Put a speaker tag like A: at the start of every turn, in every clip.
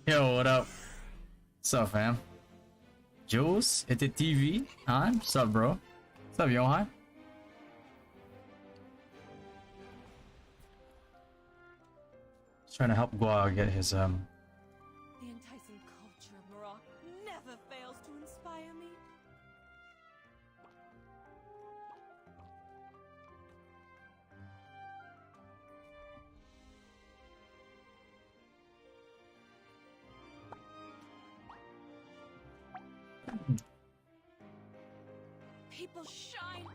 A: Yo, what up? What's up, fam? Jules, it's the TV. Hi, what's up, bro? What's up, Johan? Just trying to help Gua get his
B: The enticing culture of Morocco never fails to inspire me. People shine.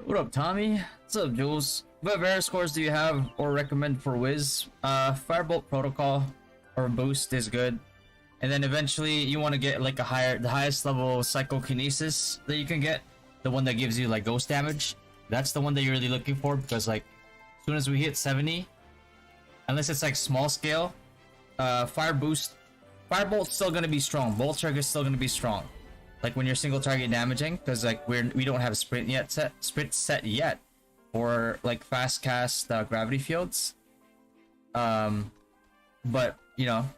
A: What up, Tommy? What's up, Jules? What various scores do you have or recommend for Wiz? Firebolt Protocol or Boost is good. And then eventually you want to get like the highest level Psychokinesis that you can get. The one that gives you like ghost damage. That's the one that you're really looking for because like as soon as we hit 70, unless it's like small scale, Firebolt's still gonna be strong. Bolt Trigger's still gonna be strong. Like when you're single target damaging, because like we don't have a sprint set yet for like fast cast gravity fields. But you know,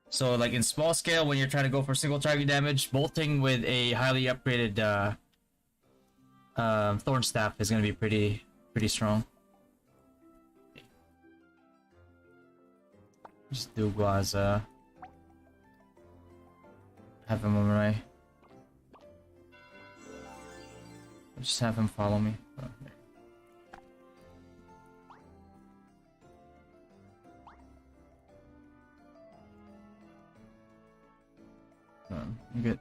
A: so like in small scale when you're trying to go for single target damage, bolting with a highly upgraded Thorn Staff is gonna be pretty strong. Just do Gua's have him on my. Just have him follow me. Oh, I'm good.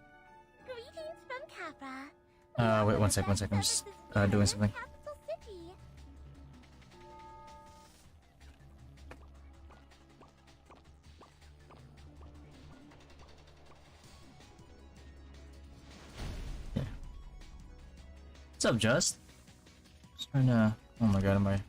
C: Greetings from Capra.
A: Wait one sec. I'm just doing something.
C: Capital city.
A: What's up, Just? Just trying to. Oh my god, am I?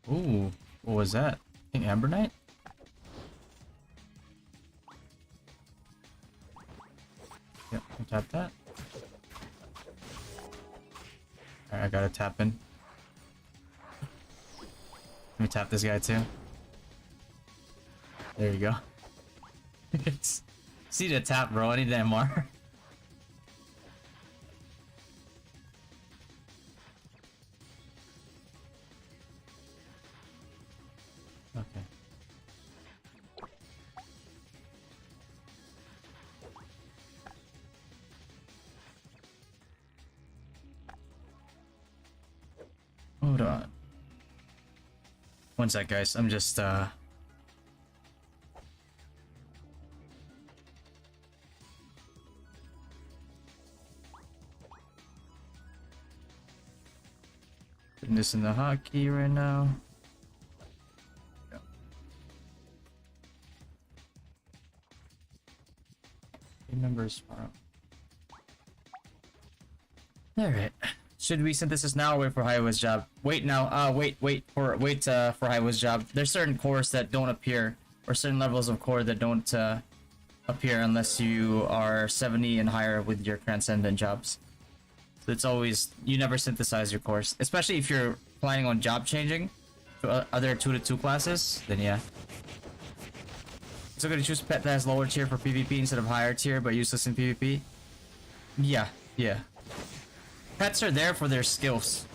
A: Ooh, what was that? I think Amber Knight? Yep, tap that. Alright, I gotta tap in. Let me tap this guy too. There you go. See the tap, bro. I need the MR. Okay. Hold on. One sec, guys. I'm just putting this in the hotkey right now. Yeah. Team members tomorrow. Alright. Should we synthesis now or wait for Highway's job? Wait now. Wait for Highway's job. There's certain cores that don't appear, or certain levels of core that don't appear unless you are 70 and higher with your transcendent jobs. So it's always, you never synthesize your cores, especially if you're planning on job changing to other 2-2 classes. Then yeah. So gonna choose pet that has lower tier for PvP instead of higher tier, but useless in PvP. Yeah. Pets are there for their skills.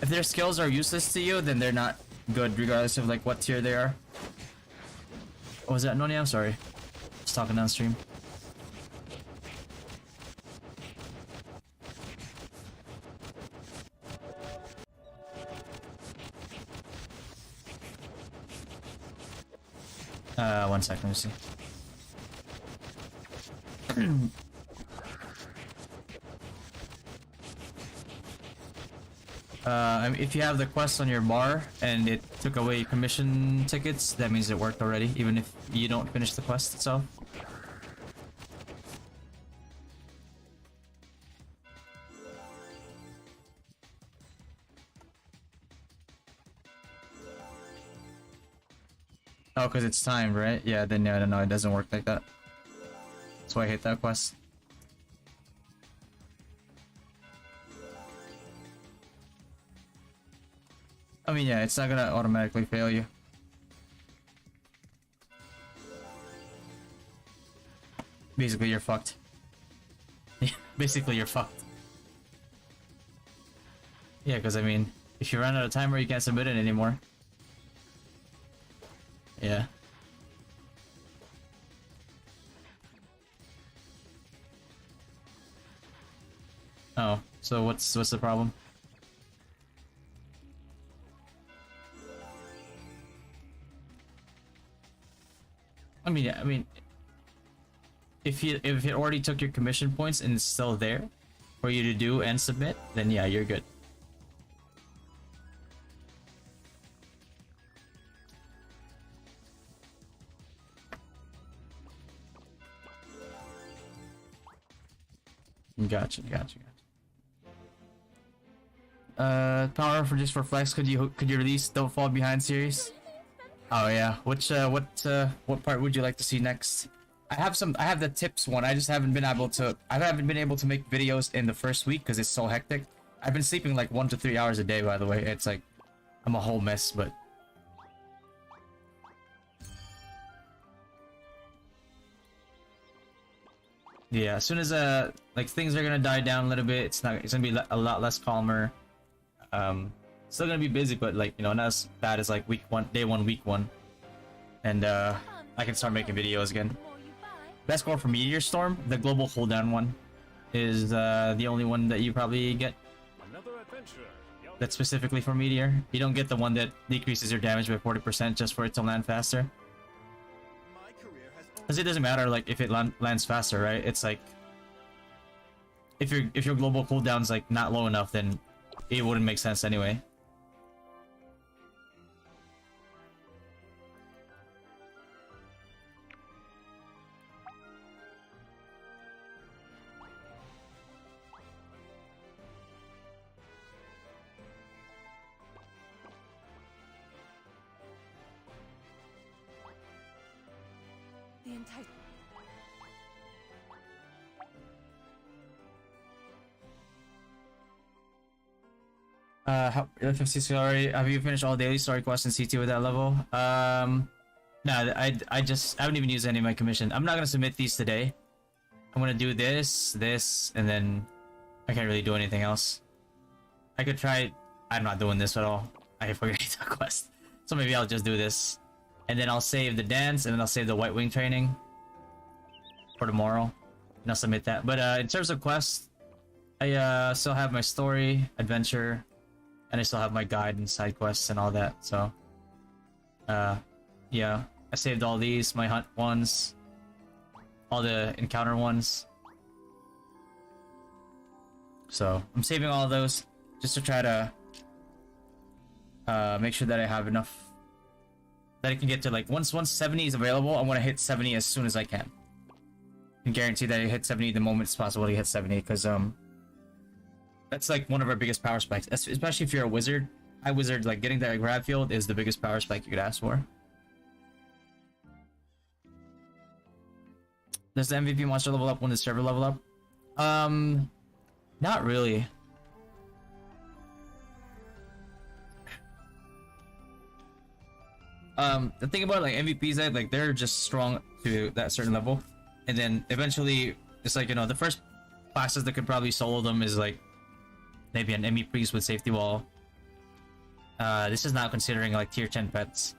A: If their skills are useless to you, then they're not good, regardless of like what tier they are. What was that, Noni? I'm sorry. Just talking downstream. One second, let me see. I mean, if you have the quest on your bar and it took away commission tickets, that means it worked already, even if you don't finish the quest itself. Oh, because it's timed, right? Yeah, then yeah, no, it doesn't work like that. That's why I hate that quest. I mean, yeah, it's not gonna automatically fail you. Basically, you're fucked. Basically, you're fucked. Yeah, because I mean, if you run out of timer, you can't submit it anymore. Yeah. Oh, so what's the problem? I mean, if it already took your commission points and it's still there for you to do and submit, then yeah, you're good. Gotcha. Power for just for flex. Could you release Don't Fall Behind series? Oh yeah. What part would you like to see next? I have the tips one. I just haven't been able to. I haven't been able to make videos in the first week because it's so hectic. I've been sleeping like 1 to 3 hours a day. By the way, it's like I'm a whole mess, but. Yeah, as soon as like things are gonna die down a little bit, it's gonna be a lot less calmer. Still gonna be busy, but like, you know, not as bad as like day one, week one. And I can start making videos again. Best score for Meteor Storm, the global cooldown one, is the only one that you probably get. That's specifically for Meteor. You don't get the one that decreases your damage by 40% just for it to land faster. Because it doesn't matter like if it lands faster, right? It's like if your global cooldown's like not low enough, then it wouldn't make sense anyway.
B: The entire...
A: FC story. Have you finished all daily story quests in CT with that level? No, I haven't even used any of my commission. I'm not gonna submit these today. I'm gonna do this, and then I can't really do anything else. I could try. I'm not doing this at all. I forget the quest, so maybe I'll just do this, and then I'll save the dance, and then I'll save the White Wing training for tomorrow, and I'll submit that. But in terms of quests, I still have my story, adventure. And I still have my guide and side quests and all that, so... yeah. I saved all these, my hunt ones. All the encounter ones. So, I'm saving all those just to try to... make sure that I have enough... That I can get to, like, once 70 is available, I want to hit 70 as soon as I can. I can guarantee that I hit 70 the moment it's possible to hit 70, because, that's like one of our biggest power spikes, especially if you're a wizard. High wizard, like getting that grab field is the biggest power spike you could ask for. Does the MVP monster level up when the server level up? Not really. The thing about like MVPs, like they're just strong to that certain level, and then eventually it's like, you know, the first classes that could probably solo them is like maybe an Emmy Priest with safety wall. This is not considering like tier 10 pets.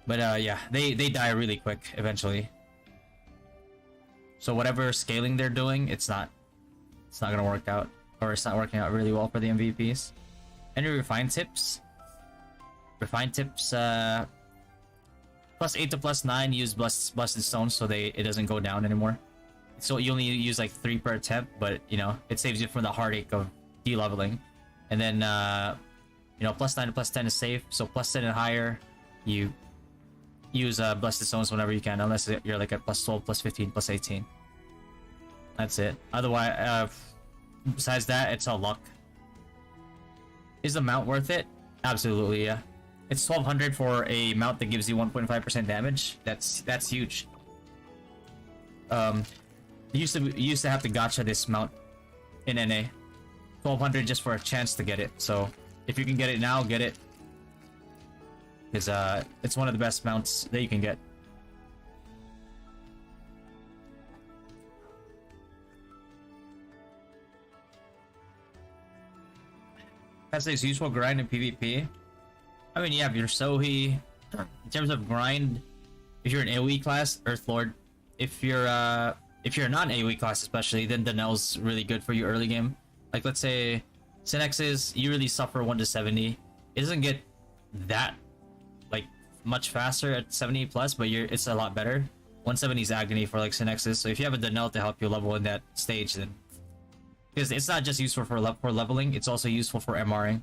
A: But yeah, they die really quick eventually. So whatever scaling they're doing, it's not gonna work out, or it's not working out really well for the MVPs. Any refined tips? Refined tips, +8 to +9 use blessed stones so it doesn't go down anymore. So you only use like 3 per attempt, but you know, it saves you from the heartache of de-leveling And then you know, +9 to +10 is safe. So +10 and higher, you use Blessed Stones whenever you can, unless you're like at +12, +15, +18. That's it. Otherwise, besides that, it's all luck. Is the mount worth it? Absolutely, yeah. It's 1200 for a mount that gives you 1.5% damage. That's huge. You used to have to gacha this mount in NA. 1200 just for a chance to get it. So if you can get it now, get it. Because it's one of the best mounts that you can get. That's a useful grind in PvP. I mean, you have your Sohi. In terms of grind, if you're an AoE class, Earth Lord. If you're a non-AoE class especially, then Danel's really good for you early game. Like, let's say Synex's, you really suffer 1 to 70. It doesn't get that like much faster at 70 plus, but it's a lot better. 170 is agony for like Synex's. So if you have a Danel to help you level in that stage, then because it's not just useful for leveling, it's also useful for MRing.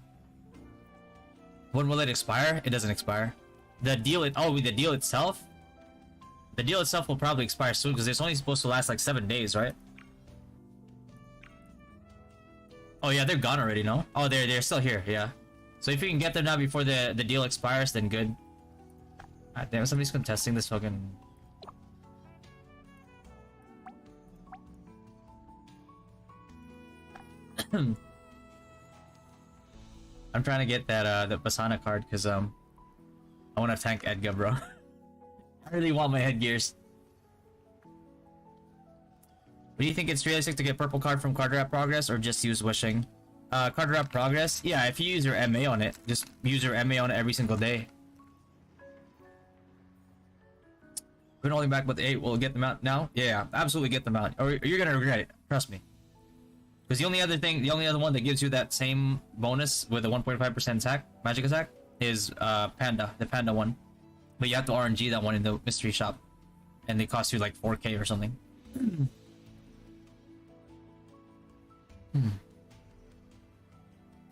A: When will it expire? It doesn't expire. The deal itself will probably expire soon because it's only supposed to last like 7 days, right? Oh yeah, they're gone already, no? Oh, they're still here, yeah. So if you can get them now before the deal expires, then good. Ah, damn, somebody's contesting this fucking. I'm trying to get that Basana card because I want to tank Edgar, bro. I really want my headgears. But do you think it's realistic to get purple card from card wrap progress or just use wishing? Card wrap progress? Yeah, if you use your MA on it, just use your MA on it every single day. We're holding back with 8, we'll get them out now? Yeah, absolutely get them out. Or you're gonna regret it, trust me. Because the only other one that gives you that same bonus with a 1.5% attack, magic attack, is Panda, the Panda one. But you have to RNG that one in the mystery shop. And they cost you like 4k or something.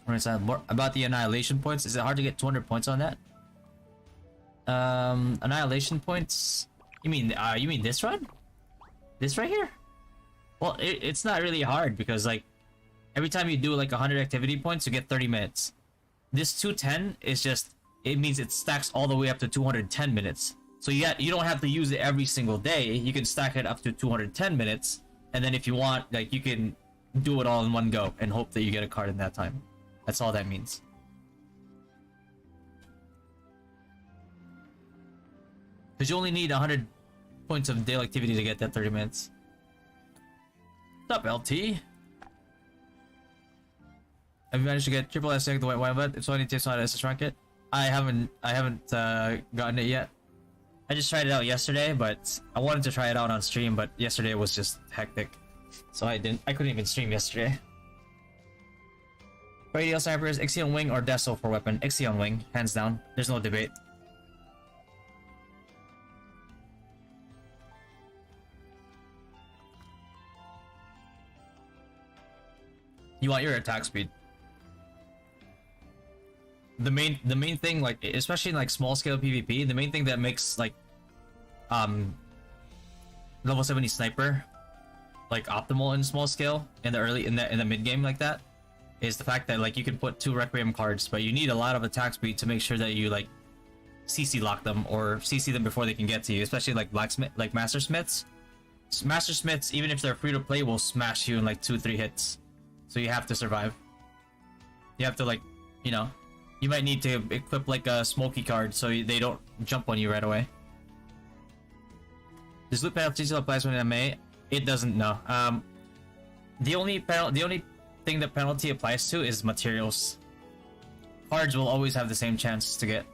A: Alright, so more about the annihilation points. Is it hard to get 200 points on that? Annihilation points? You mean this run? This right here? Well, it's not really hard because like every time you do like 100 activity points, you get 30 minutes. This 210 is just, it means it stacks all the way up to 210 minutes. So you don't have to use it every single day. You can stack it up to 210 minutes, and then if you want, like, you can do it all in one go and hope that you get a card in that time. That's all that means. Because you only need 100 points of daily activity to get that 30 minutes. What's up, LT? Have you managed to get triple S the white wine? If so, any tips on SS rank it? I haven't gotten it yet. I just tried it out yesterday, but I wanted to try it out on stream, but yesterday was just hectic, so I couldn't even stream yesterday. Radial snipers, Ixion Wing or Deso for weapon? Ixion Wing, hands down. There's no debate. You want your attack speed. The main thing, like especially in like small scale PvP, the main thing that makes like level 70 sniper like optimal in small scale in the mid game like that is the fact that like you can put 2 Requiem cards, but you need a lot of attack speed to make sure that you like CC lock them or CC them before they can get to you, especially like blacksmith, like master smiths. Master smiths, even if they're free to play, will smash you in like 2-3 hits. So you have to survive. You have to, like, you know, you might need to equip like a smoky card so they don't jump on you right away. Does loot penalty still applies when in MA? It doesn't, no. The only thing that penalty applies to is materials. Cards will always have the same chance to get.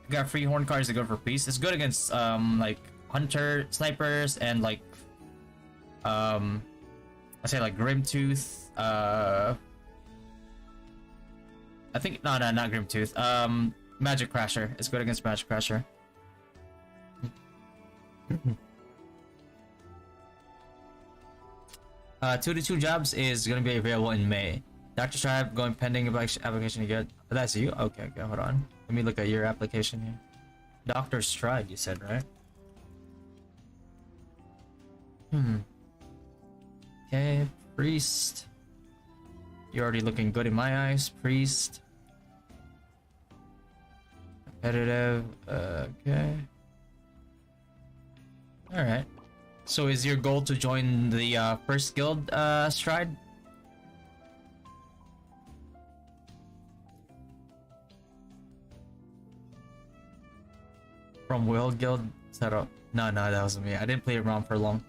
A: You got free horn cards that go for peace. It's good against like hunter snipers and like I say like Grimtooth. I think no, not Grimtooth. Magic Crasher. It's good against Magic Crasher. 2 to 2 jobs is gonna be available in May. Dr. Stripe going pending application you get. Oh, that's you? Okay, okay, hold on. Let me look at your application here. Dr. Stride, you said, right? Okay, Priest. You're already looking good in my eyes. Priest. Competitive. Okay. Alright. So is your goal to join the first guild, Stride? From Will Guild setup. No, that wasn't me. I didn't play around for long.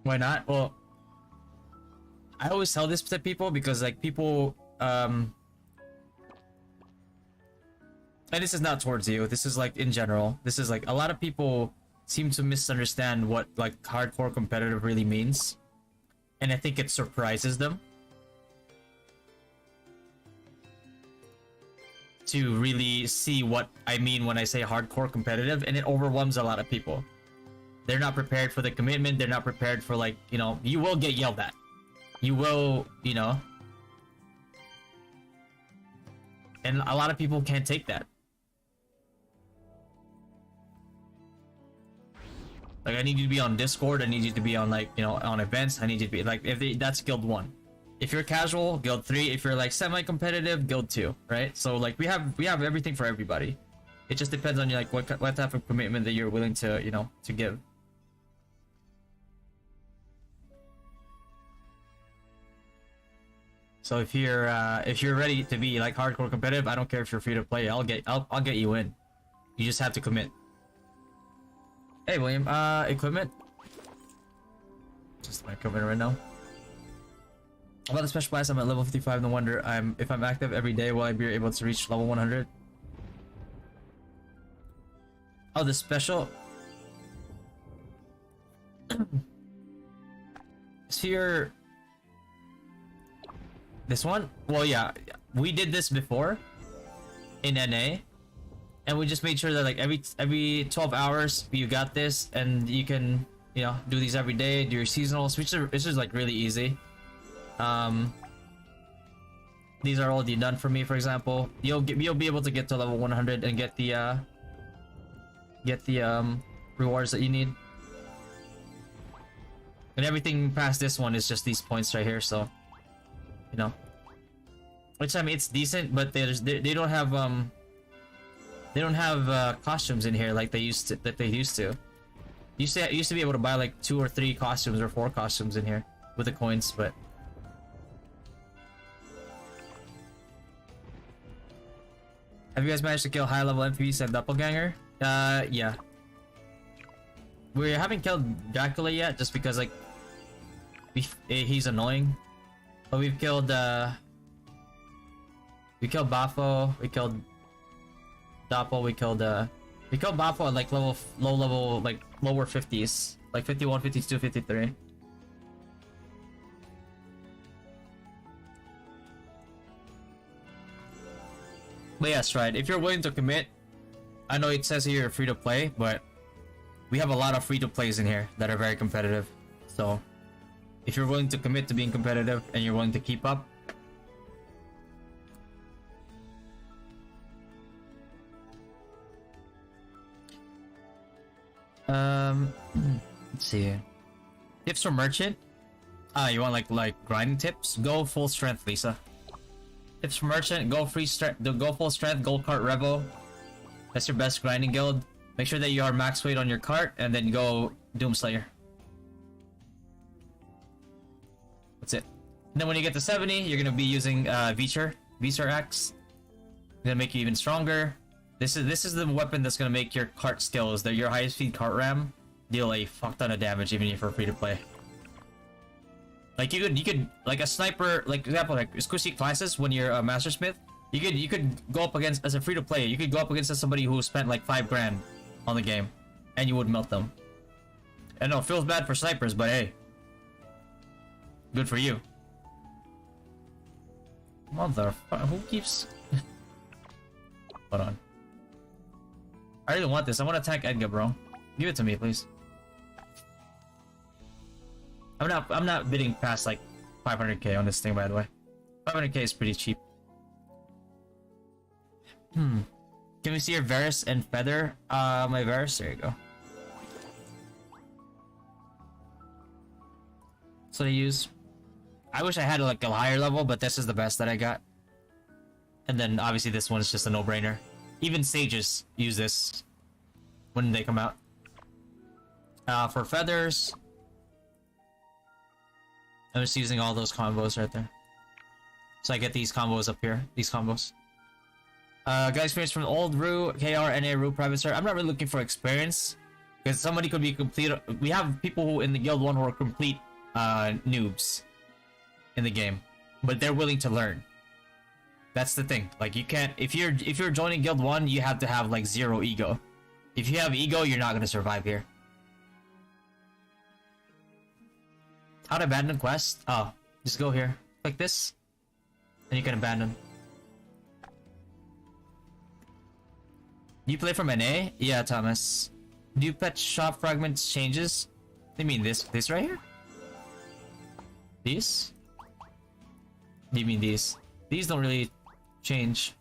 A: Why not? Well, I always tell this to people because like people and this is not towards you, this is like in general. This is like a lot of people seem to misunderstand what like hardcore competitive really means. And I think it surprises them to really see what I mean when I say hardcore competitive, and it overwhelms a lot of people. They're not prepared for the commitment. They're not prepared for, like, you know, you will get yelled at. You will, you know. And a lot of people can't take that. Like, I need you to be on Discord. I need you to be on, like, you know, on events. I need you to be, like, that's Guild 1. If you're casual, Guild 3. If you're, like, semi-competitive, Guild 2, right? So, like, we have everything for everybody. It just depends on, like, what type of commitment that you're willing to, you know, to give. So if you're ready to be like hardcore competitive, I don't care if you're free to play. I'll get you in. You just have to commit. Hey William, equipment. Just my equipment right now. About the special class, I'm at level 55. No wonder if I'm active every day, will I be able to reach level 100? Oh, the special. Sphere. This one? Well, yeah, we did this before in NA, and we just made sure that like every 12 hours you got this, and you can, you know, do these every day, do your seasonals, which is like really easy. These are already done for me. For example, you'll be able to get to level 100 and get the rewards that you need, and everything past this one is just these points right here. So, you know, which I mean, it's decent, but they don't have costumes in here like they used to. Used to be able to buy like 2 or 3 costumes or 4 costumes in here with the coins, but have you guys managed to kill high level MPs and doppelganger? Yeah. We haven't killed Dracula yet, just because like he's annoying. But we've killed Bafo, we killed Doppel, we killed Bafo at like low level, like lower 50s, like 51, 52, 53. But yes, right. If you're willing to commit, I know it says here you're free to play, but we have a lot of free to plays in here that are very competitive. So if you're willing to commit to being competitive and you're willing to keep up, let's see. Tips for merchant. You want like grinding tips? Go full strength, Lisa. Tips for merchant: go full strength, gold cart revo. That's your best grinding guild. Make sure that you are max weight on your cart, and then go Doomslayer. That's it. And then when you get to 70, you're gonna be using Visor Axe. Gonna make you even stronger. This is the weapon that's gonna make your cart skills, that your highest speed cart ram, deal a fuck ton of damage even if you're free to play. Like you could like a sniper, like example, like Squishy classes when you're a master smith, You could go up against, as a free to play, you could go up against somebody who spent like 5 grand on the game, and you would melt them. I know it feels bad for snipers, but hey, good for you. Motherfucker, who keeps? Hold on. I really want this. I want to attack Edgar, bro. Give it to me, please. I'm not bidding past like 500k on this thing, by the way. 500k is pretty cheap. Can we see your Varus and Feather? My Varus, there you go. So I use. I wish I had like a higher level, but this is the best that I got. And then obviously this one is just a no-brainer. Even sages use this when they come out. For feathers, I'm just using all those combos right there. So I get these combos up here. These combos. Got experience from old Rue, KR, NA, Rue, Private Star. I'm not really looking for experience, because somebody could be complete. We have people who in the Guild 1 who are complete noobs in the game, but they're willing to learn. That's the thing. Like, you can't, if you're joining Guild 1, you have to have like 0 ego. If you have ego, you're not gonna survive here. How to abandon quest? Oh, just go here. Click this, and you can abandon. Do you play from NA? Yeah, Thomas. Do you pet shop fragments changes? You mean this right here? These? Do you mean these? These don't really change.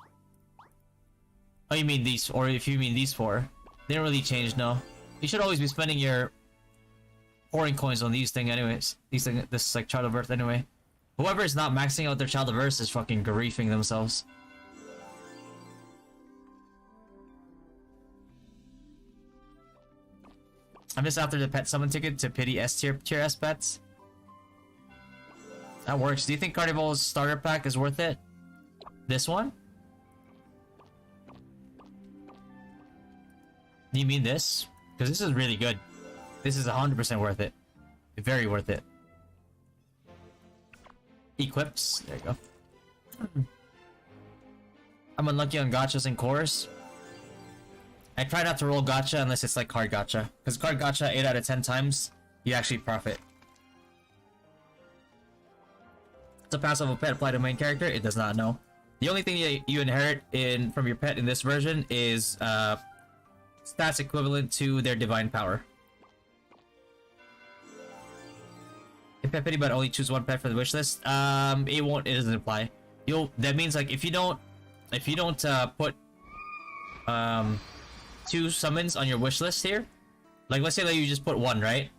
A: Oh, you mean these, or if you mean these 4, they don't really change, no. You should always be spending your pouring coins on these things anyways. These things, this is like Child of Earth anyway. Whoever is not maxing out their Child of Earth is fucking griefing themselves. I'm just after the pet summon ticket to pity S tier S pets. That works. Do you think Carnival's starter pack is worth it? This one? Do you mean this? Because this is really good. This is 100% worth it. Very worth it. Equips. There you go. I'm unlucky on gachas and cores. I try not to roll gacha unless it's like card gacha. Because card gacha, 8 out of 10 times, you actually profit. Does a passive of a pet apply to main character? It does not, know. The only thing you inherit from your pet in this version is stats equivalent to their divine power. If pet pity but only choose 1 pet for the wish list, it doesn't apply. That means like if you don't put 2 summons on your wish list here, like let's say that you just put 1, right?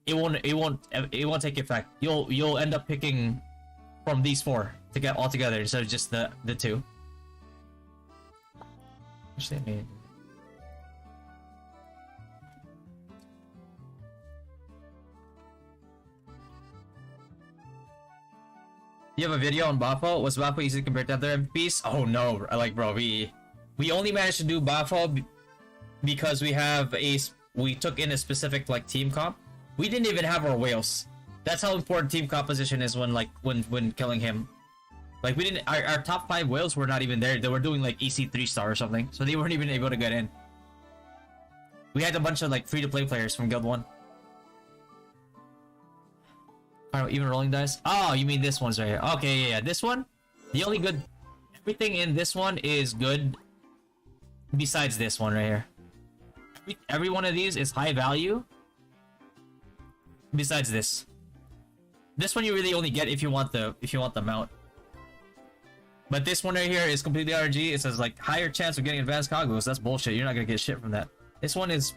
A: It won't take effect. You'll end up picking from these 4 to get all together instead of just the 2. Actually, you have a video on Bafo? Was Bafo easy compared to other MVPs? Oh no, like bro, we only managed to do Bafo because we took in a specific like team comp. We didn't even have our whales. That's how important team composition is when killing him. Like we didn't, our top 5 whales were not even there. They were doing like EC 3-star or something, so they weren't even able to get in. We had a bunch of like free-to-play players from Guild 1. Even rolling dice? Oh, you mean this one's right here. Okay, yeah, this one. The only good, everything in this one is good. Besides this one right here. Every one of these is high value. Besides this. This one you really only get if you want the mount. But this one right here is completely RNG. It says like higher chance of getting advanced cogos. That's bullshit. You're not gonna get shit from that. This one is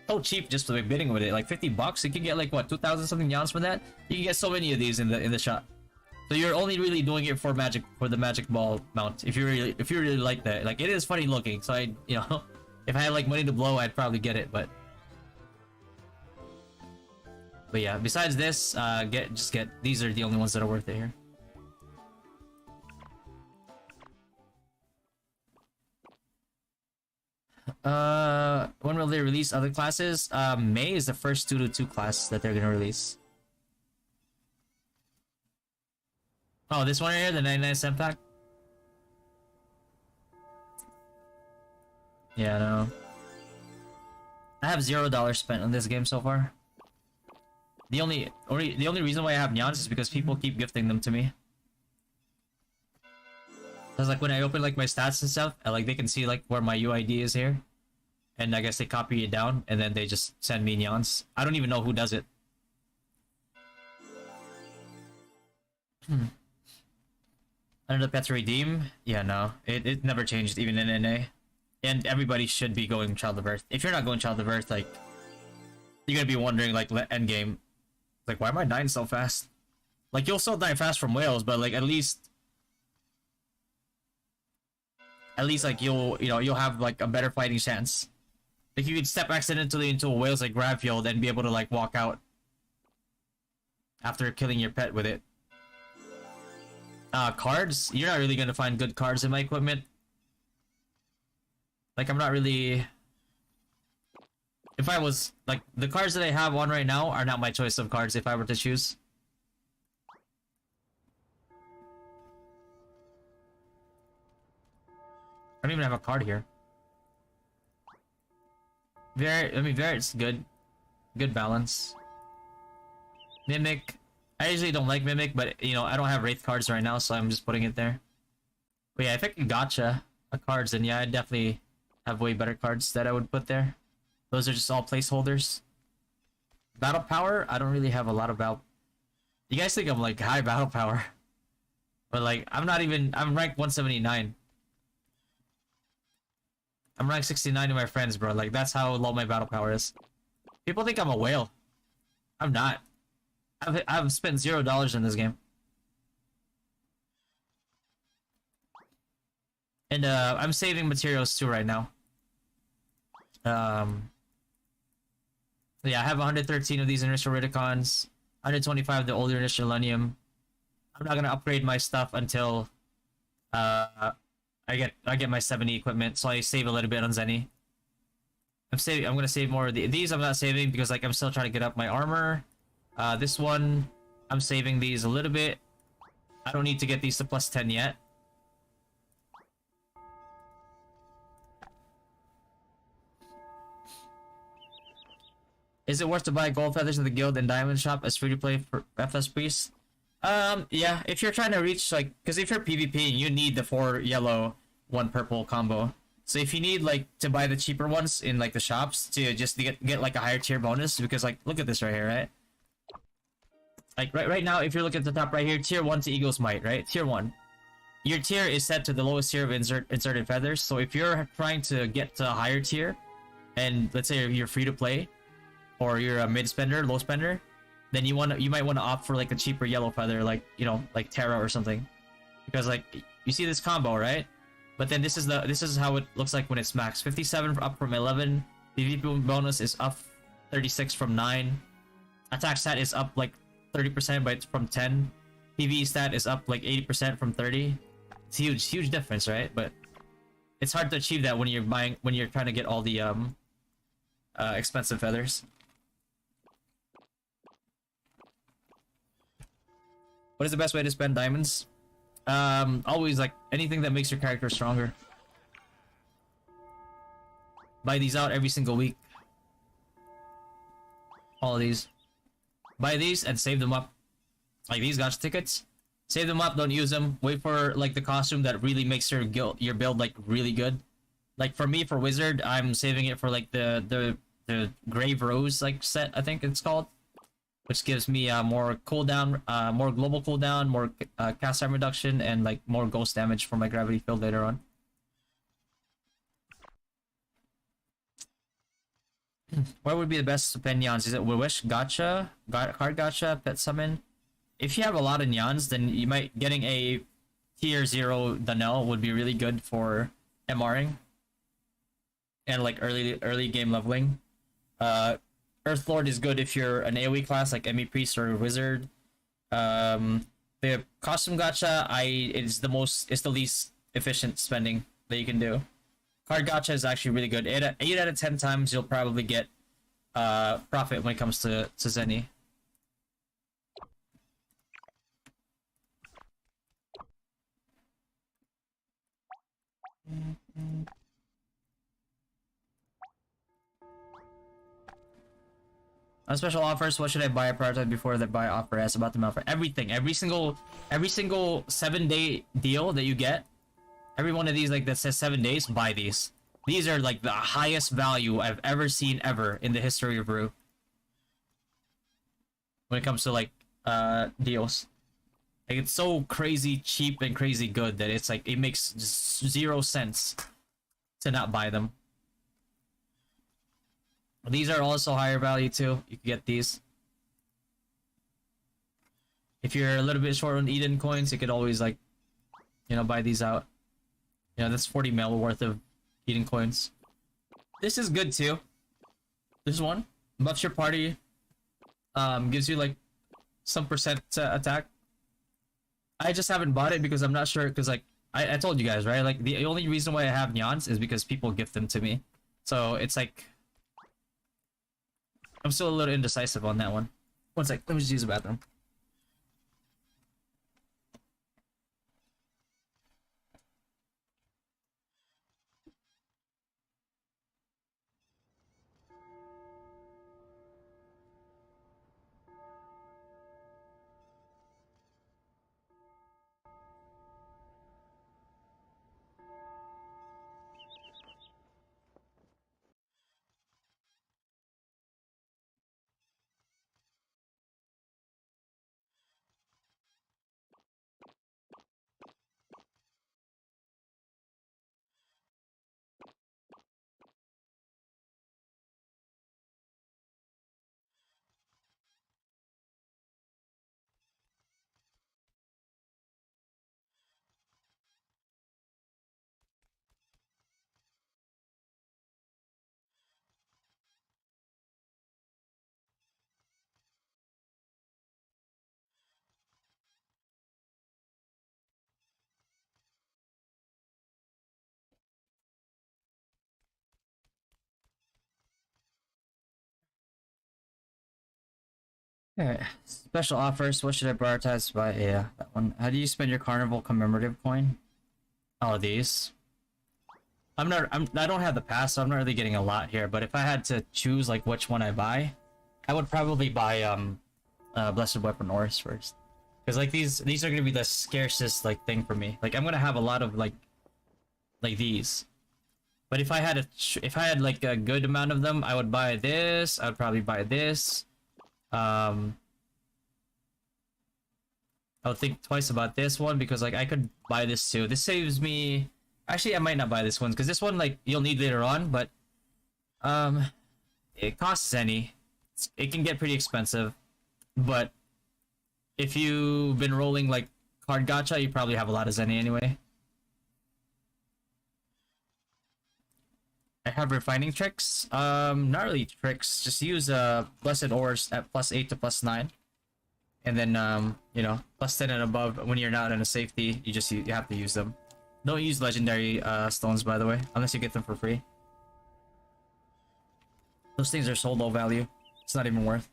A: so cheap just for bidding with it. Like 50 bucks, you can get like what, 2,000 something yans for that. You can get so many of these in the shop. So you're only really doing it for the magic ball mount. If you really like that. Like it is funny looking. So if I had like money to blow, I'd probably get it. But yeah, besides this, just get these are the only ones that are worth it here. When will they release other classes? May is the first 2-2 class that they're gonna release. Oh, this one right here, the 99 cent pack. Yeah, no. I have $0 spent on this game so far. The only reason why I have Nyans is because people keep gifting them to me. Cause like when I open like my stats and stuff, like they can see like where my UID is here, and I guess they copy it down and then they just send me Nyans. I don't even know who does it. Under the pet to redeem? Yeah, no, it never changed even in NA, and everybody should be going Child of Earth. If you're not going Child of Earth, like you're gonna be wondering like end game, like why am I dying so fast? Like you'll still die fast from whales, but like at least like you'll have like a better fighting chance. Like you could step accidentally into a whale's like grab field and be able to like walk out after killing your pet with it. Cards? You're not really gonna find good cards in my equipment. Like I'm not really. If I was like the cards that I have on right now are not my choice of cards if I were to choose. I don't even have a card here. It's good. Good balance. Mimic. I usually don't like Mimic, but you know, I don't have Wraith cards right now, so I'm just putting it there. But yeah, if I can gotcha cards, then yeah, I definitely have way better cards that I would put there. Those are just all placeholders. Battle power? I don't really have a lot of battle. You guys think I'm like high battle power. But like, I'm ranked 179. I'm ranked 69 to my friends, bro. Like, that's how low my battle power is. People think I'm a whale. I'm not. I've spent $0 in this game. And, I'm saving materials too right now. Yeah, I have 113 of these initial Ridicons. 125 of the older initial Lunium. I'm not gonna upgrade my stuff until, I get my 70 equipment, so I save a little bit on Zenny. I'm gonna save more of these I'm not saving because like I'm still trying to get up my armor. This one, I'm saving these a little bit. I don't need to get these to plus 10 yet. Is it worth to buy gold feathers in the guild and diamond shop as free to play for FS Priest? Yeah, if you're trying to reach like, because if you're PvP, you need the 4 yellow, 1 purple combo. So if you need like to buy the cheaper ones in like the shops to just get like a higher tier bonus, because like look at this right here, right? Like right now, if you look at the top right here, tier 1 to Eagle's Might, right? Tier 1. Your tier is set to the lowest tier of inserted feathers. So if you're trying to get to a higher tier, and let's say you're free to play, or you're a mid spender, low spender, then you might want to opt for like a cheaper yellow feather, like you know, like Terra or something, because like you see this combo, right? But then this is how it looks like when it's max. 57 up from 11. PvP bonus is up 36 from 9. Attack stat is up like 30% but it's from 10. PvE stat is up like 80% from 30. It's huge difference, right? But it's hard to achieve that when you're trying to get all the expensive feathers. What is the best way to spend diamonds? Always like anything that makes your character stronger. Buy these out every single week. All of these. Buy these and save them up. Like these gotcha tickets. Save them up, don't use them. Wait for like the costume that really makes your build like really good. Like for me, for Wizard, I'm saving it for like the Grave Rose like set, I think it's called. Which gives me more cooldown, more global cooldown, more cast time reduction, and like more ghost damage for my gravity field later on. What would be the best pet Nyans? Is it Wish, Gacha, Card Gacha, Pet Summon? If you have a lot of Nyans, then you might getting a tier 0 Donnell would be really good for MRing and like early game leveling. Earthlord is good if you're an AoE class like Emmy Priest or Wizard. The costume gacha it's the least efficient spending that you can do. Card gacha is actually really good. 8 out of 10 times you'll probably get profit when it comes to Zenny. Special offers. What should I buy prioritize before the buy offer? As about the offer. Everything. Every single 7-day deal that you get. Every one of these like that says 7 days. Buy these. These are like the highest value I've ever seen ever in the history of Brew. When it comes to like deals. Like it's so crazy cheap and crazy good that it's like it makes zero sense to not buy them. These are also higher value too. You can get these. If you're a little bit short on Eden coins, you could always like, you know, buy these out. You know, that's 40 mil worth of Eden coins. This is good too. This one buffs your party. Gives you like some percent attack. I just haven't bought it because I'm not sure, because like I told you guys, right? Like the only reason why I have neons is because people gift them to me. So it's like I'm still a little indecisive on that one. One sec, let me just use the bathroom. Alright, special offers. What should I prioritize by? Yeah, that one. How do you spend your carnival commemorative coin? Oh, these. I don't have the pass, so I'm not really getting a lot here. But if I had to choose like which one I buy, I would probably buy Blessed Weapon Oris first, because like these are gonna be the scarcest like thing for me. Like I'm gonna have a lot of like these. But if I had like a good amount of them, I would buy this. I'd probably buy this. I would think twice about this one because like I could buy this too. This saves me. Actually, I might not buy this one because this one like you'll need later on, but it costs any. It can get pretty expensive, but if you've been rolling like card gacha, you probably have a lot of Zenny anyway. I have refining tricks. Not really tricks. Just use blessed ores at +8 to +9, and then you know, +10 and above when you're not in a safety. You have to use them. Don't use legendary stones, by the way, unless you get them for free. Those things are so low value. It's not even worth.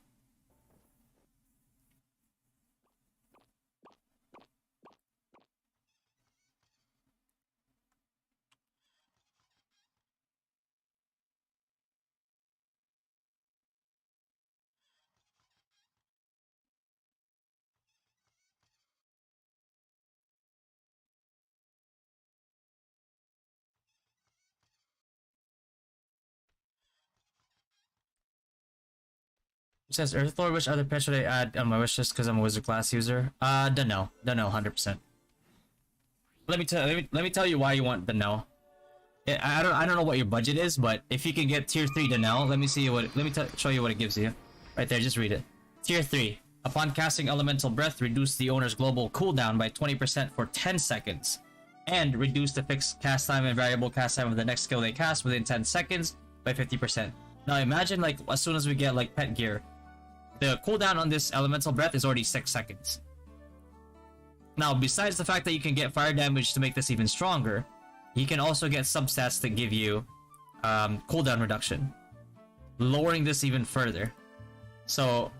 A: It says Earthlord, which other pet should I add on my wish list because I'm a wizard class user? Don't know, 100%. Let me tell you why you want the no. I don't know what your budget is, but if you can get tier 3 Danelle, let me show you what it gives you. Right there, just read it. Tier 3. Upon casting Elemental Breath, reduce the owner's global cooldown by 20% for 10 seconds. And reduce the fixed cast time and variable cast time of the next skill they cast within 10 seconds by 50%. Now imagine like as soon as we get like pet gear, the cooldown on this Elemental Breath is already 6 seconds. Now, besides the fact that you can get fire damage to make this even stronger, you can also get substats that give you cooldown reduction, lowering this even further. So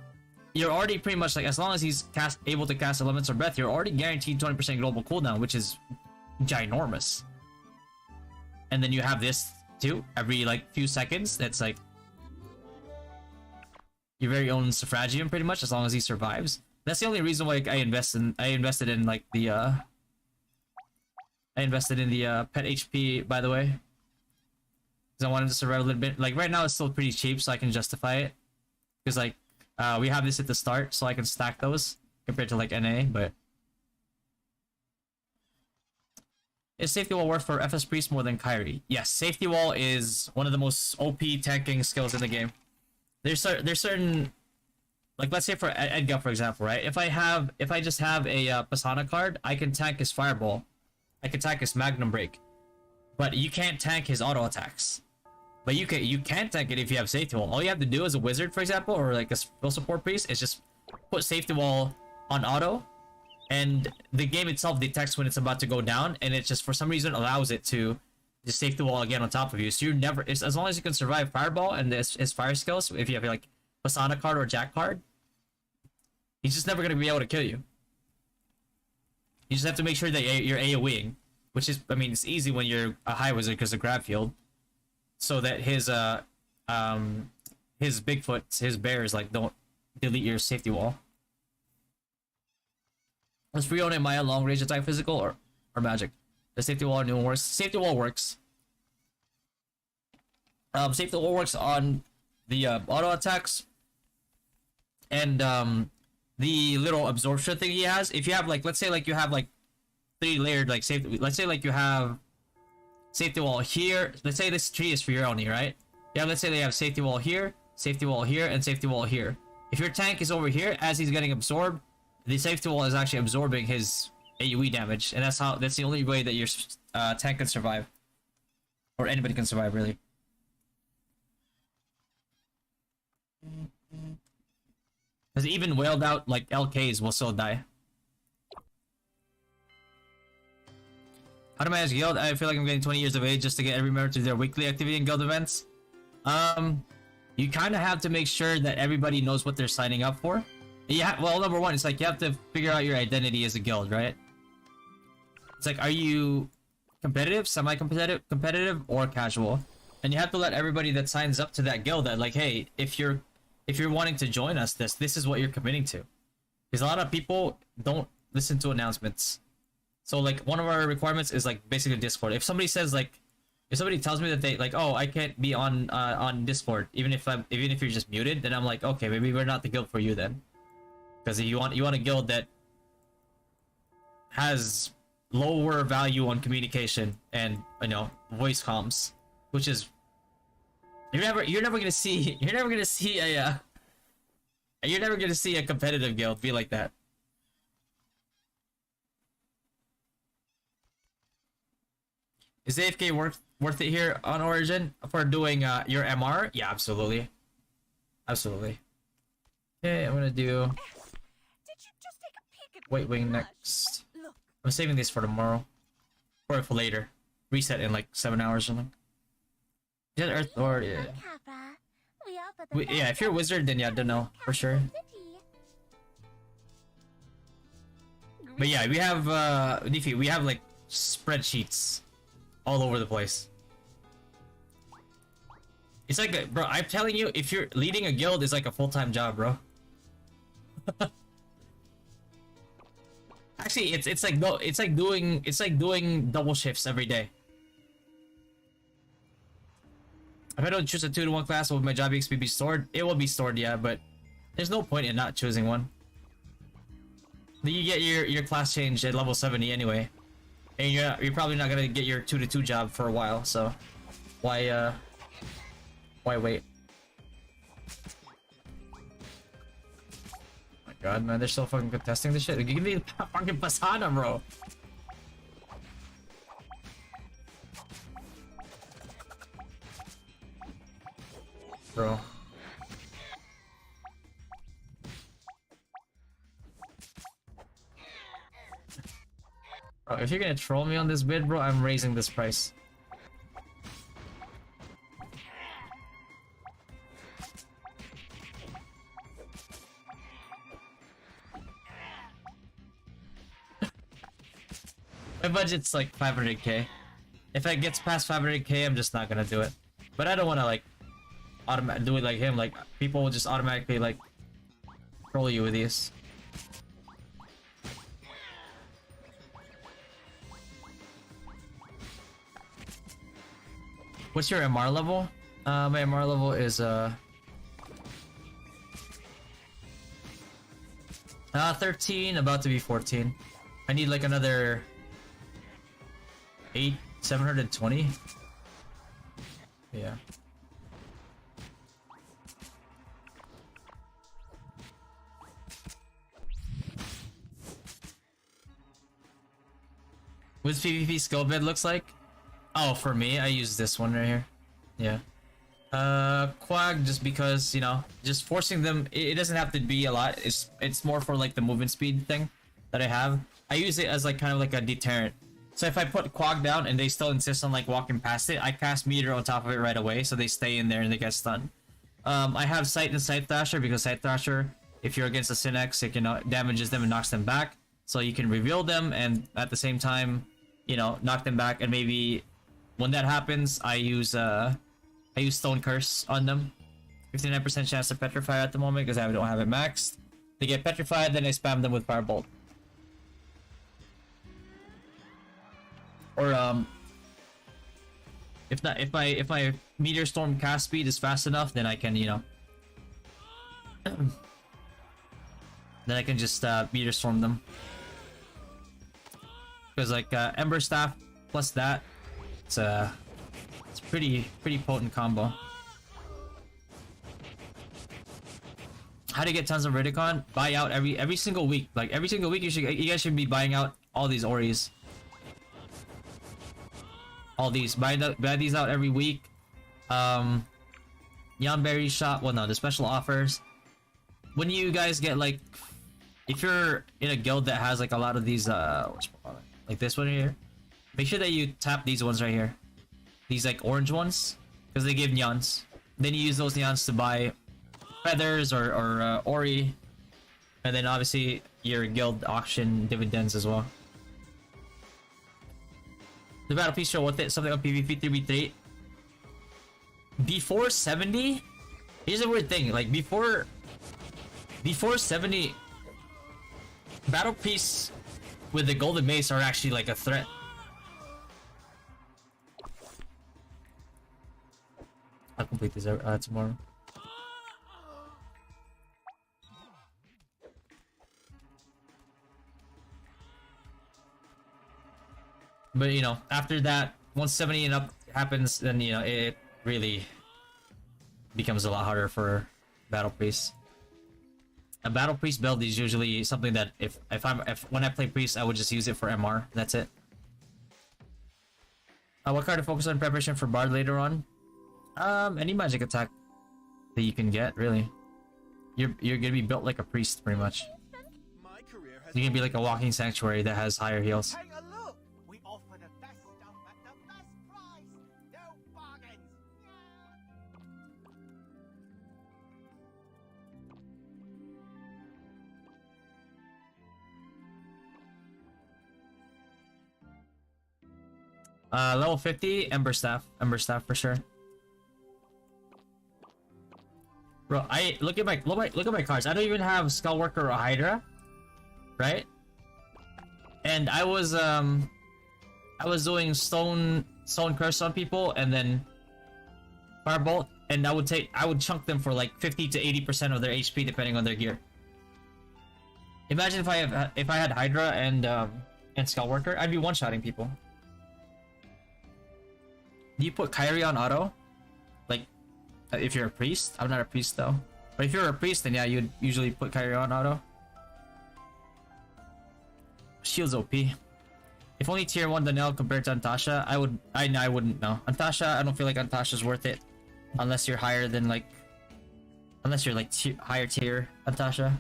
A: you're already pretty much like, as long as he's able to cast Elemental Breath, you're already guaranteed 20% global cooldown, which is ginormous. And then you have this too, every like few seconds. That's like your very own suffragian, pretty much, as long as he survives. That's the only reason why I invested in like the pet HP, by the way, because I wanted to survive a little bit. Like right now, it's still pretty cheap, so I can justify it. Because like we have this at the start, so I can stack those compared to like NA. But is safety wall worth for FS Priest more than Kyrie? Yes, safety wall is one of the most OP tanking skills in the game. There's certain, like let's say for Edgar, for example, right? If I just have a Pasana card, I can tank his Fireball, I can tank his Magnum Break, but you can't tank his auto attacks. But you can tank it if you have safety wall. All you have to do as a wizard, for example, or like a full support priest, is just put safety wall on auto, and the game itself detects when it's about to go down, and it just for some reason allows it to just safety wall again on top of you. So you're never, as long as you can survive Fireball and his fire skills, if you have like Pasana card or Jack card, he's just never gonna be able to kill you. You just have to make sure that you're AoEing, which is, I mean, it's easy when you're a high wizard because of grab field, so that his Bigfoot, his bears, like don't delete your safety wall. Was Freon and Maya long range attack physical or magic? The safety wall new one works. Safety wall works. Safety wall works on the auto attacks and the little absorption thing he has. If you have like, let's say like you have like 3 layered like safety. Let's say like you have safety wall here. Let's say this tree is for your only, right? Yeah. Let's say they have safety wall here, and safety wall here. If your tank is over here, as he's getting absorbed, the safety wall is actually absorbing his AoE damage, and that's the only way that your tank can survive, or anybody can survive, really. Because even wailed out like LKs will still die. How do I manage guild? I feel like I'm getting 20 years of age just to get every member to their weekly activity and guild events. You kind of have to make sure that everybody knows what they're signing up for. Yeah, well, number one, it's like you have to figure out your identity as a guild, right? It's like, are you competitive, semi-competitive, competitive, or casual? And you have to let everybody that signs up to that guild that, like, hey, if you're wanting to join us, this is what you're committing to. Because a lot of people don't listen to announcements. So like one of our requirements is like basically Discord. If somebody says like, if somebody tells me that they like, oh, I can't be on Discord, even if you're just muted, then I'm like, okay, maybe we're not the guild for you then. Because you want a guild that has lower value on communication and, you know, voice comms, which is you're never gonna see a competitive guild be like that. Is AFK worth it here on Origin for doing your MR? Yeah, absolutely. Absolutely. Okay, I'm gonna do White Wing next. I'm saving these for tomorrow. Or for later. Reset in like 7 hours or something. Yeah, Earth Lord, yeah. Yeah, if you're a wizard, then yeah, I don't know for sure. But yeah, we have Nifi, we have like spreadsheets all over the place. It's like, bro, I'm telling you, if you're leading a guild, it's like a full-time job, bro. Actually, it's like doing double shifts every day. If I don't choose a 2-to-1 class, will my job XP be stored? It will be stored, yeah, but there's no point in not choosing one. You get your class change at level 70 anyway, and you're probably not gonna get your 2-to-2 job for a while, so why wait? Oh my god, man, they're still fucking contesting this shit. Give me fucking Pasana, bro. Bro. Bro, if you're gonna troll me on this bid, bro, I'm raising this price. My budget's like 500k. If it gets past 500k, I'm just not gonna do it. But I don't want to like do it like him. Like people will just automatically like troll you with these. What's your MR level? My MR level is 13, about to be 14. I need like another 720. Yeah. What's PvP skill bid looks like? Oh, for me, I use this one right here. Yeah. Quag, just because, you know, just forcing them, it doesn't have to be a lot. It's more for like the movement speed thing that I have. I use it as like kind of like a deterrent. So if I put Quag down and they still insist on like walking past it, I cast Meteor on top of it right away, so they stay in there and they get stunned. I have Sight and Sight Thrasher because Sight Thrasher, if you're against a Synex, it can damages them and knocks them back. So you can reveal them and at the same time, you know, knock them back. And maybe when that happens, I use Stone Curse on them. 59% chance to petrify at the moment because I don't have it maxed. They get petrified, then I spam them with Firebolt. Or if my Meteor Storm cast speed is fast enough, then I can, you know, then I can just Meteor Storm them. Because like Ember Staff plus that, it's pretty potent combo. How to get tons of Ridicon? Buy out every single week. Like every single week, you guys should be buying out all these Oris. All these, buy these out every week. Yamberry shop. Well, no, the special offers. When you guys get like, if you're in a guild that has like a lot of these, like this one here, make sure that you tap these ones right here. These like orange ones, because they give nyans. Then you use those nyans to buy feathers or Ori, and then obviously your guild auction dividends as well. The battle piece show with it, something on PvP 3v3. Before 70, here's a weird thing. Like before 70, battle piece with the golden mace are actually like a threat. I'll complete this tomorrow. But you know, after that, once 70 and up happens, then you know it really becomes a lot harder for battle priest. A battle priest build is usually something that if when I play priest, I would just use it for MR. That's it. What card to focus on preparation for bard later on? Any magic attack that you can get, really. You're gonna be built like a priest, pretty much. You're gonna be like a walking sanctuary that has higher heals.
D: Take a look. We offer the best stuff at the best price. No bargains.
A: Level 50, Ember Staff for sure. Bro, look at my cards. I don't even have Skullworker or Hydra, right? And I was doing Stone Curse on people and then Firebolt, and I would chunk them for like 50 to 80% of their HP depending on their gear. Imagine if I had Hydra and Skullworker, I'd be one-shotting people. Do you put Kyrie on auto? Like, if you're a priest? I'm not a priest though. But if you're a priest, then yeah, you'd usually put Kyrie on auto. Shield's OP. If only tier 1 Danielle compared to Antasha, I wouldn't know. Antasha, I don't feel like Antasha's worth it. Unless you're higher than like... Unless you're like higher tier Antasha.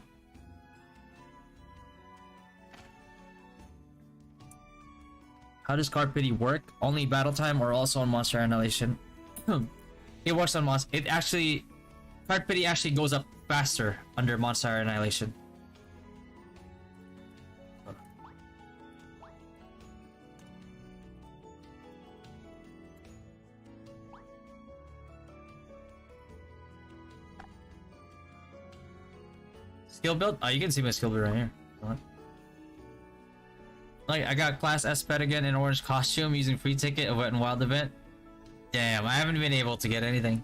A: How does Card Pity work? Only battle time or also on Monster Annihilation? It works on Monster... It actually... Card Pity actually goes up faster under Monster Annihilation. skill build? Oh, you can see my skill build right here. Like, I got class S pet again in orange costume using free ticket of Wet and Wild event. Damn, I haven't been able to get anything.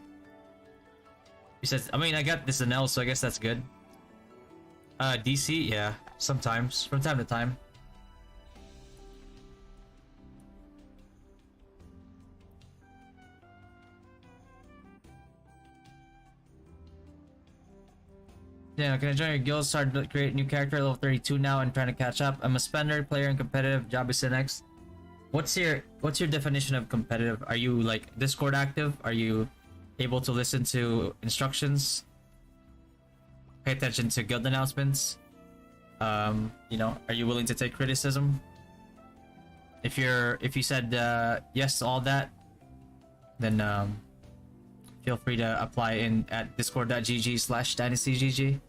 A: He says, I mean, I got this an L, so I guess that's good. DC, yeah, sometimes, from time to time. Yeah, can I join your guild? Start to create a new character, level 32 now, and trying to catch up. I'm a spender, player, and competitive. Job is next. What's your definition of competitive? Are you like Discord active? Are you able to listen to instructions? Pay attention to guild announcements? You know, are you willing to take criticism? If you said yes to all that, then feel free to apply in at discord.gg/dynastygg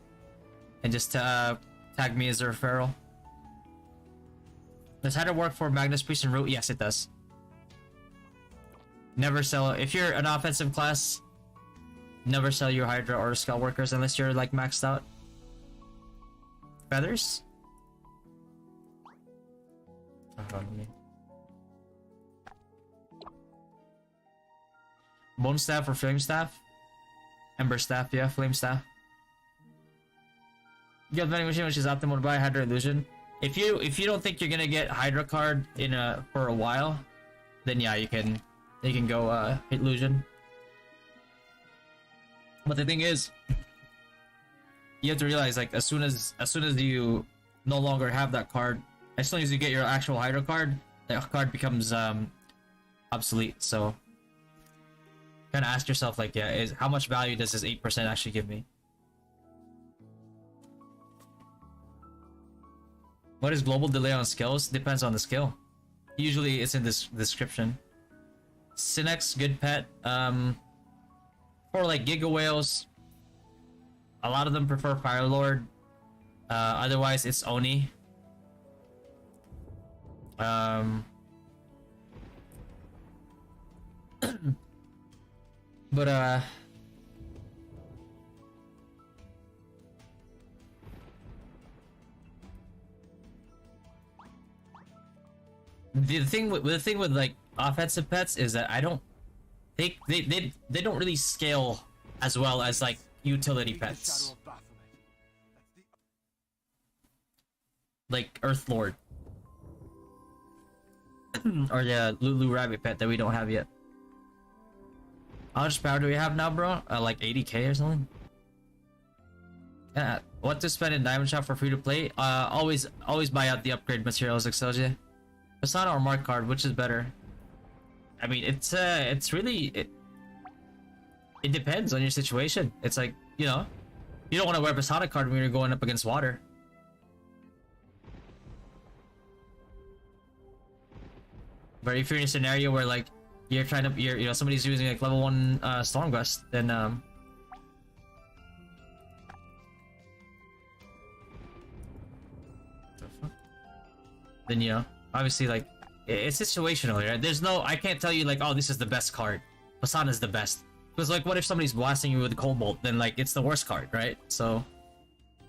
A: and just tag me as a referral. Does Hydra work for Magnus Priest and Root? Yes, it does. Never sell if you're an offensive class. Never sell your Hydra or Skull Workers unless you're like maxed out. Feathers? Bone Staff or Flame Staff? Ember Staff, yeah, Flame Staff. Guild vending machine, which is optimal to buy Hydra Illusion. If you don't think you're gonna get Hydra card for a while, then yeah, you can go Illusion. But the thing is, you have to realize, like, as soon as you no longer have that card, as soon as you get your actual Hydra card, that card becomes obsolete. So kind of ask yourself, like, yeah, how much value does this 8% actually give me? What is global delay on skills? Depends on the skill. Usually it's in this description. Synex, good pet. For like Giga Whales, a lot of them prefer Fire Lord. Otherwise it's Oni. But the thing with like offensive pets is that they don't really scale as well as like utility pets, like Earth Lord or the Lulu Rabbit pet that we don't have yet. How much power do we have now, bro? Like 80k or something. Yeah. What to spend in Diamond Shop for free to play? Always buy out the upgrade materials, Excelsior. Persona or Mark card, which is better? I mean, it's really it depends on your situation. It's like, you know, you don't want to wear Persona card when you're going up against water. But if you're in a scenario where like you're you know, somebody's using like level 1 Stormgust, then you know, obviously, like, it's situational, right? There's no, I can't tell you like, oh, this is the best card. Pasana's the best. Because like, what if somebody's blasting you with a Cobalt? Then like, it's the worst card, right? So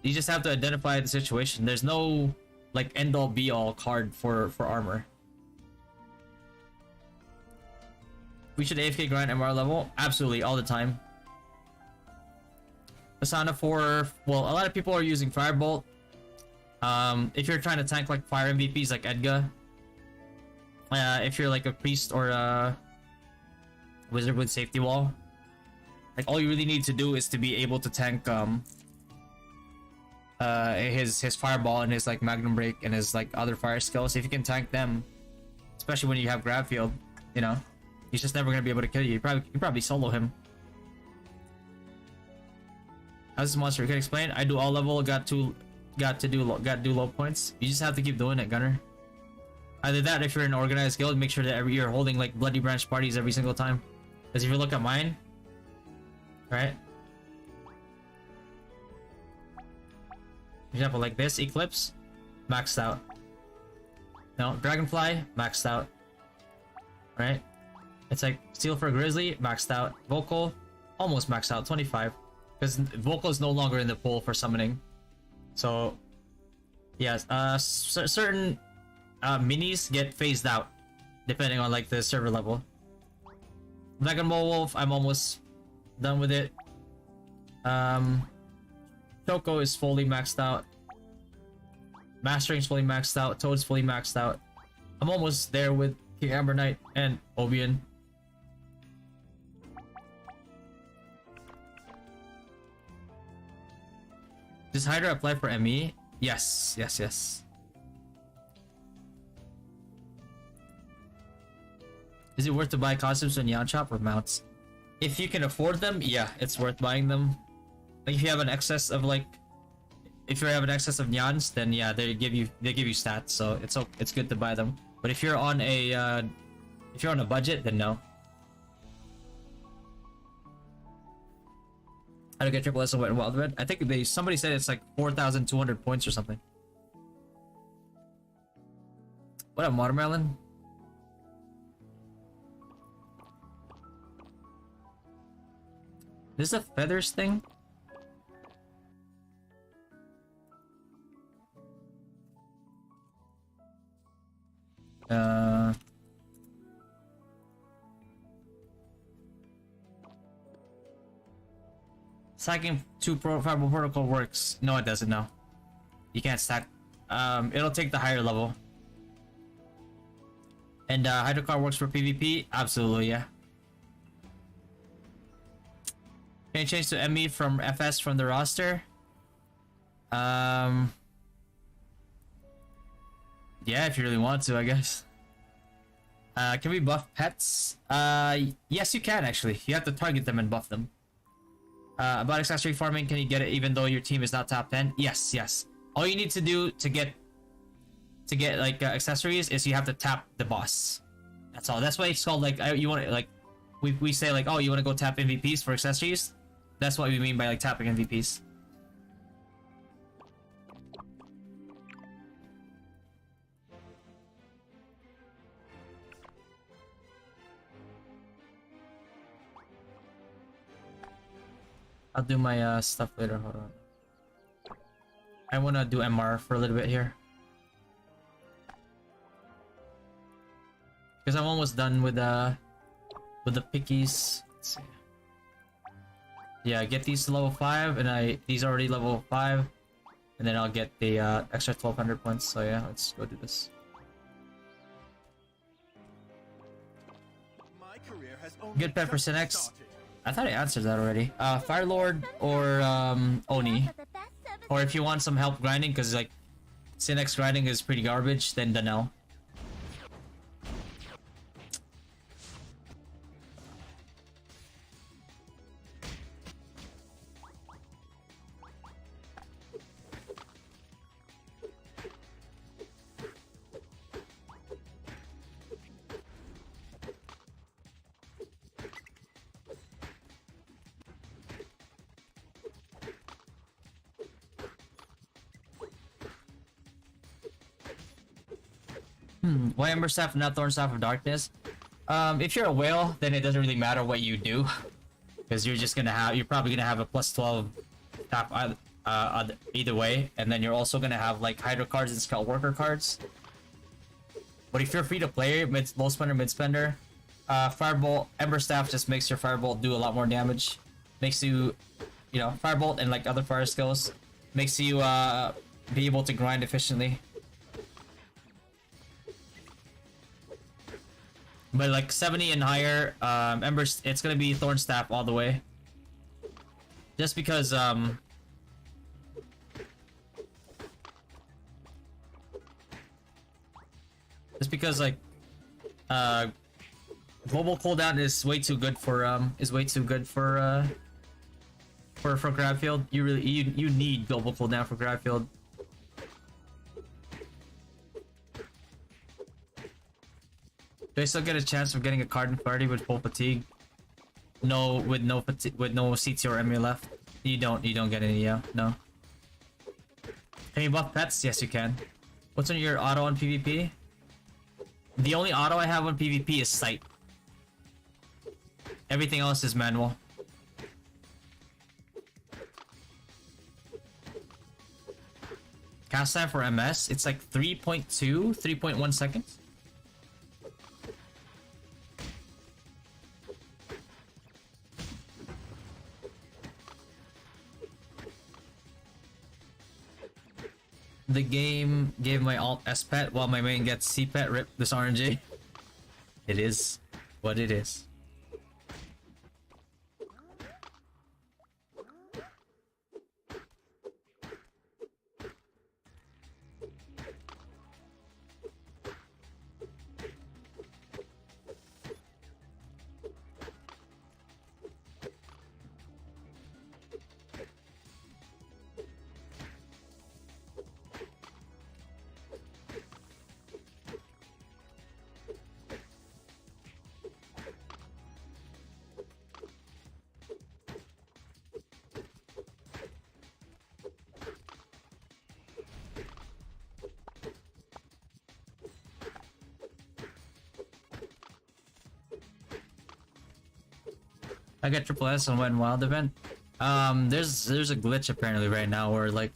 A: you just have to identify the situation. There's no like end all be all card for armor. We should AFK grind MR level? Absolutely, all the time. Pasana 4, well, a lot of people are using Firebolt. If you're trying to tank like fire MVPs like Edgar, if you're like a priest or a wizard with safety wall, like all you really need to do is to be able to tank his fireball and his like magnum break and his like other fire skills. If you can tank them, especially when you have grab field, you know, he's just never gonna be able to kill you. You probably solo him. How's this monster? You can explain. I do all level. Got to do low points. You just have to keep doing it, Gunner. Either that, if you're in an organized guild, make sure that you're holding like bloody branch parties every single time. Because if you look at mine, right? For example, like this Eclipse, maxed out. No, Dragonfly, maxed out. Right? It's like Steel for Grizzly, maxed out. Vocal, almost maxed out, 25. Because Vocal is no longer in the pool for summoning. So yes, certain minis get phased out depending on like the server level. Dragon Ball Wolf, I'm almost done with it. Choco is fully maxed out. Mastering's fully maxed out. Toad's fully maxed out. I'm almost there with King Amber Knight and Obion. Does Hydra apply for ME? Yes, yes, yes. Is it worth to buy costumes on Yan Shop or mounts? If you can afford them, yeah, it's worth buying them. Like if you have an excess of like, if you have an excess of Nyans, then yeah, they give you stats, so it's good to buy them. But if you're on a budget, then no. How to get triple S in Wet and Wild Red? I think somebody said it's like 4,200 points or something. What up, Watermelon? This is a feathers thing? Stacking 2 Fireball Protocol works. No, it doesn't, no. You can't stack. It'll take the higher level. And Hydrocar works for PvP? Absolutely, yeah. Can you change to ME from FS from the roster? Yeah, if you really want to, I guess. Can we buff pets? Yes, you can actually. You have to target them and buff them. About accessory farming, can you get it even though your team is not top 10? Yes, yes. All you need to do to get like accessories is you have to tap the boss. That's all. That's why it's called like you want to like we say like, oh, you want to go tap MVPs for accessories. That's what we mean by like tapping MVPs. I'll do my stuff later. Hold on. I want to do MR for a little bit here. Because I'm almost done with the pickies. Let's see. Yeah, get these to level 5, and these already level 5, and then I'll get the extra 1,200 points. So yeah, let's go do this.
D: My career has
A: Good pet for Synex. I thought I answered that already. Firelord or Oni. Or if you want some help grinding, because like Synex grinding is pretty garbage, then Danelle. Why Ember Staff and not Thorn Staff of Darkness? If you're a whale, then it doesn't really matter what you do, because you're probably gonna have a +12 staff either way, and then you're also gonna have like Hydro cards and Scout Worker cards. But if you're free to play, low spender, mid spender, Firebolt, Ember Staff just makes your Firebolt do a lot more damage. Makes you, Firebolt and like other fire skills, makes you be able to grind efficiently. But like 70 and higher, Embers, it's gonna be Thorn Staff all the way. Just because like global cooldown is way too good for grab field. You need global cooldown for grab field. Do I still get a chance of getting a card in party with full fatigue? No, with no CT or ME left. You don't get any, yeah, no. Can you buff pets? Yes, you can. What's on your auto on PvP? The only auto I have on PvP is Sight. Everything else is manual. cast time for MS, it's like 3.2, 3.1 seconds. The game gave my alt S-Pet while my main gets C-Pet. Rip this RNG. It is what it is. I got triple S on Wet n Wild event. There's a glitch apparently right now where like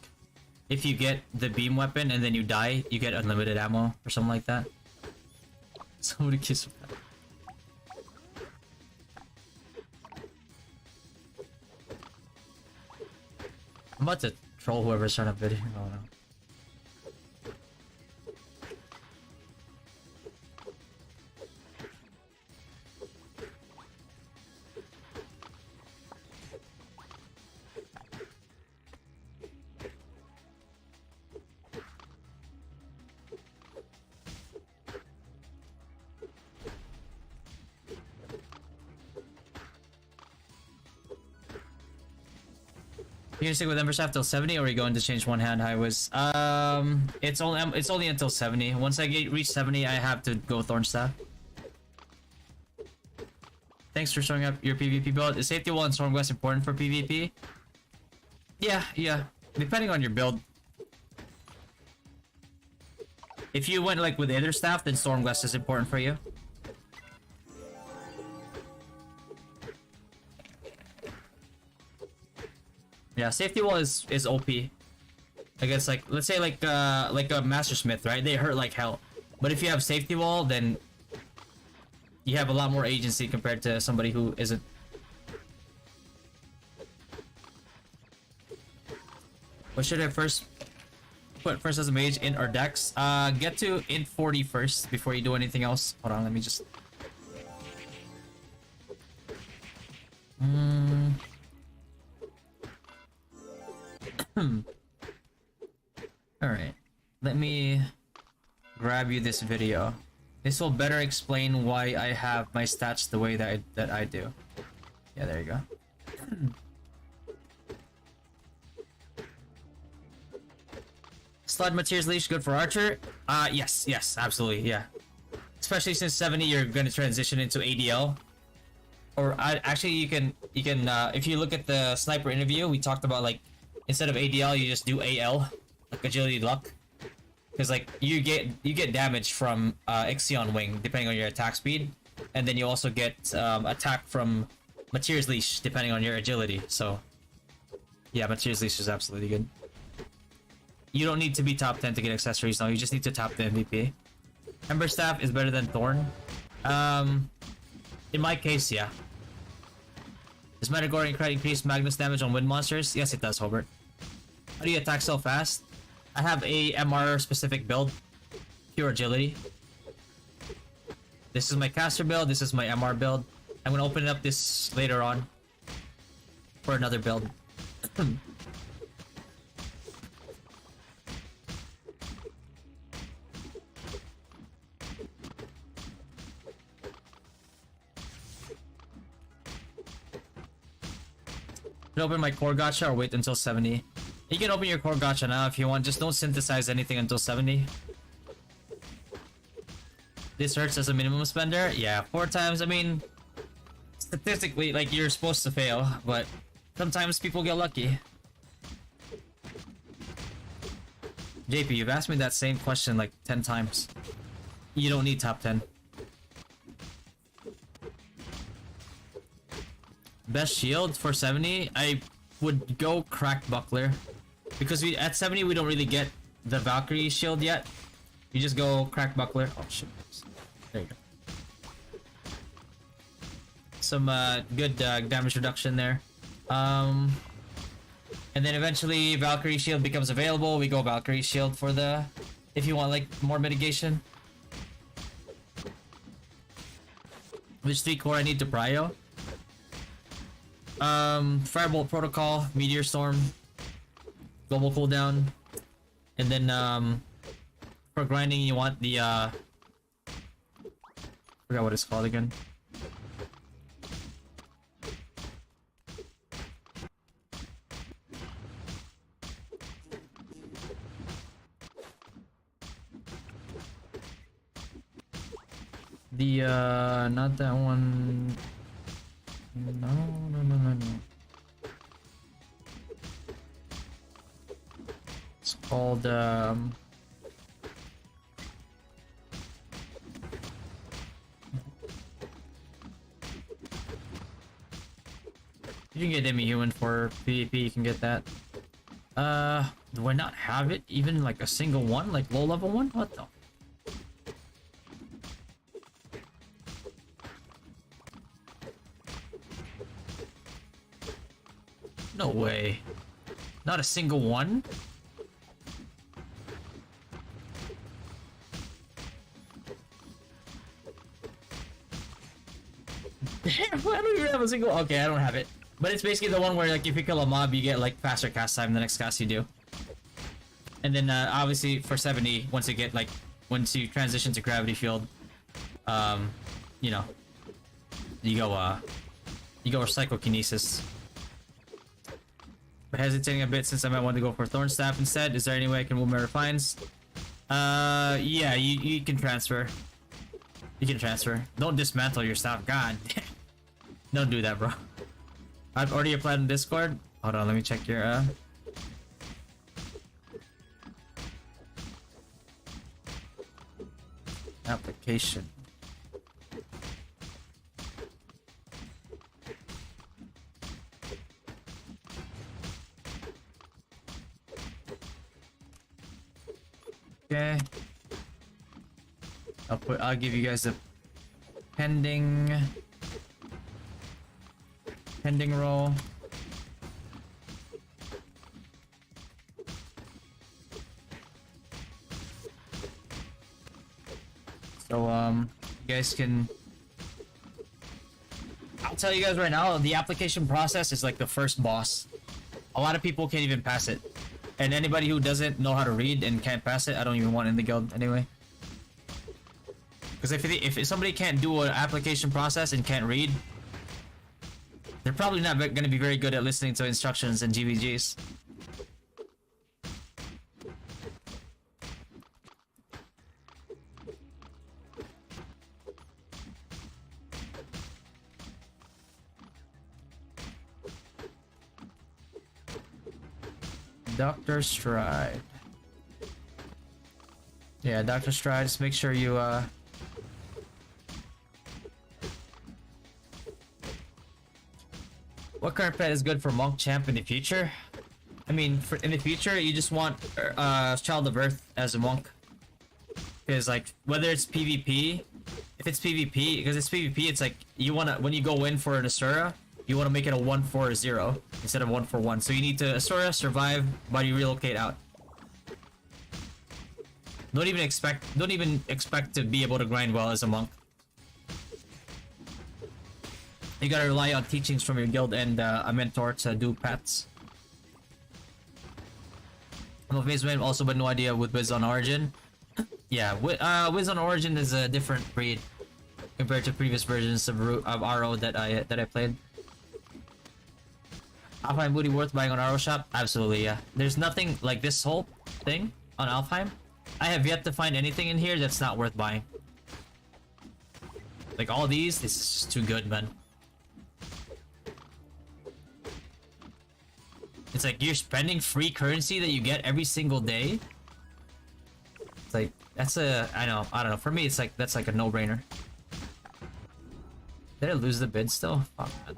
A: if you get the beam weapon and then you die, you get unlimited ammo or something like that. Somebody kiss that. I'm about to troll whoever's trying to video. Oh no. You gonna stick with Ember Staff till 70, or are you going to change one hand high whiz? It's only until 70. Once I reach 70, I have to go Thorn Staff. Thanks for showing up your PvP build. Is safety wall and Stormglass important for PvP? Yeah. Depending on your build. If you went like with Aether Staff, then Stormglass is important for you. Yeah, safety wall is OP. I guess like let's say like a Master Smith, right? They hurt like hell. But if you have safety wall, then you have a lot more agency compared to somebody who isn't. What should I put first as a mage, int or dex? Get to int 40 first before you do anything else. Hold on, let me just Alright, let me grab you this video. This will better explain why I have my stats the way that I do. Yeah, there you go. Slud Materials Leash good for Archer? Yes, absolutely, yeah. Especially since 70 you're gonna transition into ADL. Or actually you can if you look at the sniper interview, we talked about like instead of ADL you just do AL, like agility luck. Because like you get damage from Ixion Wing depending on your attack speed, and then you also get attack from Materials Leash depending on your agility. So yeah, Materials Leash is absolutely good. You don't need to be top 10 to get accessories now, you just need to top the MVP. Ember Staff is better than Thorn. In my case, yeah. Does Metagorian crit increase Magnus damage on wind monsters? Yes, it does, Hobart. How do you attack so fast? I have a MR specific build. Pure agility. This is my caster build, this is my MR build. I'm gonna open up this later on for another build. Open my core gacha or wait until 70. You can open your core gacha now if you want, just don't synthesize anything until 70. This hurts as a minimum spender? Yeah, 4 times. I mean, statistically, like, you're supposed to fail, but sometimes people get lucky. JP, you've asked me that same question like 10 times. You don't need top 10. Best shield for 70, I would go Cracked Buckler. Because at 70 we don't really get the Valkyrie shield yet, you just go crack buckler. Oh shit. There you go. Some good damage reduction there. And then eventually Valkyrie shield becomes available. We go Valkyrie shield for the, if you want like more mitigation. Which 3 core I need to prio? Firebolt protocol, meteor storm, global cooldown, and then for grinding you want the forgot what it's called again. The not that one. No. It's called you can get Demi-Human for PvP, you can get that. Do I not have it? Even like a single one? Like low level one? What the? No way. Not a single one? Damn, I don't even have a single. Okay, I don't have it. But it's basically the one where like if you kill a mob, you get like faster cast time the next cast you do. And then obviously for 70, once you transition to gravity field, you know, you go psychokinesis. But hesitating a bit since I might want to go for Thorn Staff instead. Is there any way I can move my refines? Yeah, you can transfer. You can transfer. Don't dismantle your staff. God. Don't do that, bro. I've already applied on Discord. Hold on, let me check your application. Okay. I'll give you guys a pending roll. So you guys can, I'll tell you guys right now, the application process is like the first boss. A lot of people can't even pass it. And anybody who doesn't know how to read and can't pass it, I don't even want in the guild anyway. Because if somebody can't do an application process and can't read, they're probably not going to be very good at listening to instructions and GVGs. Dr. Stride. Yeah, Dr. Stride, just make sure you what current pet is good for Monk Champ in the future? I mean, in the future, you just want Child of Earth as a Monk. Because, like, whether it's PvP, if it's PvP, because it's PvP, it's like, you wanna, when you go in for an Asura, you wanna make it a 1-4-0 instead of 1-4-1. So you need to Asura, survive, but you relocate out. Don't even expect to be able to grind well as a monk. You gotta rely on teachings from your guild and a mentor to do pets. I'm a Phasman also, but no idea with Wiz on Origin. Yeah, Wiz on Origin is a different breed compared to previous versions of RO that I played. Alfheim booty worth buying on RO shop? Absolutely, yeah. There's nothing like this whole thing on Alfheim. I have yet to find anything in here that's not worth buying. Like all these, this is just too good, man. It's like you're spending free currency that you get every single day. It's like that's I don't know. For me, it's like that's like a no-brainer. Did I lose the bid still? Fuck, man.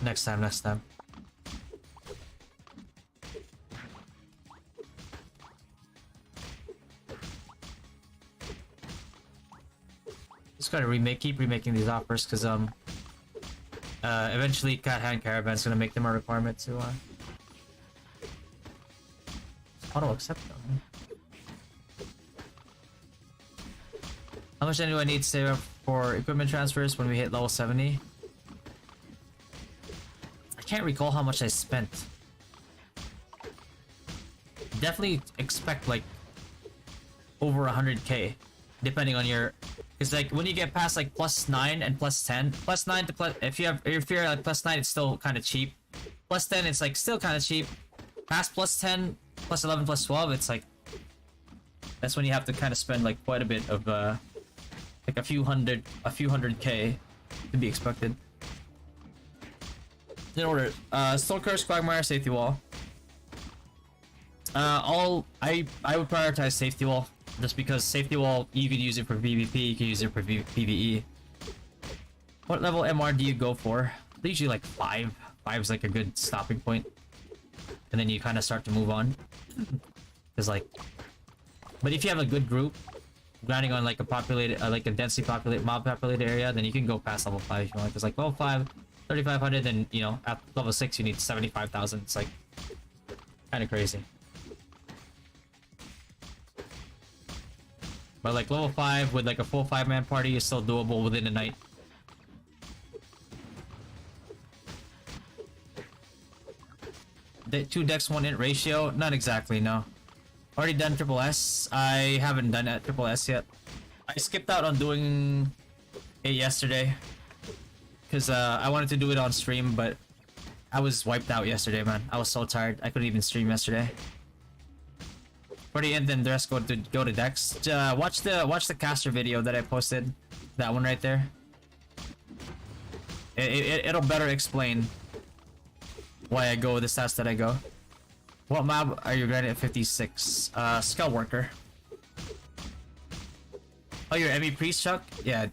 A: Next time, next time. Just gotta keep remaking these offers, cause eventually Cat Hand Caravan's gonna make them a requirement to auto accept them. How much do I need to save up for equipment transfers when we hit level 70? I can't recall how much I spent. Definitely expect like over 100k, depending on your. Because like when you get past like +9 and +10, +9 to plus, if you're like +9, it's still kind of cheap. +10, it's like still kind of cheap. Past +10, +11, +12, it's like that's when you have to kind of spend like quite a bit of like a few hundred k to be expected. In order, Stone Curse, Quagmire, Safety Wall. I would prioritize Safety Wall just because Safety Wall, you can use it for PvP, you can use it for PvE. What level MR do you go for? Usually like 5. 5 is like a good stopping point, and then you kind of start to move on. Cause like, but if you have a good group grinding on like a populated, like a densely populated, mob populated area, then you can go past level 5 if you want. Cause like level 5, 3,500, then you know at level 6 you need 75,000. It's like kind of crazy. But like level 5 with like a full 5-man party is still doable within a night. The 2 decks 1 int ratio? Not exactly, no. Already done triple S. I haven't done at triple S yet. I skipped out on doing it yesterday because I wanted to do it on stream, but I was wiped out yesterday, man. I was so tired. I couldn't even stream yesterday. For the end, then the rest go to decks. Watch the caster video that I posted. That one right there. It'll better explain why I go with the stats that I go. What mob are you graded at 56? Skull Worker. Oh, you're ME Priest, Chuck? Yeah,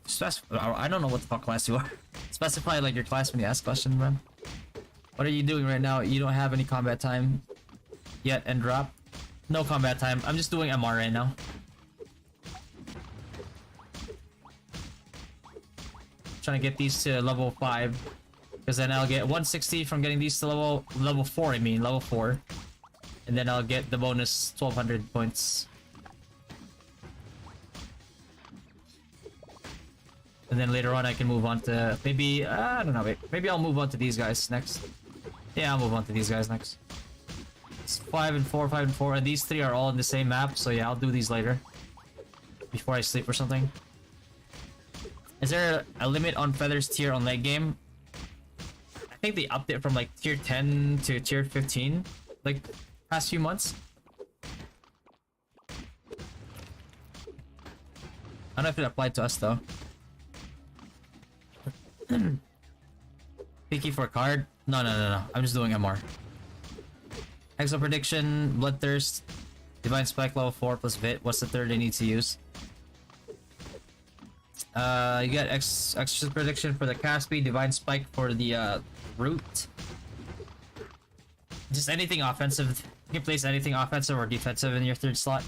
A: I don't know what the fuck class you are. Specify like your class when you ask questions, man. What are you doing right now? You don't have any combat time yet and drop? No combat time. I'm just doing MR right now. Trying to get these to level 5. Because then I'll get 160 from getting these to level 4, I mean, level 4. And then I'll get the bonus 1,200 points. And then later on I can move on to maybe, I don't know, wait. Maybe I'll move on to these guys next. Yeah, I'll move on to these guys next. It's 5 and 4, 5 and 4, and these 3 are all in the same map, so yeah, I'll do these later. Before I sleep or something. Is there a limit on Feathers tier on late game? I think they upped it from like tier 10 to tier 15, like past few months. I don't know if it applied to us though. Picky for a card? No. I'm just doing MR. Exo Prediction, Bloodthirst, Divine Spike level 4 plus Vit. What's the third I need to use? You got Extra Prediction for the cast speed, Divine Spike for the root. Just anything offensive. You can place anything offensive or defensive in your third slot.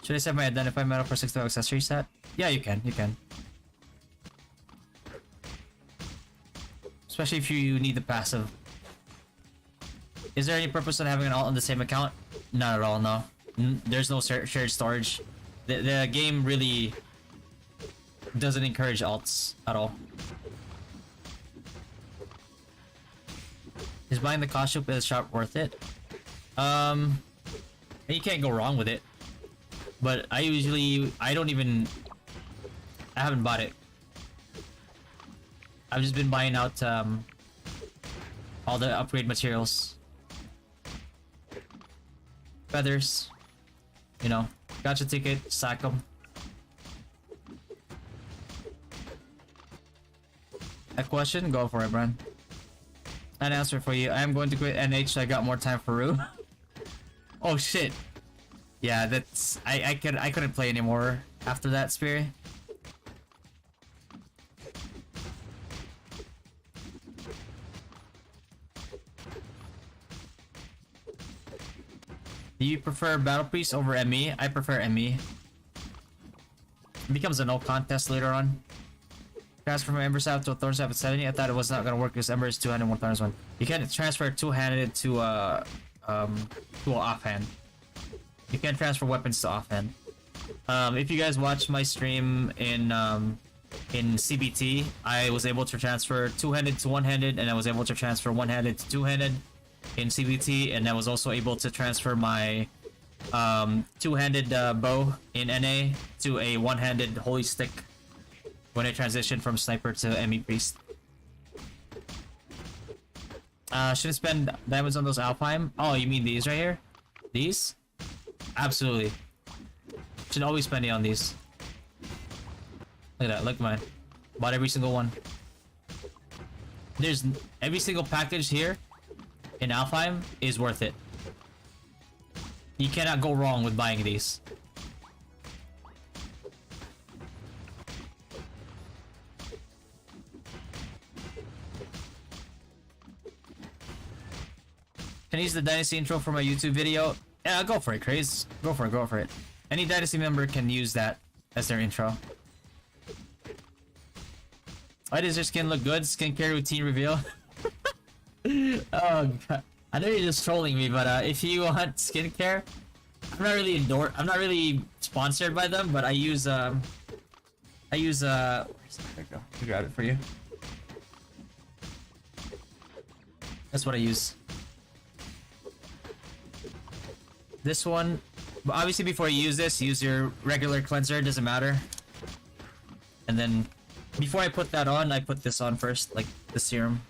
A: Should I set my Identify Medal for 65 accessory set? Yeah, you can. Especially if you need the passive. Is there any purpose in having an alt on the same account? Not at all, no. There's no shared storage. The game really doesn't encourage alts at all. Is buying the costume at the shop worth it? You can't go wrong with it. But I haven't bought it. I've just been buying out all the upgrade materials. Feathers. You know, gotcha ticket, sack them. A question? Go for it, Bran. An answer for you. I am going to quit NH so I got more time for Rue. Oh shit. Yeah, that's I couldn't play anymore after that, Spear. Do you prefer Battle Priest over ME? I prefer ME. It becomes a no contest later on. Transfer from Ember Staff to a Thorn Staff at 70. I thought it was not gonna work because Ember is two-handed, one Thorn is one. You can't transfer two-handed to offhand. You can't transfer weapons to offhand. If you guys watch my stream in CBT, I was able to transfer two-handed to one-handed, and I was able to transfer one-handed to two-handed in CBT, and I was also able to transfer my two-handed bow in NA to a one-handed holy stick when I transitioned from sniper to ME priest. Should I spend diamonds on those Alpine? Oh, you mean these right here? These? Absolutely. Should always spend it on these. Look at that, look mine. Bought every single one. There's every single package here in Alfheim is worth it. You cannot go wrong with buying these. Can I use the Dynasty intro for my YouTube video? Yeah, go for it, Craze. Go for it, go for it. Any Dynasty member can use that as their intro. Why does your skin look good? Skincare routine reveal. Oh god. I know you're just trolling me, but if you want skincare, I'm not really sponsored by them, but I use where's it? There we go. I'll grab it for you. That's what I use. This one, but obviously before you use this, use your regular cleanser, doesn't matter. And then before I put that on, I put this on first, like the serum.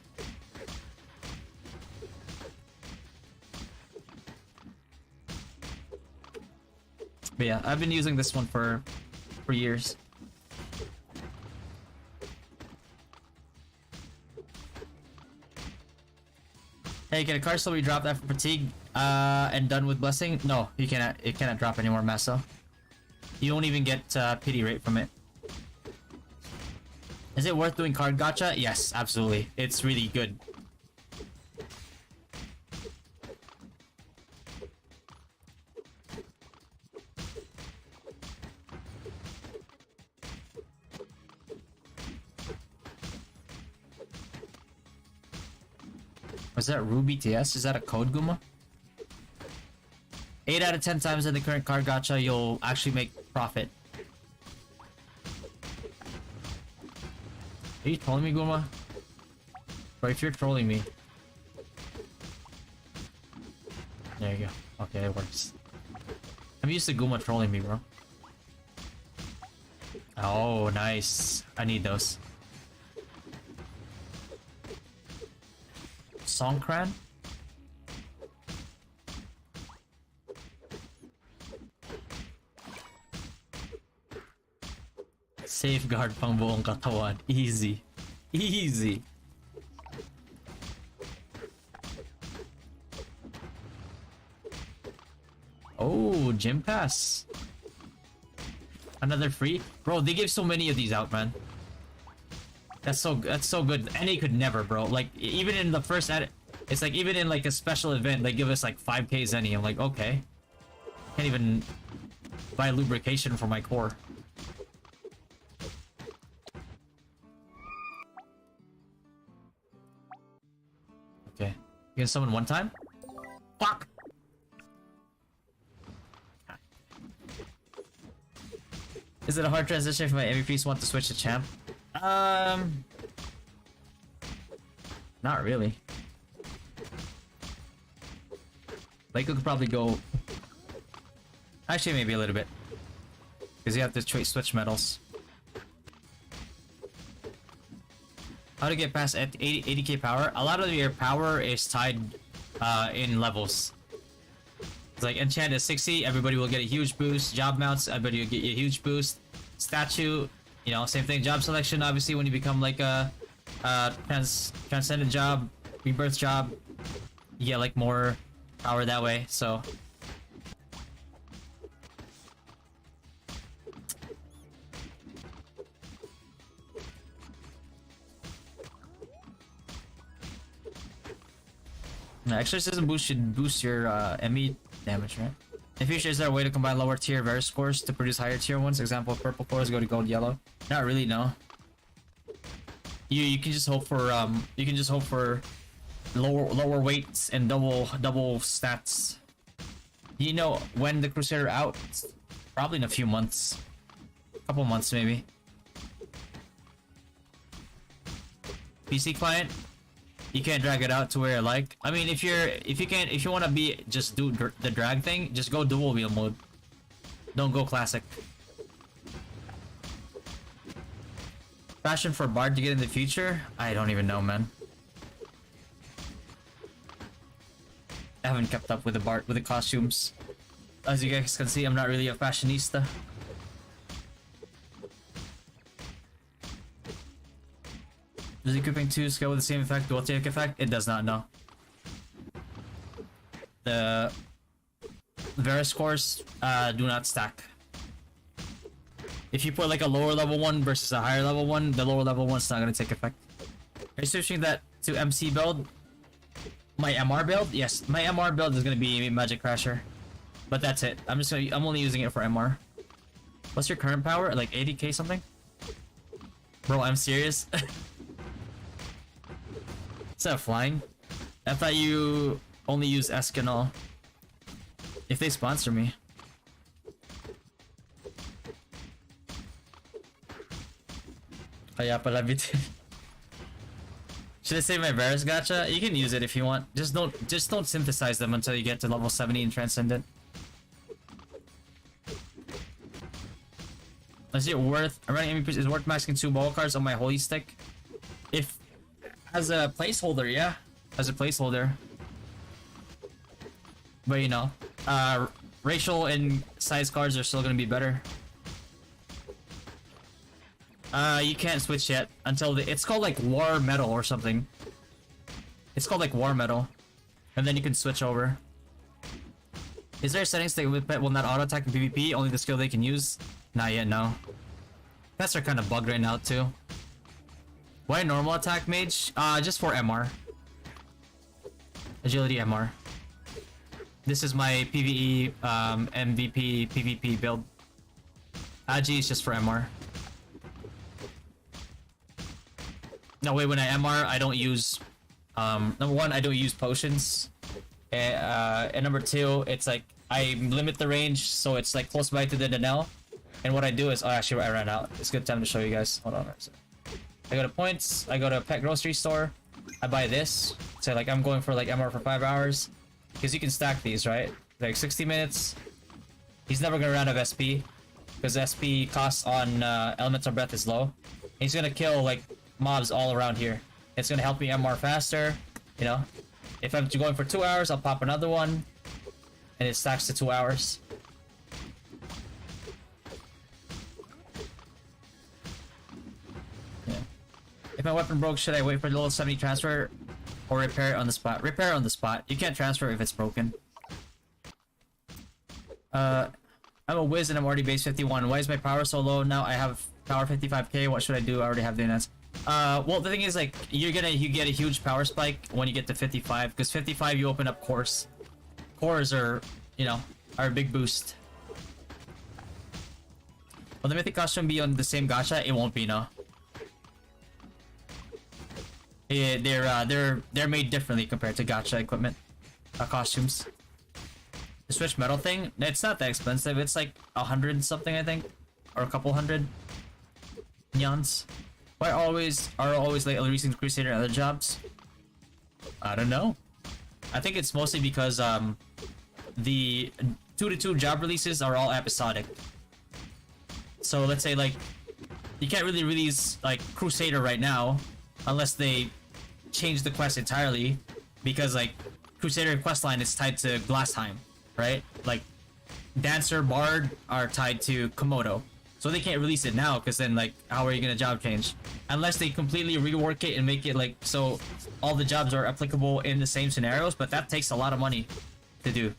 A: But yeah, I've been using this one for years. Hey, can a card still be dropped after fatigue and done with blessing? No, you cannot. It cannot drop anymore, Maso. You don't even get pity rate from it. Is it worth doing card gacha? Yes, absolutely. It's really good. Was that Ruby TS? Is that a code, Guma? 8 out of 10 times in the current card gacha, you'll actually make profit. Are you trolling me, Guma? Bro, if you're trolling me... There you go. Okay, it works. I'm used to Guma trolling me, bro. Oh, nice. I need those. Songkran? Safeguard pang buong katawan. Easy. Easy. Oh, gym pass. Another free? Bro, they give so many of these out, man. That's so good. NA could never, bro. Like, even in the first edit, it's like, even in like a special event, they give us like 5k Zenny. I'm like, okay. Can't even buy lubrication for my core. Okay. You can summon one time? Fuck! Is it a hard transition if my MVPs want to switch to champ? Not really. Like, we could probably go... Actually, maybe a little bit. Because you have to switch medals. How to get past 80k power? A lot of your power is tied in levels. It's like enchant is 60, everybody will get a huge boost. Job mounts, everybody will get a huge boost. Statue, you know, same thing. Job selection, obviously, when you become like a transcendent job, rebirth job, you get like more power that way. So no, exorcism boost should boost your ME damage, right? In future, is there a way to combine lower tier Varus cores to produce higher tier ones? Example, purple cores go to gold, yellow. Not really, no. You can just hope for lower weights and double stats. You know when the Crusader out? Probably in a few months, couple months maybe. PC client, you can't drag it out to where you like. I mean, if you want to be just do the drag thing, just go dual wheel mode. Don't go classic. Fashion for Bard to get in the future? I don't even know, man. I haven't kept up with the Bard with the costumes. As you guys can see, I'm not really a fashionista. Does equipping 2 scale with the same effect, dual take effect? It does not, no. The Varus cores do not stack. If you put like a lower level one versus a higher level one, the lower level one's not gonna take effect. Are you switching that to MC build? My MR build? Yes, my MR build is gonna be Magic Crasher. But that's it. I'm only using it for MR. What's your current power? Like 80k something? Bro, I'm serious. Is that flying? I thought you only use Escanol. If they sponsor me. Kaya pala bitin. Should I save my Varus gacha? You can use it if you want. Just don't synthesize them until you get to level 70 in Transcendent. Is it worth running MVP? Is it worth maxing 2 ball cards on my holy stick? If as a placeholder, yeah, as a placeholder. But you know, racial and size cards are still gonna be better. You can't switch yet until it's called like War Metal or something. It's called like War Metal, and then you can switch over. Is there settings that with pet will not auto attack in PvP? Only the skill they can use? Not yet, no. Pets are kind of bugged right now too. Why normal attack mage? Just for MR. Agility MR. This is my PvE MVP PvP build. Agi is just for MR. No, wait, when I MR, I don't use... number one, I don't use potions. And number two, it's like, I limit the range, so it's like close by to the Danelle. And what I do is... Oh, actually, I ran out. It's a good time to show you guys. Hold on. I go to points, I go to pet grocery store, I buy this. Say like, I'm going for like MR for 5 hours. Because you can stack these, right? Like 60 minutes. He's never gonna run out of SP. Because SP cost on Elemental Breath is low. And he's gonna kill like mobs all around here. It's gonna help me MR faster, you know. If I'm going for 2 hours, I'll pop another one, and it stacks to 2 hours. Yeah. If my weapon broke, should I wait for the level 70 transfer or repair it on the spot? Repair it on the spot. You can't transfer if it's broken. I'm a whiz and I'm already base 51. Why is my power so low now? I have power 55k. What should I do? I already have the NS. Well, the thing is, like, you get a huge power spike when you get to 55, because 55 you open up cores. Cores are, you know, are a big boost. Will the mythic costume be on the same gacha? It won't be, no. Yeah, they're made differently compared to gacha equipment, costumes. The Switch metal thing, it's not that expensive. It's like 100 something, I think, or a couple hundred nyans. Why are always like recent Crusader and other jobs? I don't know. I think it's mostly because the 2-to-2 job releases are all episodic. So let's say like you can't really release like Crusader right now unless they change the quest entirely, because like Crusader questline is tied to Glasheim, right? Like Dancer, Bard are tied to Komodo. So they can't release it now, because then like how are you gonna job change? Unless they completely rework it and make it like so all the jobs are applicable in the same scenarios, but that takes a lot of money to do.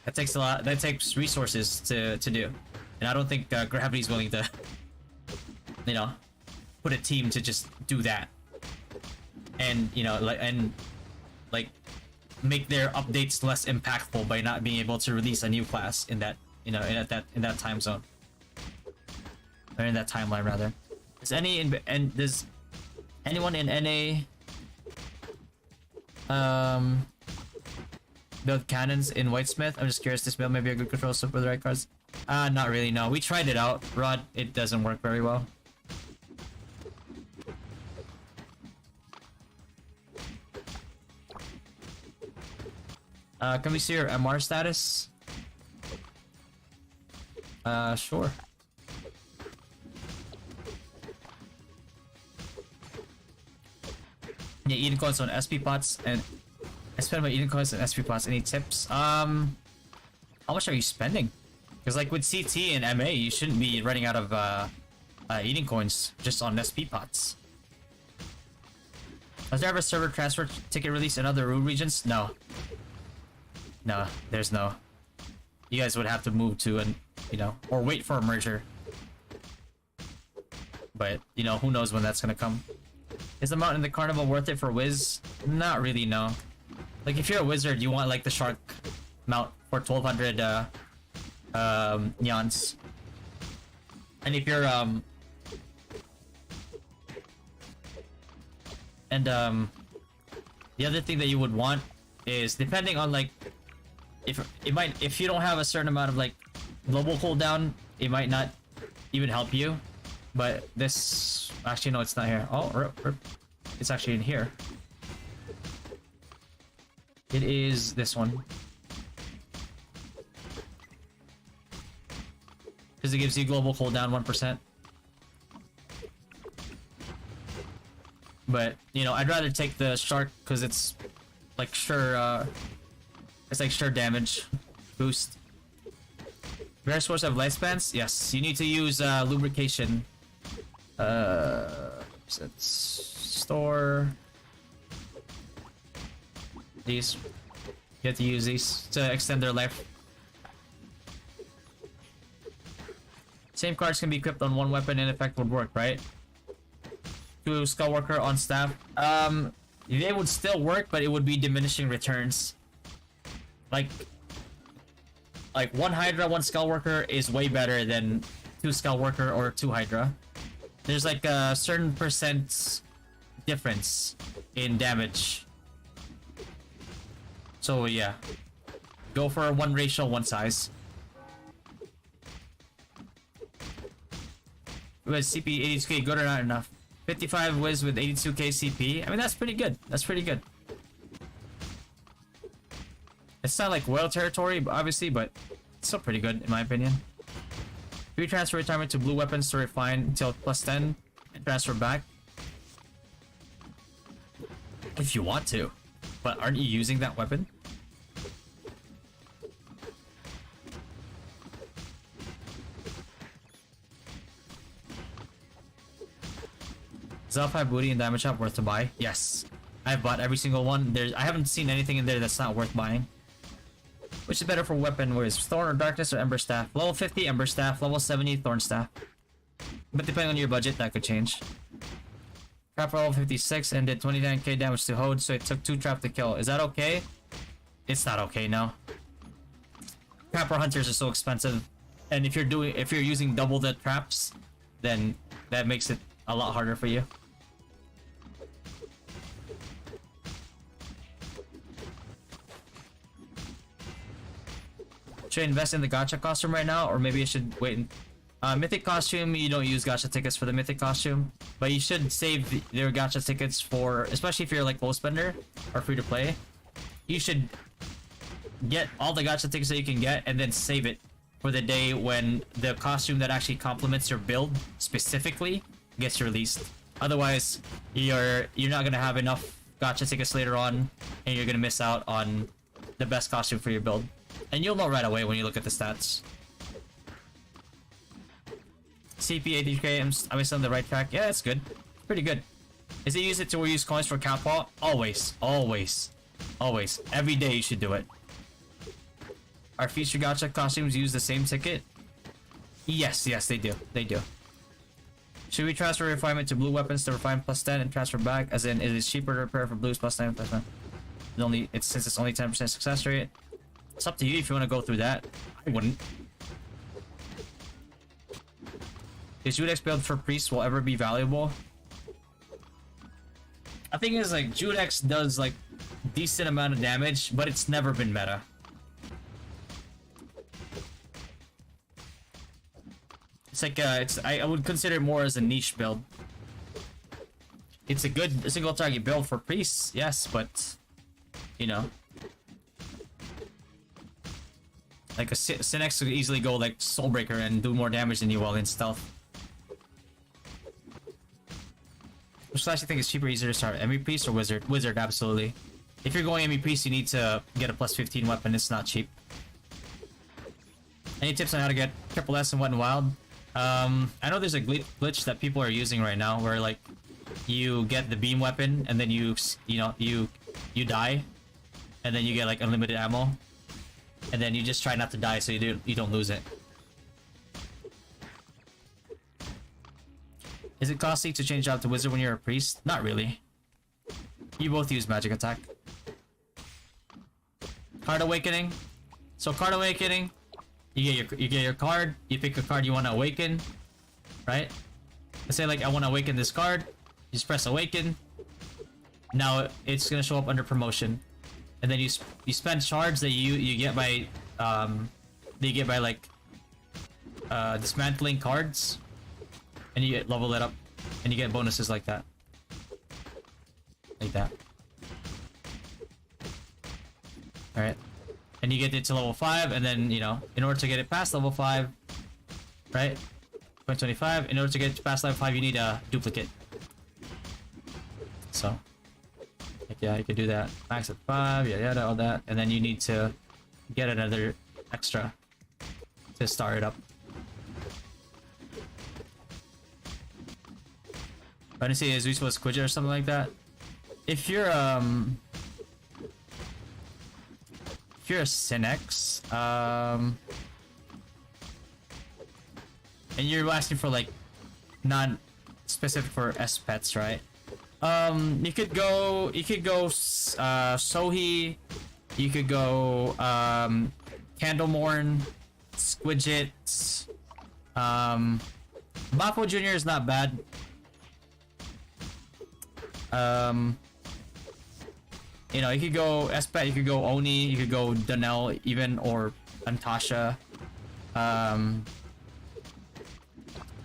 A: That takes resources to do. And I don't think Gravity's willing to, you know, put a team to just do that. And you know, like make their updates less impactful by not being able to release a new class in that, you know, in that time zone, or in that timeline rather. Does does anyone in NA build cannons in Whitesmith? I'm just curious. This build may be a good control slip with the right cards. Not really. No, we tried it out, Rod. It doesn't work very well. Can we see your MR status? Sure. Yeah, Eden coins on SP pots, and I spend my Eden coins on SP pots. Any tips? How much are you spending? Because like with CT and MA, you shouldn't be running out of Eden coins just on SP pots. Has there ever a server transfer ticket release in other regions? No. No, there's no. You guys would have to move to an, you know, or wait for a merger. But, you know, who knows when that's gonna come. Is the mount in the carnival worth it for Wiz? Not really, no. Like, if you're a wizard, you want, like, the shark mount for 1200, nyans. And if you're, the other thing that you would want is, depending on, like, if you don't have a certain amount of, like, global cooldown, it might not even help you. But this... Actually, no, it's not here. Oh, rip. It's actually in here. It is this one. Because it gives you global cooldown 1%. But, you know, I'd rather take the shark because it's like sure, it's like sure damage boost. Rare source of lifespans? Yes, you need to use lubrication. Let's store these. You have to use these to extend their life. Same cards can be equipped on one weapon and effect would work, right? To Skullworker on staff. They would still work, but it would be diminishing returns. Like one Hydra, one Skullworker is way better than two Skullworker or two Hydra. There's like a certain percent difference in damage. So yeah, go for one ratio, one size. With CP 82k, good or not enough? 55 Wiz with 82k CP. I mean, that's pretty good. That's pretty good. It's not like Royal Territory, obviously, but it's still pretty good in my opinion. We transfer retirement to blue weapons to refine until +10 and transfer back. If you want to. But aren't you using that weapon? Zelfai booty and diamond shop worth to buy? Yes. I've bought every single one. I haven't seen anything in there that's not worth buying. Which is better for weapon? Is Thorn or Darkness or Ember Staff? Level 50 Ember Staff, level 70 Thorn Staff. But depending on your budget, that could change. Trap level 56 and did 29k damage to Hode, so it took 2 trap to kill. Is that okay? It's not okay, no. Trapper hunters are so expensive, and if you're using double the traps, then that makes it a lot harder for you. Should I invest in the gacha costume right now, or maybe I should wait? Mythic costume, you don't use gacha tickets for the mythic costume, but you should save your gacha tickets for, especially if you're like low spender or free to play. You should get all the gacha tickets that you can get and then save it for the day when the costume that actually complements your build specifically gets released. Otherwise, you're not gonna have enough gacha tickets later on, and you're gonna miss out on the best costume for your build. And you'll know right away when you look at the stats. CP 80k, am I still on the right track? Yeah, that's good. Pretty good. Is it use it to use coins for Kappa? Always. Always. Always. Every day you should do it. Are future gacha costumes use the same ticket? Yes, they do. They do. Should we transfer refinement to blue weapons to refine +10 and transfer back? As in, it is cheaper to repair for blues +9 +10. Since it's only 10% success rate. It's up to you if you want to go through that. I wouldn't. Is Judex build for priest will ever be valuable? I think it's like Judex does like decent amount of damage, but it's never been meta. It's like I would consider it more as a niche build. It's a good single target build for priests, yes, but you know, like a Synex could easily go like Soulbreaker and do more damage than you while in stealth. Which class you think is cheaper, easier to start? ME Priest or Wizard? Wizard, absolutely. If you're going ME Priest, you need to get a plus 15 weapon. It's not cheap. Any tips on how to get triple S in Wet and Wild? I know there's a glitch that people are using right now where like you get the beam weapon and then you die, and then you get like unlimited ammo, and then you just try not to die so you don't lose it. Is it costly to change out to Wizard when you're a priest? Not really. You both use magic attack. Card Awakening. So Card Awakening, you get your card, you pick a card you want to awaken, right? Let's say like I want to awaken this card, you just press awaken. Now it's gonna show up under promotion, and then you spend shards that you get by like dismantling cards, and you get level it up, and you get bonuses like that. Like that. Alright. And you get it to level 5, and then, you know, in order to get it past level 5, right? 0.25, in order to get it past level 5, you need a duplicate. So, like, yeah, you could do that. Max at 5, yada yada, all that. And then you need to get another extra to start it up. I didn't see Izlude was Squidget or something like that. If you're a Synex, and you're asking for like non-specific for S pets, right? You could go Sohi, you could go Candlemorn, Squidget, Bafo Jr. is not bad. You know, you could go Espet, you could go Oni, you could go Donnell even, or Antasha.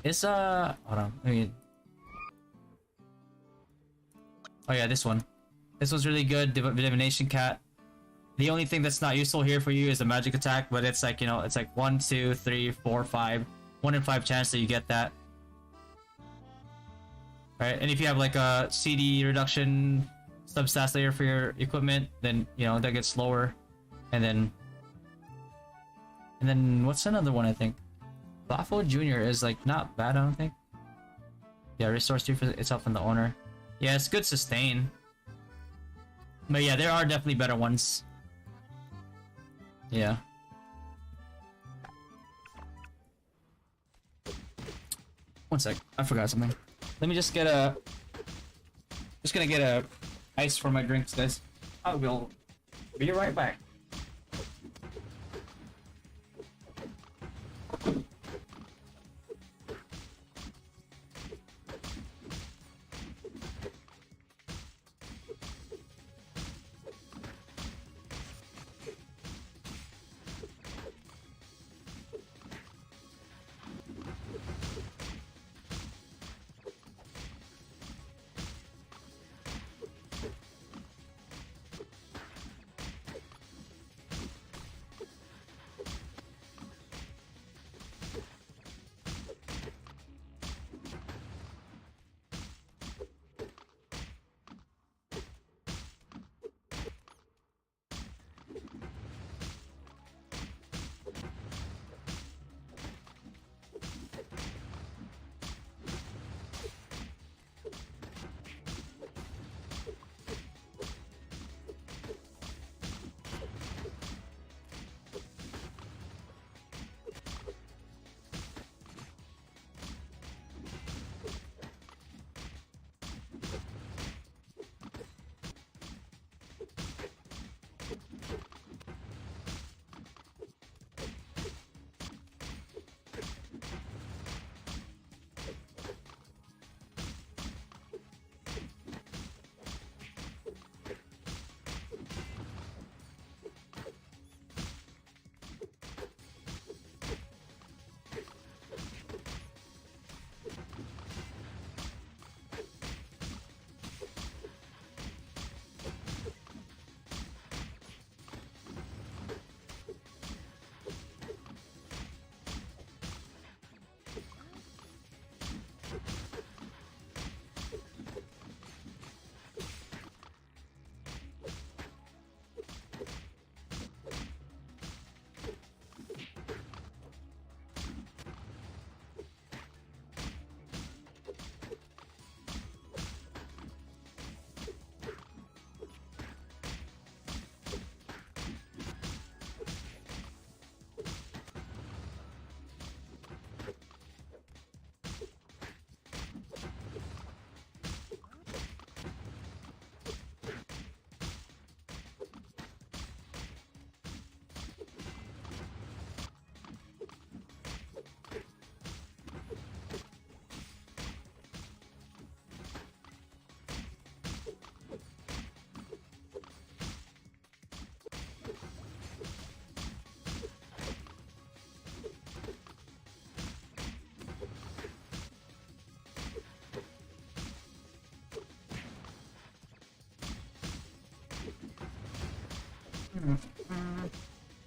A: It's hold on, I mean, oh yeah, this one. This one's really good. Divination Cat. The only thing that's not useful here for you is the magic attack, but it's like, you know, it's like 1, 2, 3, 4, 5. 1 in 5 chance that you get that. Right, and if you have like a CD reduction substats layer for your equipment, then you know that gets lower. And then what's another one? I think Bafo Jr. is like not bad, I don't think. Yeah, restores 3 for itself and the owner. Yeah, it's good sustain. But yeah, there are definitely better ones. Yeah. One sec, I forgot something. Let me just get a... Just gonna get a ice for my drinks, guys. I will be right back.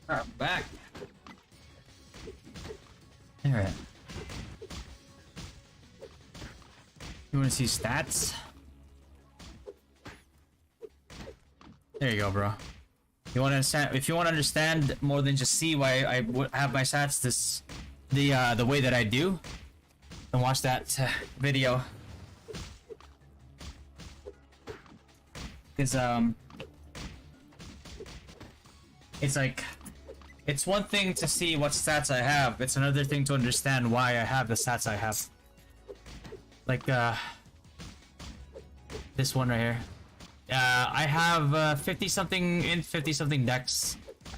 A: Alright, back. Alright. You wanna see stats? There you go, bro. You want to understand? If you want to understand more than just see why I have my stats the way that I do, then watch that video. Because it's like, it's one thing to see what stats I have. It's another thing to understand why I have the stats I have. Like this one right here. I have 50 something in 50 something decks.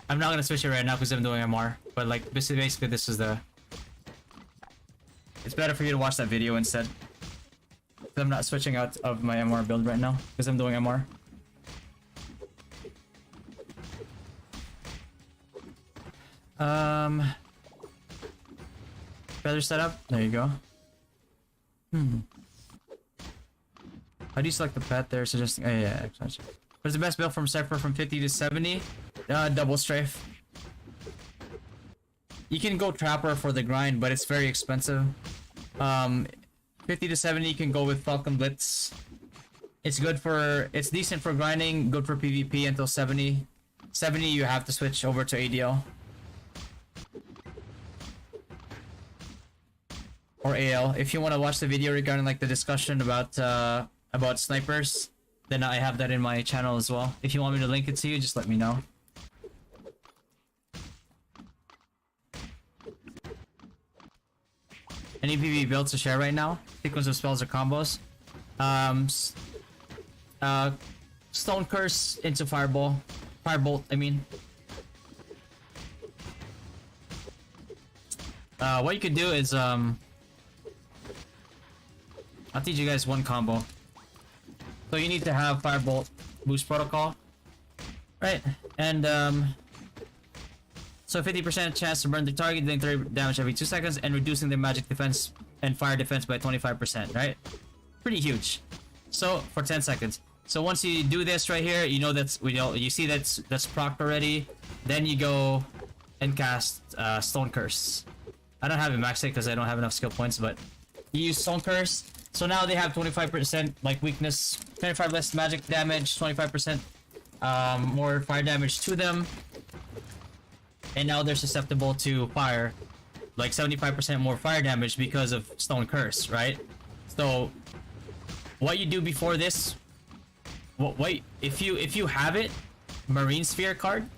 A: I'm not gonna switch it right now because I'm doing MR. But like basically this is the. It's better for you to watch that video instead. I'm not switching out of my MR build right now because I'm doing MR. Feather setup. There you go. How do you select the pet there? Suggesting. Oh, yeah. What's the best build from Cypher from 50 to 70? Double strafe. You can go Trapper for the grind, but it's very expensive. 50 to 70, you can go with Falcon Blitz. It's good for. It's decent for grinding. Good for PvP until 70. 70, you have to switch over to ADL. Or AL. If you want to watch the video regarding like the discussion about snipers, then I have that in my channel as well. If you want me to link it to you, just let me know. Any PvP builds to share right now? Sequence of spells or combos? Stone Curse into Firebolt, I mean. What you could do is I'll teach you guys one combo. So you need to have Firebolt boost protocol, right? And so 50% chance to burn the target, doing 30 damage every 2 seconds, and reducing the magic defense and fire defense by 25%, right? Pretty huge. So for 10 seconds. So once you do this right here, you know that's you see that's procced already. Then you go and cast Stone Curse. I don't have it maxed because I don't have enough skill points, but you use Stone Curse. So now they have 25% like weakness, 25 less magic damage, 25% more fire damage to them. And now they're susceptible to fire, like 75% more fire damage because of Stone Curse, right? So what you do before this, wait, if you have it, Marine Sphere card.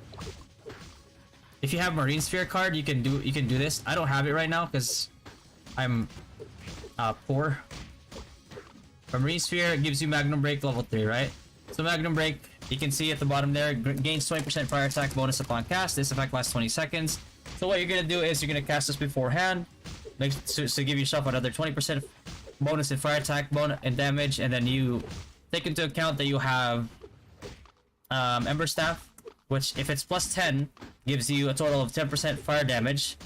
A: If you have Marine Sphere card, you can do this. I don't have it right now because I'm poor. But Marine Sphere gives you Magnum Break level 3, right? So Magnum Break, you can see at the bottom there, gains 20% fire attack bonus upon cast. This effect lasts 20 seconds. So what you're gonna do is you're gonna cast this beforehand, to give yourself another 20% bonus in fire attack, bonus and damage, and then you take into account that you have Ember Staff, which if it's plus 10 gives you a total of 10% fire damage,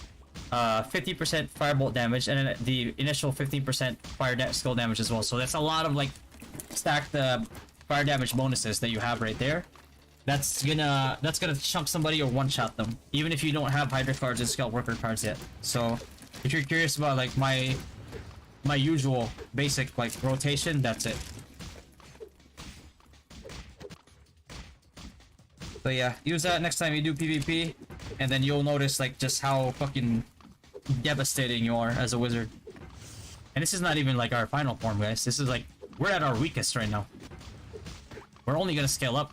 A: 50% firebolt damage, and then the initial 15% fire skill damage as well. So that's a lot of like stacked fire damage bonuses that you have right there. That's gonna chunk somebody or one-shot them, even if you don't have Hydra cards and Scout Worker cards yet. So if you're curious about like my usual basic like rotation, that's it. So yeah, use that next time you do PvP, and then you'll notice like just how fucking devastating you are as a wizard. And this is not even like our final form, guys. This is like, we're at our weakest right now. We're only gonna scale up.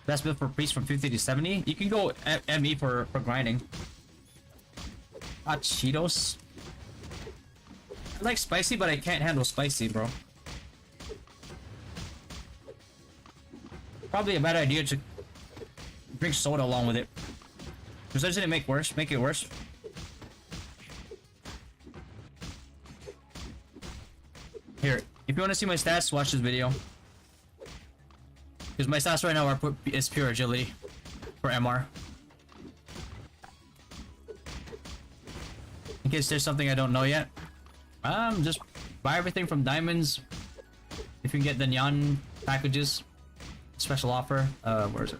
A: Best build for priest from 50 to 70. You can go ME for grinding. Hot Cheetos. I like spicy, but I can't handle spicy, bro. Probably a bad idea to drink soda along with it. Because doesn't it make it worse? Here, if you want to see my stats, watch this video. Because my stats right now is pure agility for MR. in case there's something I don't know yet. Just buy everything from Diamonds. If you can get the Nyan packages, special offer. Where is it?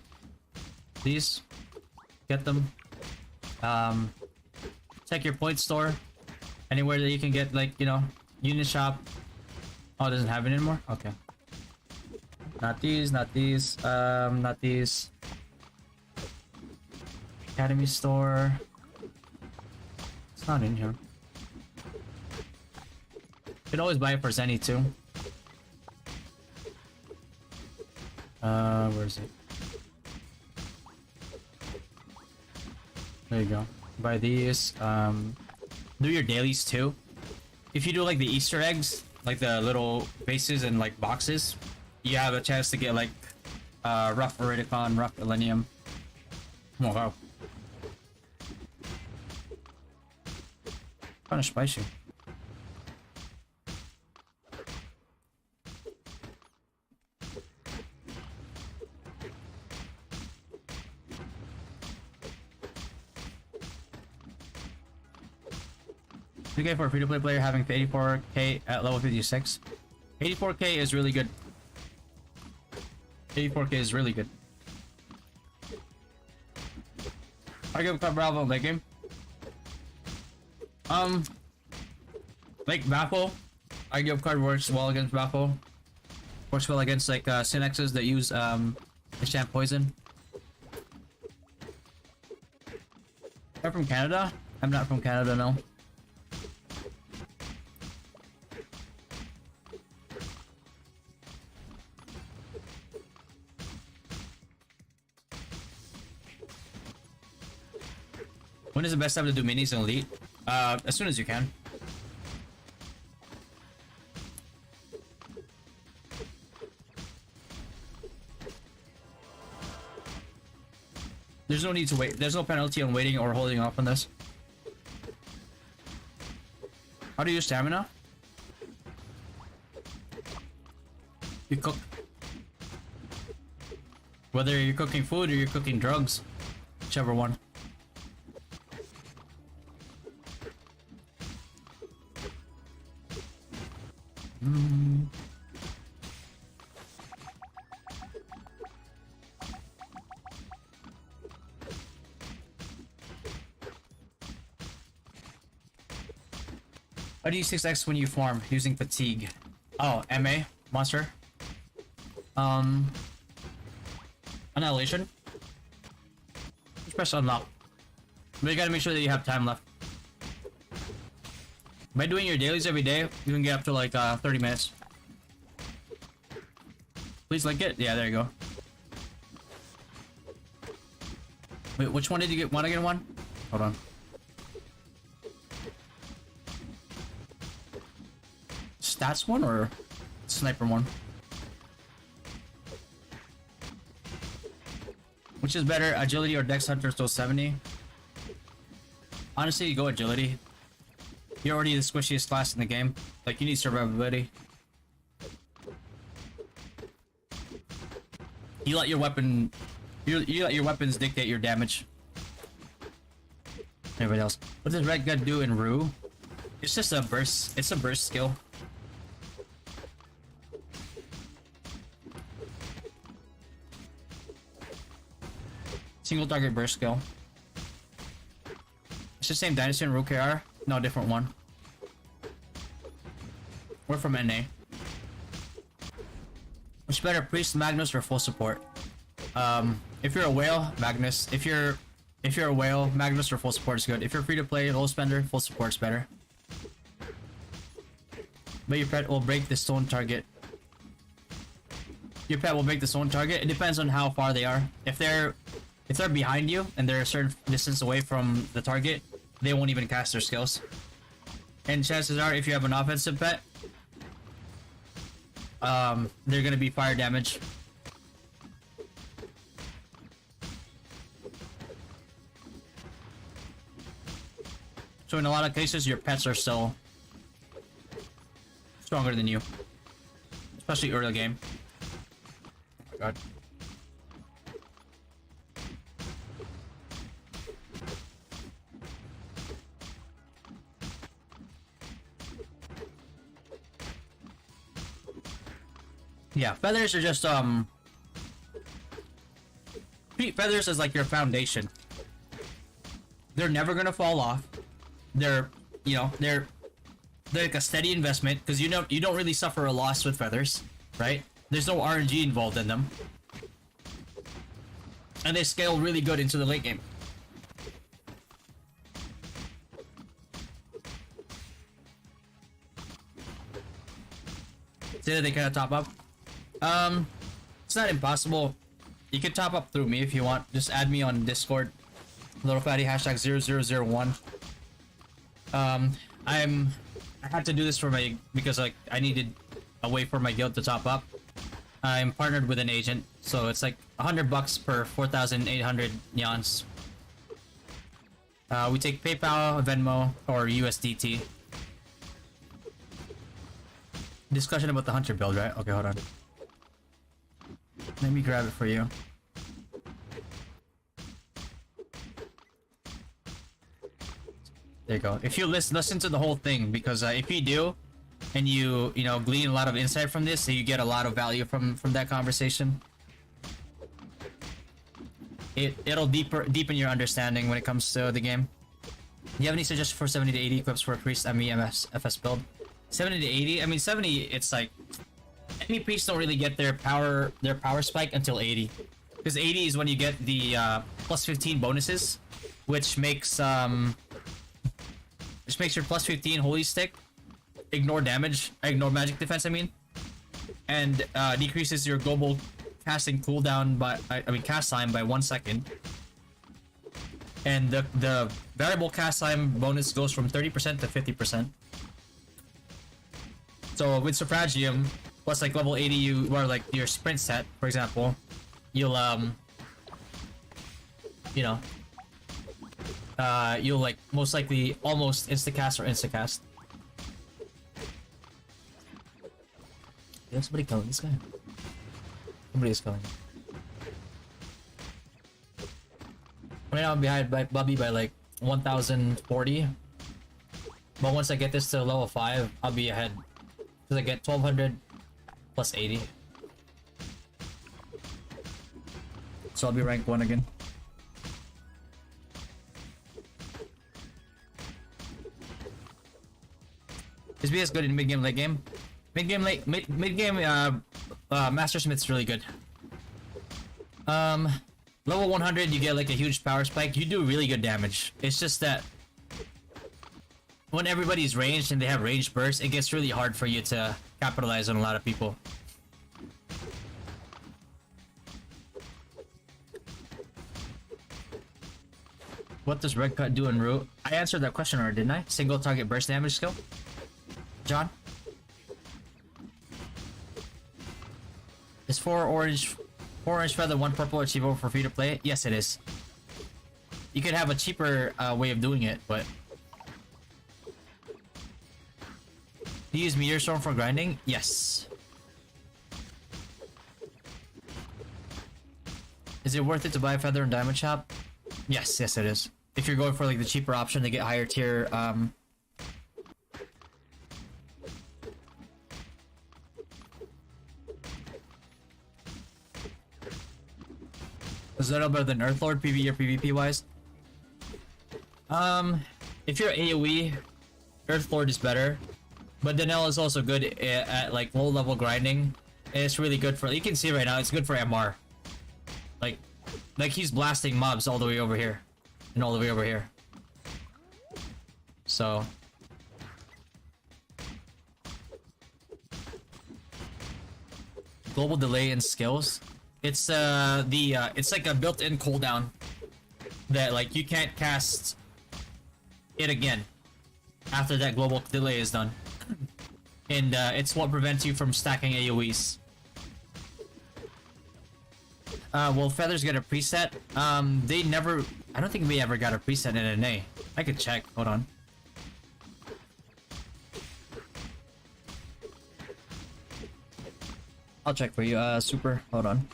A: These, get them. Check your point store. Anywhere that you can get, like, you know, unit shop. Oh, it doesn't have it anymore? Okay. Not these, not these, not these. Academy store. It's not in here. You could always buy it for Zenny too. Where is it? There you go. Buy these. Do your dailies too. If you do like the Easter eggs, like the little bases and like boxes, you have a chance to get like rough Veridicon, rough Millennium. Oh wow. Kind of spicy. Okay, for a free-to-play player having 84k at level 56. 84k is really good. 84k is really good. I give Club Bravo late game. Like Baffle, I give card works well against Baffle. Works well against like Synexes that use enchant poison. I'm from Canada? I'm not from Canada, no. When is the best time to do minis in Elite? As soon as you can. There's no need to wait. There's no penalty on waiting or holding off on this. How do you use stamina? You cook. Whether you're cooking food or you're cooking drugs. Whichever one. How do you 6x when you farm using fatigue? Oh, MA monster. Annihilation. Just press unlock. But you gotta make sure that you have time left. By doing your dailies every day, you can get up to like 30 minutes. Please like it. Yeah, there you go. Wait, which one did you get? Want to get one? Hold on. Stats one or sniper one? Which is better, agility or dex hunter still 70? Honestly, you go agility. You're already the squishiest class in the game. Like, you need survivability. You let your weapon... You let your weapons dictate your damage. Everybody else. What does Red Gun do in Rue? It's just a burst. It's a burst skill. Single target burst skill. It's the same Dynasty and Rue KR. No, different one. We're from NA. Which better, Priest, Magnus, or full support? If you're a whale, Magnus. If you're a whale, Magnus or full support is good. If you're free to play, low spender, full support's better. But your pet will break the stone target. Your pet will break the stone target. It depends on how far they are. If they're behind you and they're a certain distance away from the target, they won't even cast their skills. And chances are, if you have an offensive pet, they're gonna be fire damage. So in a lot of cases, your pets are still stronger than you, especially early game. Oh my god. Yeah, feathers are just treat feathers as like your foundation. They're never gonna fall off. They're, you know, they're like a steady investment because you don't really suffer a loss with feathers, right? There's no RNG involved in them, and they scale really good into the late game. Say that they kind of top up. It's not impossible. You can top up through me if you want. Just add me on Discord. Little fatty hashtag 0001. I had to do this for because like I needed a way for my guild to top up. I'm partnered with an agent, so it's like $100 per 4,800 yans. We take PayPal, Venmo, or USDT. Discussion about the hunter build, right? Okay, hold on. Let me grab it for you. There you go. If you listen to the whole thing, because if you do, and you know glean a lot of insight from this, so you get a lot of value from that conversation. It'll deepen your understanding when it comes to the game. Do you have any suggestions for 70 to 80 equips for a priest FS build? 70 to 80. I mean 70. It's like any priests don't really get their power spike until 80, because 80 is when you get the plus 15 bonuses, which makes your plus 15 holy stick ignore magic defense. I mean, and decreases your global casting cooldown by cast time by 1 second. And the variable cast time bonus goes from 30% to 50%. So with Suffragium plus like level 80, you or like your sprint set, for example, you'll you'll like most likely almost instacast or instacast. Yeah, somebody killing this guy. Somebody is killing. Right now I'm behind by Bubby by like 1,040. But once I get this to level 5, I'll be ahead. Because I get 1,200 plus 80. So I'll be rank 1 again. Is BS good in mid game, late game? Mid game, Master Smith's really good. Level 100, you get like a huge power spike. You do really good damage. It's just that when everybody's ranged and they have ranged bursts, it gets really hard for you to capitalize on a lot of people. What does Red Cut do in Root? I answered that question already, didn't I? Single target burst damage skill? John? Is 4 orange feather, 1 purple achievable for free to play? Yes, it is. You could have a cheaper way of doing it, but... Do you use Meteor Storm for grinding? Yes. Is it worth it to buy a feather in Diamond Shop? Yes, it is. If you're going for like the cheaper option to get higher tier, is that better than Earthlord PvE or PvP wise? If you're AoE, Earthlord is better, but Danelle is also good at like low level grinding. And it's really good for, you can see right now, it's good for MR. Like he's blasting mobs all the way over here and all the way over here. So global delay and skills. It's it's like a built-in cooldown that like you can't cast it again after that global delay is done. And it's what prevents you from stacking AoEs. Will feathers get a preset? They never, I don't think we ever got a preset in NA. I could check, hold on. I'll check for you, Super, hold on.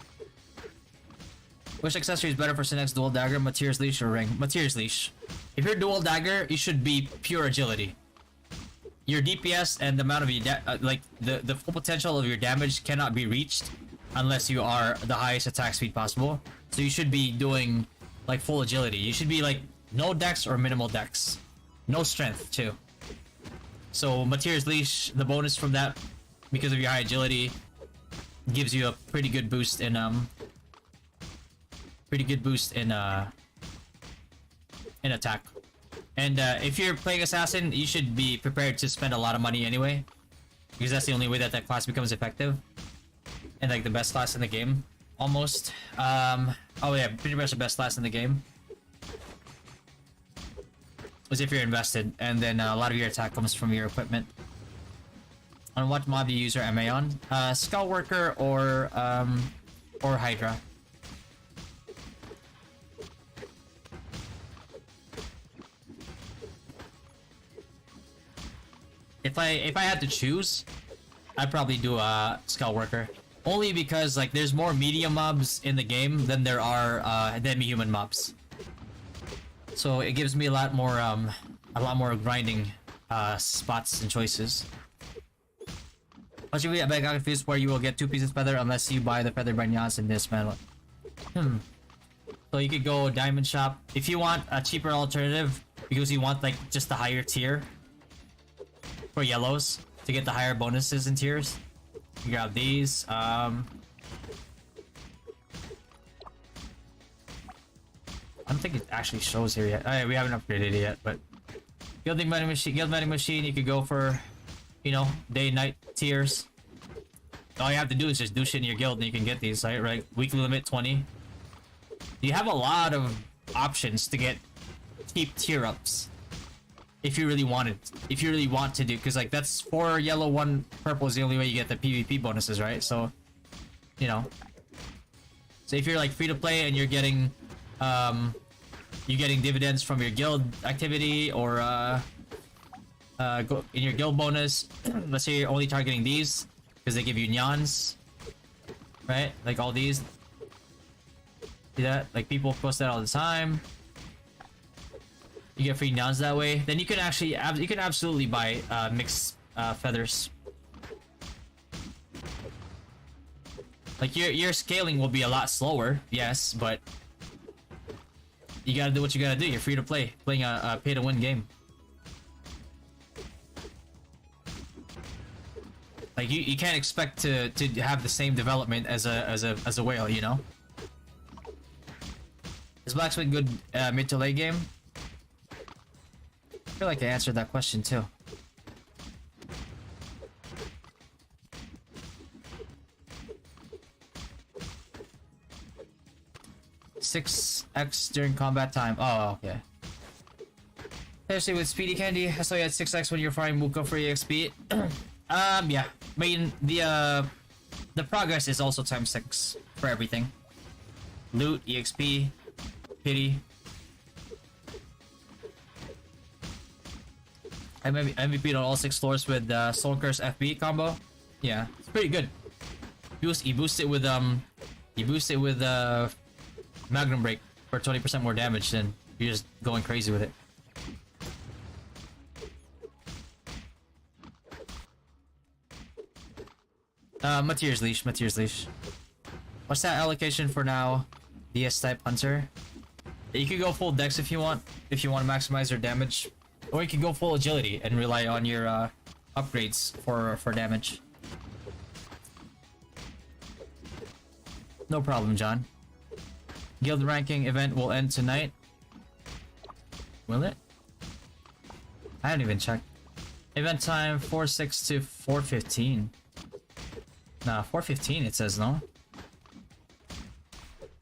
A: Which accessory is better for Synec's dual dagger, Mateer's leash or ring? Mateer's leash. If you're dual dagger, you should be pure agility. your DPS and the amount of your like the full potential of your damage cannot be reached unless you are the highest attack speed possible. So you should be doing like full agility. You should be like no dex or minimal dex, no strength too. So Mateer's Leash, the bonus from that because of your high agility, gives you a pretty good boost in attack. And if you're playing assassin, you should be prepared to spend a lot of money anyway, because that's the only way that that class becomes effective and like the best class in the game, almost. Oh yeah, pretty much the best class in the game is if you're invested, and then a lot of your attack comes from your equipment. On what mob you use your MA on? Skull Worker or Hydra. If I had to choose, I'd probably do a Skull Worker. Only because like there's more medium mobs in the game than there are demi-human mobs. So it gives me a lot more grinding spots and choices. What should we beg out confused where you will get 2 pieces of feather unless you buy the feather by Nyans and dismantle it. So you could go diamond shop if you want a cheaper alternative because you want like just the higher tier for yellows to get the higher bonuses and tiers. You grab these. I don't think it actually shows here yet. We haven't upgraded it yet, but guild vending machine. You could go for, you know, day night tiers. All you have to do is just do shit in your guild and you can get these, right? Weekly limit 20. You have a lot of options to get cheap tier ups if you really want it. If you really want to do, because like that's 4 yellow, 1 purple is the only way you get the PvP bonuses, right? So, you know. So if you're like free to play and you're getting dividends from your guild activity or go in your guild bonus. Let's say you're only targeting these because they give you nyans, right? Like all these. See that? Like people post that all the time. You get free nyans that way. Then you can actually absolutely buy mixed feathers. Like your scaling will be a lot slower, yes, but you gotta do what you gotta do. You're free to play, playing a pay to win game. Like you can't expect to have the same development as a whale, you know. Is blacksmith good mid to late game? I feel like I answered that question too. $6x during combat time. Oh, okay. Especially with Speedy Candy, I saw you had 6x when you're firing Muka for EXP. Yeah. I mean, the progress is also times 6 for everything. Loot, EXP, pity. I MVP'd on all 6 floors with Soul Curse FB combo. Yeah, it's pretty good. You boost it with Magnum Break for 20% more damage, then you're just going crazy with it. Mateer's Leash. What's that allocation for now? DS type hunter. You could go full dex if you want to maximize your damage, or you could go full agility and rely on your upgrades for damage. No problem, John. Guild ranking event will end tonight. Will it? I haven't even checked. Event time 4:06 to 4:15. Nah, 4:15 it says, no?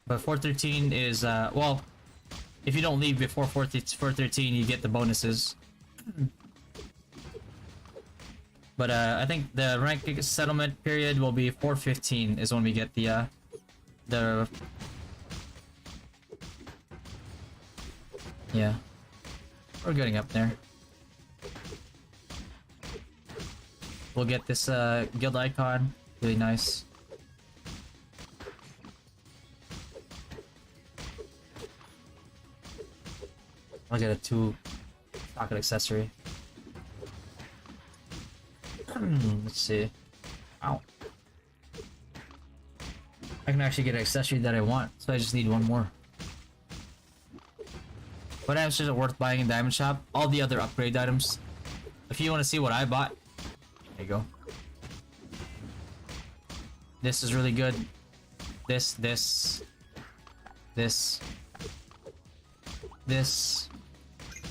A: But 4:13 is well, if you don't leave before 4:13 you get the bonuses. But I think the rank settlement period will be 4:15 is when we get the yeah, we're getting up there. We'll get this guild icon, really nice. I'll get a 2 pocket accessory. Let's see. Ow. I can actually get an accessory that I want, so I just need one more. What items is it worth buying in Diamond Shop? All the other upgrade items. If you want to see what I bought, there you go. This is really good. This.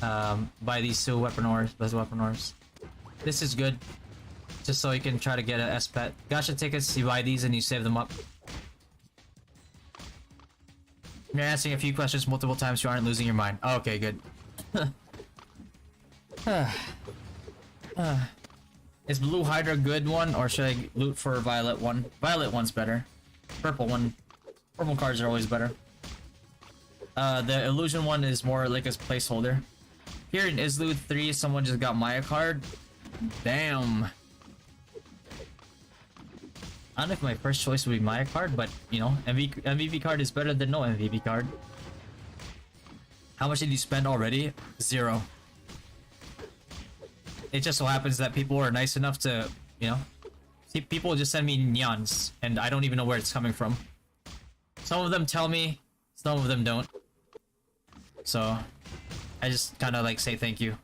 A: Buy these two weapon ores. Those weapon ores. This is good. Just so you can try to get an S-Pet. Gacha tickets, you buy these and you save them up. You're answering a few questions multiple times, you aren't losing your mind. Oh, okay, good. Is Blue Hydra a good one, or should I loot for Violet one? Violet one's better. Purple one. Purple cards are always better. The Illusion one is more like a placeholder. Here in Izlude 3, someone just got Maya card. Damn. I don't know if my first choice would be Maya card, but you know, MVP card is better than no MVP card. How much did you spend already? 0. It just so happens that people are nice enough to, you know, see, people just send me nyans, and I don't even know where it's coming from. Some of them tell me, some of them don't. So, I just kind of like say thank you,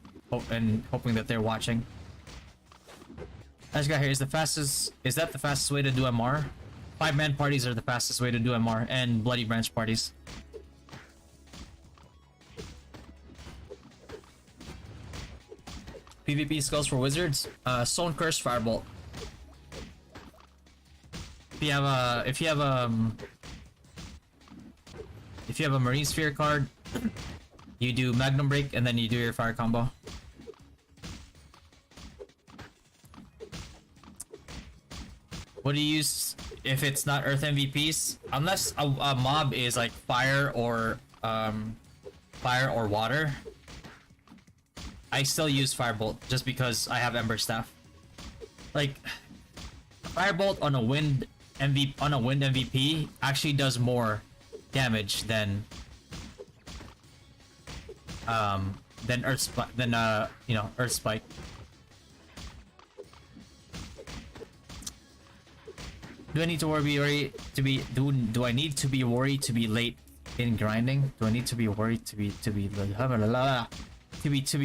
A: and hoping that they're watching. I just got here. Is that the fastest way to do MR? 5-man parties are the fastest way to do MR, and Bloody Branch parties. PvP skills for wizards. Stone Curse, Firebolt. If you have a Marine Sphere card, you do Magnum Break and then you do your fire combo. What do you use if it's not Earth MVPs? Unless a mob is like fire or water. I still use Firebolt just because I have Ember Staff. Like Firebolt on a wind MVP actually does more damage than Earth Spike. Do I need to worry to be do I need to be worried to be late in grinding? Do I need to be worried to be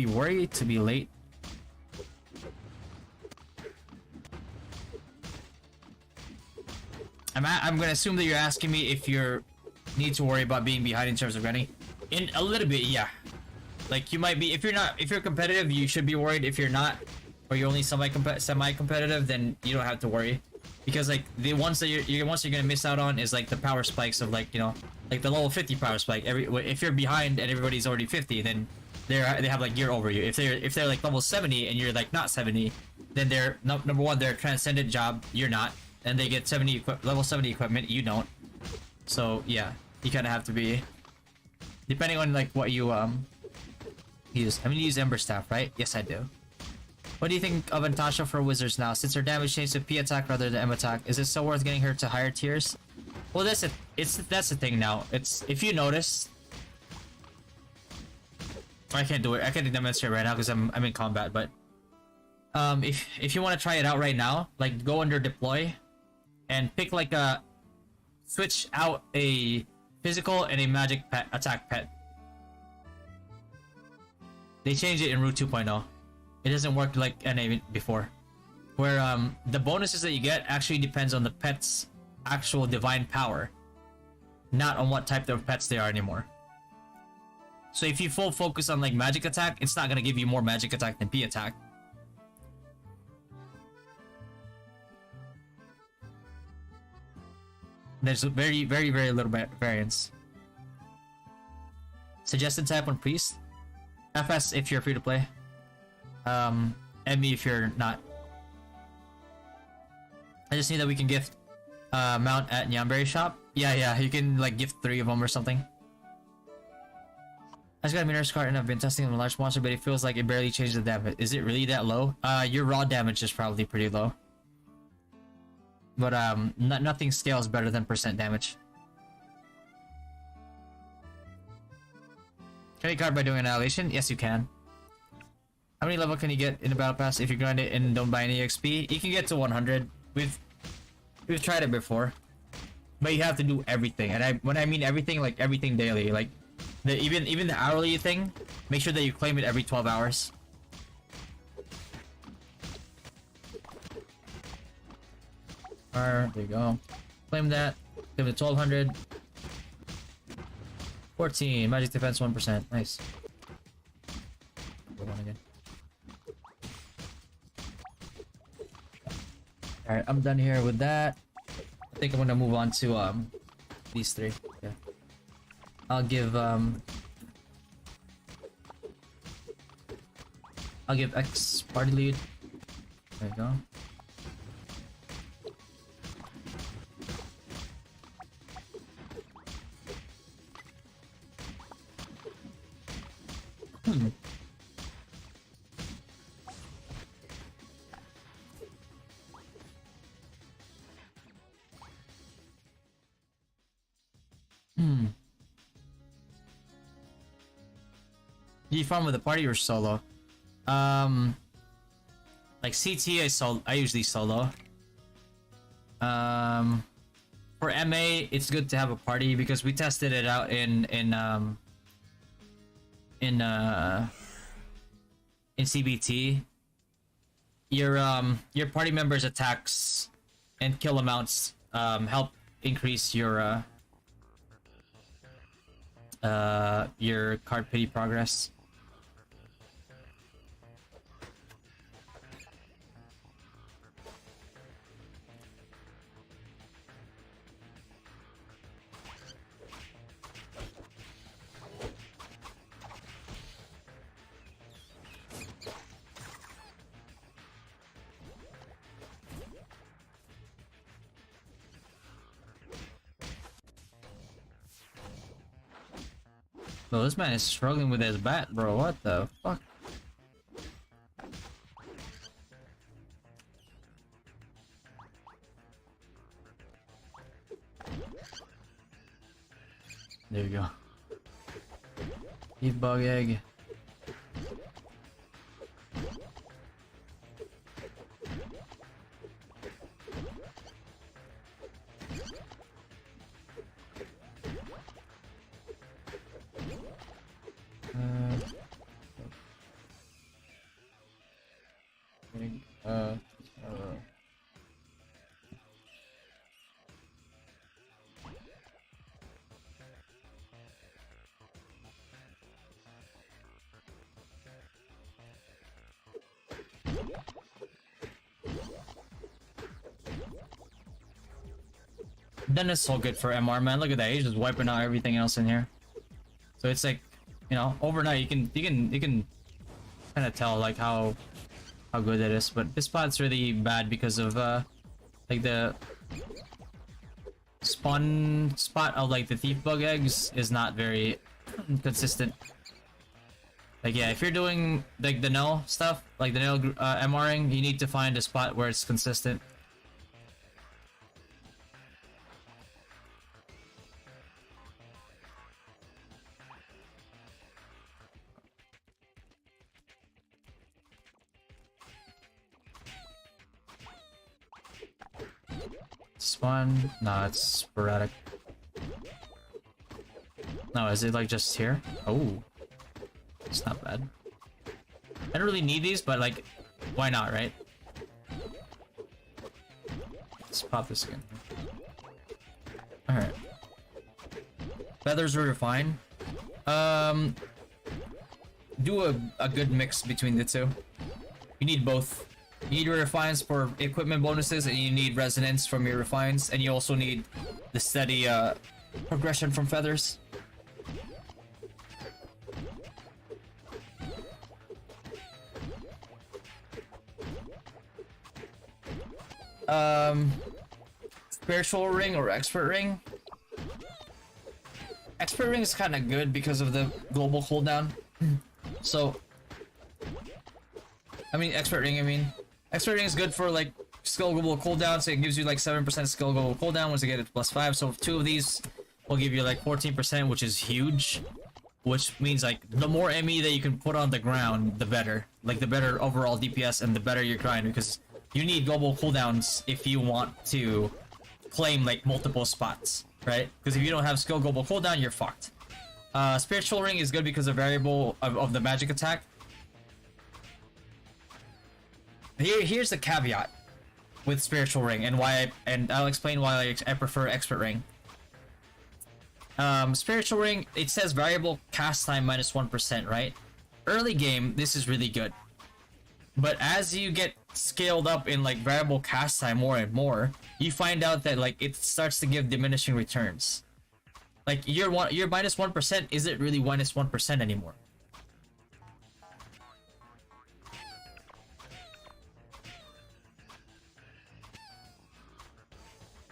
A: worried to be late? I'm gonna assume that you're asking me if you need to worry about being behind in terms of grinding. In a little bit, yeah. Like you might be if you're competitive, you should be worried. If you're not, or you're only semi-competitive, then you don't have to worry. Because like the ones that you're gonna miss out on is like the power spikes of like, you know, like the level 50 power spike. If you're behind and everybody's already 50, then they have like gear over you. If they're like level 70 and you're like not 70, then they're number one, they're transcendent job, you're not, and they get level 70 equipment, you don't. So yeah, you kind of have to be depending on like what you use. I mean, you use Ember Staff, right? Yes, I do. What do you think of Natasha for wizards now? Since her damage changed to P attack rather than M attack, is it still worth getting her to higher tiers? Well, that's the thing now. It's if you notice, I can't do it. I can't demonstrate right now because I'm in combat. But if you want to try it out right now, like go under deploy, and pick like a switch out a physical and a magic pet attack pet. They changed it in Route 2.0. It doesn't work like NA before, where the bonuses that you get actually depends on the pet's actual divine power, not on what type of pets they are anymore. So if you full focus on like magic attack, it's not gonna give you more magic attack than P attack. There's very, very, very little variance. Suggested type on priest. FS if you're free to play. ME if you're not. I just need that we can gift mount at Nyamberry shop. Yeah, you can like gift 3 of them or something. I just got a Miner's card and I've been testing on a large monster, but it feels like it barely changed the damage. Is it really that low? Your raw damage is probably pretty low. But nothing scales better than percent damage. Can you card by doing annihilation? Yes, you can. How many level can you get in the battle pass if you grind it and don't buy any XP? You can get to 100. We've tried it before, but you have to do everything. And when I mean everything, like everything daily, like even the hourly thing. Make sure that you claim it every 12 hours. There you go. Claim that. Give it 1200. 14. Magic defense 1%. Nice. Go on again. Alright, I'm done here with that. I think I'm gonna move on to these three. Yeah. I'll give X party lead. There you go. Do you farm with a party or solo? Like CT, I usually solo. For MA, it's good to have a party because we tested it out in CBT. Your party members' attacks and kill amounts help increase your card pity progress. Bro, this man is struggling with his bat, bro. What the fuck? There you go. Eat bug egg. Then it's so good for MR, man. Look at that. He's just wiping out everything else in here. So it's like, you know, overnight you can kind of tell like how good it is. But this spot's really bad because of like the spawn spot of like the thief bug eggs is not very consistent. Like yeah, if you're doing like the null stuff, like the null MRing, you need to find a spot where it's consistent. Spawn? Nah, it's sporadic. No, is it like just here? Oh, it's not bad. I don't really need these, but like, why not, right? Let's pop this again. Alright. Feathers are fine. Do a good mix between the two. You need both. You need your refines for equipment bonuses, and you need resonance from your refines, and you also need the steady progression from feathers. Spiritual ring or expert ring? Expert ring is kind of good because of the global cooldown. So, expert ring, expert ring is good for like skill global cooldown, so it gives you like 7% skill global cooldown once you get it to +5. So two of these will give you like 14%, which is huge. Which means like the more ME that you can put on the ground, the better. like the better overall DPS and the better your grind, because you need global cooldowns if you want to claim like multiple spots, right? Because if you don't have skill global cooldown, you're fucked. Spiritual Ring is good because of variable of the magic attack. Here's the caveat with Spiritual Ring and why, and I'll explain why I prefer Expert Ring. Spiritual Ring, it says variable cast time minus 1%, right? Early game, this is really good. But as you get scaled up in like variable cast time more and more, you find out that like it starts to give diminishing returns. Like your minus 1% isn't really minus 1% anymore.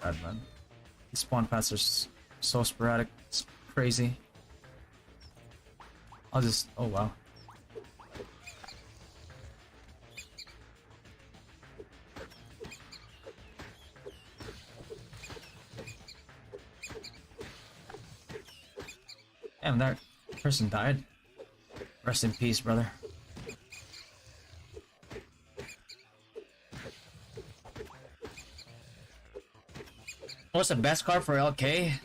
A: God, man. These spawn paths are so sporadic. It's crazy. I'll just... Oh, wow. Damn, that person died. Rest in peace, brother. What's the best card for LK? What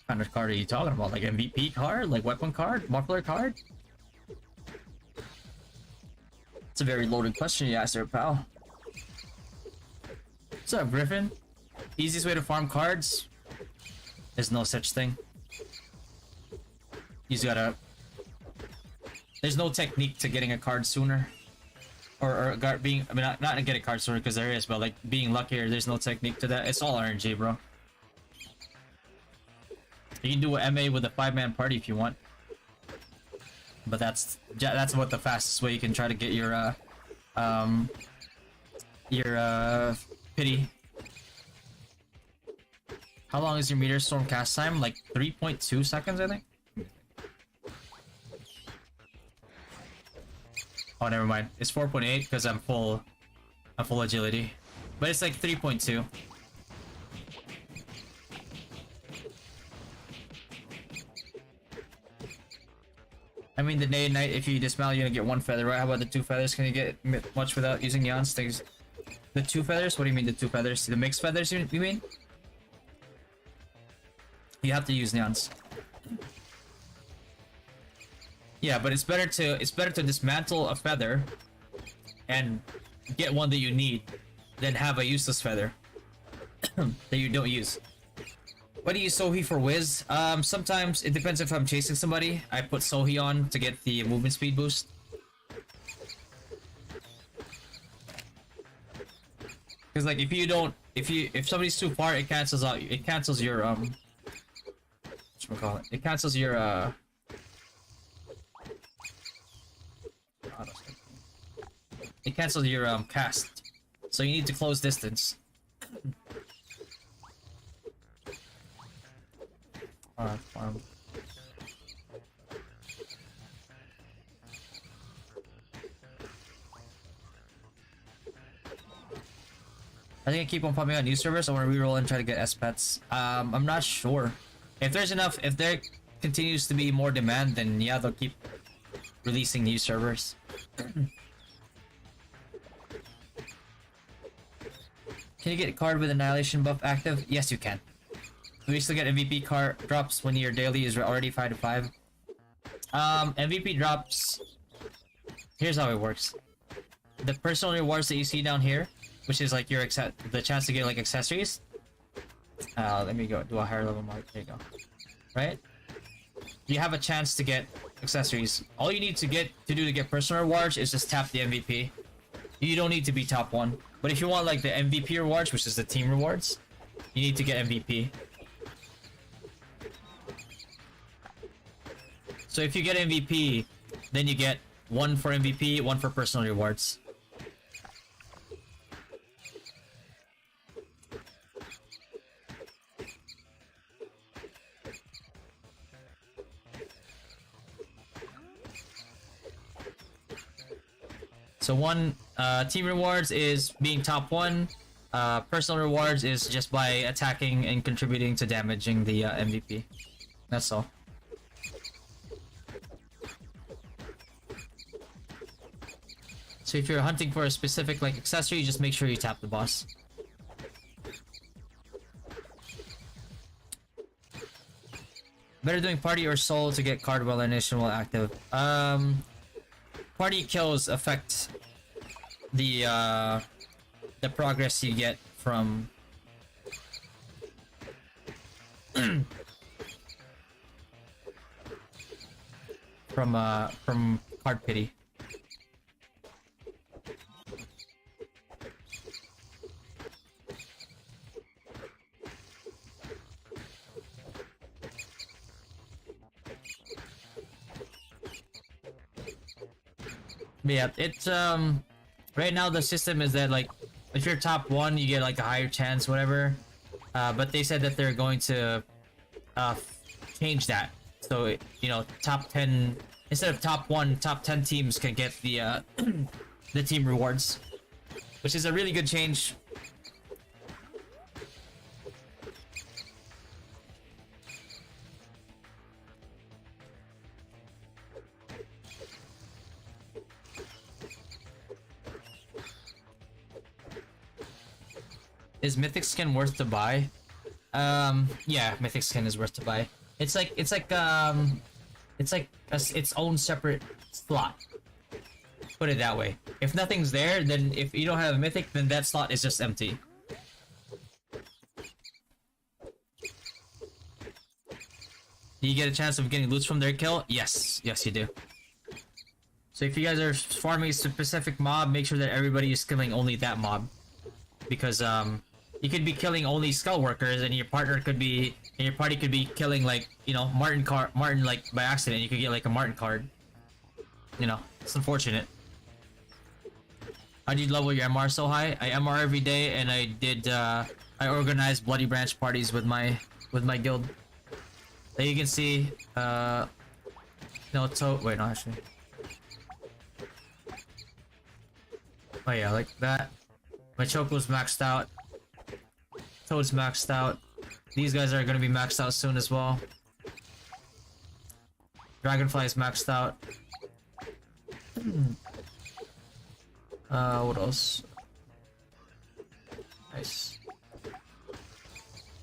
A: kind of card are you talking about? Like MVP card? Like weapon card? Muffler card? It's a very loaded question you asked there, pal. What's up, Griffin? Easiest way to farm cards? There's no such thing. You just gotta... There's no technique to getting a card sooner. Or being... I mean, not to get a card sooner because there is, but like being luckier, there's no technique to that. It's all RNG, bro. You can do an MA with a 5-man party if you want. But that's about the fastest way you can try to get your pity. How long is your meteor storm cast time? Like 3.2 seconds, I think. Oh, never mind. It's 4.8 because I'm full agility, but it's like 3.2. I mean, the day and night, if you dismount, you're gonna get 1 feather, right? How about the 2 feathers? Can you get much without using Yans? Things. The 2 feathers? What do you mean the 2 feathers? The mixed feathers, you mean? You have to use Neons. Yeah, but it's better to dismantle a feather and get one that you need than have a useless feather that you don't use. What do you use Sohi for Wiz? Sometimes it depends if I'm chasing somebody. I put Sohi on to get the movement speed boost. Because like if somebody's too far, it cancels out. It cancels your whatchamacallit? It cancels your it cancels your cast. So you need to close distance. Farm. I think I keep on popping on new servers. I want to reroll and try to get S pets. I'm not sure. If there's enough, if there continues to be more demand, then yeah, they'll keep releasing new servers. Can you get a card with Annihilation buff active? Yes, you can. We still get MVP card drops when your daily is already 5 to 5. MVP drops. Here's how it works. The personal rewards that you see down here, which is like your the chance to get like accessories. Let me go do a higher level mark. There you go. Right? You have a chance to get accessories. All you need to do to get personal rewards is just tap the MVP. You don't need to be top 1. But if you want like the MVP rewards, which is the team rewards, you need to get MVP. So if you get MVP, then you get 1 for MVP, 1 for personal rewards. So team rewards is being top 1. Personal rewards is just by attacking and contributing to damaging the MVP. That's all. So if you're hunting for a specific like accessory, just make sure you tap the boss. Better doing party or solo to get card while initiation while active. Party kills affect the progress you get from from card pity. But yeah, it's right now the system is that like if you're top 1 you get like a higher chance, whatever. But they said that they're going to change that. So you know, top 10 instead of top 1, top 10 teams can get the the team rewards, which is a really good change. Is Mythic skin worth to buy? Yeah, Mythic skin is worth to buy. It's like its own separate slot. Put it that way. If nothing's there, then if you don't have a Mythic, then that slot is just empty. Do you get a chance of getting loots from their kill? Yes, yes you do. So if you guys are farming a specific mob, make sure that everybody is killing only that mob, because you could be killing only skull workers, and your partner could be, and your party could be killing like, you know, Martin like by accident. You could get like a Martin card. You know, it's unfortunate. How do you level your MR so high? I MR every day, and I organized Bloody Branch parties with my guild. There you can see, no, wait, no, actually. Oh yeah, like that. My choke was maxed out. Toad's maxed out. These guys are gonna be maxed out soon as well. Dragonfly is maxed out. What else? Nice.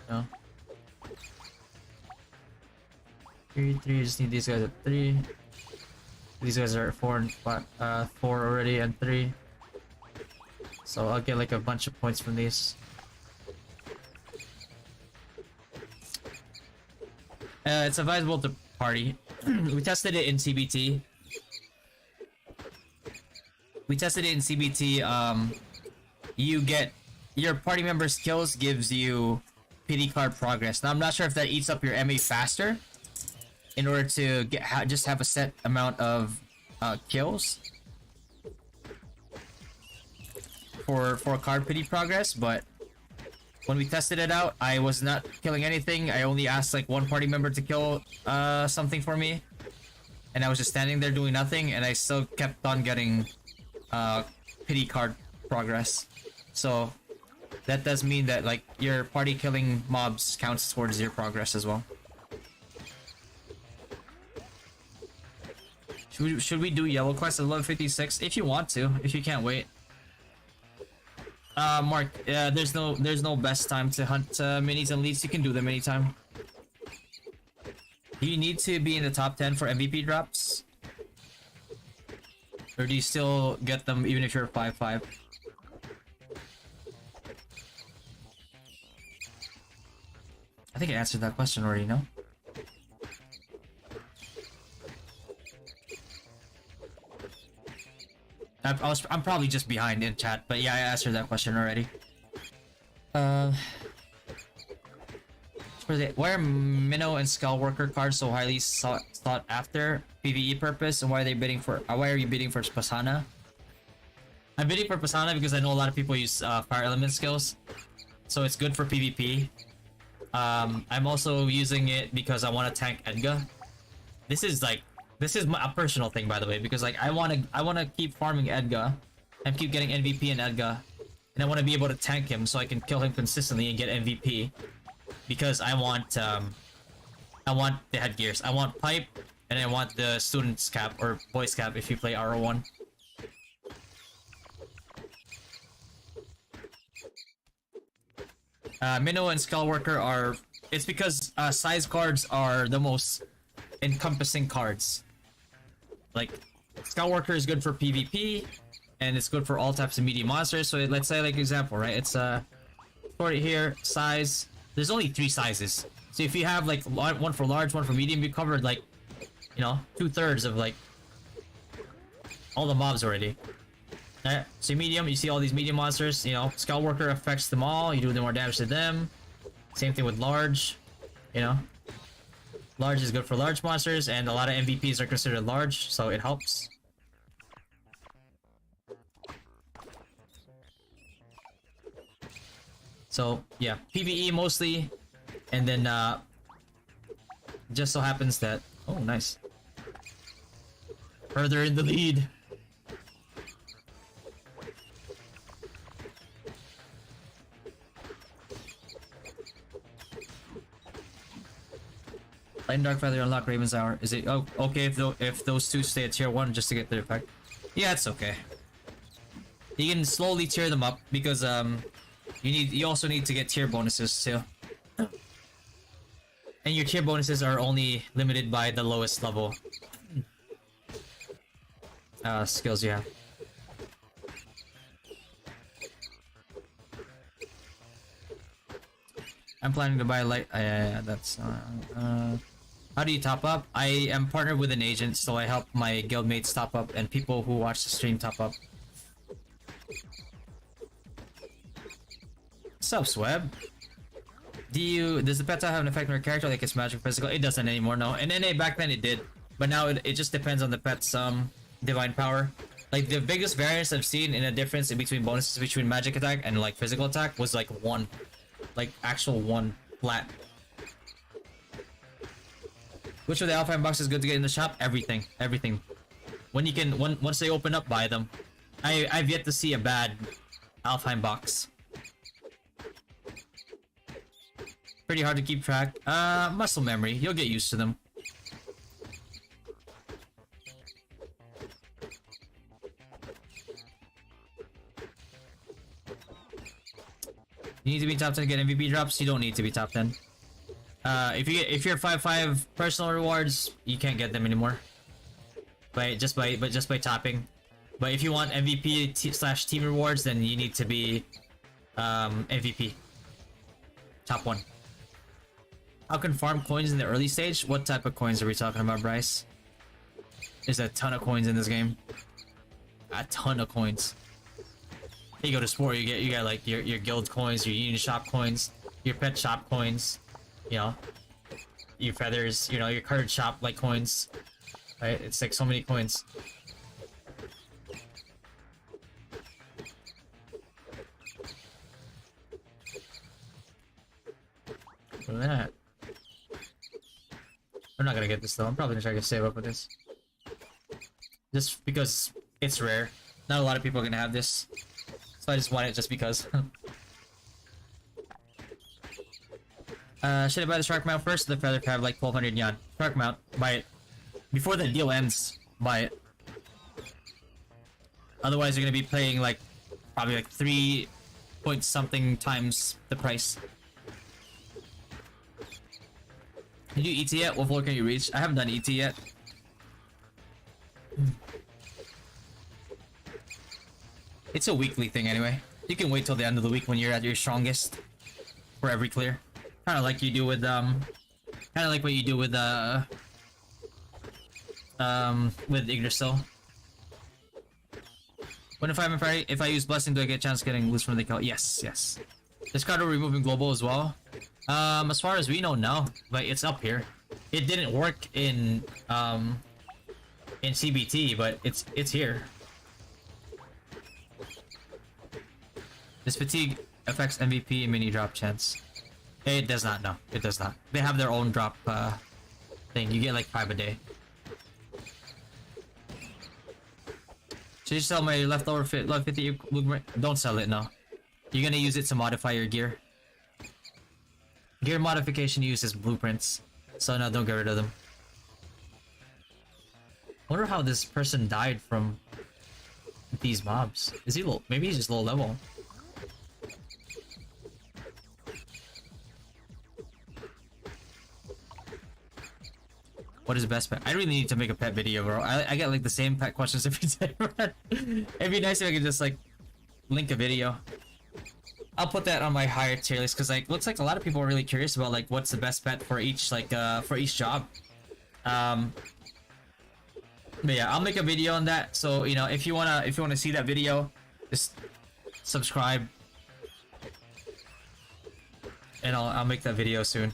A: No. 3, just need these guys at 3. These guys are at 4 and 5, 4 already and 3. So I'll get like a bunch of points from these. It's advisable to party. We tested it in CBT. You get your party member's kills gives you pity card progress. Now I'm not sure if that eats up your MA faster in order to get just have a set amount of kills for card pity progress, but when we tested it out, I was not killing anything. I only asked like one party member to kill something for me, and I was just standing there doing nothing, and I still kept on getting pity card progress. So that does mean that like your party killing mobs counts towards your progress as well. Should we do yellow quest at level 56? If you want to, if you can't wait. Mark, there's no best time to hunt minis and leads. You can do them anytime. Do you need to be in the top 10 for MVP drops? Or do you still get them even if you're 5-5? I think I answered that question already, no? I'm probably just behind in chat, but yeah, I answered that question already. Why are Minnow and Skullworker cards so highly sought after PvE purpose, and why are they bidding for? Why are you bidding for Pasana? I'm bidding for Pasana because I know a lot of people use Fire Element skills, so it's good for PvP. I'm also using it because I want to tank Edga. This is a personal thing, by the way, because like I wanna keep farming Edga and keep getting MVP in Edga, and I want to be able to tank him so I can kill him consistently and get MVP. Because I want the headgears. I want pipe, and I want the student's cap or boy's cap if you play RO1. Minnow and Skullworker are... It's because size cards are the most encompassing cards. Like, Skullworker is good for PvP, and it's good for all types of medium monsters. So let's say, like, example, right? It's for it here, size. There's only 3 sizes. So if you have like one for large, one for medium, you covered like, you know, 2/3 of like all the mobs already. Alright, so medium, you see all these medium monsters, you know, Skullworker affects them all, you do more damage to them. Same thing with large, you know. Large is good for large monsters, and a lot of MVPs are considered large, so it helps. So, yeah, PvE mostly, and then, just so happens that... Oh, nice. Further in the lead. Light and Dark Feather unlock Raven's Hour. Is it okay if those two stay at tier 1 just to get the effect? Yeah, it's okay. You can slowly tier them up because you also need to get tier bonuses too. And your tier bonuses are only limited by the lowest level skills you have. I'm planning to buy light. That's how do you top up? I am partnered with an agent, so I help my guildmates top up and people who watch the stream top up. What's up, Sweb? Does the pet have an effect on your character like it's magic physical? It doesn't anymore, no. And NA back then it did, but now it just depends on the pet's divine power. Like the biggest variance I've seen in a difference in between bonuses between magic attack and like physical attack was like 1, like actual 1 flat. Which of the Alpine box is good to get in the shop? Everything. When you can, once they open up, buy them. I've yet to see a bad Alpine box. Pretty hard to keep track. Muscle memory. You'll get used to them. You need to be top 10 to get MVP drops. You don't need to be top 10. If you're 5/5 personal rewards, you can't get them anymore. Just by topping. But if you want MVP / team rewards, then you need to be MVP. Top 1. How can farm coins in the early stage? What type of coins are we talking about, Bryce? There's a ton of coins in this game. A ton of coins. You go to sport, you get like your guild coins, your union shop coins, your pet shop coins, you know, your feathers, you know, your card shop like coins. Right? It's like so many coins. Look at that. I'm not gonna get this though. I'm probably gonna try to save up with this. Just because it's rare. Not a lot of people are gonna have this. So I just want it just because. Should I buy the Shark Mount first? The Feather have like 1200 yuan. Shark Mount, buy it. Before the deal ends, buy it. Otherwise you're gonna be paying like probably like 3 point something times the price. Did you ET yet? What floor can you reach? I haven't done ET yet. It's a weekly thing anyway. You can wait till the end of the week when you're at your strongest for every clear. Kinda like you do with kinda like what you do with Yggdrasil. When if I use Blessing, do I get a chance of getting loose from the kill? Yes, yes. This card will remove in global as well. As far as we know, no. But it's up here. It didn't work in CBT, but it's here. This fatigue affects MVP and mini drop chance. It does not, no. It does not. They have their own drop thing. You get like 5 a day. Should you sell my leftover level 50 blueprint? Don't sell it, no. You're gonna use it to modify your gear. Gear modification uses blueprints. So no, don't get rid of them. Wonder how this person died from these mobs. Is he low? Maybe he's just low level. What is best pet? I really need to make a pet video, bro. I get like the same pet questions every day. It'd be nice if I could just like link a video. I'll put that on my higher tier list because like looks like a lot of people are really curious about like what's the best pet for each job. But yeah, I'll make a video on that. So you know, if you wanna see that video, just subscribe, and I'll make that video soon.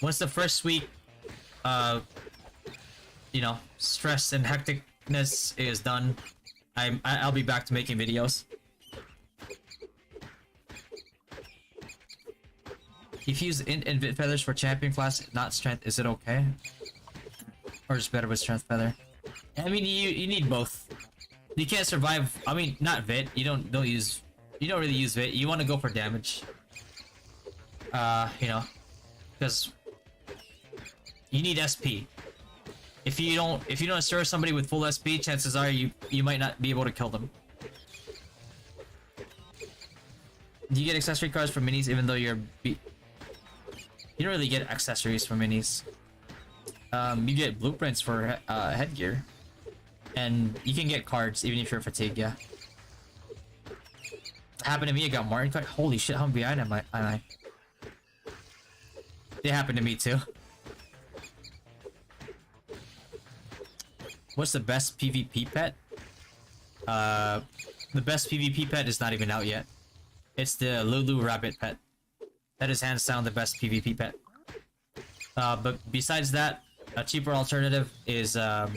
A: Once the first week, you know, stress and hecticness is done, I'll be back to making videos. If you use invit feathers for champion class, not strength, is it okay? Or just better with strength feather? I mean, you need both. You can't survive. I mean, not vit. You don't really use vit. You want to go for damage. You know, because you need SP. If you don't assure somebody with full SP, chances are you might not be able to kill them. Do you get accessory cards for minis even though you're you don't really get accessories for minis. You get blueprints for headgear. And you can get cards even if you're fatigued, yeah. Happened to me, I got Martin card. Holy shit, how behind am I? It happened to me too. What's the best PvP pet? The best PvP pet is not even out yet. It's the Lulu Rabbit pet. That is hands down the best PvP pet. But besides that, a cheaper alternative is Son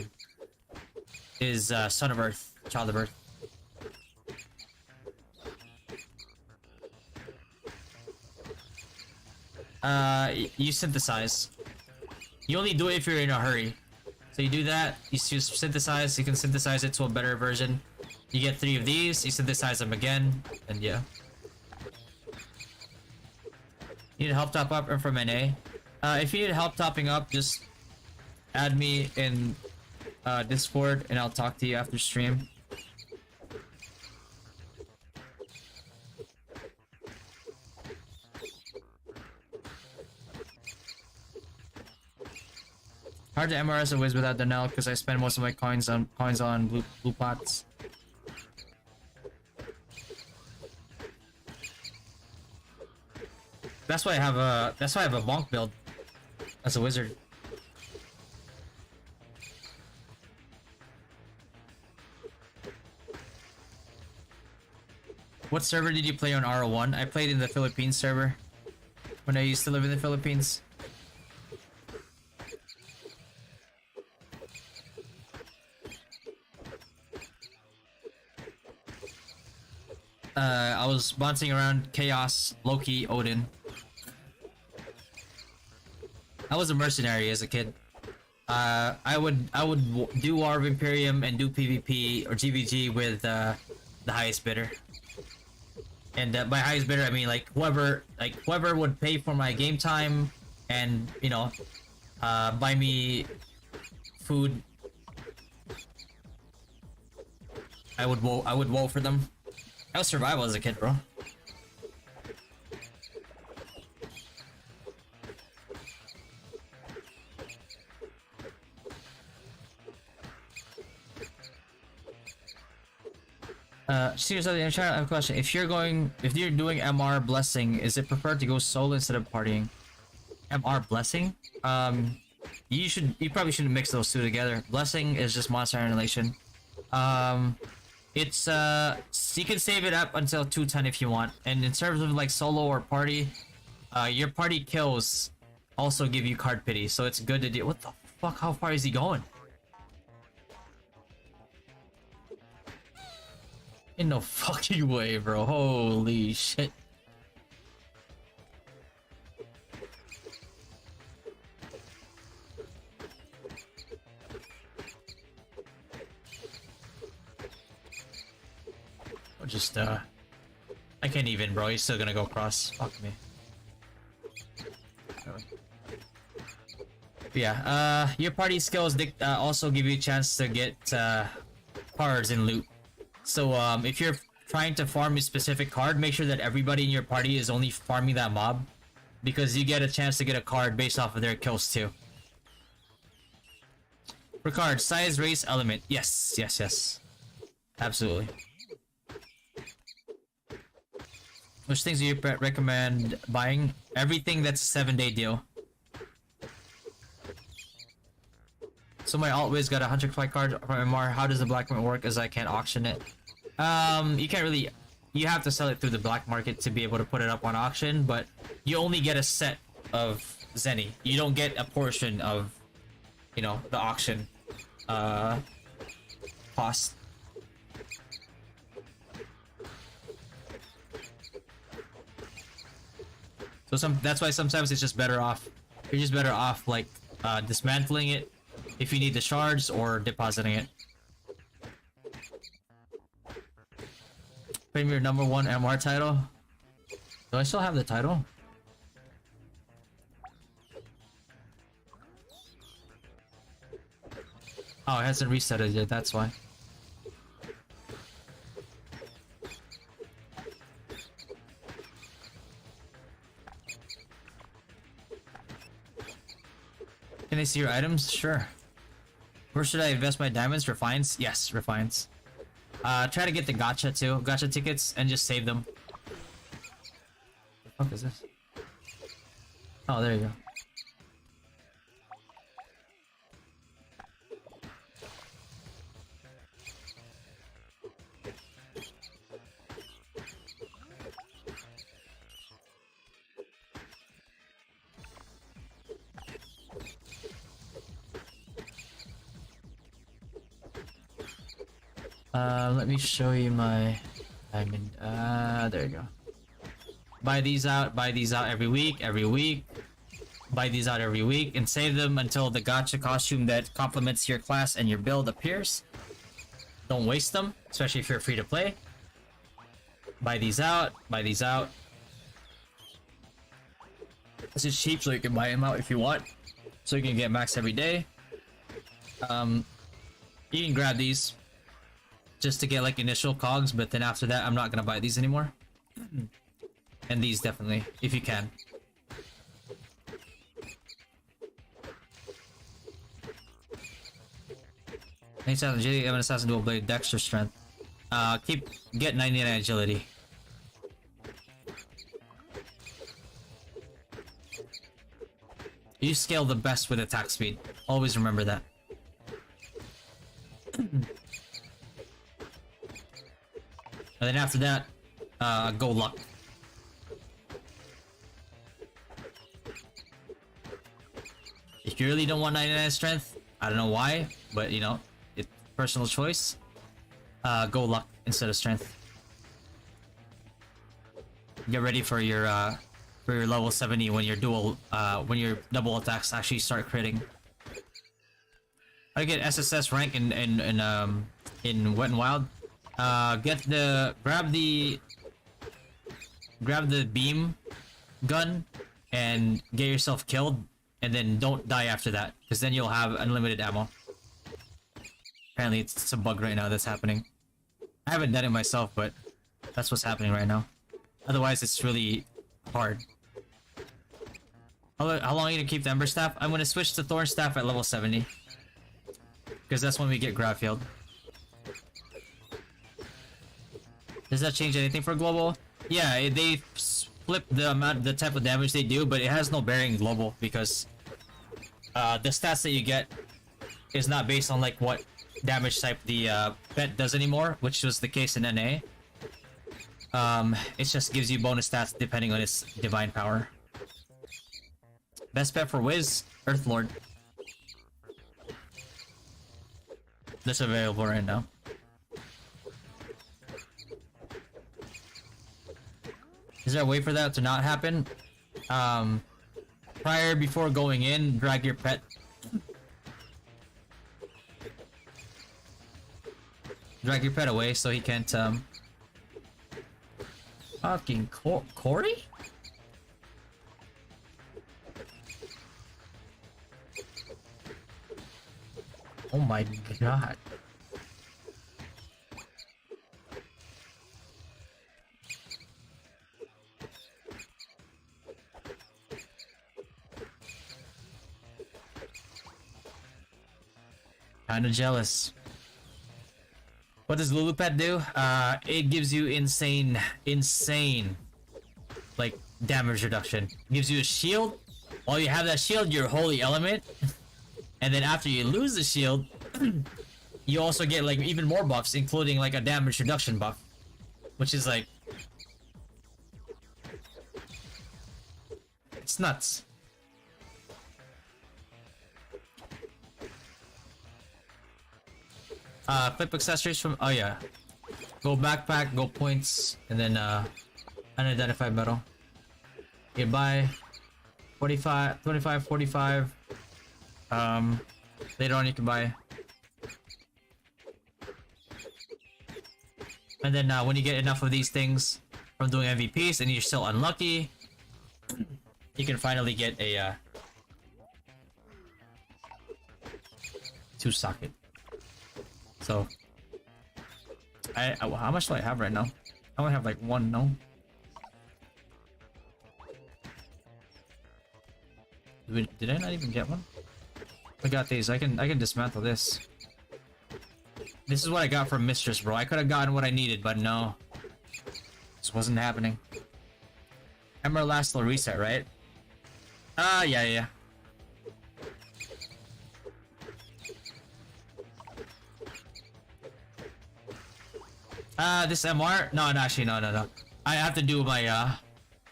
A: of Earth, Child of Earth. You synthesize. You only do it if you're in a hurry. So you do that, you just synthesize, you can synthesize it to a better version. You get 3 of these, you synthesize them again, and yeah. You need help top up or from NA? If you need help topping up, just add me in Discord and I'll talk to you after stream. Hard to MRS a Wiz without Donnell because I spend most of my coins on blue pots. That's why I have a bonk build as a wizard. What server did you play on RO1? I played in the Philippines server when I used to live in the Philippines. I was bouncing around Chaos, Loki, Odin. I was a mercenary as a kid. I would do War of Imperium and do PvP or GVG with the highest bidder. And by highest bidder, I mean like whoever would pay for my game time and you know buy me food. I would woe for them. I was survival as a kid, bro. Seriously, I'm trying to have a question. If you're doing MR Blessing, is it preferred to go solo instead of partying? MR Blessing? You probably shouldn't mix those two together. Blessing is just monster annihilation. It's you can save it up until 210 if you want. And in terms of like solo or party, your party kills also give you card pity, so it's good to do. What the fuck? How far is he going? In no fucking way, bro. Holy shit. Just I can't even, bro. He's still gonna go across. Fuck me. Yeah, your party skills also give you a chance to get cards and loot. So if you're trying to farm a specific card, make sure that everybody in your party is only farming that mob, because you get a chance to get a card based off of their kills too. Ricard, size, race, element. Yes, yes, yes. Absolutely. Which things do you recommend buying? Everything that's a 7-day deal. So my alt-wiz got a 100 fight card from MR. How does the black market work as I can't auction it? You can't really... You have to sell it through the black market to be able to put it up on auction, but you only get a set of Zenny. You don't get a portion of, you know, the auction cost. So that's why sometimes it's just better off. You're just better off like dismantling it if you need the shards or depositing it. Premier #1 MR title. Do I still have the title? Oh, it hasn't reset it yet, that's why. Can I see your items? Sure. Where should I invest my diamonds? Refines? Yes, refines. Try to get the gacha too. Gacha tickets and just save them. What the fuck is this? Oh, there you go. Let me show you my diamond. There you go. Buy these out every week, Buy these out every week, and save them until the gacha costume that complements your class and your build appears. Don't waste them, especially if you're free to play. Buy these out. This is cheap, so you can buy them out if you want. So you can get max every day. You can grab these just to get like initial cogs, but then after that I'm not gonna buy these anymore. And these definitely, if you can. Anytime agility, I'm an assassin dual blade, dexter strength. Get 99 agility. You scale the best with attack speed. Always remember that. And then after that, go luck. If you really don't want 99 strength, I don't know why, but you know, it's personal choice. Go luck instead of strength. Get ready for your level 70 when your when your double attacks actually start critting. I get SSS rank in Wet and Wild. Grab the beam gun and get yourself killed, and then don't die after that, because then you'll have unlimited ammo. Apparently it's a bug right now that's happening. I haven't done it myself, but that's what's happening right now. Otherwise it's really hard. How long are you gonna keep the Ember Staff? I'm gonna switch to Thorn Staff at level 70. Because that's when we get Graphield. Does that change anything for global? Yeah, they flip the type of damage they do, but it has no bearing global because the stats that you get is not based on like what damage type the pet does anymore, which was the case in NA. It just gives you bonus stats depending on its divine power. Best pet for Wiz, Earthlord. That's available right now. Is there a way for that to not happen? Before going in, drag your pet. Drag your pet away so he can't, Fucking Corey? Oh my god. Kinda jealous. What does Lulu Pet do? It gives you insane, like, damage reduction. Gives you a shield. While you have that shield, you're holy element. And then after you lose the shield, you also get, like, even more buffs, including, like, a damage reduction buff. Which is, like... It's nuts. Flip accessories from... Oh, yeah. Go backpack, go points, and then, unidentified metal. You buy 45, 25, 45. Later on you can buy. And then, when you get enough of these things from doing MVPs and you're still unlucky, you can finally get a, 2-socket. So, how much do I have right now? I only have like 1, no? Did I not even get one? I got these. I can dismantle this. This is what I got from Mistress, bro. I could have gotten what I needed, but no. This wasn't happening. Emerald last will reset, right? Yeah. This MR? No, actually, no. I have to do my,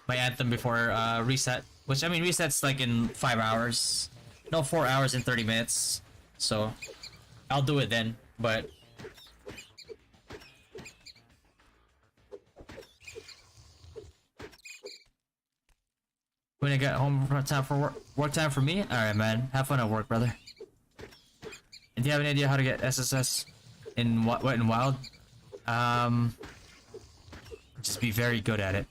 A: my anthem before, reset. Which, I mean, resets, like, in 5 hours. No, 4 hours and 30 minutes. So, I'll do it then, but... When I get home, time for work time for me? Alright, man. Have fun at work, brother. And do you have any idea how to get SSS in Wet and Wild? Just be very good at it.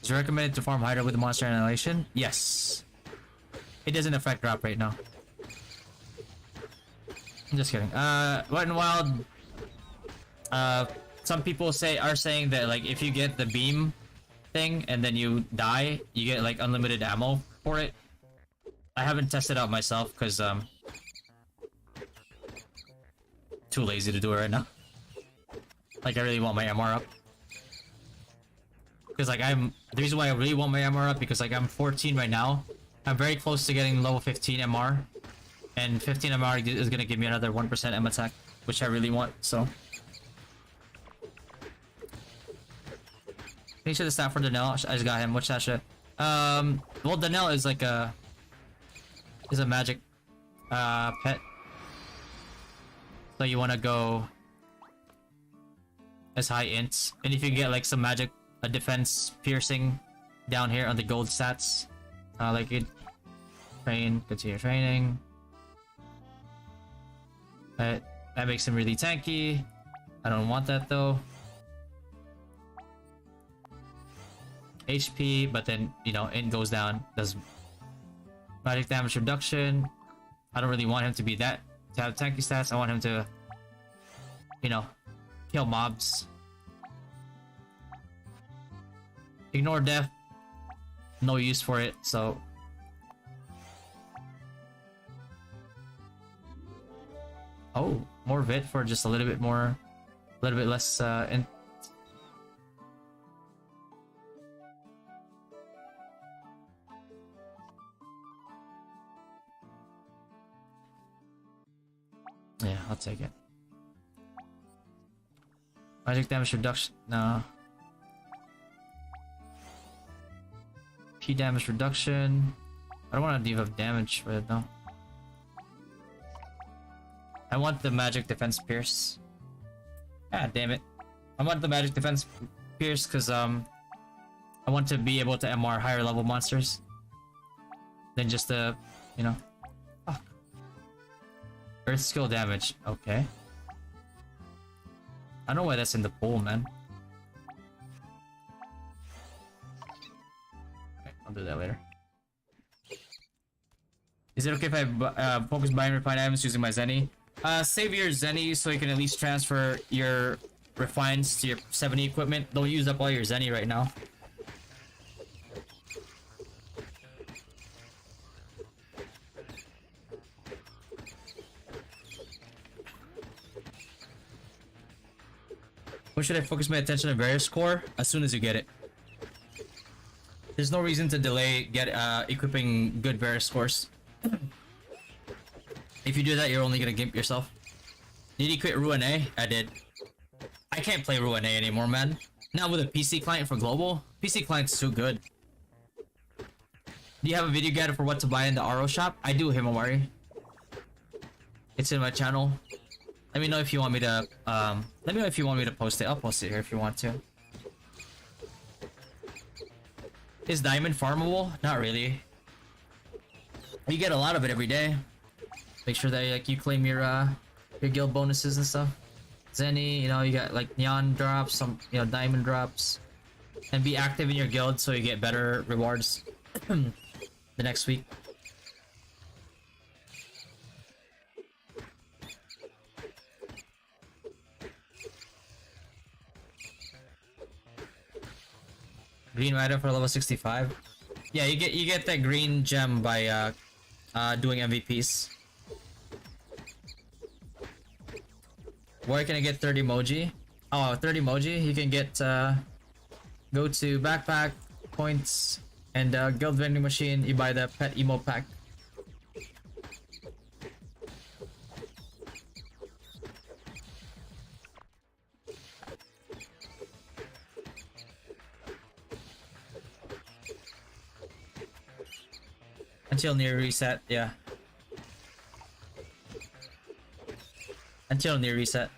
A: Is it recommended to farm Hydra with Monster Annihilation? Yes. It doesn't affect drop rate now. I'm just kidding. Wet and Wild. Some people are saying that, like, if you get the beam thing and then you die, you get, like, unlimited ammo for it. I haven't tested out myself because too lazy to do it right now. Like, I really want my MR up. Because, like, the reason why I really want my MR up, because, like, I'm 14 right now. I'm very close to getting level 15 MR. And 15 MR is gonna give me another 1% M attack, which I really want, so. Make sure the stat for Danielle. I just got him. Which stat should? Well, Danielle is like a magic pet. So you want to go as high ints, and if you get like some magic, a defense piercing down here on the gold stats, like it continue training. That makes him really tanky. I don't want that though. HP, but then, you know, it goes down. Does magic damage reduction. I don't really want him to be to have tanky stats. I want him to, you know, kill mobs. Ignore death. No use for it, so. Oh, more Vit for just a little bit less, yeah, I'll take it. Magic damage reduction, no. P damage reduction. I don't want to debuff damage for it though. I want the magic defense pierce. Ah, damn it. I want the magic defense pierce because I want to be able to MR higher level monsters than just the, you know. Fuck. Earth skill damage. Okay. I don't know why that's in the pool, man. Okay, I'll do that later. Is it okay if I focus buying refined items using my Zenny? Save your Zenny so you can at least transfer your refines to your 70 equipment. Don't use up all your Zenny right now. When should I focus my attention on various core? As soon as you get it. There's no reason to delay equipping good various cores. If you do that, you're only gonna gimp yourself. Did you quit Ruin A? I did. I can't play Ruin A anymore, man. Not with a PC client for global. PC client's too good. Do you have a video guide for what to buy in the RO shop? I do, Himawari. It's in my channel. Let me know if you want me to let me know if you want me to post it. I'll post it here if you want to. Is diamond farmable? Not really. You get a lot of it every day. Make sure that like you claim your guild bonuses and stuff. Zenny, you know, you got like neon drops, some diamond drops. And be active in your guild so you get better rewards the next week. Green item for level 65. Yeah, you get that green gem by doing MVPs. Where can I get 30 emoji? Oh, 30 emoji. You can get go to backpack points and guild vending machine. You buy the pet emo pack. Until near reset, yeah. Until near reset.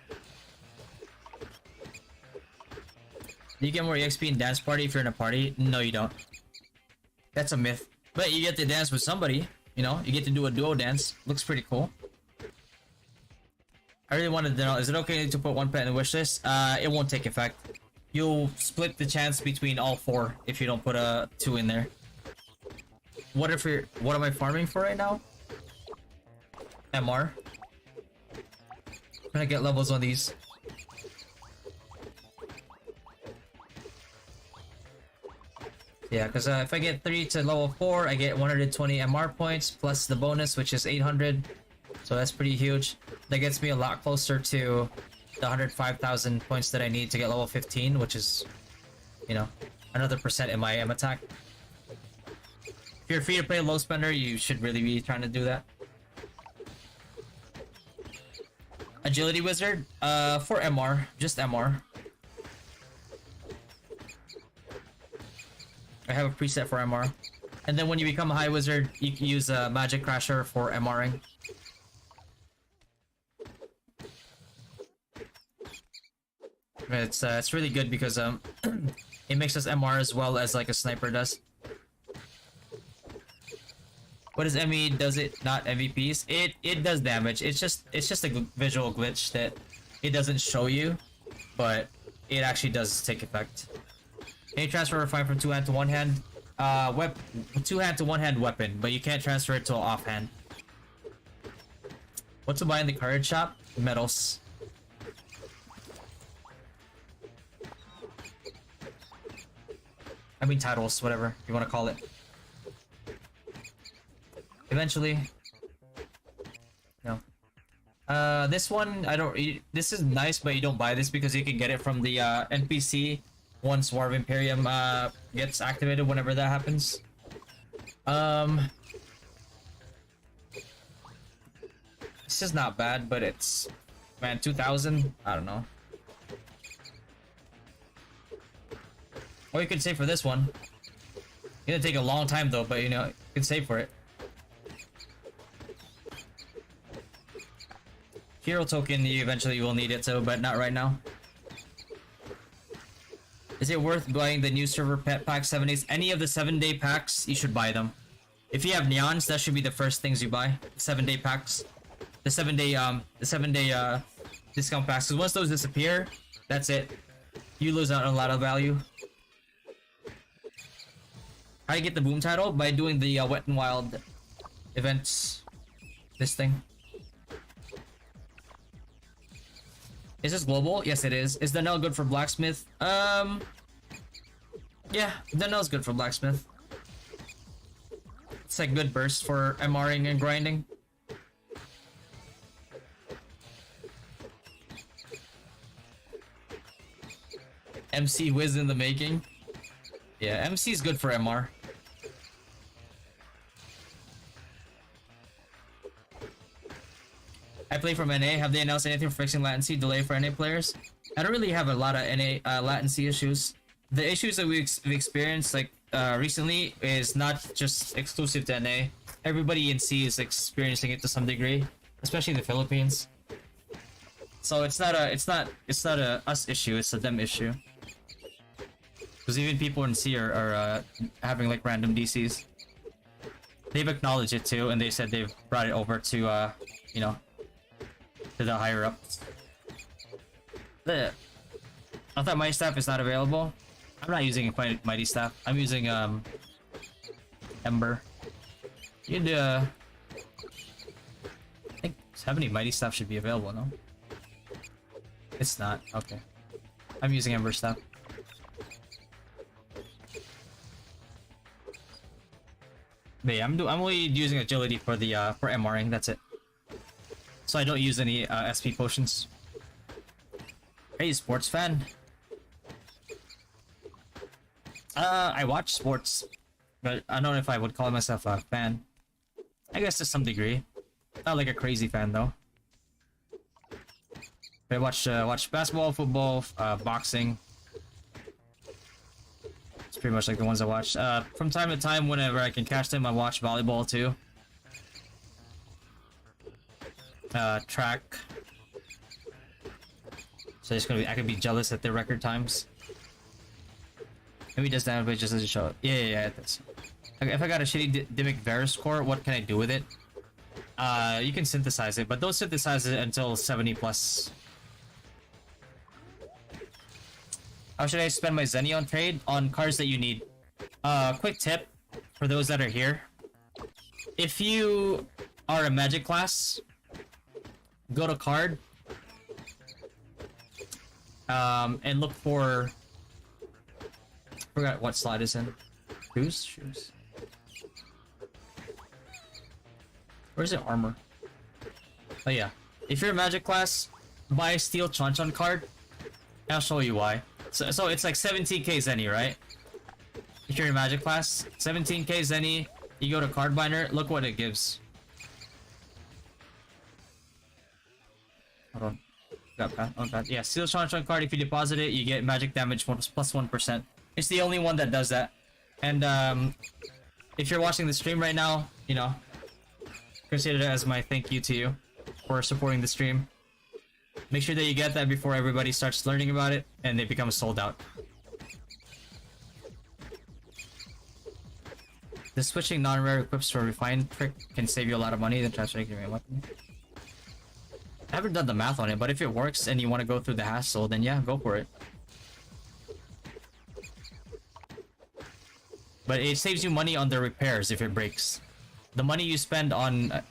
A: Do you get more EXP in dance party if you're in a party? No, you don't. That's a myth. But you get to dance with somebody, you know? You get to do a duo dance. Looks pretty cool. I really wanted to know, is it okay to put one pet in the wish list? It won't take effect. You'll split the chance between all 4 if you don't put a 2 in there. What am I farming for right now? MR. I'm gonna get levels on these. Yeah, because if I get 3 to level 4, I get 120 MR points plus the bonus, which is 800. So that's pretty huge. That gets me a lot closer to the 105,000 points that I need to get level 15, which is, you know, another percent in my M attack. If you're free to play low spender, you should really be trying to do that. Agility wizard, for MR, just MR. I have a preset for MR. And then when you become a high wizard, you can use a magic crasher for MRing. It's really good because it makes us MR as well as like a sniper does. What is ME? Does it not MVPs? It does damage. It's just a visual glitch that it doesn't show you, but it actually does take effect. Can you transfer a fine from 2-hand to 1-hand? 2-hand to 1-hand weapon, but you can't transfer it to an offhand. What to buy in the card shop? Metals. I mean titles, whatever you want to call it. Eventually. No. This one, this is nice, but you don't buy this because you can get it from the NPC once War of Imperium gets activated, whenever that happens. This is not bad, but it's, man, 2,000? I don't know. Or you could save for this one. It's gonna take a long time though, but you know, you can save for it. Hero token, you eventually will need it, so, but not right now. Is it worth buying the new server pet pack 7 days? Any of the 7-day packs, you should buy them. If you have neons, that should be the first things you buy. 7-day packs. The 7-day discount packs. So once those disappear, that's it. You lose out on a lot of value. How do you get the boom title? By doing the Wet and Wild events. This thing. Is this global? Yes, it is. Is Donnell good for blacksmith? Yeah, Donnell's good for blacksmith. It's like good burst for MRing and grinding. MC Wiz in the making. Yeah, MC is good for MR. I play from NA. Have they announced anything for fixing latency delay for NA players? I don't really have a lot of NA latency issues. The issues that we've experienced like recently is not just exclusive to NA. Everybody in C is experiencing it to some degree, especially in the Philippines. So it's not a us issue. It's a them issue. Because even people in C are having like random DCs. They've acknowledged it too, and they said they've brought it over to you know, to the higher ups. I thought Mighty Staff is not available. I'm not using Mighty Staff. I'm using Ember. You'd I think 70 Mighty Staff should be available, no? It's not. Okay. I'm using Ember Staff. But yeah, I'm only using agility for the for MRing. That's it. So I don't use any SP potions. Hey, sports fan. I watch sports, but I don't know if I would call myself a fan. I guess to some degree. Not like a crazy fan though. I watch basketball, football, boxing. It's pretty much like the ones I watch. From time to time, whenever I can catch them, I watch volleyball too. Track. So it's gonna be, I could be jealous at their record times. Maybe just that, but just doesn't show it. Yeah, that's. Okay, if I got a shitty Dimic Varus core, what can I do with it? You can synthesize it, but don't synthesize it until 70 plus. How should I spend my Xenion trade? On cards that you need. Quick tip for those that are here. If you are a magic class, go to card. And look for... forgot what slot is in. Shoes? Where's the armor? Oh yeah. If you're a magic class, buy a Steel Chanchan card. I'll show you why. So it's like 17k Zenny, right? If you're a magic class, 17k Zenny, you go to card binder, look what it gives. Hold on. Oh god. Yeah, Steel Chanchan card, if you deposit it, you get magic damage plus 1%. It's the only one that does that. And if you're watching the stream right now, you know, consider it as my thank you to you for supporting the stream. Make sure that you get that before everybody starts learning about it and they become sold out. The switching non-rare equips for refined trick can save you a lot of money than transferring your weapon. I haven't done the math on it, but if it works and you want to go through the hassle, then yeah, go for it. But it saves you money on the repairs if it breaks. The money you spend on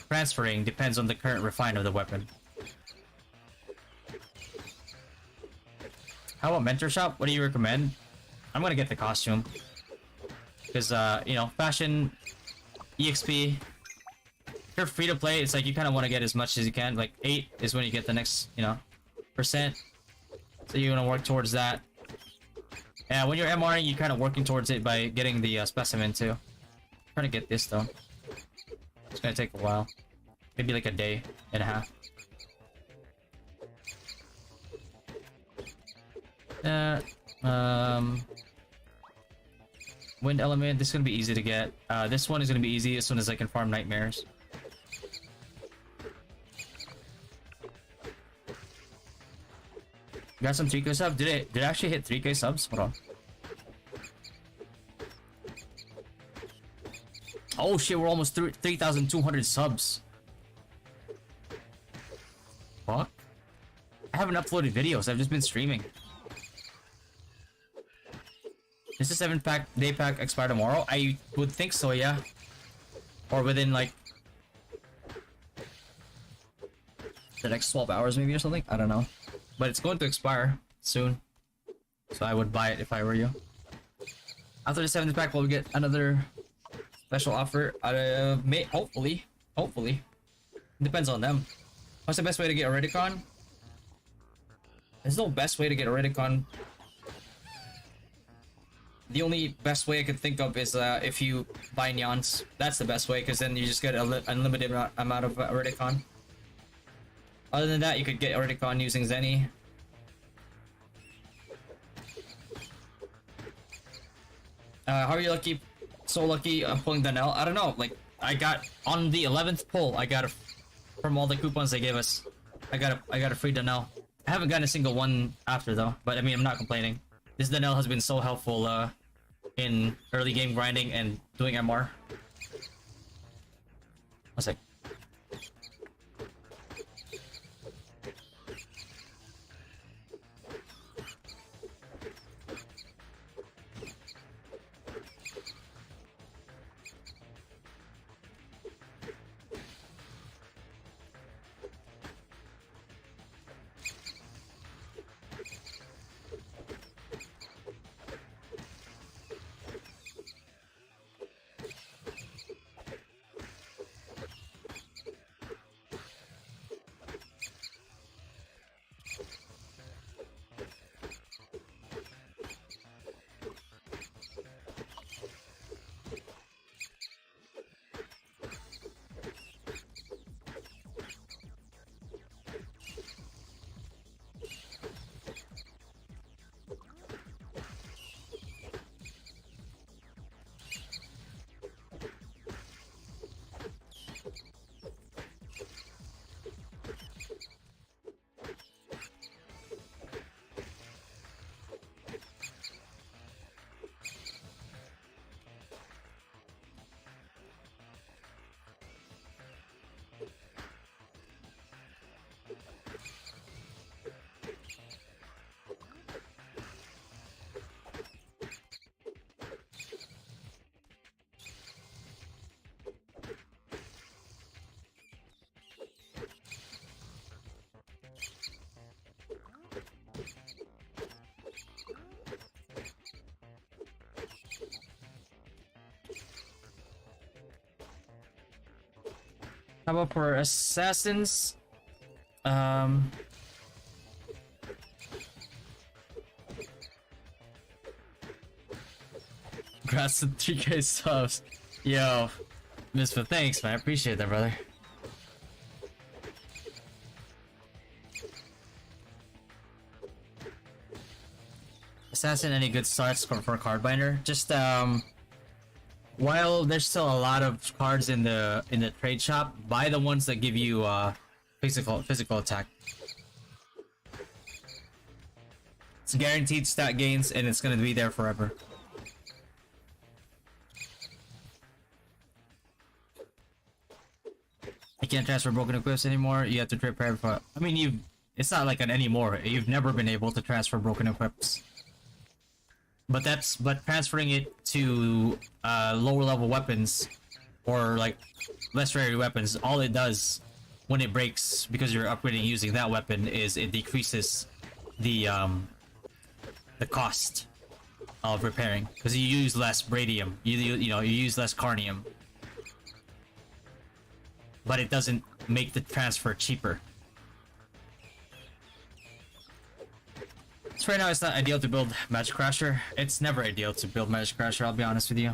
A: transferring depends on the current refine of the weapon. How about Mentor Shop? What do you recommend? I'm gonna get the costume. Because, you know, fashion, EXP. If you're free to play, it's like you kind of want to get as much as you can. Like 8 is when you get the next, you know, percent. So you want to work towards that. Yeah, when you're MRing, you're kind of working towards it by getting the specimen too. I'm trying to get this though. It's gonna take a while. Maybe like a day and a half. Wind element, this is gonna be easy to get. This one is gonna be easy as soon as I can farm nightmares. Got some 3k subs? Did it actually hit 3k subs? Hold on. Oh shit, we're almost 3,200 subs. Fuck. I haven't uploaded videos, I've just been streaming. Is the 7-pack day pack expire tomorrow? I would think so, yeah. Or within like the next 12 hours maybe or something? I don't know. But it's going to expire soon. So I would buy it if I were you. After the 7th pack, we'll get another special offer. Hopefully. Depends on them. What's the best way to get a Redicon? There's no best way to get Eridicon. The only best way I could think of is if you buy Nyans. That's the best way, because then you just get an unlimited amount of Eridicon. Other than that, you could get Eridicon using Zenny. How are you lucky? So lucky I'm pulling Donnell? I don't know, like, I got, on the 11th pull, I got from all the coupons they gave us, I got a free Donnell. I haven't gotten a single one after though, but I mean, I'm not complaining. This Donnell has been so helpful in early game grinding and doing MR. One sec. How about for assassins? Congrats to 3K subs. Yo, Misfit, thanks, man. I appreciate that, brother. Assassin, any good starts for a card binder? Just while there's still a lot of cards in the trade shop, buy the ones that give you physical attack. It's guaranteed stat gains and it's gonna be there forever. You can't transfer broken equips anymore. You have to prepare for. I mean, it's not like an anymore. You've never been able to transfer broken equips. But transferring it to lower level weapons or like less rarity weapons, all it does when it breaks because you're upgrading using that weapon is it decreases the cost of repairing because you use less bradium. You use less carnium, but it doesn't make the transfer cheaper. So right now it's not ideal to build Magic Crasher. It's never ideal to build Magic Crasher, I'll be honest with you.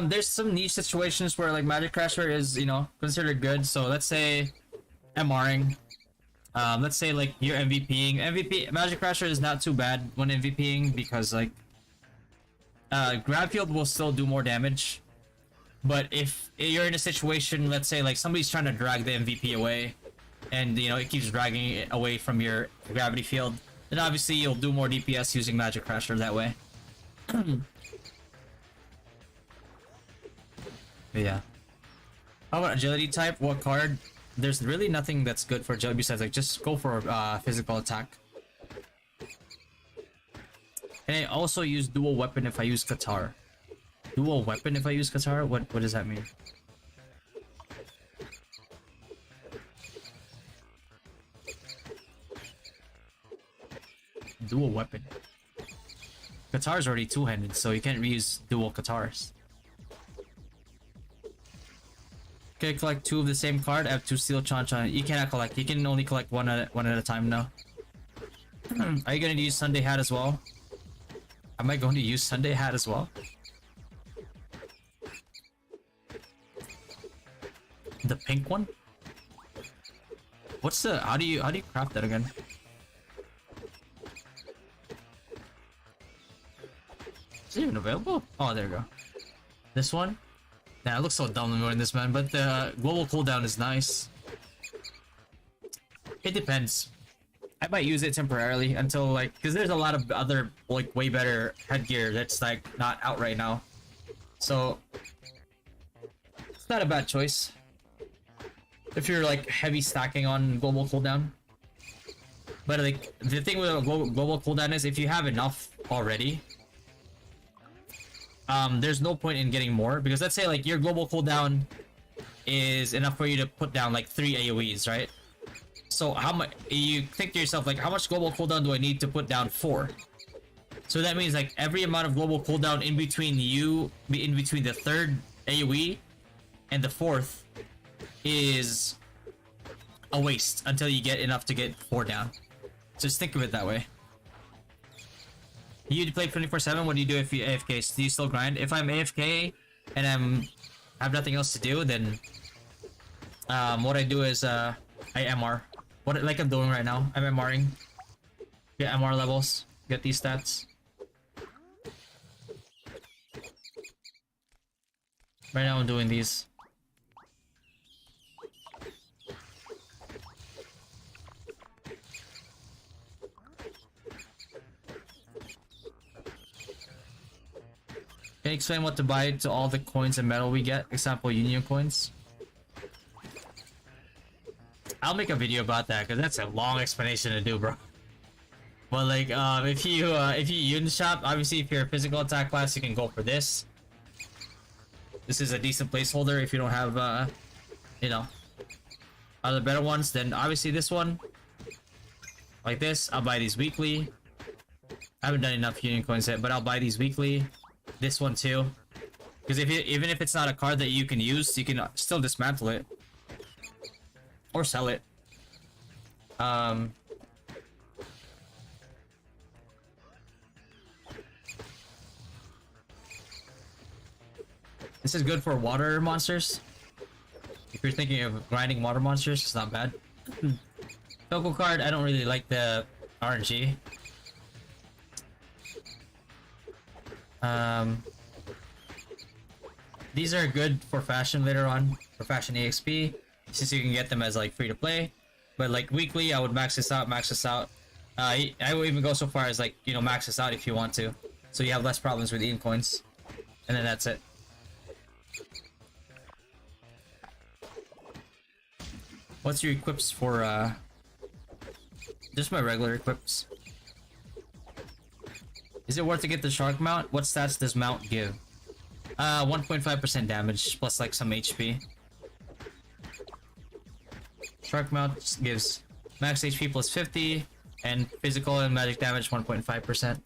A: There's some niche situations where like Magic Crasher is, considered good. So let's say MRing. Let's say like you're MVPing. Magic Crasher is not too bad when MVPing because like Grab Field will still do more damage. But if you're in a situation, let's say like somebody's trying to drag the MVP away, and it keeps dragging it away from your gravity field, then obviously you'll do more DPS using Magic Crasher that way. But yeah. How about agility type? What card? There's really nothing that's good for agility besides like just go for physical attack. And I also use dual weapon if I use Qatar. Dual weapon if I use Qatar? What does that mean? Dual weapon. Qatar's already two-handed, so you can't reuse dual Qatars. Okay, collect two of the same card. I have two Steel Chan Chan. You cannot collect. You can only collect one at a time now. Are you gonna use Sunday Hat as well? Am I going to use Sunday Hat as well? The pink one? What's the how do you craft that again? Is it even available? Oh, there we go. This one? Nah, it looks so dumb wearing this, man, but the global cooldown is nice. It depends. I might use it temporarily until like, because there's a lot of other like way better headgear that's like not out right now. So it's not a bad choice if you're like heavy stacking on global cooldown. But like the thing with a global cooldown is if you have enough already, there's no point in getting more, because let's say like your global cooldown is enough for you to put down like 3 AoEs, right? So how much you think to yourself, like, how much global cooldown do I need to put down 4? So that means like every amount of global cooldown in between the third AoE and the fourth is a waste until you get enough to get 4 down. Just think of it that way. You play 24/7. What do you do if you AFK? Do you still grind? If I'm AFK and have nothing else to do, then what I do is I MR. What like I'm doing right now. I'm MRing. Get MR levels. Get these stats. Right now I'm doing these. Can you explain what to buy to all the coins and metal we get? Example, union coins. I'll make a video about that because that's a long explanation to do, bro. But like, if you union shop, obviously if you're a physical attack class, you can go for this. This is a decent placeholder if you don't have, you know, other better ones. Then obviously this one, like this, I'll buy these weekly. I haven't done enough union coins yet, but I'll buy these weekly. This one too, because even if it's not a card that you can use, you can still dismantle it or sell it. This is good for water monsters. If you're thinking of grinding water monsters, it's not bad. Local card, I don't really like the RNG. These are good for fashion later on, for fashion EXP, since you can get them as like free to play. But like weekly, I would max this out. I will even go so far as like, you know, max this out if you want to, so you have less problems with ink coins, and then that's it. What's your equips for just my regular equips? Is it worth to get the shark mount? What stats does mount give? 1.5% damage plus like some HP. Shark mount gives max HP plus 50 and physical and magic damage 1.5%.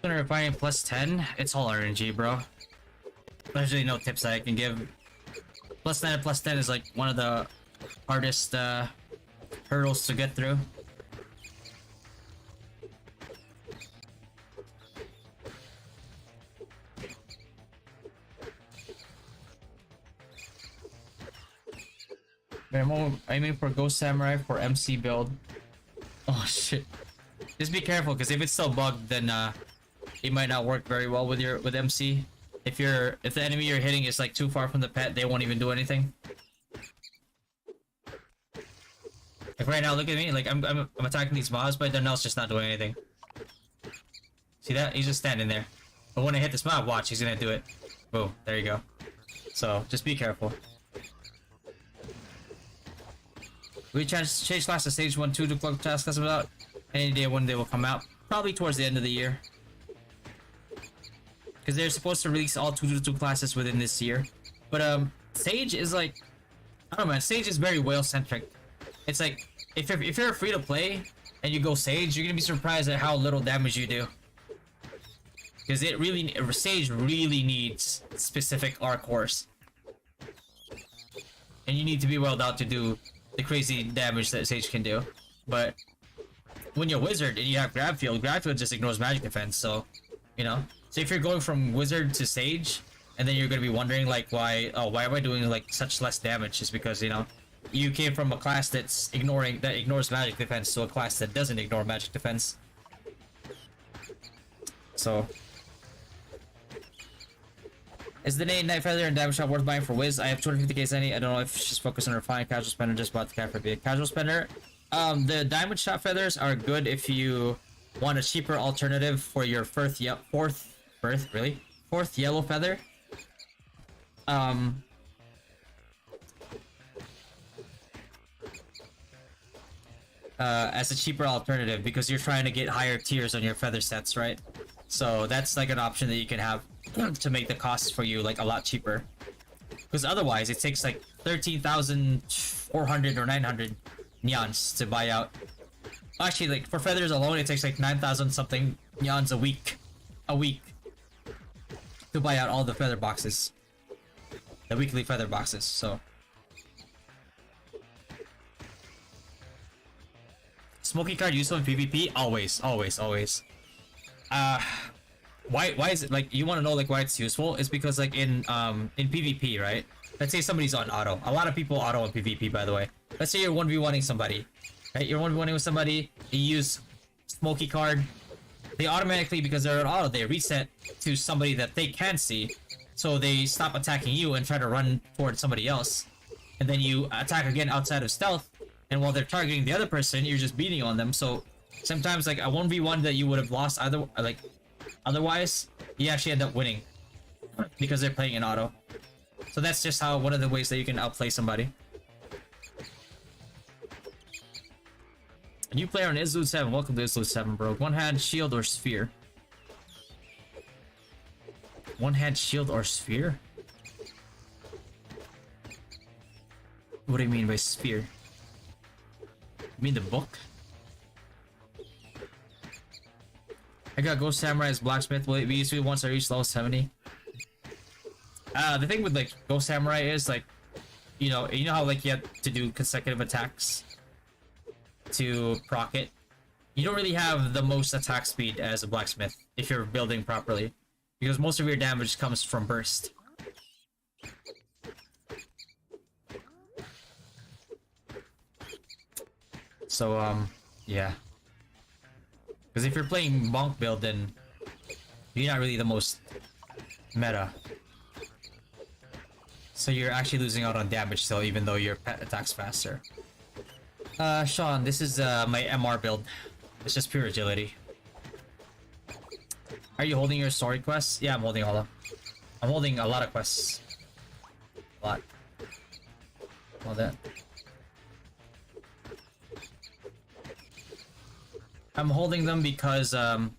A: Refining plus 10, it's all RNG, bro. There's really no tips that I can give. Plus 9 and plus 10 is like one of the hardest hurdles to get through. I'm aiming for Ghost Samurai for MC build. Oh shit. Just be careful, because if it's still bugged, then it might not work very well with MC. If the enemy you're hitting is like too far from the pet, they won't even do anything. Like right now, look at me. Like I'm attacking these mobs, but Darnell's just not doing anything. See that? He's just standing there. But when I hit this mob, watch, he's gonna do it. Boom. There you go. So just be careful. We change class to stage 1, 2 to plug task customers out. Any day when they will come out. Probably towards the end of the year. Because they're supposed to release all 2 classes within this year. But Sage is like, I don't know, man. Sage is very whale centric. It's like if you're free to play and you go Sage, you're gonna be surprised at how little damage you do. Because Sage really needs specific R cores, and you need to be well out to do the crazy damage that Sage can do. But when you're Wizard and you have Grab Field just ignores magic defense. So, you know. So if you're going from Wizard to Sage, and then you're gonna be wondering like why am I doing like such less damage? Is because, you know, you came from a class that ignores magic defense to a class that doesn't ignore magic defense. So, is the name Night Feather and Damage Shot worth buying for Wiz? I have 250k any. I don't know if she's focused on refined casual spender. Just bought the cat for be a casual spender. The Diamond Shot feathers are good if you want a cheaper alternative for your fourth yellow feather. As a cheaper alternative, because you're trying to get higher tiers on your feather sets, right? So that's like an option that you can have to make the costs for you like a lot cheaper. Because otherwise it takes like 13,400 or 900 nyans to buy out. Actually, like for feathers alone, it takes like 9,000 something nyans a week to buy out all the feather boxes, the weekly feather boxes. So smoky card useful in PvP? Always. Why is it like, you want to know like why it's useful? Is because like in PvP, right? Let's say somebody's on auto. A lot of people auto in PvP, by the way. Let's say you're 1v1ing somebody, right? You're 1v1ing with somebody, you use smoky card. They automatically, because they're on auto, they reset to somebody that they can see. So they stop attacking you and try to run towards somebody else. And then you attack again outside of stealth. And while they're targeting the other person, you're just beating on them. So sometimes like a 1v1 that you would have lost otherwise, you actually end up winning because they're playing in auto. So that's just how one of the ways that you can outplay somebody. A new player on Izlude 7. Welcome to Izlude 7, bro. One hand, shield, or sphere? One hand, shield, or sphere? What do you mean by sphere? You mean the book? I got Ghost Samurai as Blacksmith. Will it be useful once I reach level 70? The thing with like Ghost Samurai is like, you know how like you have to do consecutive attacks to proc it. You don't really have the most attack speed as a Blacksmith if you're building properly, because most of your damage comes from burst. So yeah. Because if you're playing bonk build, then you're not really the most meta. So you're actually losing out on damage still, even though your pet attacks faster. Sean, this is my MR build. It's just pure agility. Are you holding your story quests? Yeah, I'm holding all of them. I'm holding a lot of quests. A lot. All that. I'm holding them because I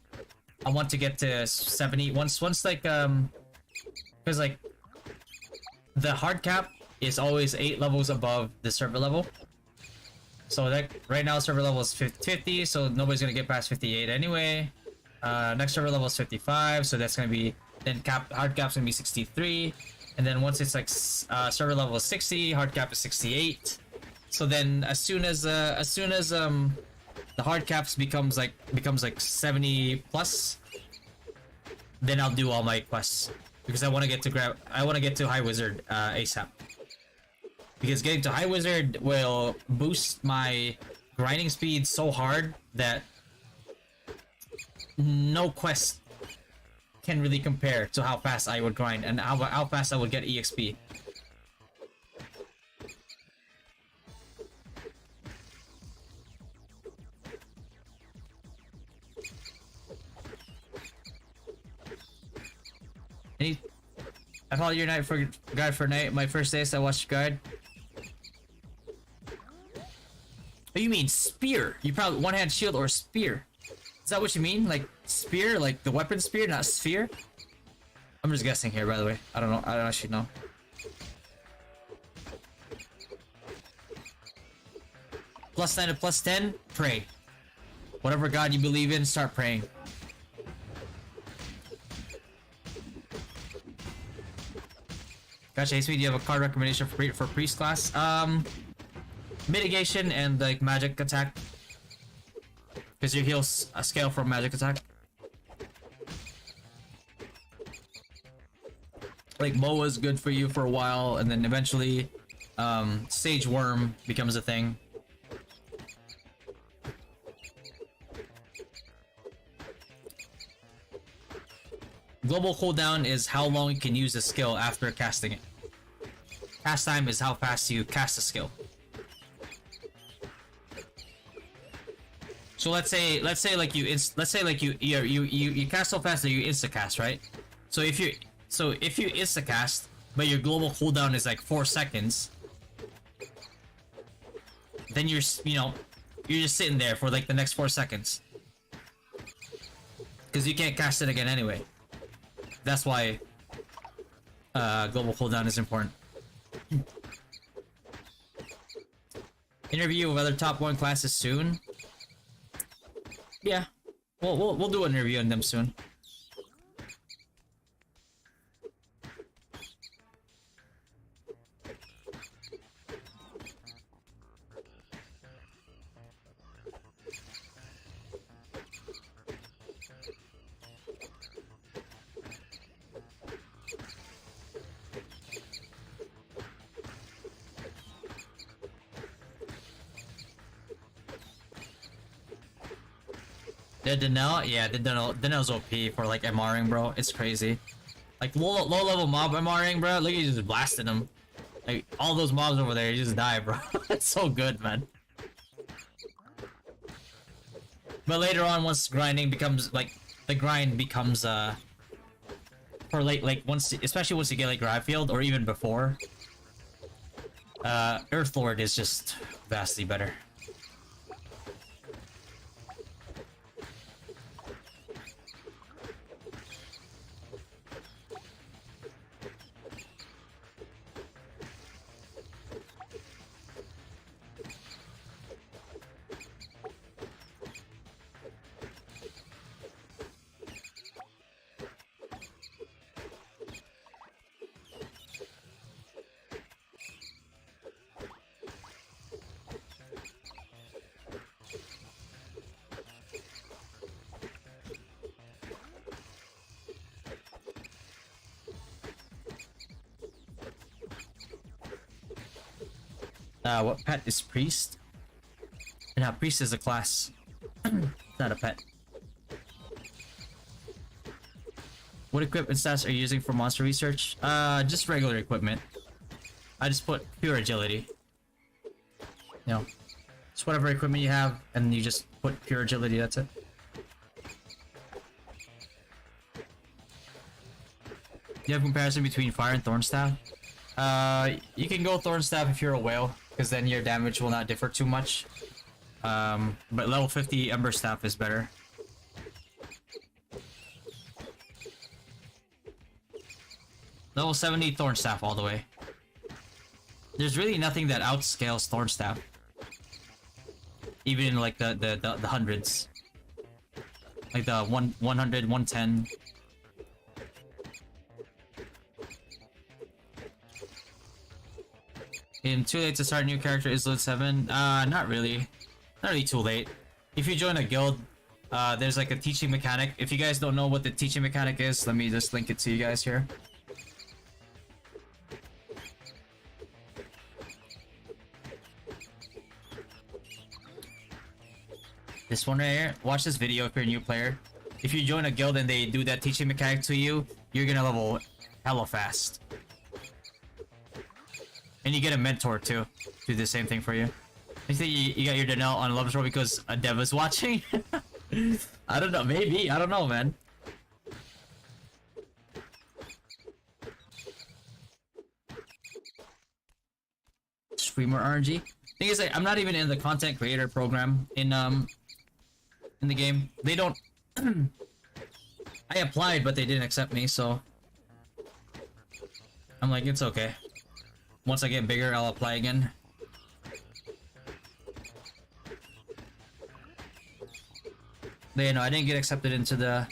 A: want to get to 70 once like because like the hard cap is always 8 levels above the server level. So that right now server level is 50, so nobody's gonna get past 58 anyway. Next server level is 55, so that's gonna be, then hard cap's gonna be 63, and then once it's like server level is 60, hard cap is 68. So then as soon as the hard caps becomes like 70 plus, then I'll do all my quests, because I want to get to High Wizard ASAP. Because getting to High Wizard will boost my grinding speed so hard that no quest can really compare to how fast I would grind and how fast I would get EXP. Any? I followed your guide for night. My first day, so I watched your guide. Oh, you mean spear? You probably one-hand shield or spear. Is that what you mean? Like spear, like the weapon spear, not sphere? I'm just guessing here, by the way. I don't know. I don't actually know. +9 to +10, pray. Whatever god you believe in, start praying. Gotcha, Hasty, do you have a card recommendation for priest class? Mitigation and like magic attack. Because your heals scale from magic attack. Like Moa is good for you for a while, and then eventually Sage Worm becomes a thing. Global cooldown is how long you can use a skill after casting it. Cast time is how fast you cast a skill. So let's say like you cast so fast that you insta cast, right? So if you insta cast, but your global cooldown is like 4 seconds, then you're just sitting there for like the next 4 seconds, because you can't cast it again anyway. That's why global cooldown is important. Interview with other top 1 classes soon. Yeah, we'll do an interview on them soon. The Danielle? Yeah, the Danielle's OP for like MRing, bro. It's crazy. Like low level mob MRing, bro. Look at you just blasting them. Like all those mobs over there, you just die, bro. It's so good, man. But later on, once grinding becomes like the grind becomes for like once, especially once you get like Gravfield or even before, Earthlord is just vastly better. What pet is priest? Yeah, priest is a class. Not a pet. What equipment stats are you using for monster research? Just regular equipment. I just put pure agility. You know, just whatever equipment you have, and you just put pure agility, that's it. Do you have comparison between fire and thornstaff? You can go thornstaff if you're a whale, because then your damage will not differ too much. But level 50 Ember Staff is better. Level 70 Thornstaff all the way. There's really nothing that outscales Thornstaff. Even in like the hundreds. Like the 100, 110. In too late to start a new character, Izlude 7? Not really. Not really too late. If you join a guild, there's like a teaching mechanic. If you guys don't know what the teaching mechanic is, let me just link it to you guys here. This one right here. Watch this video if you're a new player. If you join a guild and they do that teaching mechanic to you, you're gonna level hella fast. And you get a mentor too. Do the same thing for you. You think you got your Danielle on Love Roll because a dev is watching? I don't know, maybe. I don't know, man. streamer RNG. Thing is, like, I'm not even in the content creator program in the game. They don't. I applied, but they didn't accept me, so I'm like, it's okay. Once I get bigger, I'll apply again. But you know, I didn't get accepted into the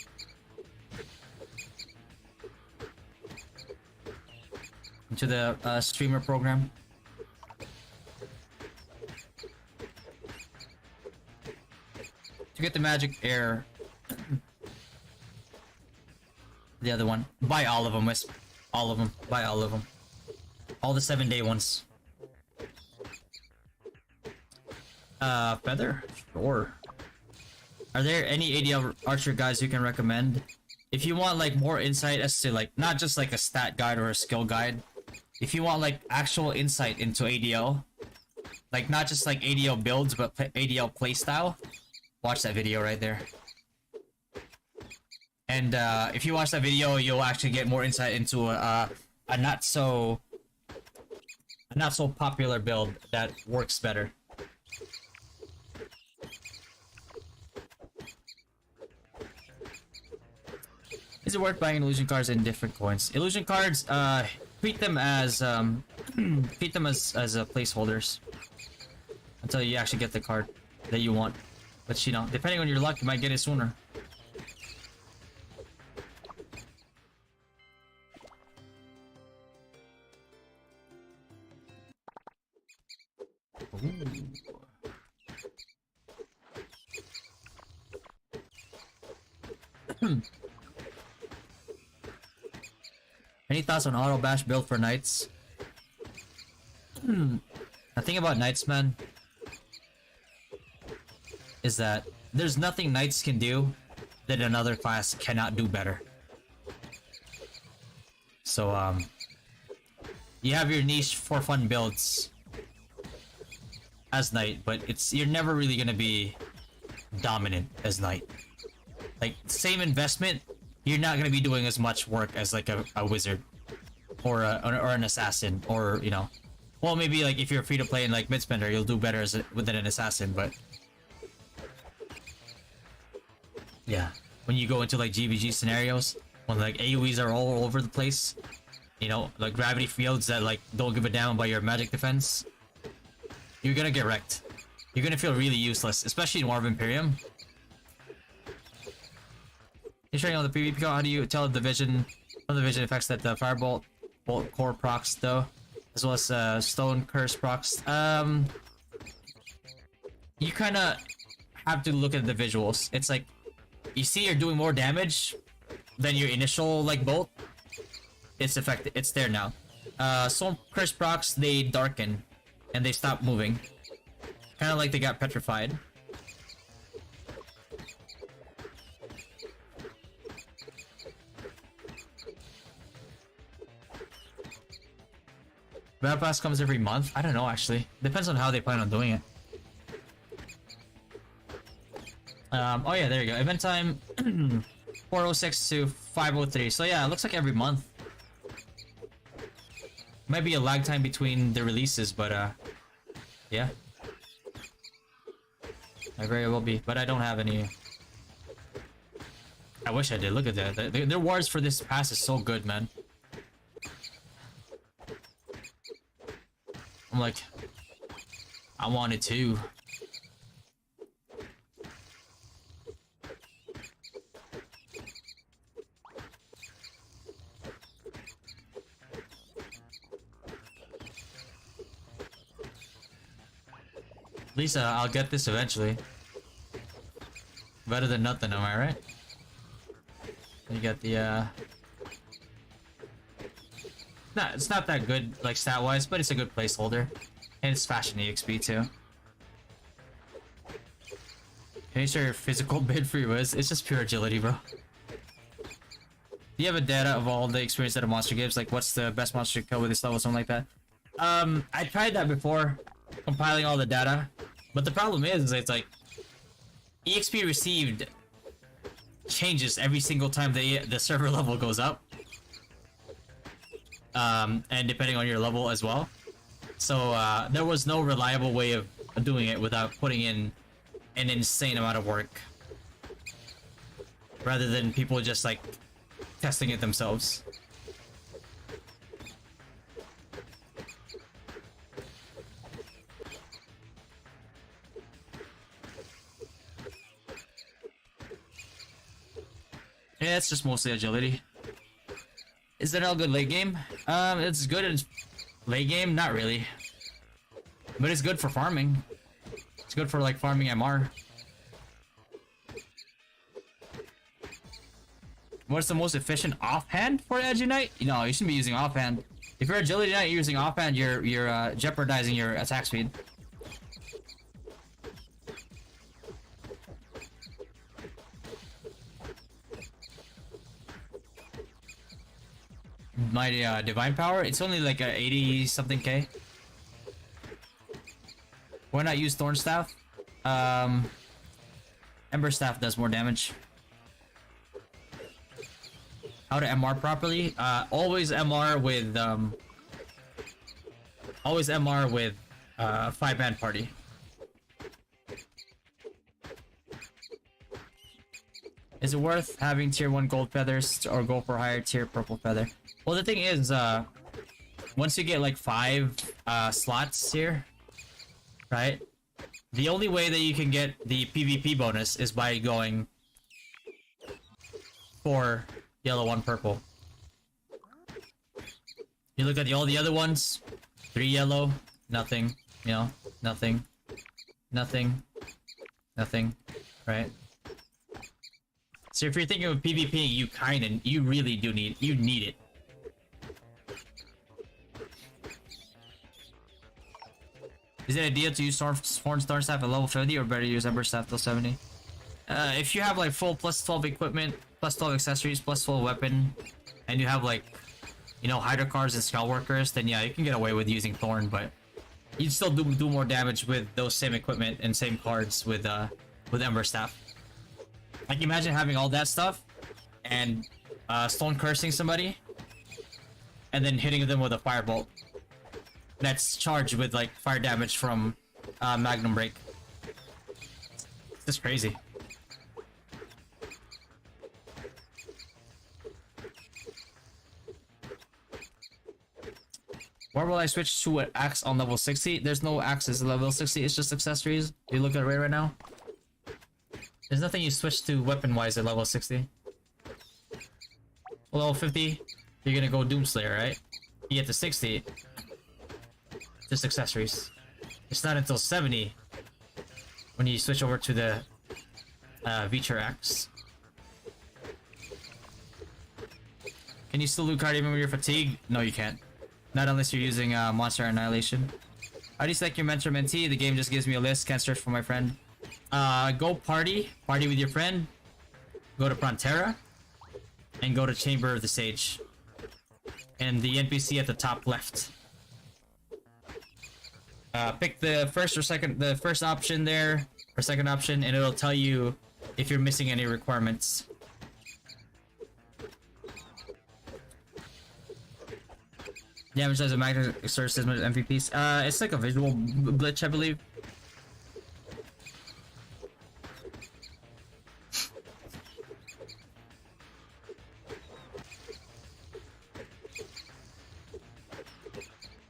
A: streamer program. To get the magic air, the other one, buy all of them, Wisp. All of them. Buy all of them. All the 7-day ones. Feather? Sure. Are there any ADL archer guides you can recommend? If you want like more insight as to like, not just like a stat guide or a skill guide. If you want like actual insight into ADL, like not just like ADL builds, but ADL playstyle, watch that video right there. And if you watch that video, you'll actually get more insight into a not so popular build that works better. Is it worth buying illusion cards in different coins? Illusion cards, treat them as placeholders until you actually get the card that you want. But you know, depending on your luck, you might get it sooner. Any thoughts on auto bash build for knights? The thing about knights, man, is that there's nothing knights can do that another class cannot do better. So you have your niche for fun builds as knight, but you're never really gonna be dominant as knight. Like, same investment, you're not gonna be doing as much work as like a wizard or an assassin, or you know, well, maybe like if you're free to play in like mid-spender, you'll do better than an assassin. But yeah, when you go into like GVG scenarios, when like AoEs are all over the place, you know, like gravity fields that like don't give a damn about your magic defense, you're gonna get wrecked. You're gonna feel really useless, especially in War of Imperium. You're showing on the PvP code, how do you tell the vision from the vision effects that the Firebolt Bolt Core procs though, as well as Stone Curse procs? You kind of have to look at the visuals. It's like, you see you're doing more damage than your initial like bolt. It's effective. It's there now. Stone Curse procs, they darken and they stop moving, kind of like they got petrified. Battle Pass comes every month? I don't know, actually. Depends on how they plan on doing it. Oh yeah, there you go. Event time 4:06 to 5:03. So yeah, it looks like every month. Might be a lag time between the releases, but yeah. I very well be, but I don't have any. I wish I did. Look at that. The rewards for this pass is so good, man. I'm like, I wanted to. Lisa, I'll get this eventually. Better than nothing, am I right? You got the nah, it's not that good like stat wise, but it's a good placeholder. And it's fashion EXP too. Can you share your physical bid for your Wiz? It's just pure agility, bro. Do you have a data of all the experience that a monster gives? Like what's the best monster kill with this level, something like that? I tried that before, compiling all the data. But the problem is it's like EXP received changes every single time the server level goes up. And depending on your level as well. So there was no reliable way of doing it without putting in an insane amount of work. Rather than people just like testing it themselves. Yeah, it's just mostly agility. Is it all good late game? It's good in late game? Not really. But it's good for farming. It's good for like farming MR. What's the most efficient offhand for Edgy Knight? No, you shouldn't be using offhand. If you're Agility Knight using offhand, you're jeopardizing your attack speed. My divine power, it's only like a 80 something K. Why not use Thorn Staff? Ember Staff does more damage. How to MR properly? Always MR with 5-man party. Is it worth having tier 1 gold feathers or go for higher tier purple feather? Well, the thing is, once you get like 5 slots here, right? The only way that you can get the PvP bonus is by going for yellow 1 purple. You look at all the other ones, 3 yellow, nothing, you know, nothing, nothing, nothing, right? So if you're thinking of PvP, you really do need it. Is it ideal to use Thorn Staff at level 50 or better use Ember Staff till 70? If you have like full plus 12 equipment, plus 12 accessories, plus 12 weapon, and you have like, you know, Hydra cards and Spell Workers, then yeah, you can get away with using Thorn, but you'd still do more damage with those same equipment and same cards with Ember Staff. Like imagine having all that stuff and Stone Cursing somebody and then hitting them with a Firebolt that's charged with like fire damage from Magnum Break. It's just crazy. Where will I switch to an axe on level 60? There's no axes at level 60, it's just accessories. You look at it right now. There's nothing you switch to weapon-wise at level 60. Level 50, you're gonna go Doomslayer, right? You get to 60, just accessories. It's not until 70 when you switch over to the Veacher Axe. Can you still loot card even when you're fatigued? No, you can't. Not unless you're using Monster Annihilation. How do you select your mentor mentee? The game just gives me a list, can't search for my friend. Go party with your friend, go to Frontera, and go to Chamber of the Sage. And the NPC at the top left. Pick the first option there, or second option, and it'll tell you if you're missing any requirements. Damage as a magnet exercism as MVPs. It's like a visual glitch, I believe.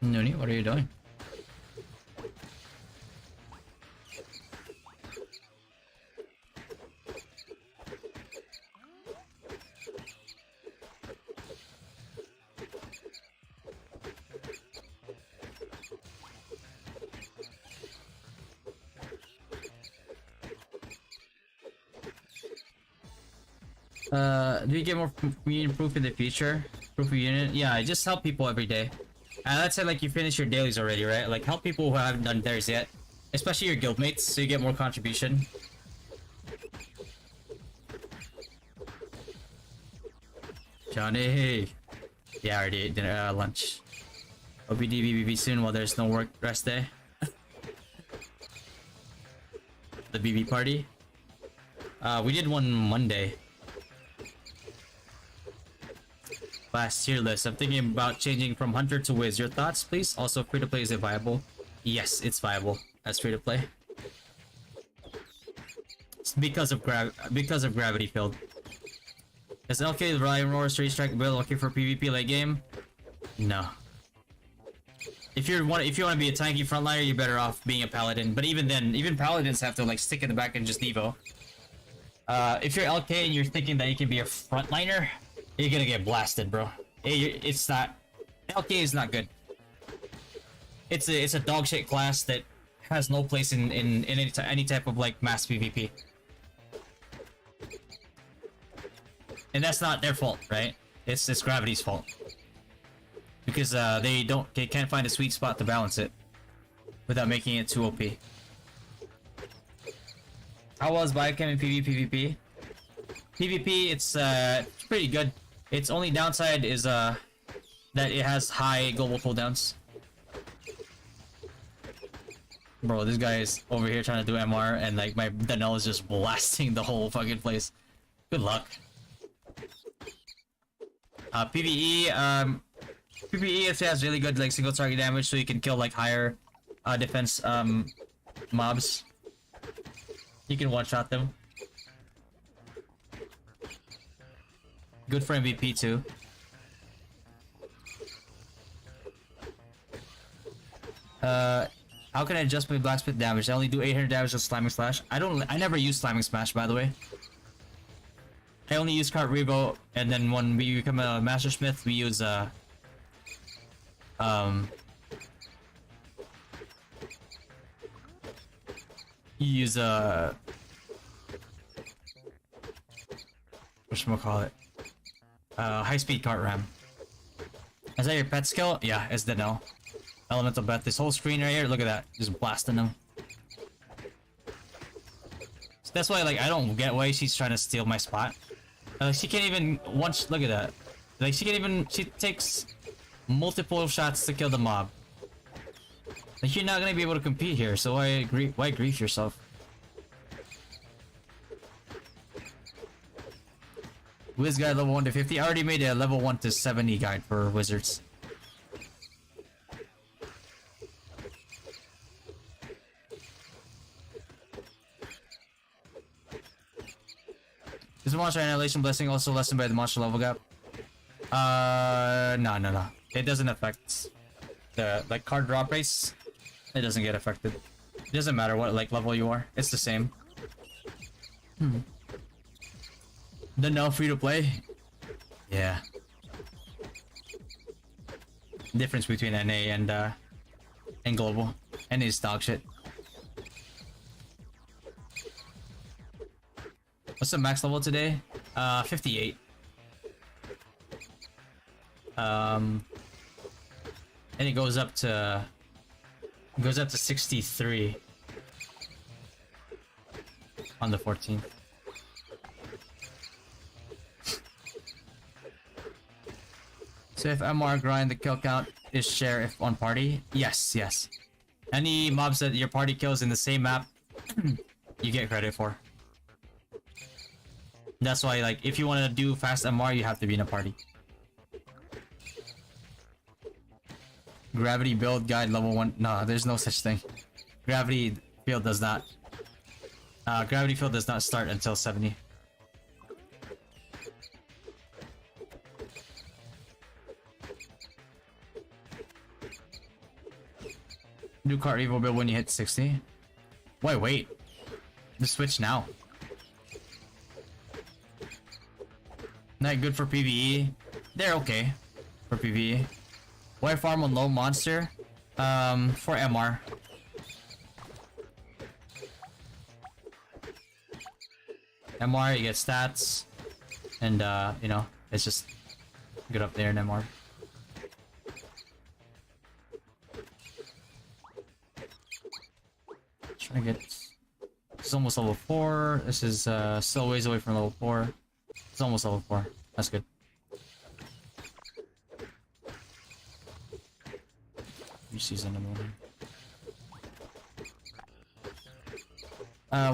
A: Nuni, what are you doing? Do you get more communion proof in the future? Proof of unit? Yeah, I just help people every day. Let's say like you finish your dailies already, right? Like help people who haven't done theirs yet. Especially your guildmates, so you get more contribution. Johnny! Yeah, I already ate dinner, lunch. OBD BBB soon while there's no work rest day. The BB party. We did one Monday. class tier list. I'm thinking about changing from Hunter to Wiz. Your thoughts, please? Also, free to play, is it viable? Yes, it's viable as free to play. It's because of gravity field. Is LK the Ryan Roar Straight Strike build okay for PvP late game? No. If you want to be a tanky frontliner, you're better off being a paladin. But even then, even paladins have to like stick in the back and just Evo. If you're LK and you're thinking that you can be a frontliner, you're gonna get blasted, bro. It's not. LK is not good. It's a dog shit class that has no place in any type of like mass PvP. And that's not their fault, right? It's Gravity's fault. Because they can't find a sweet spot to balance it without making it too OP. How was Biochem in PvP? PvP, it's pretty good. Its only downside is that it has high global cooldowns. Bro, this guy is over here trying to do MR and like my Danelle is just blasting the whole fucking place. Good luck. PvE, PvE it has really good like single target damage, so you can kill like higher defense mobs. You can one-shot them. Good for MVP too. How can I adjust my blacksmith damage? I only do 800 damage with Slamming Slash. I never use Slamming Smash, by the way. I only use Cart Revo, and then when we become a Master Smith, we use whatchamacallit? High-speed cart ram. Is that your pet skill? Yeah, it's Danelle. Elemental bet. This whole screen right here, look at that. Just blasting them. So that's why, like, I don't get why she's trying to steal my spot. She can't even once. Look at that. Like, she can't even. She takes multiple shots to kill the mob. Like, you're not gonna be able to compete here. So why grief yourself? Wiz guide level 1 to 50. I already made a level 1 to 70 guide for wizards. Is the monster annihilation blessing also lessened by the monster level gap? No. It doesn't affect the like card drop race. It doesn't get affected. It doesn't matter what like level you are. It's the same. The no free to play? Yeah. Difference between NA and global. NA is dog shit. What's the max level today? 58. And it goes up to 63 on the 14th. So if MR grind, the kill count is share if on party? Yes. Any mobs that your party kills in the same map, you get credit for. That's why, like, if you want to do fast MR, you have to be in a party. Gravity build guide level 1. No, there's no such thing. Gravity field does not. Gravity field does not start until 70. New cart Evo build when you hit 60. Wait. Just switch now. Not good for PvE. They're okay for PvE. Why farm on low monster? For MR. MR, you get stats, and you know, it's just good up there in MR. Trying to get. This is almost level 4. This is still ways away from level 4. It's almost level 4. That's good. Season in the morning.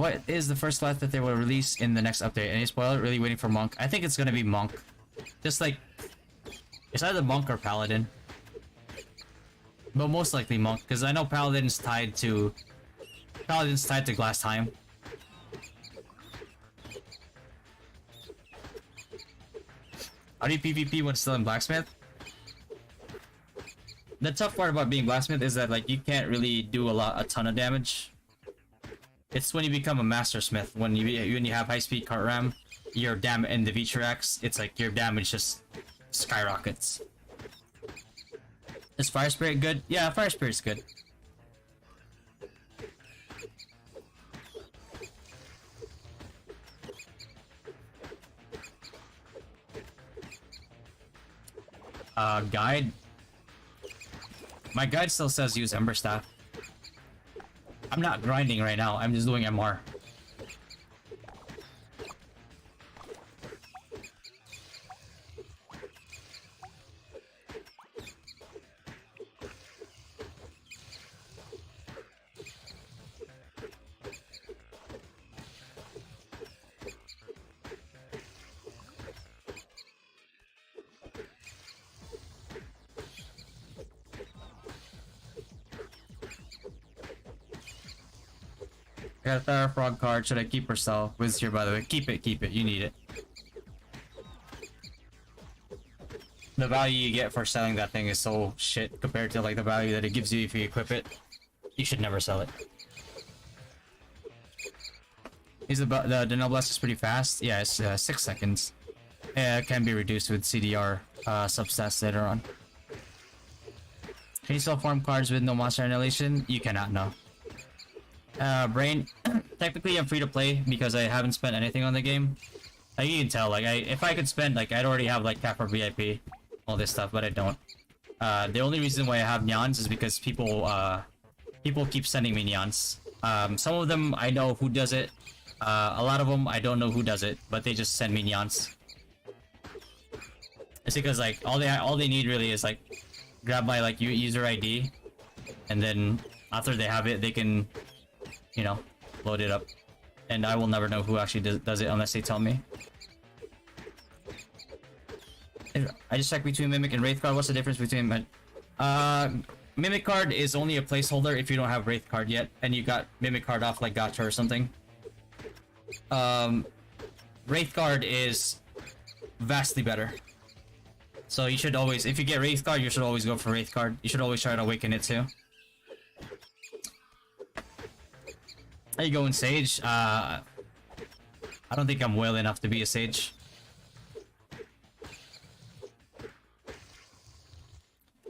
A: What is the first class that they will release in the next update? Any spoiler? Really waiting for Monk. I think it's gonna be Monk. Just like It's either monk or paladin. But most likely monk, because I know paladin's tied to glass time. How do you PvP when still in blacksmith? The tough part about being blacksmith is that like you can't really do a ton of damage. It's when you become a master smith, when you have high speed cart ram, your damage and the Vitra axe, it's like your damage just skyrockets. Is Fire Spirit good? Yeah, Fire Spirit's good. Guide. My guide still says use Ember Staff. I'm not grinding right now, I'm just doing MR. I got a Thara Frog card. Should I keep or sell? Wiz here, by the way. Keep it, keep it. You need it. The value you get for selling that thing is so shit compared to like the value that it gives you if you equip it. You should never sell it. He's about the Null Blast is pretty fast. Yeah, it's 6 seconds. Yeah, it can be reduced with CDR substats later on. Can you sell farm cards with no monster annihilation? You cannot, no. Brain, technically I'm free to play because I haven't spent anything on the game. Like you can tell, like if I could spend, like I'd already have like Kappa VIP, all this stuff, but I don't. The only reason why I have Nyans is because people keep sending me Nyans. Some of them I know who does it. A lot of them I don't know who does it, but they just send me Nyans. It's because like all they need really is like grab my like user ID, and then after they have it, they can, you know, load it up. And I will never know who actually does it unless they tell me. I just checked between Mimic and Wraith card. What's the difference between Mimic card is only a placeholder if you don't have Wraith card yet, and you got Mimic card off like Gacha or something. Wraith card is vastly better. So you should always, if you get Wraith card, you should always go for Wraith card. You should always try to awaken it too. How you going, Sage? I don't think I'm well enough to be a Sage.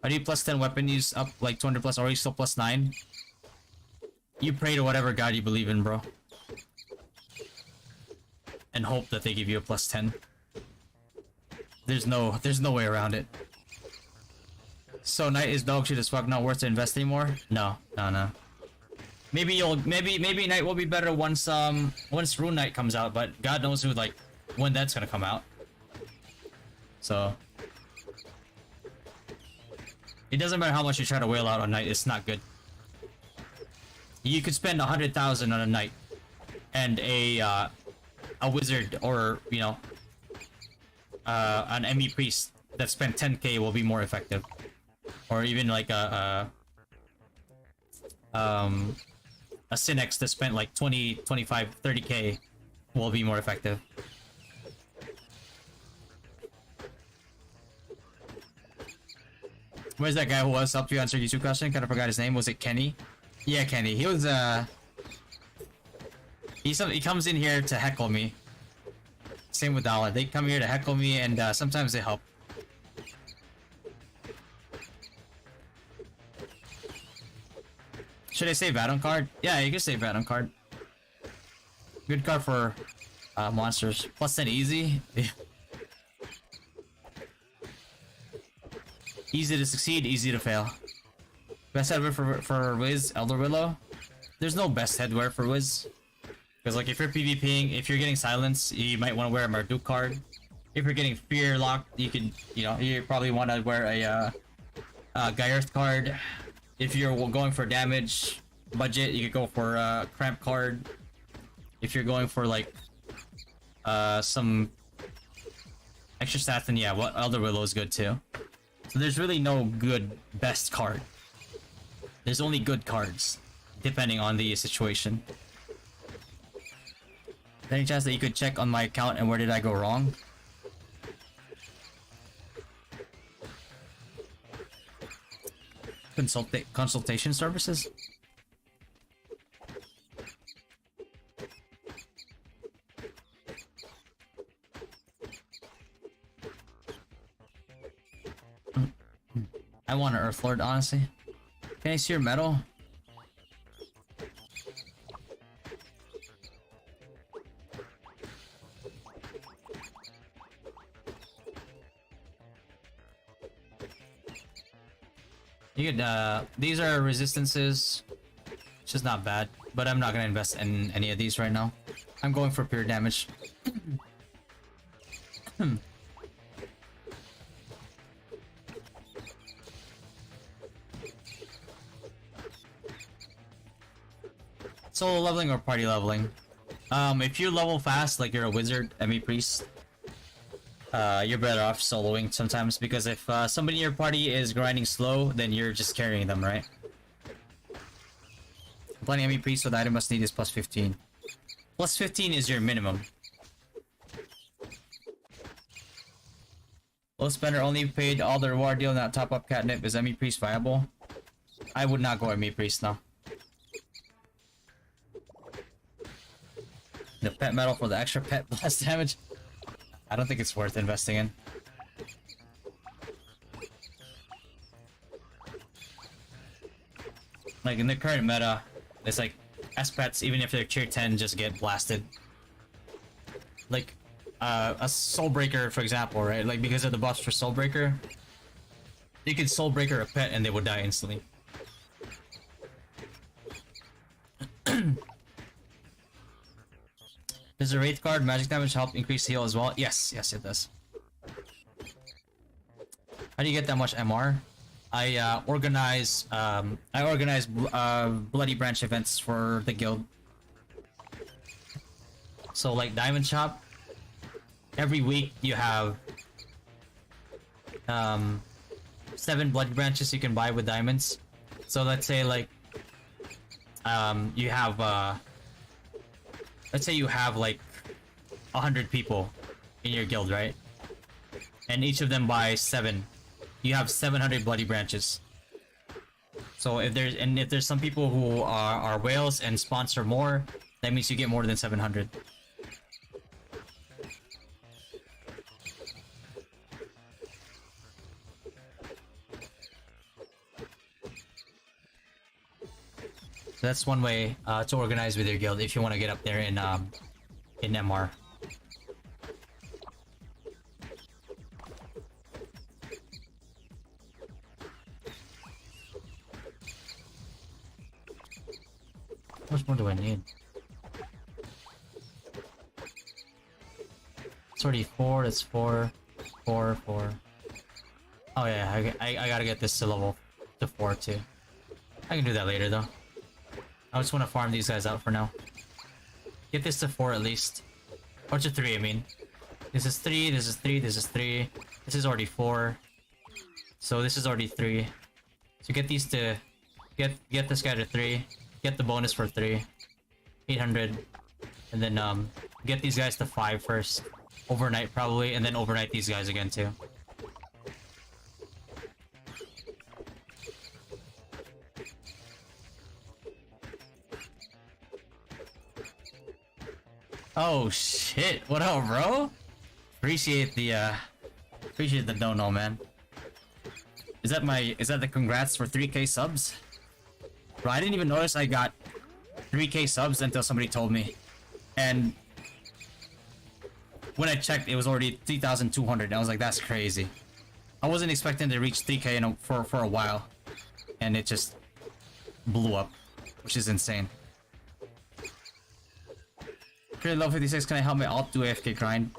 A: Are you plus 10 weapon use up like 200 plus, or are you still plus 9? You pray to whatever god you believe in, bro. And hope that they give you a plus 10. There's no way around it. So Knight is dog shit as fuck, not worth to invest anymore? No. Maybe Knight will be better once Rune Knight comes out, but God knows who, like, when that's gonna come out. So it doesn't matter how much you try to whale out on Knight, it's not good. You could spend 100,000 on a Knight and a wizard, or you know, an ME priest that spent 10k will be more effective, or even like a Synex that spent like 20, 25, 30k will be more effective. Where's that guy who was helped you answer YouTube question? Kind of forgot his name. Was it Kenny? Yeah, Kenny. He was he comes in here to heckle me. Same with Dollar. They come here to heckle me, and sometimes they help. Should I say Vadon card? Yeah, you can say Vadon card. Good card for monsters. Plus 10 easy. Easy to succeed, easy to fail. Best headwear for Wiz, Elder Willow. There's no best headwear for Wiz. Because like if you're PvPing, if you're getting silence, you might want to wear a Marduk card. If you're getting fear locked, you could, you know, you probably want to wear a Gyrth card. If you're going for damage budget, you could go for a Cramp card. If you're going for like some extra stats, then yeah, Elder Willow is good too. So there's really no good best card. There's only good cards, depending on the situation. Any chance that you could check on my account and where did I go wrong? Consultation services? I want an Earth Lord, honestly. Can I see your medal? You could, these are resistances, which is not bad, but I'm not gonna invest in any of these right now. I'm going for pure damage. Solo leveling or party leveling? If you level fast, like you're a wizard, ME priest, you're better off soloing sometimes, because if somebody in your party is grinding slow, then you're just carrying them, right? Playing ME priest with item must need is plus 15. Plus 15 is your minimum. Low spender only paid all the reward deal, not top up catnip. Is ME priest viable? I would not go ME priest now. The pet medal for the extra pet blast damage. I don't think it's worth investing in. Like in the current meta, it's like S-pets, even if they're tier 10, just get blasted. Like a Soulbreaker, for example, right? Like because of the buffs for Soulbreaker, you can Soulbreaker a pet and they would die instantly. Does the Wraith card magic damage help increase heal as well? Yes, yes it does. How do you get that much MR? I organize Bloody Branch events for the guild. So like Diamond Shop, every week you have 7 Bloody Branches you can buy with diamonds. So let's say like you have let's say you have like 100 people in your guild, right? And each of them buys 7. You have 700 Bloody Branches. So if there's some people who are whales and sponsor more, that means you get more than 700. So that's one way to organize with your guild if you want to get up there in MR. How much more do I need? It's already 4. That's 4, 4, 4. Oh yeah, I gotta get this to level to 4 too. I can do that later though. I just want to farm these guys out for now. Get this to 4 at least. Or to 3, I mean. This is 3, this is 3, this is 3. This is already 4. So this is already 3. So get these to... Get this guy to 3. Get the bonus for 3. 800. And then get these guys to 5 first. Overnight probably, and then overnight these guys again too. Oh shit! What up, bro? Appreciate the dono, man. Is that the congrats for 3K subs? Bro, I didn't even notice I got 3K subs until somebody told me. And when I checked, it was already 3,200. And I was like, that's crazy. I wasn't expecting to reach 3K for a while. And it just blew up, which is insane. Currently level 56, can I help my alt do AFK grind?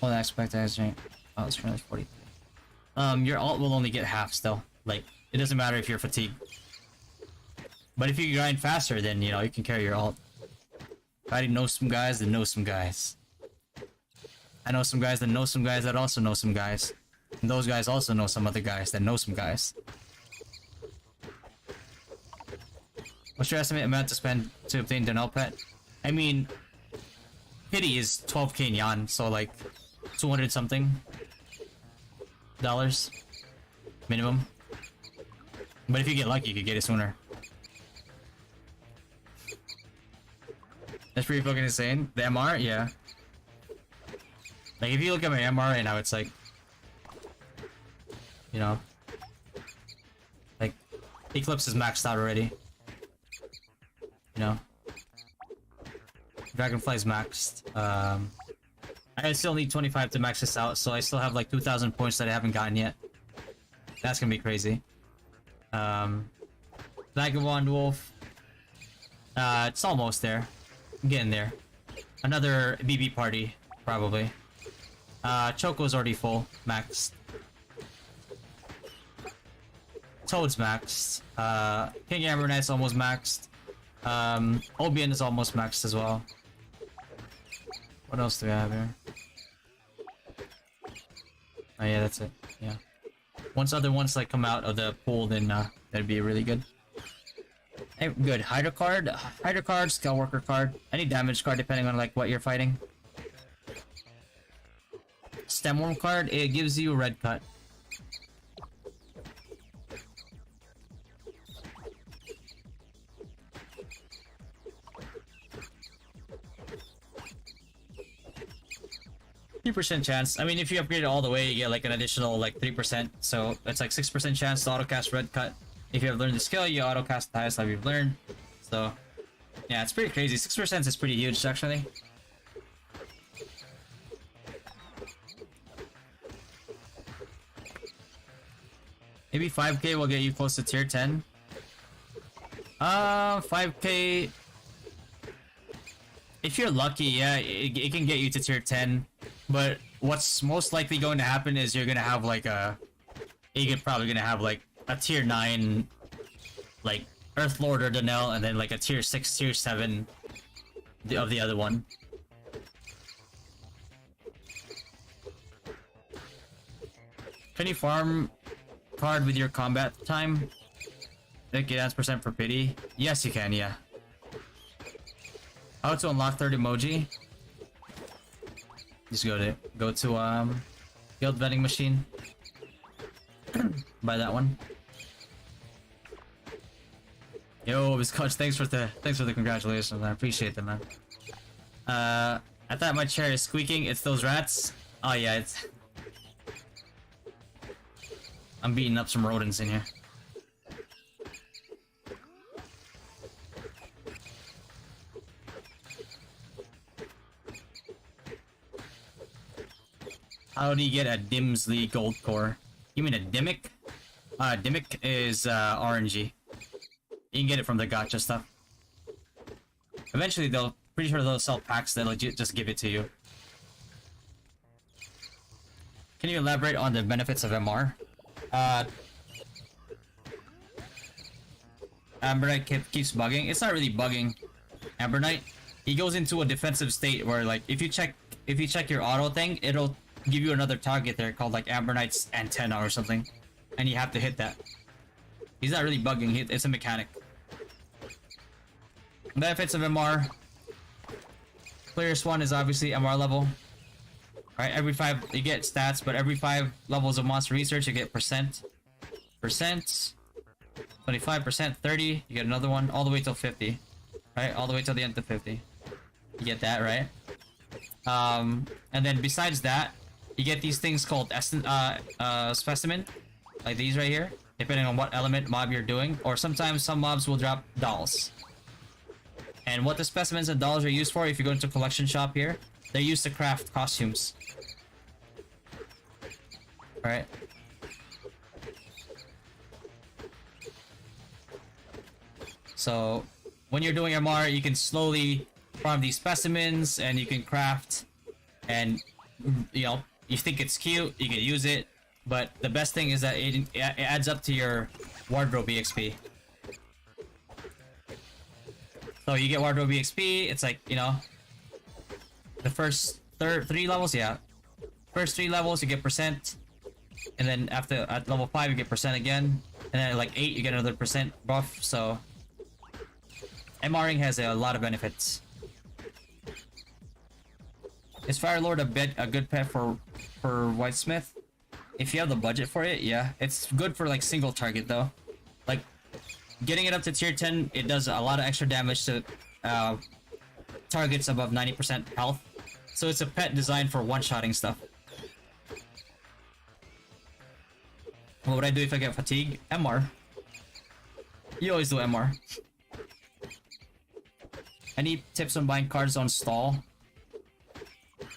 A: Well, I expect I rank. Oh, it's currently 43. Your alt will only get half still. Like, it doesn't matter if you're fatigued. But if you grind faster, then, you know, you can carry your alt. If I know some guys that know some guys. I know some guys that know some guys that also know some guys. And those guys also know some other guys that know some guys. What's your estimate amount to spend to obtain Donnell pet? I mean, pity is 12k yen, so like 200 something dollars minimum. But if you get lucky, you could get it sooner. That's pretty fucking insane. The MR, yeah. Like if you look at my MR right now, it's like, you know, like Eclipse is maxed out already. You know, Dragonfly's maxed. I still need 25 to max this out, so I still have like 2,000 points that I haven't gotten yet. That's gonna be crazy. Vagabond Wolf. It's almost there. I'm getting there. Another BB party, probably. Choco's already full, maxed. Toad's maxed. King Amber Knight's almost maxed. Obian is almost maxed as well. What else do we have here? Oh yeah, that's it. Yeah. Once other ones like come out of the pool, then that'd be really good. Hey, good. Hydra card, Skull Worker card, any damage card depending on like what you're fighting. Stemworm card, it gives you red cut. %, chance. I mean, if you upgrade it all the way, you get like an additional like 3%. So that's like 6% chance to autocast red cut. If you have learned the skill, you autocast the highest level you've learned. So yeah, it's pretty crazy. 6% is pretty huge actually. Maybe 5k will get you close to tier 10. 5k. If you're lucky, yeah, it can get you to tier 10. But what's most likely going to happen is you're gonna have like you're probably gonna have like a tier 9, like Earth Lord or Donnell, and then like a tier 6, tier 7 of the other one. Can you farm card with your combat time? That get % for pity? Yes, you can, yeah. How to unlock third emoji? Just go to guild vending machine. Buy that one. Yo, Biscoach, thanks for the congratulations. I appreciate them, man. I thought my chair is squeaking. It's those rats. Oh yeah, it's. I'm beating up some rodents in here. How do you get a Dimsley gold core? You mean a Dimmick? Dimmick is RNG. You can get it from the gacha stuff. Eventually, pretty sure they'll sell packs that'll just give it to you. Can you elaborate on the benefits of MR? Amber Knight keeps bugging. It's not really bugging. Amber Knight, he goes into a defensive state where like if you check your auto thing, it'll give you another target there called like Amber Knight's antenna or something, and you have to hit that. He's not really bugging. It's a mechanic. Benefits of MR. Clearest one is obviously MR level. Right, every 5 you get stats, but every 5 levels of monster research you get %. 25%, 30, you get another one, all the way till 50. Right, all the way till the end of 50. You get that, right? And then besides that, you get these things called specimen, like these right here, depending on what element mob you're doing, or sometimes some mobs will drop dolls. And what the specimens and dolls are used for, if you go into collection shop here, they're used to craft costumes. Right? So when you're doing MR, you can slowly farm these specimens and you can craft, and you know, you think it's cute, you can use it, but the best thing is that it adds up to your wardrobe EXP. So you get wardrobe EXP, it's like, you know, the first 3 levels, yeah. First 3 levels you get %. And then after at level 5 you get percent again, and then at like 8 you get another percent buff. So MRing has a lot of benefits. Is Firelord a good pet for Whitesmith? If you have the budget for it, yeah. It's good for like single target though. Like getting it up to tier 10, it does a lot of extra damage to targets above 90% health. So it's a pet designed for one-shotting stuff. What would I do if I get fatigue? MR. You always do MR. Any tips on buying cards on stall?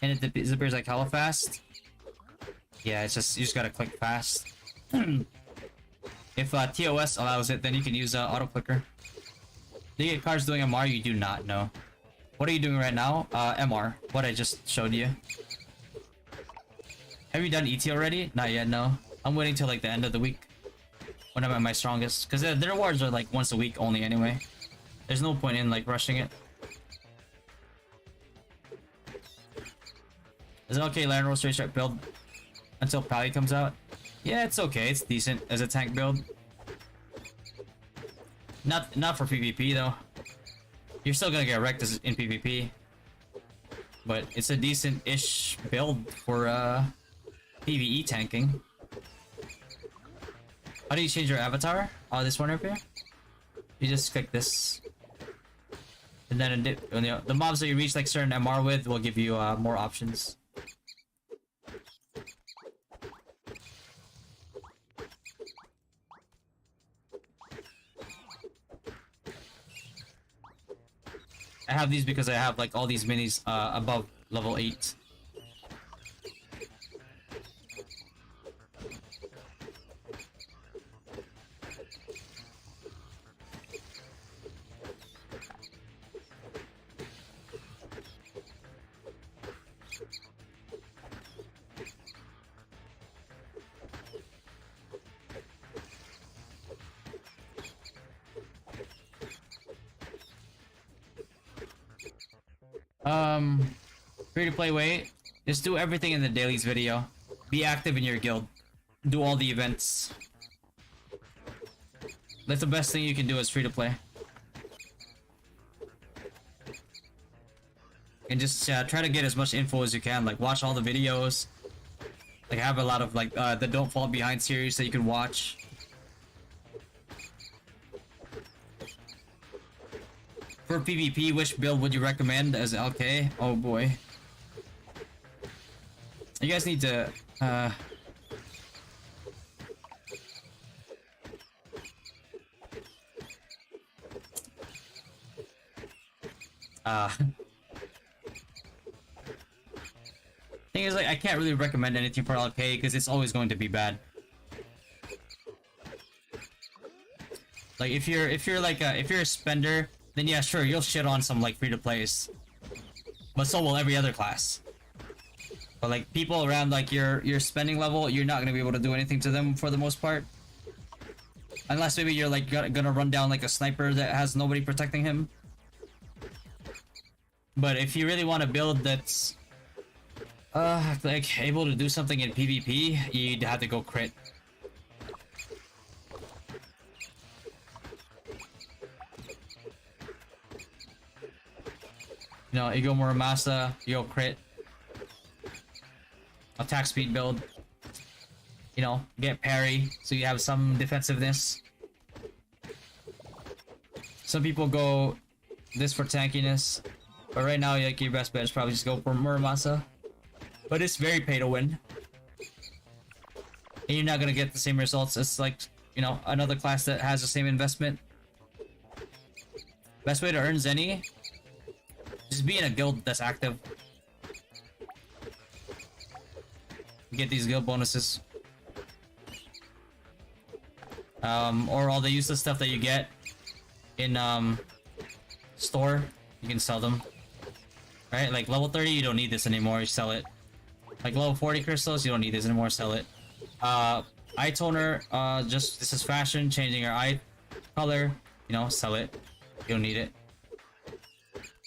A: And it disappears like hella fast? Yeah, it's just, you just gotta click fast. If TOS allows it, then you can use auto clicker. Do you get cards doing MR? You do not know. What are you doing right now? MR. What I just showed you. Have you done ET already? Not yet, no. I'm waiting till like the end of the week when I'm at my strongest, because the rewards are like once a week only anyway. There's no point in like rushing it. Is it okay Land Roll straight strike build until Pally comes out? Yeah, it's okay. It's decent as a tank build. Not for PvP though. You're still gonna get wrecked in PvP, but it's a decent-ish build for PvE tanking. How do you change your avatar? Oh, this one up here. You just click this, and then the mobs that you reach like certain MR with will give you more options. I have these because I have like all these minis above level 8. Free to play way. Just do everything in the dailies video. Be active in your guild. Do all the events. That's the best thing you can do as free to play. And just try to get as much info as you can. Like watch all the videos. Like have a lot of like the Don't Fall Behind series that you can watch. For PvP, which build would you recommend as LK? Oh boy. You guys need to thing is, like, I can't really recommend anything for LK because it's always going to be bad. Like if you're a spender, then yeah, sure, you'll shit on some like free to plays, but so will every other class. But like people around like your spending level, you're not gonna be able to do anything to them for the most part, unless maybe you're like gonna run down like a sniper that has nobody protecting him. But if you really want to build that's like able to do something in PvP, you'd have to go crit. You know, you go Muramasa, you go crit. Attack speed build. You know, get parry, so you have some defensiveness. Some people go this for tankiness, but right now, like, your best bet is probably just go for Muramasa. But it's very pay to win. And you're not gonna get the same results as, like, you know, another class that has the same investment. Best way to earn Zenny? Just be in a guild that's active. Get these guild bonuses. Or all the useless stuff that you get in store, you can sell them. Right? Like level 30, you don't need this anymore, you sell it. Like level 40 crystals, you don't need this anymore, sell it. Eye toner, just this is fashion, changing your eye color, you know, sell it. You don't need it.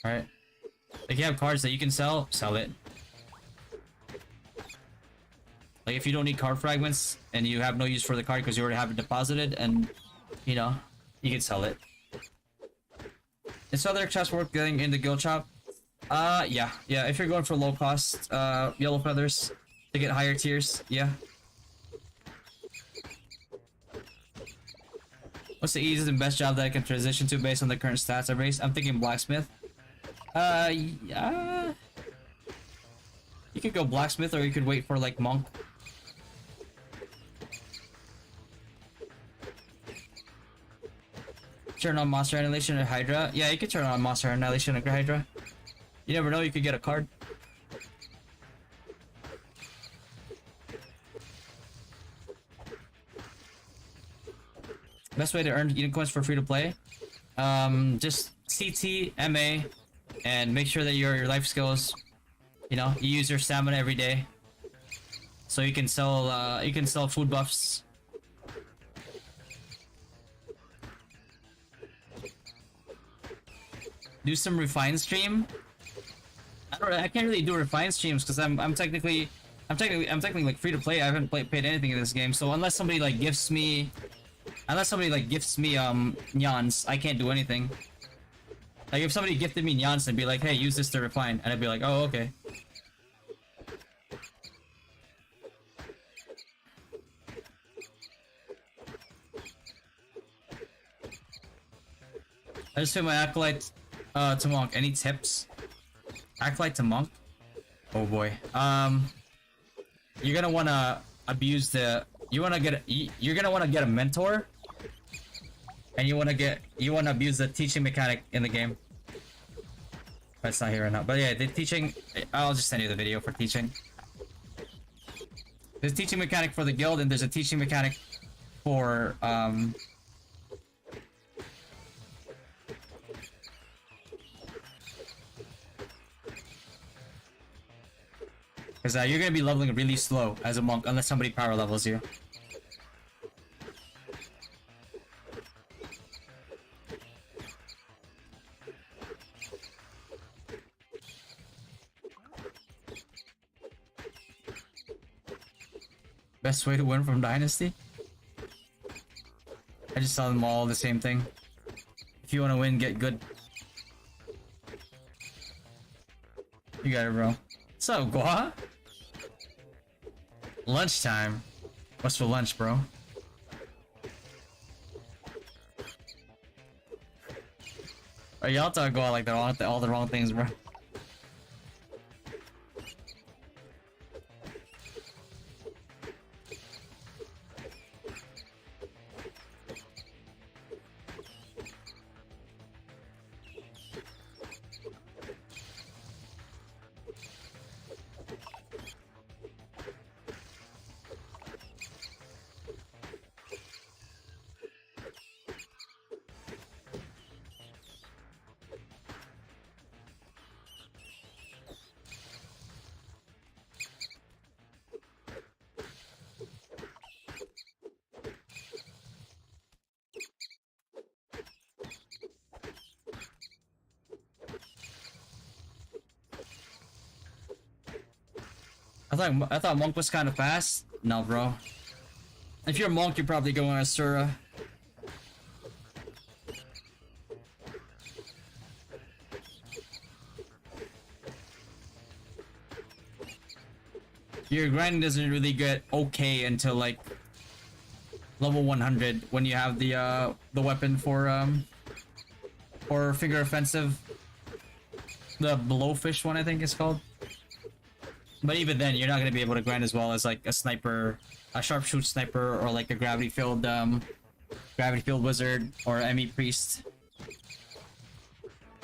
A: Alright. If you have cards that you can sell, sell it. Like if you don't need card fragments and you have no use for the card because you already have it deposited, and you know, you can sell it. Is other chests worth getting in the guild shop? Yeah. If you're going for low cost, yellow feathers to get higher tiers, yeah. What's the easiest and best job that I can transition to based on the current stats I raised? I'm thinking blacksmith. Yeah. You could go blacksmith, or you could wait for like monk. Turn on monster annihilation or hydra. Yeah, you could turn on monster annihilation or hydra. You never know, you could get a card. Best way to earn unicorns for free to play? Just CT, MA, and make sure that your life skills, you know, you use your stamina every day. So you can sell food buffs. Do some refined stream. I can't really do refined streams because I'm technically like free to play. I haven't paid anything in this game. So unless somebody like gifts me nyans, I can't do anything. Like if somebody gifted me nyans and be like, hey, use this to refine, and I'd be like, oh, okay. I just put my acolyte to monk. Any tips? Acolyte to monk? Oh boy. You're gonna wanna abuse the. You're gonna wanna get a mentor, and you wanna abuse the teaching mechanic in the game. That's not here right now. But yeah, the teaching. I'll just send you the video for teaching. There's a teaching mechanic for the guild, and there's a teaching mechanic for because you're gonna be leveling really slow as a monk unless somebody power levels you. Best way to win from Dynasty? I just saw them all the same thing. If you want to win, get good. You got it, bro. What's up, Gua? Lunchtime? What's for lunch, bro? Oh, y'all talk Gua like they're all the wrong things, bro. I thought monk was kind of fast. No, bro. If you're a monk, you're probably going Asura. Your grinding doesn't really get okay until like level 100 when you have the weapon for finger offensive. The blowfish one, I think it's called. But even then, you're not gonna be able to grind as well as like a sniper, a sharpshoot sniper, or like a gravity field wizard or ME priest.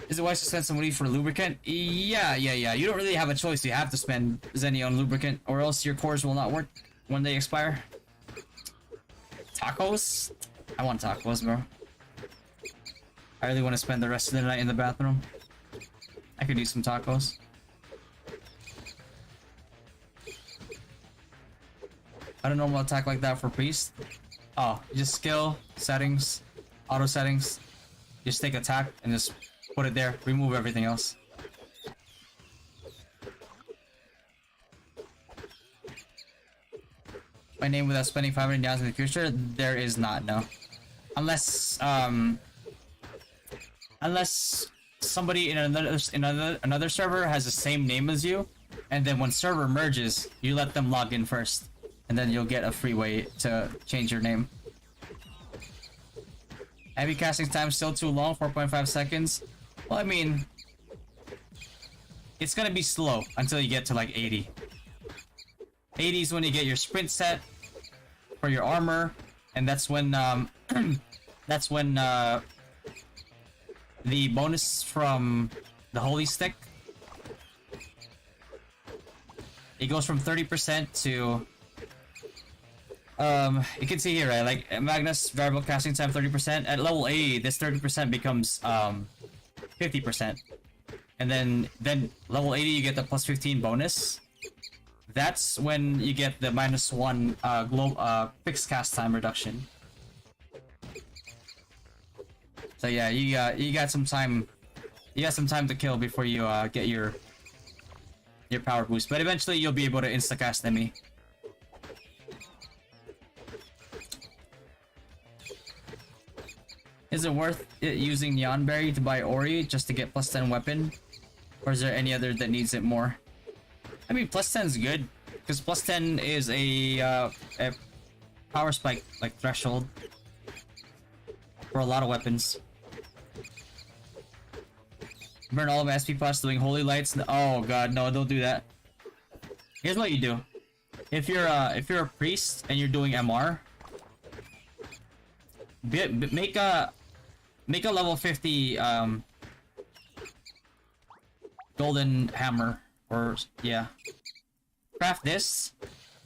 A: Is it wise to spend some money for lubricant? Yeah. You don't really have a choice. You have to spend Zenny on lubricant, or else your cores will not work when they expire. Tacos? I want tacos, bro. I really want to spend the rest of the night in the bathroom. I could use some tacos. I don't know what attack like that for priest. Oh, just skill, settings, auto settings. Just take attack and just put it there. Remove everything else. my name without spending 500 dollars in the future? There is not, no. Unless unless somebody in another server has the same name as you, and then when server merges, you let them log in first, and then you'll get a free way to change your name. Heavy casting time still too long, 4.5 seconds. Well, I mean, it's gonna be slow until you get to like 80. 80 is when you get your sprint set for your armor, and that's when that's when the bonus from the holy stick, it goes from 30% to you can see here, right? Like Magnus variable casting time 30%. At level 80, this 30% becomes 50%. And then level 80 you get the plus 15 bonus. That's when you get the -1 fixed cast time reduction. So yeah, you got some time. You got some time to kill before you get your power boost. But eventually you'll be able to insta cast enemy. Is it worth it using Neonberry to buy Ori just to get plus 10 weapon? Or is there any other that needs it more? I mean, plus 10 is good, because plus 10 is a power spike like threshold for a lot of weapons. Burn all of my SP plus doing holy lights. Oh god, no, don't do that. Here's what you do. If you're a priest and you're doing MR, make a level 50 golden hammer, or yeah, craft this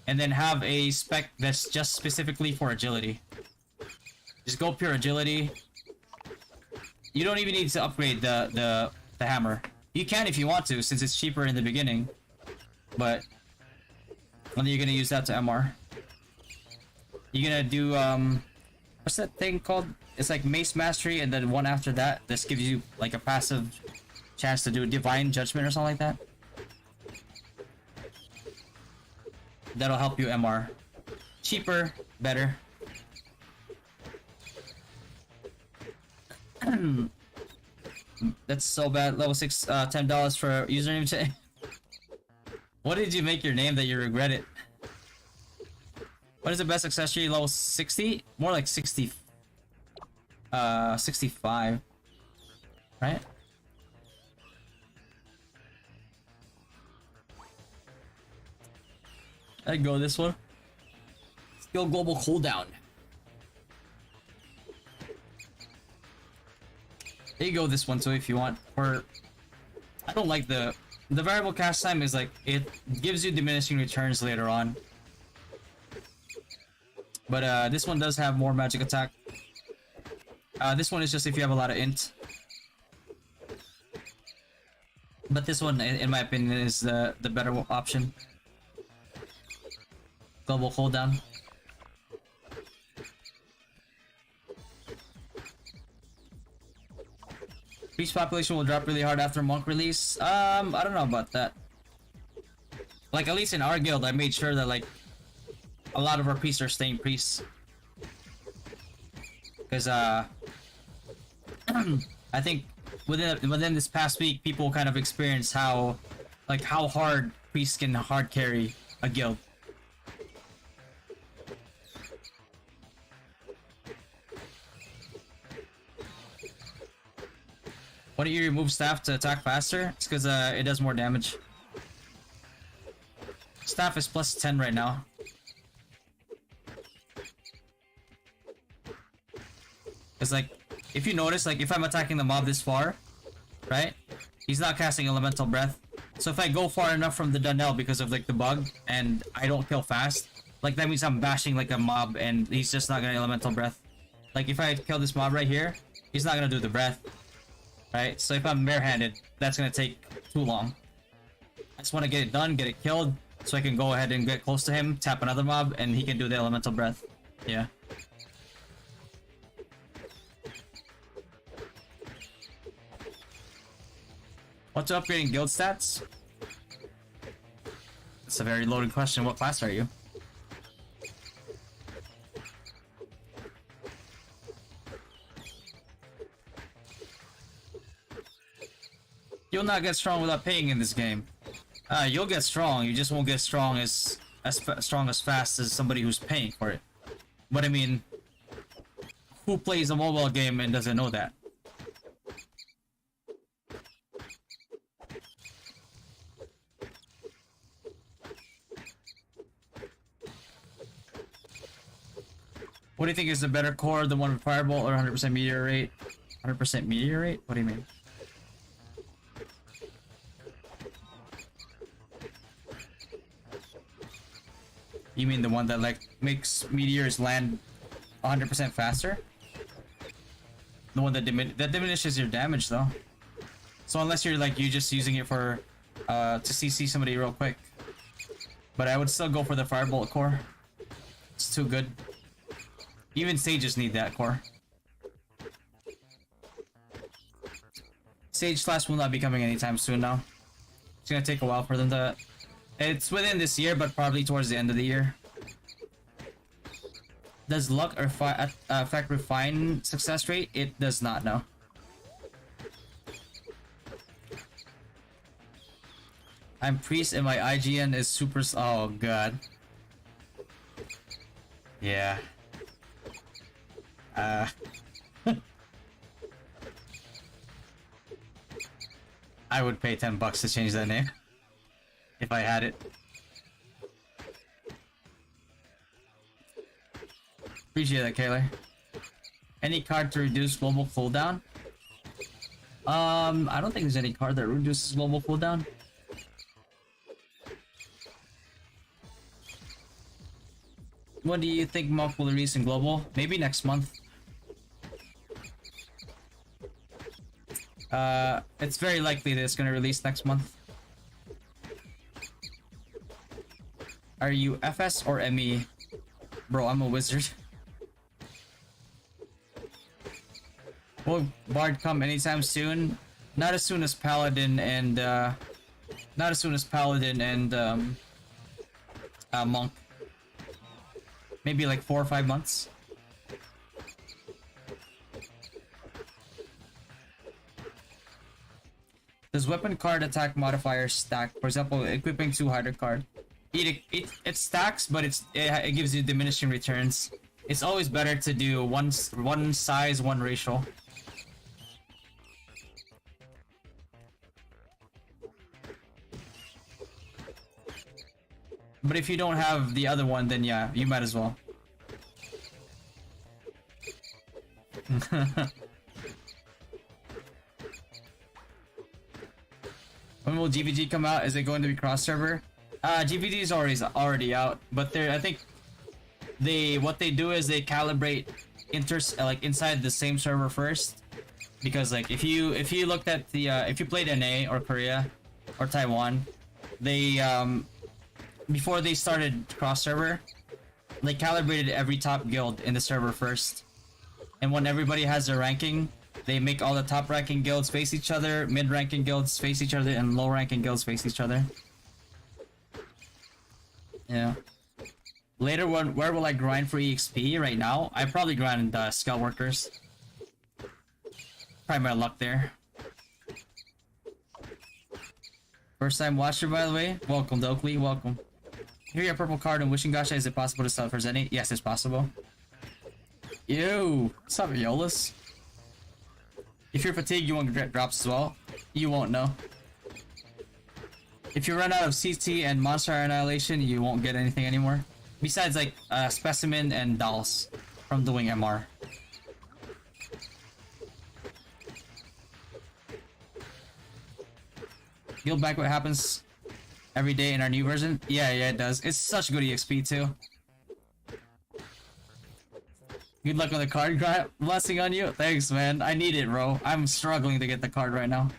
A: and then have a spec that's just specifically for agility. Just go pure agility. You don't even need to upgrade the hammer. You can if you want to, since it's cheaper in the beginning, but when you're gonna use that to MR, you're gonna do what's that thing called? It's like Mace Mastery, and then one after that. This gives you like a passive chance to do Divine Judgment or something like that. That'll help you MR. Cheaper, better. That's so bad. Level 6, $10 for username change. What did you make your name that you regret it? What is the best accessory? Level 60? More like 60. 65. Right? I'd go this one. Skill global cooldown. There you go, this one too if you want. Or I don't like the variable cast time is like it gives you diminishing returns later on. But this one does have more magic attack. This one is just if you have a lot of int. But this one, in my opinion, is the better option. Global cooldown. Priest population will drop really hard after monk release. I don't know about that. Like, at least in our guild, I made sure that like a lot of our priests are staying priests. Because I think within this past week, people kind of experienced how hard priests can hard carry a guild. Why do you remove staff to attack faster? It's because it does more damage. Staff is plus 10 right now. It's like, if you notice, like if I'm attacking the mob this far, right? He's not casting elemental breath. So if I go far enough from the Dunel because of like the bug and I don't kill fast, like that means I'm bashing like a mob and he's just not gonna elemental breath. Like if I kill this mob right here, he's not gonna do the breath. Right? So if I'm barehanded, that's gonna take too long. I just want to get it done, get it killed, so I can go ahead and get close to him, tap another mob, and he can do the elemental breath. Yeah. What's upgrading guild stats? That's a very loaded question. What class are you? You'll not get strong without paying in this game. You'll get strong. You just won't get strong as strong as fast as somebody who's paying for it. But I mean, who plays a mobile game and doesn't know that? What do you think is the better core, the one with Fireball or 100% meteor rate? 100% meteor rate? What do you mean? You mean the one that like makes meteors land 100% faster? The one that diminishes your damage though. So unless you're like just using it for to CC somebody real quick. But I would still go for the Firebolt core. It's too good. Even sages need that core. Sage Slash will not be coming anytime soon now. It's gonna take a while for them to... It's within this year, but probably towards the end of the year. Does luck or affect refine success rate? It does not, no. I'm priest and my IGN is super... Oh god. Yeah. I would pay $10 to change that name if I had it. Appreciate that, Kayla. Any card to reduce global cooldown? I don't think there's any card that reduces global cooldown. When do you think Monk will release in global? Maybe next month. It's very likely that it's gonna release next month. Are you FS or ME? Bro, I'm a wizard. Will Bard come anytime soon? Not as soon as Paladin and Monk. Maybe like 4 or 5 months. Does weapon card attack modifier stack? For example, equipping 2 harder card. It stacks, but it gives you diminishing returns. It's always better to do one size, one ratio. But if you don't have the other one, then yeah, you might as well. When will GVG come out? Is it going to be cross server? GVG is already out, but I think what they do is they calibrate inside the same server first, because like if you looked at the if you played NA or Korea or Taiwan, they before they started cross server, they calibrated every top guild in the server first, and when everybody has their ranking, they make all the top ranking guilds face each other, mid ranking guilds face each other, and low ranking guilds face each other. Yeah. Later, where will I grind for EXP? Right now, I probably grind Scout Workers. Probably my luck there. First time watcher, by the way. Welcome, Dokley. Welcome. Here you have purple card and Wishing Gacha. Is it possible to sell it for Zenny? Yes, it's possible. Ew. What's up, Yolas? If you're fatigued, you won't get drops as well. You won't know. If you run out of CT and Monster Annihilation, you won't get anything anymore. Besides, like, Specimen and Dolls from doing MR. Guild Banquet happens every day in our new version? Yeah, it does. It's such good EXP, too. Good luck on the card blessing on you. Thanks, man. I need it, bro. I'm struggling to get the card right now.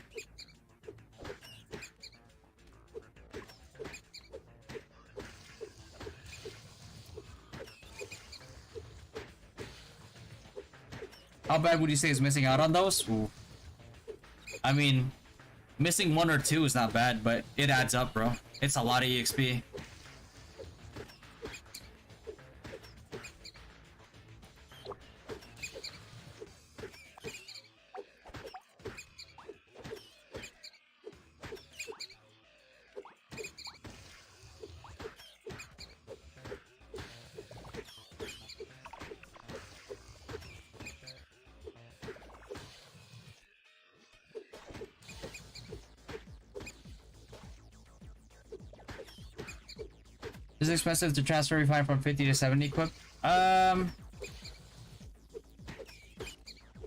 A: How bad would you say is missing out on those? Ooh. I mean, missing 1 or 2 is not bad, but it adds up, bro. It's a lot of EXP. Is it expensive to transfer refine from 50 to 70 equip?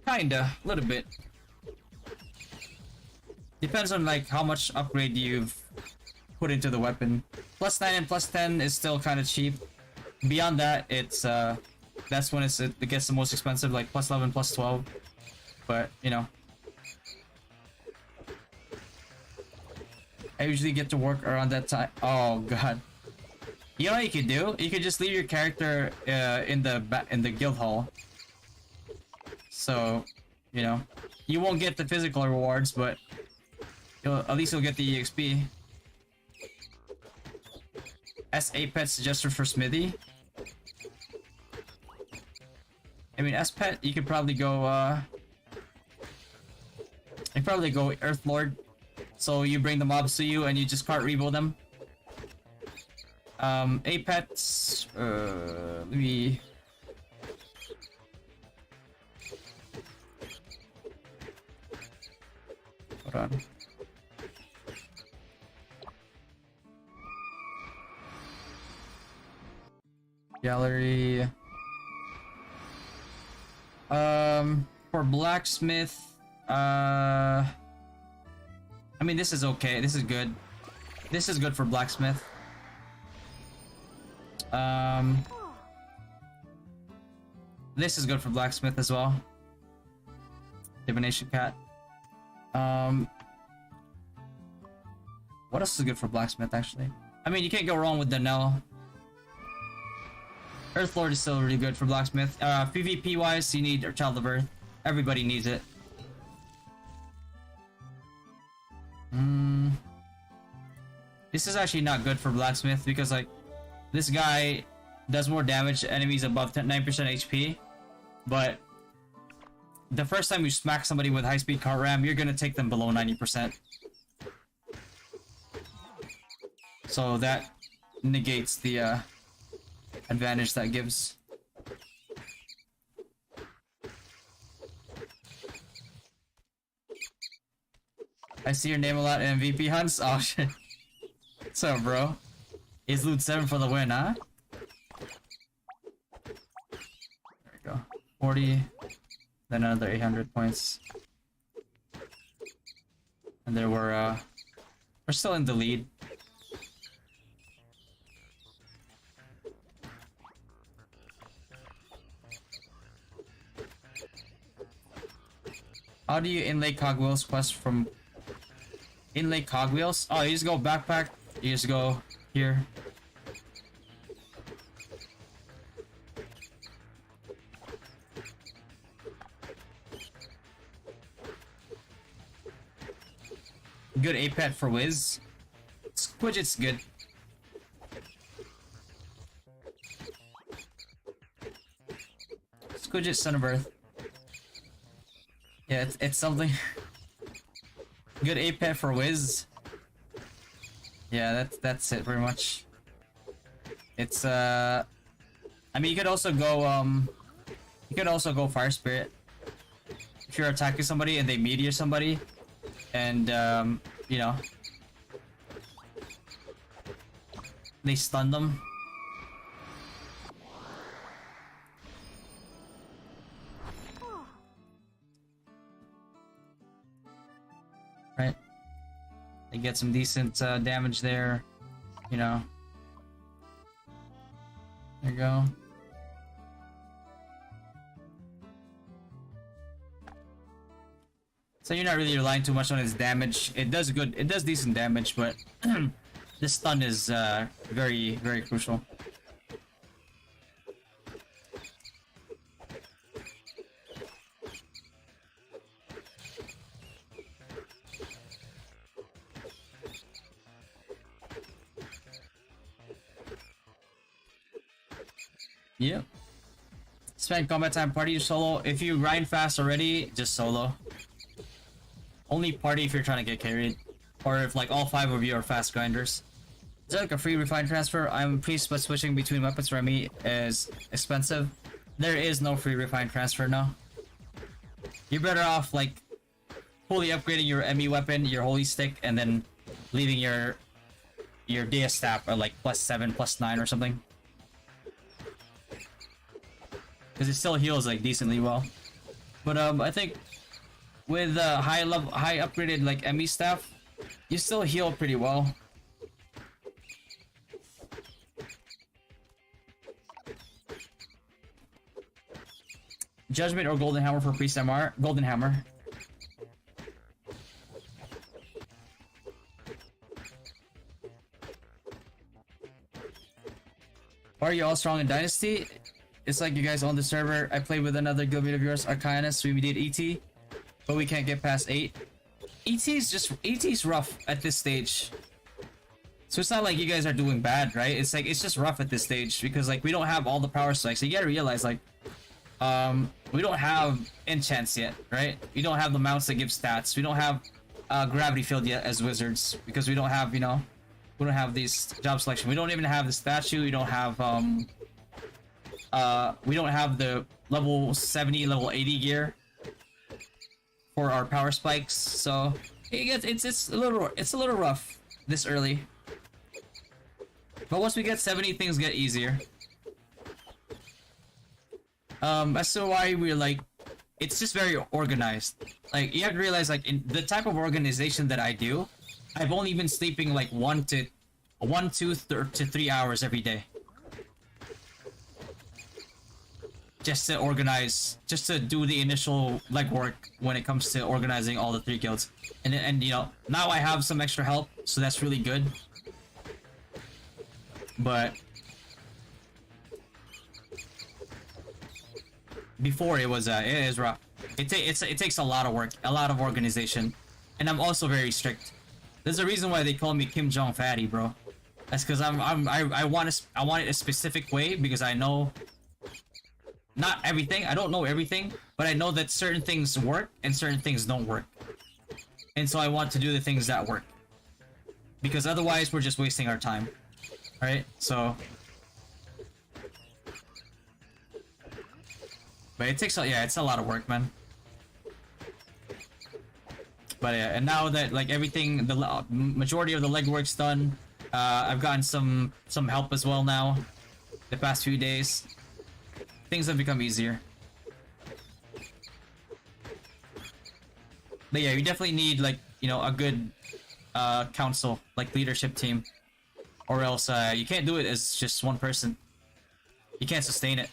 A: Kinda, a little bit. Depends on like how much upgrade you've put into the weapon. Plus 9 and plus 10 is still kind of cheap. Beyond that, it's that's when it gets the most expensive, like plus 11, plus 12. But you know, I usually get to work around that time. Oh god. You know what you could do? You could just leave your character in the guild hall. So, you know, you won't get the physical rewards, but at least you'll get the EXP. S8 pet suggested for Smithy. I mean, S pet, you could probably go. You probably go Earth Lord. So you bring the mobs to you and you just cart rebuild them. Apets, let me... Hold on. Gallery... For blacksmith, I mean, this is okay. This is good. This is good for blacksmith. This is good for blacksmith as well. Divination cat. What else is good for blacksmith, actually? I mean, you can't go wrong with Danelle. Earth Lord is still really good for blacksmith. PvP wise, you need Child of Earth. Everybody needs it. This is actually not good for blacksmith because like this guy does more damage to enemies above 9% HP, but the first time you smack somebody with high-speed cart ram, you're gonna take them below 90%. So that negates the advantage that gives. I see your name a lot in MVP hunts. Oh shit. What's up, bro? Izlude 7 for the win, huh? There we go. 40. Then another 800 points. And there we're still in the lead. How do you inlay cogwheels quest from inlay cogwheels? Oh, you just go backpack, you just go here. Good A-pet for Wiz. Squidget's good. Squidget, Son of Earth. Yeah, it's something. Good A-pet for Wiz. Yeah, that's it pretty much. It's I mean, you could also go Fire Spirit if you're attacking somebody and they meteor somebody, and you know, they stun them. Right? They get some decent damage there, you know. There you go. So you're not really relying too much on its damage. It does decent damage, but this stun is very, very crucial. Yep. Spend combat time party solo. If you grind fast already, just solo. Only party if you're trying to get carried, or if like all 5 of you are fast grinders. Is there like a free refine transfer? I'm pleased, but switching between weapons for me is expensive. There is no free refine transfer now. You're better off like fully upgrading your ME weapon, your holy stick, and then leaving your your DS stat are like +7, +9 or something. Because it still heals like decently well. But I think with high upgraded like ME staff, you still heal pretty well. Judgment or Golden Hammer for Priest MR? Golden Hammer. Why are you all strong in Dynasty? It's like you guys own the server. I played with another guildmate of yours, Arcanus. We did ET, but we can't get past 8. ET's rough at this stage. So it's not like you guys are doing bad, right? It's like it's just rough at this stage because like we don't have all the power spikes. So you gotta realize like we don't have enchants yet, right? We don't have the mounts that give stats. We don't have gravity field yet as wizards because we don't have, you know, we don't have these job selection. We don't even have the statue. We don't have the level 70, level 80 gear for our power spikes. So it's a little rough this early. But once we get 70, things get easier. As to why we're like, it's just very organized. Like you have to realize, like in the type of organization that I do, I've only been sleeping like 1 to 3 hours every day. Just to organize, just to do the initial legwork when it comes to organizing all the 3 guilds. And you know, now I have some extra help, so that's really good. But before it is rough. It takes a lot of work, a lot of organization, and I'm also very strict. There's a reason why they call me Kim Jong Fatty, bro. That's because I want it a specific way because I know not everything. I don't know everything, but I know that certain things work and certain things don't work, and so I want to do the things that work because otherwise we're just wasting our time. All right, so. But it takes, yeah, it's a lot of work, man. But yeah, and now that like everything, the majority of the legwork's done, I've gotten some help as well now. The past few days, things have become easier. But yeah, you definitely need like, you know, a good council, like leadership team, or else you can't do it as just one person. You can't sustain it.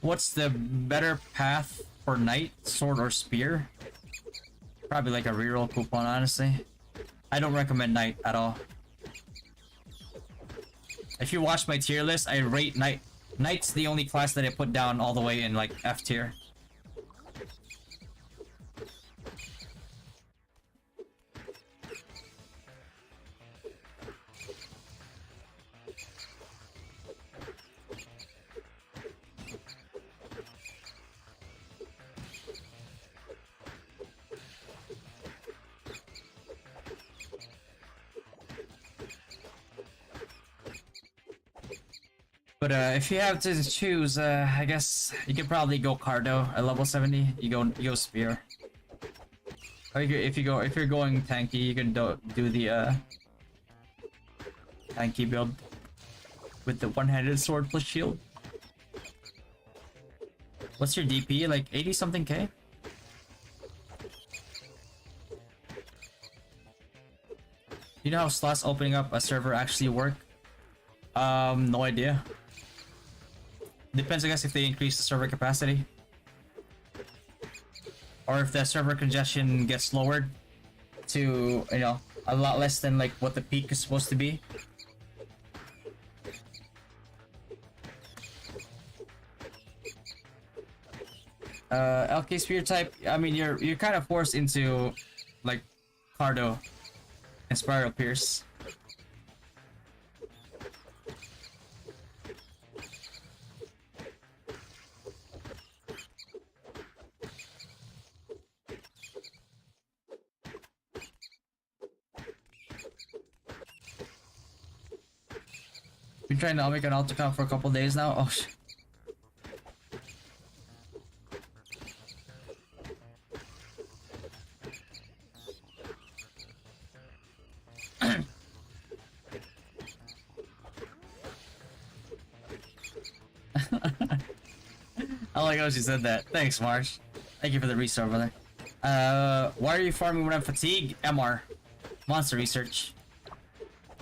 A: What's the better path for knight, sword, or spear? Probably like a reroll coupon, honestly. I don't recommend knight at all. If you watch my tier list, I rate knight. Knight's the only class that I put down all the way in like F tier. But if you have to choose, I guess you could probably go Cardo at level 70. You go Spear. Or if you're going tanky, you can do the tanky build with the one-handed sword plus shield. What's your DP? Like 80 something K? You know how slots opening up a server actually work? No idea. Depends, I guess, if they increase the server capacity. Or if the server congestion gets lowered to, you know, a lot less than like what the peak is supposed to be. LK Spear type, I mean, you're kind of forced into like Cardo and Spiral Pierce. Been trying to make an altar count for a couple days now. Oh shit. Oh my gosh, you said that. Thanks, Marsh. Thank you for the restart, brother. Why are you farming when I'm fatigued? MR. Monster research.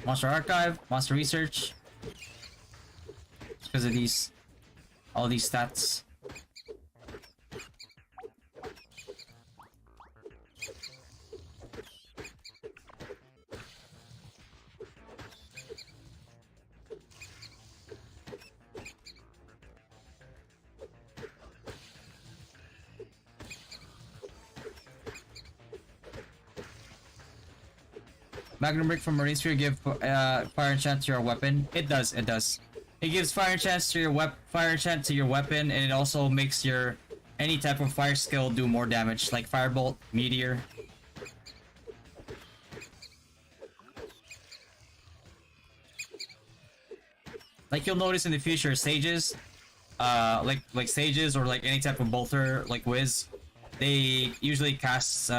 A: Monster archive. Monster research. Because of these. All these stats. Magnum Brick from Marine Sphere give fire enchant to your weapon. It does, it does. It gives fire enchant to your weapon, and it also makes your any type of fire skill do more damage, like Firebolt, Meteor. Like you'll notice in the future, sages, like sages or like any type of bolter, like Wiz, they usually cast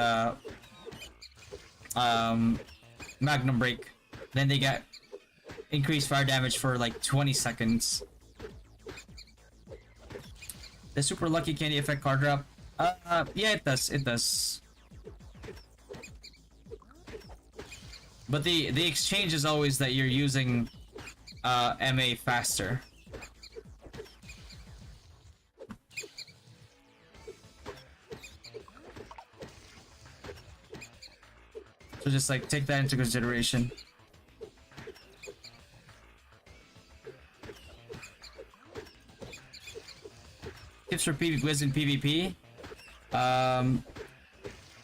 A: Magnum Break. Then they get increased fire damage for like 20 seconds. The super lucky candy affect card drop. Yeah, it does. It does. But the exchange is always that you're using MA faster. So just like take that into consideration. Tips for Wiz in PvP.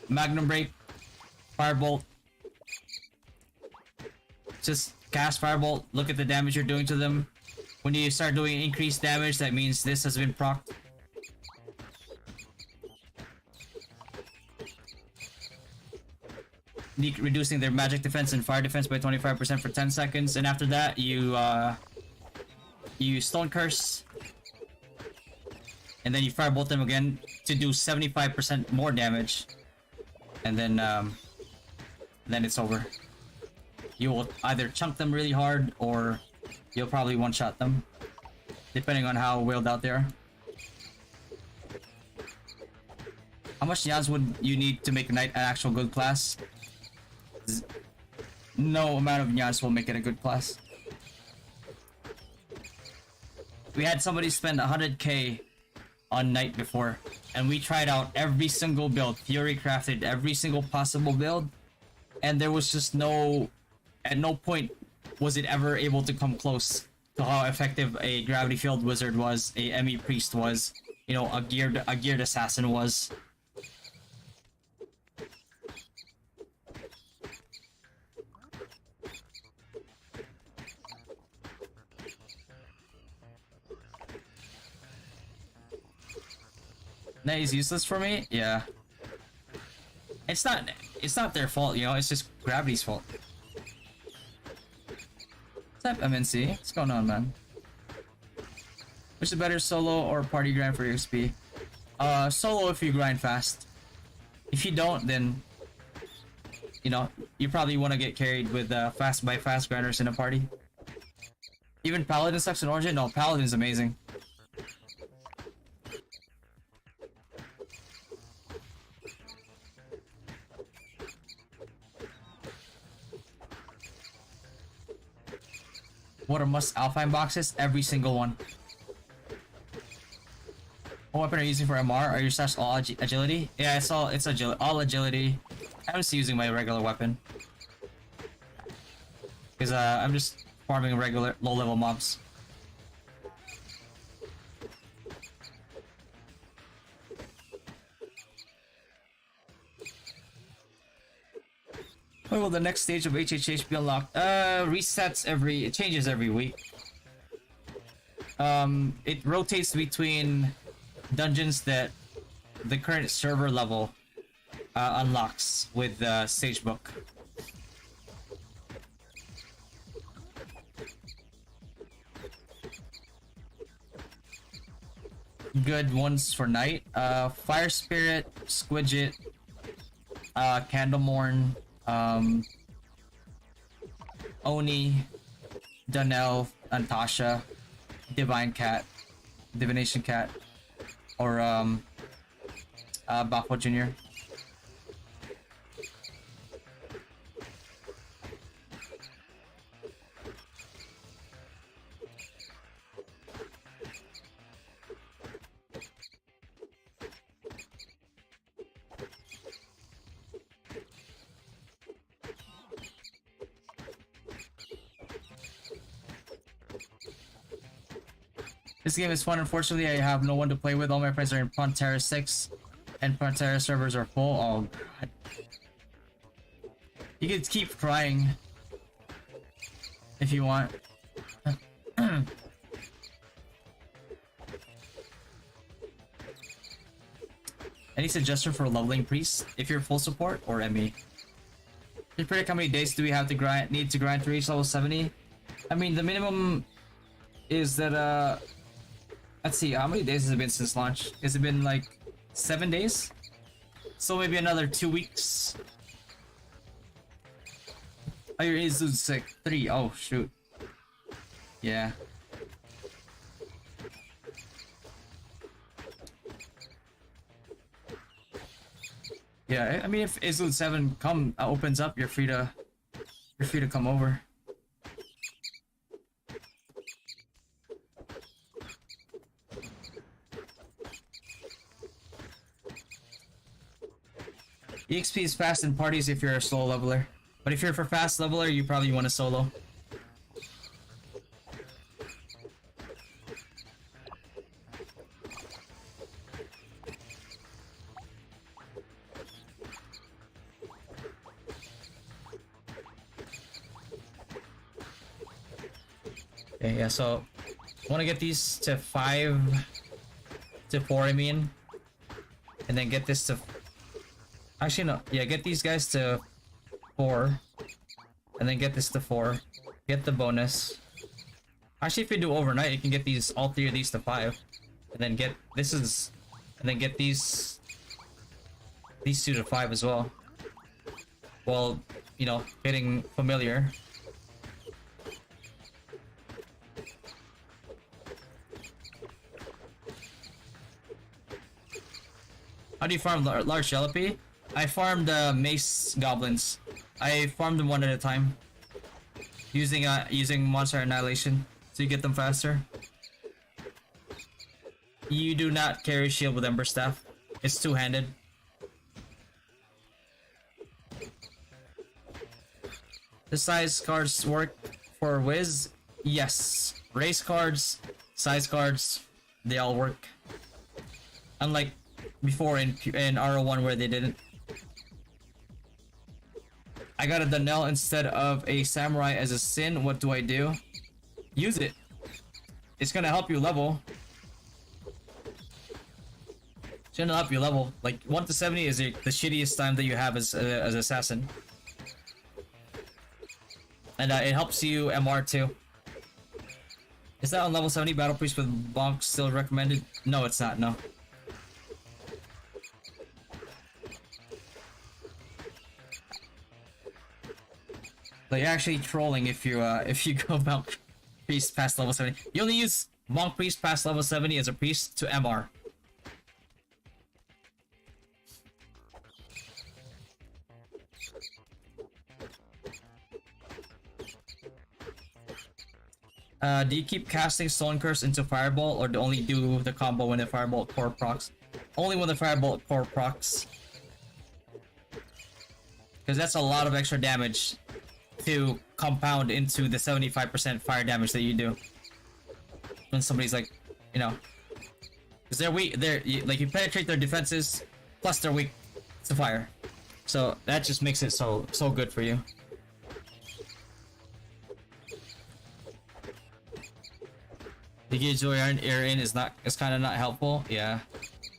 A: Magnum Break, Firebolt. Just cast Firebolt, look at the damage you're doing to them. When you start doing increased damage, that means this has been procced. Reducing their magic defense and fire defense by 25% for 10 seconds, and after that you Stone Curse, and then you Firebolt them again to do 75% more damage, and then it's over. You will either chunk them really hard, or you'll probably one-shot them, depending on how whaled out they are. How much Nyaz would you need to make a knight an actual good class? No amount of Nyaz will make it a good class. We had somebody spend 100k on knight before, and we tried out every single build, theory crafted every single possible build, and there was just at no point was it ever able to come close to how effective a gravity field wizard was, a ME priest was, you know, a geared assassin was. That is useless for me? Yeah. It's not their fault, you know, it's just gravity's fault. What's up, MNC? What's going on, man? Which is better, solo or party grind for your XP? Solo if you grind fast. If you don't, then you know, you probably want to get carried with fast grinders in a party. Even Paladin sucks in Origin? No, Paladin's amazing. What are must Alpine boxes? Every single one. What weapon are you using for MR? Are your stats all agility? Yeah, I saw it's all agility. I'm just using my regular weapon. Because I'm just farming regular low-level mobs. When will the next stage of HHH be unlocked? It changes every week. It rotates between dungeons that the current server level unlocks with the stage book. Good ones for night. Fire Spirit, Squidget, Candlemorn, Oni, Dunel, Antasha, Divination Cat. or Bafo Jr. This game is fun. Unfortunately, I have no one to play with. All my friends are in Pantera 6, and Pantera servers are full. Oh god. You can keep trying if you want. Any suggestion for leveling priest if you're full support or ME? Just predict how many days do we have to need to grind to reach level 70? I mean, the minimum is that let's see, how many days has it been since launch? Has it been like 7 days? So maybe another 2 weeks. Oh, your Izlude sick. 3. Oh shoot. Yeah. Yeah, I mean, if Izlude 7 opens up, you're free to come over. EXP is fast in parties if you're a solo leveler, but if you're for fast leveler, you probably want to solo. Okay, yeah, so want to get these to 5 to 4, I mean, and then get this to, actually no, yeah, get these guys to 4, and then get this to 4, get the bonus. Actually, if you do overnight, you can get all 3 of these to 5, and then get and then get these 2 to 5 as well. Well, you know, getting familiar. How do you farm large Jalopy? I farmed mace goblins. I farmed them one at a time, using monster annihilation, so you get them faster. You do not carry shield with Ember Staff. It's two-handed. The size cards work for Wiz? Yes. Race cards, size cards, they all work. Unlike before in RO1 where they didn't. I got a Donnell instead of a Samurai as a Sin. What do I do? Use it. It's gonna help you level. It's gonna help you level. Like 1 to 70 is the shittiest time that you have as assassin. And it helps you MR too. Is that on level 70 Battle Priest with Bonk still recommended? No, it's not, no. Like actually trolling if you go Monk Priest past level 70. You only use Monk Priest past level 70 as a priest to MR. Do you keep casting Stone Curse into Fireball, or do only do the combo when the Firebolt core procs? Only when the Firebolt core procs. Because that's a lot of extra damage to compound into the 75% fire damage that you do. When somebody's like, you know, because they're weak, like you penetrate their defenses, plus they're weak to fire. So that just makes it so good for you. The gauge you're in is kind of not helpful. Yeah,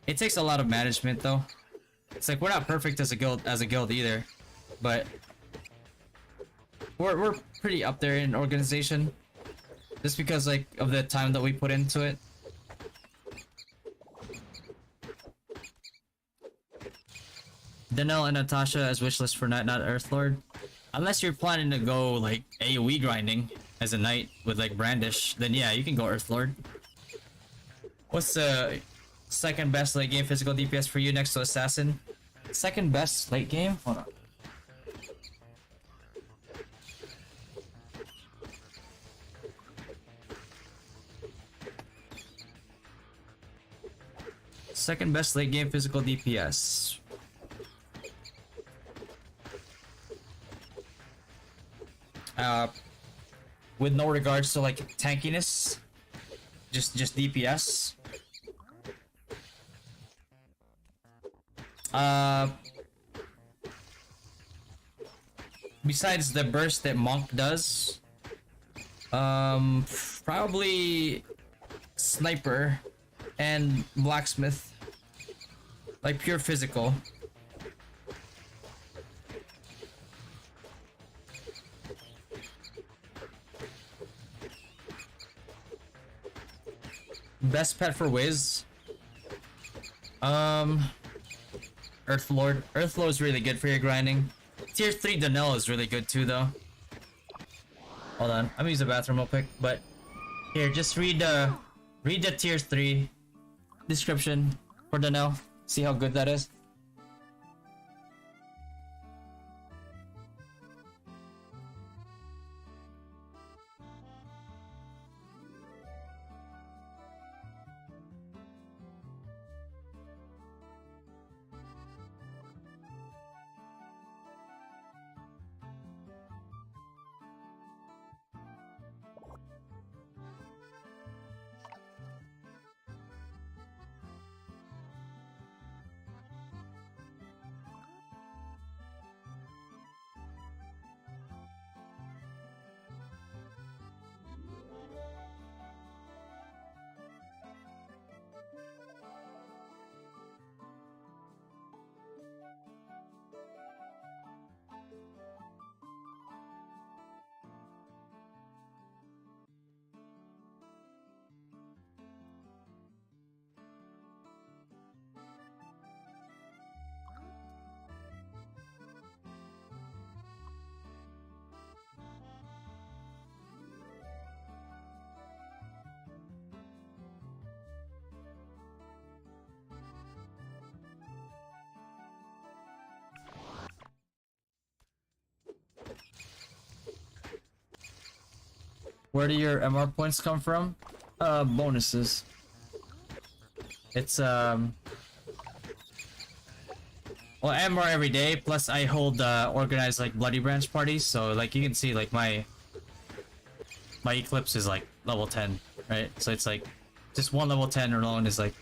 A: it takes a lot of management though. It's like we're not perfect as a guild either, but we're pretty up there in organization, just because like of the time that we put into it. Danelle and Natasha as wishlist for Night Not Earthlord. Unless you're planning to go like AoE grinding as a knight with like Brandish, then yeah, you can go Earthlord. What's Second best late game physical DPS for you next to Assassin. Second best late game? Hold on. Second best late game physical DPS. With no regards to like tankiness, just DPS. Besides the burst that Monk does, probably Sniper and Blacksmith, like pure physical. Best pet for Wiz. Earthlord. Earthlord is really good for your grinding. Tier 3 Danelle is really good too though. Hold on, I'm gonna use the bathroom real quick, but here, just read the tier 3 description for Danelle. See how good that is. Where do your MR points come from? Bonuses. It's well, MR every day, plus I hold organized like Bloody Branch parties, so like you can see like my Eclipse is like level 10, right? So it's like just one level 10 alone is like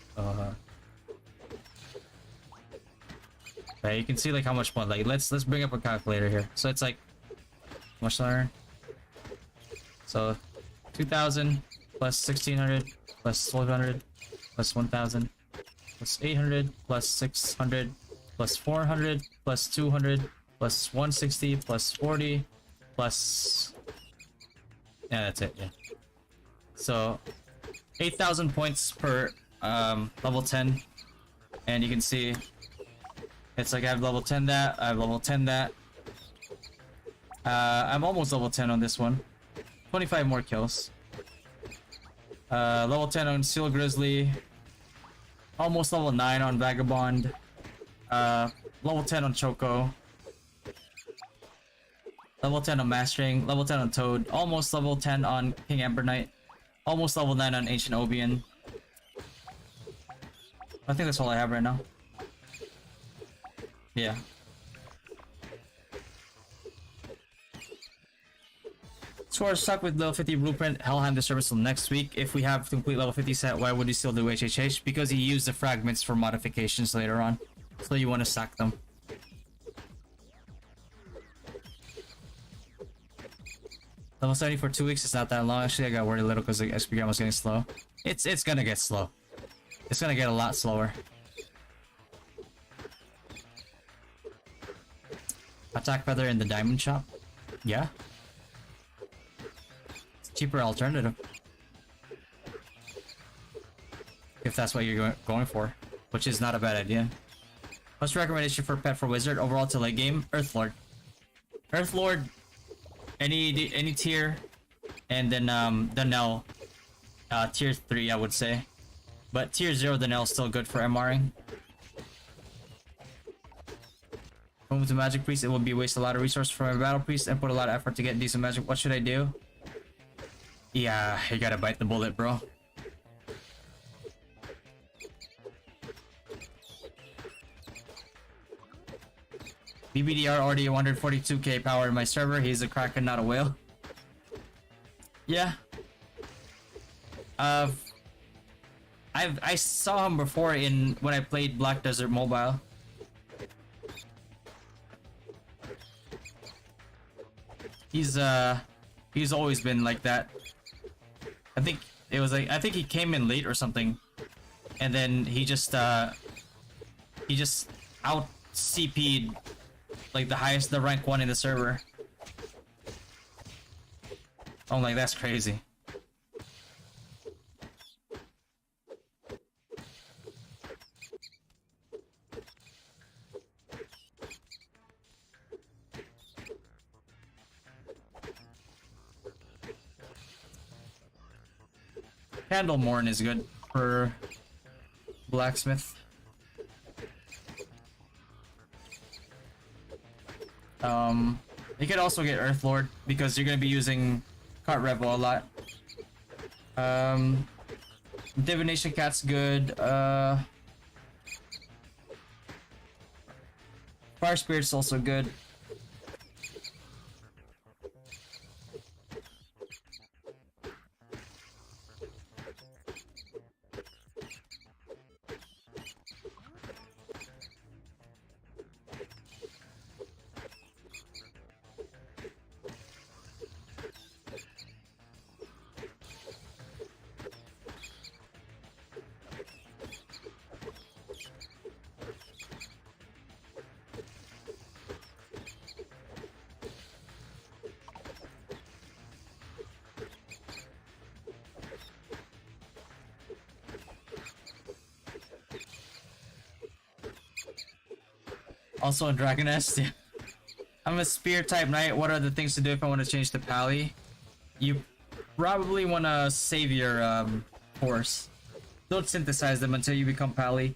A: right, you can see like how much one, like let's bring up a calculator here. So it's like how much I earn? So 2,000 plus 1,600 plus 1,200 plus 1,000 plus 800 plus 600 plus 400 plus 200 plus 160 plus 40 plus, yeah, that's it. Yeah, so 8,000 points per level 10, and you can see it's like I have level 10 that, I have level 10 that. I'm almost level 10 on this one. 25 more kills. Level 10 on Seal Grizzly. Almost level 9 on Vagabond. Level 10 on Choco. Level 10 on Mastering. Level 10 on Toad. Almost level 10 on King Ember Knight. Almost level 9 on Ancient Obian. I think that's all I have right now. Yeah. So we're stuck with level 50 Blueprint. Helheim the service till next week. If we have complete level 50 set, why would you still do HHH? Because you use the fragments for modifications later on. So you want to stack them. Level 70 for 2 weeks is not that long. Actually, I got worried a little because the XP gram was getting slow. It's gonna get slow. It's gonna get a lot slower. Attack Feather in the diamond shop? Yeah. Cheaper alternative, if that's what you're going for, which is not a bad idea. What's your recommendation for pet for Wizard overall to late game? Earthlord. Earthlord, any tier, and then Danelle, tier 3 I would say. But tier 0 Danielle is still good for MRing. Move to Magic Priest, it will be waste a lot of resources for my Battle Priest and put a lot of effort to get decent magic. What should I do? Yeah, you gotta bite the bullet, bro. BBDR already 142k power in my server. He's a kraken, not a whale. Yeah. I saw him before when I played Black Desert Mobile. He's always been like that. I think he came in late or something, and then he just out CP'd like the rank 1 in the server. I'm like, that's crazy. Candlemorn is good for blacksmith. You could also get Earthlord because you're gonna be using Cart Revel a lot. Divination Cat's good. Fire Spirit's also good. Also a Dragoness. I'm a spear type knight. What are the things to do if I want to change to Pally? You probably want to save your horse. Don't synthesize them until you become Pally.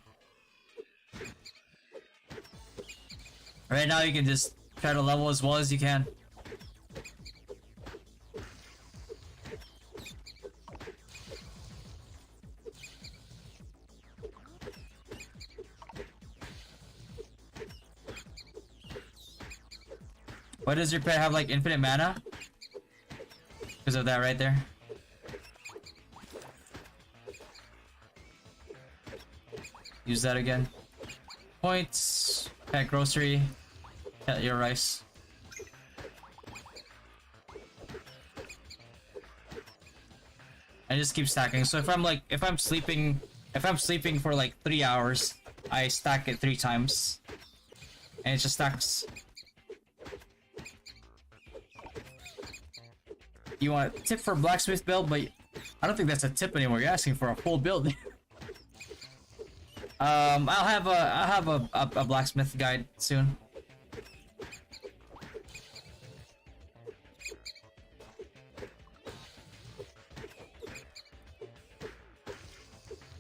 A: Right now you can just try to level as well as you can. Why does your pet have like infinite mana? Because of that right there. Use that again. Points. Pet grocery. Pet your rice. I just keep stacking. So if I'm sleeping for like 3 hours, I stack it 3 times. And it just stacks. You want a tip for blacksmith build, but I don't think that's a tip anymore. You're asking for a full build. I'll have a blacksmith guide soon.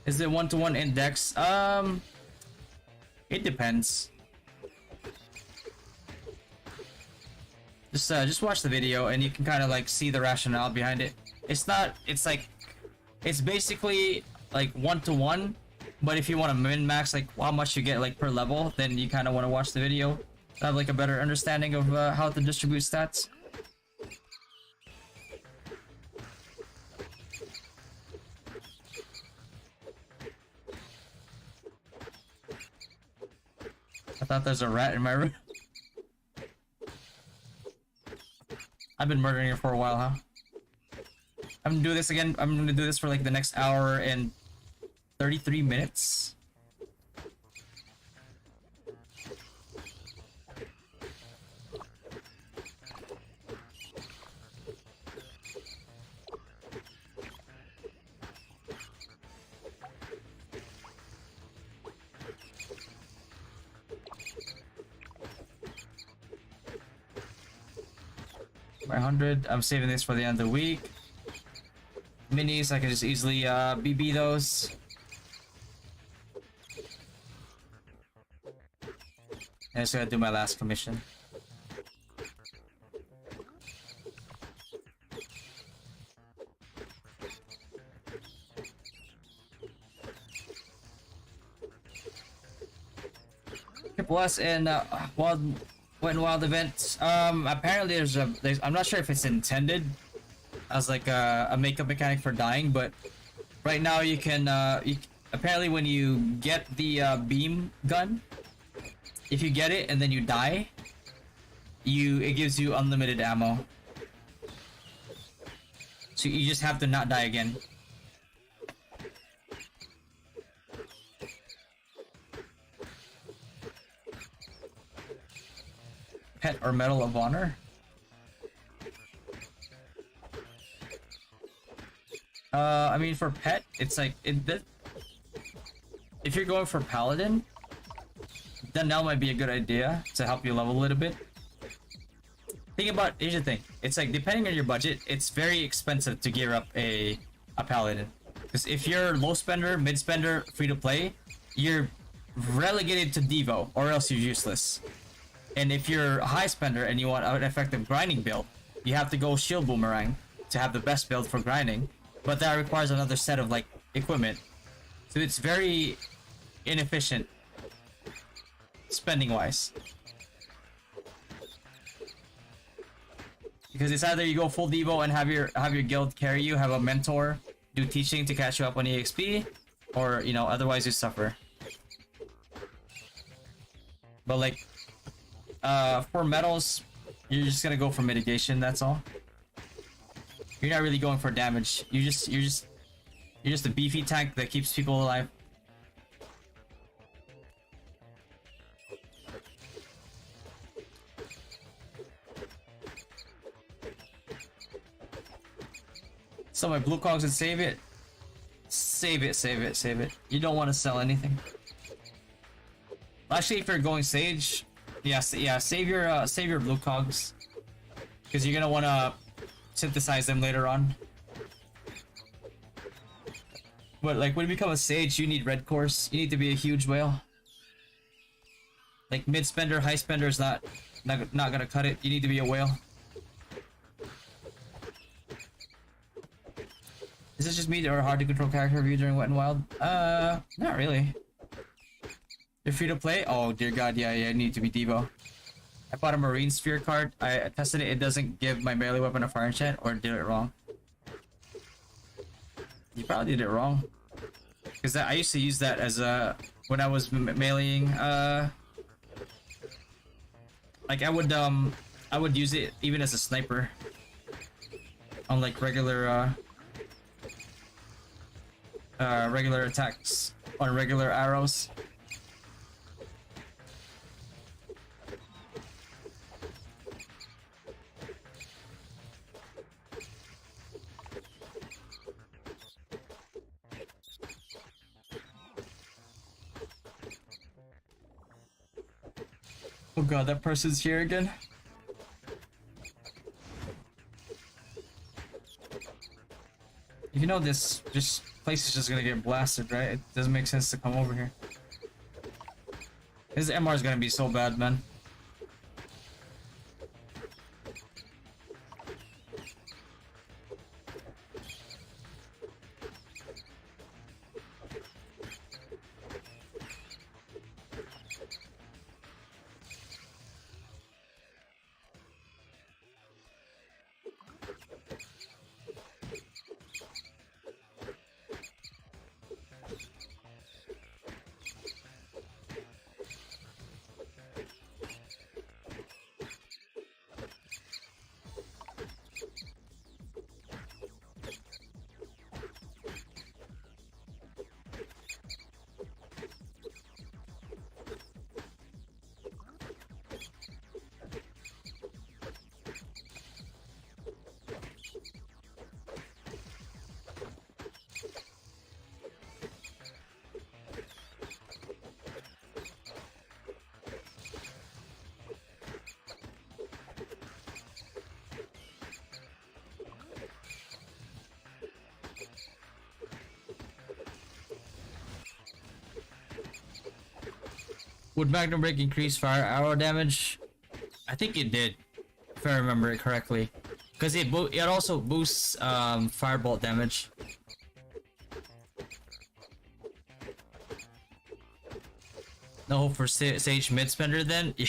A: Is it 1-to-1 index? It depends. Just watch the video and you can kind of like see the rationale behind it. It's basically like 1-to-1, but if you want to min-max like how much you get like per level, then you kind of want to watch the video to have like a better understanding of how to distribute stats. I thought there's a rat in my room. I've been murdering it for a while, huh? I'm gonna do this again. I'm gonna do this for like the next hour and 33 minutes. My 100. I'm saving this for the end of the week. Minis, I can just easily BB those. I just gotta do my last commission. Triple S and Wild Wet and Wild event. Apparently there's I'm not sure if it's intended as like a makeup mechanic for dying, but right now you can apparently when you get the beam gun, if you get it and then you die, it gives you unlimited ammo. So you just have to not die again. Pet or Medal of Honor? I mean for pet, it's like if you're going for Paladin, then that might be a good idea to help you level a little bit. Here's the thing. It's like depending on your budget, it's very expensive to gear up a Paladin. Because if you're low spender, mid spender, free to play, you're relegated to Devo, or else you're useless. And if you're a high spender and you want an effective grinding build, you have to go Shield Boomerang to have the best build for grinding. But that requires another set of like equipment. So it's very inefficient spending wise. Because it's either you go full Devo and have your guild carry you, have a mentor, do teaching to catch you up on EXP, or you know, otherwise you suffer. But like for medals, you're just gonna go for mitigation, that's all. You're not really going for damage. You're just a beefy tank that keeps people alive. Sell my blue cogs and save it. Save it. You don't want to sell anything. Actually, if you're going Sage, yeah, save your blue cogs, because you're gonna want to synthesize them later on. But like when you become a Sage, you need red course. You need to be a huge whale. Like mid spender, high spender is not gonna cut it. You need to be a whale. Is this just me or a hard to control character review during Wet and Wild? Not really. You're free to play? Oh dear god, yeah, I need to be Devo. I bought a Marine Sphere card. I tested it, it doesn't give my melee weapon a fire enchant, or did it wrong? You probably did it wrong. Because I used to use that as a... when I was meleeing, like I would use it even as a sniper. On like regular attacks. On regular arrows. Oh god, that person's here again. You know this place is just gonna get blasted, right? It doesn't make sense to come over here. His MR is gonna be so bad, man. Would Magnum Break increase fire arrow damage? I think it did, if I remember it correctly. Because it also boosts firebolt damage. No hope for Sage mid spender then? Yeah.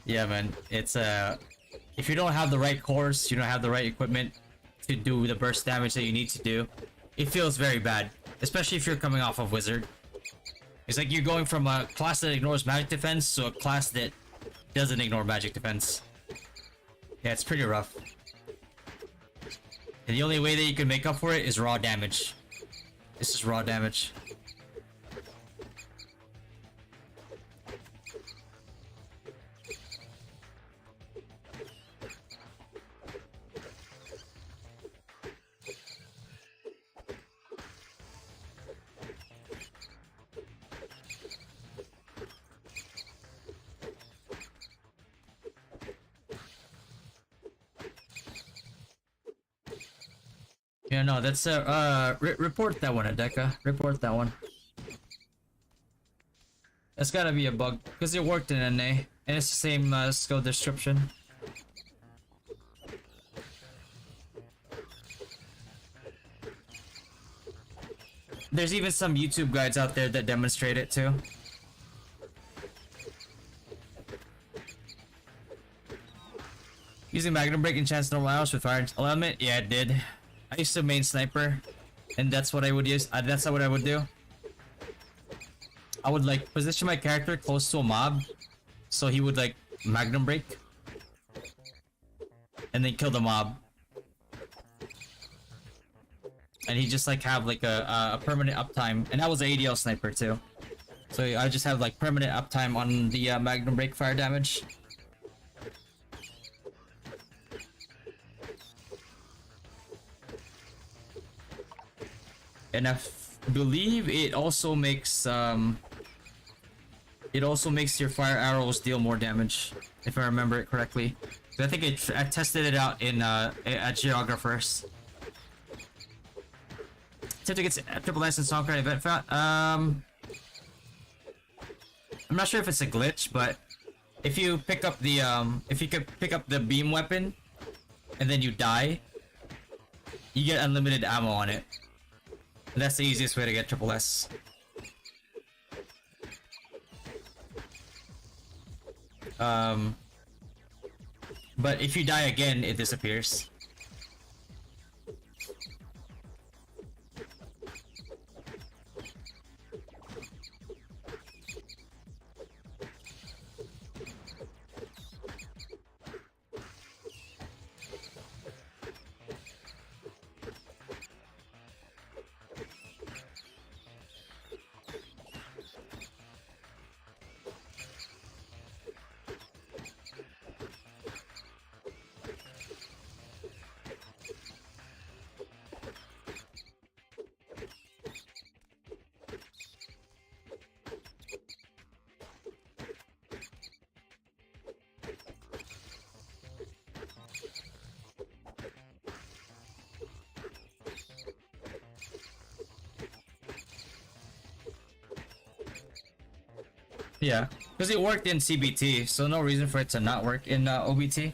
A: Yeah, man. It's if you don't have the right cores, you don't have the right equipment to do the burst damage that you need to do, it feels very bad. Especially if you're coming off of Wizard. It's like you're going from a class that ignores magic defense to a class that doesn't ignore magic defense. Yeah, it's pretty rough. And the only way that you can make up for it is raw damage. This is raw damage. Yeah, no, that's report that one, Adeka. Report that one. That's gotta be a bug, because it worked in NA, and it's the same skill description. There's even some YouTube guides out there that demonstrate it too. Using Magnum Break enchants normal arrows with fire element? Yeah, it did. I used to main sniper, and that's what I would use. That's what I would do. I would like position my character close to a mob, so he would like Magnum Break, and then kill the mob, and he just like have like a permanent uptime. And I was an ADL sniper too, so I just have like permanent uptime on the Magnum Break fire damage. And I believe it also makes your fire arrows deal more damage, if I remember it correctly. I think I tested it out in at Geographers. Attempt to get triple S in Songcard event found. I'm not sure if it's a glitch, but if you pick up the if you could pick up the beam weapon and then you die, you get unlimited ammo on it. That's the easiest way to get triple S. But if you die again, it disappears. Yeah, because it worked in CBT, so no reason for it to not work in OBT.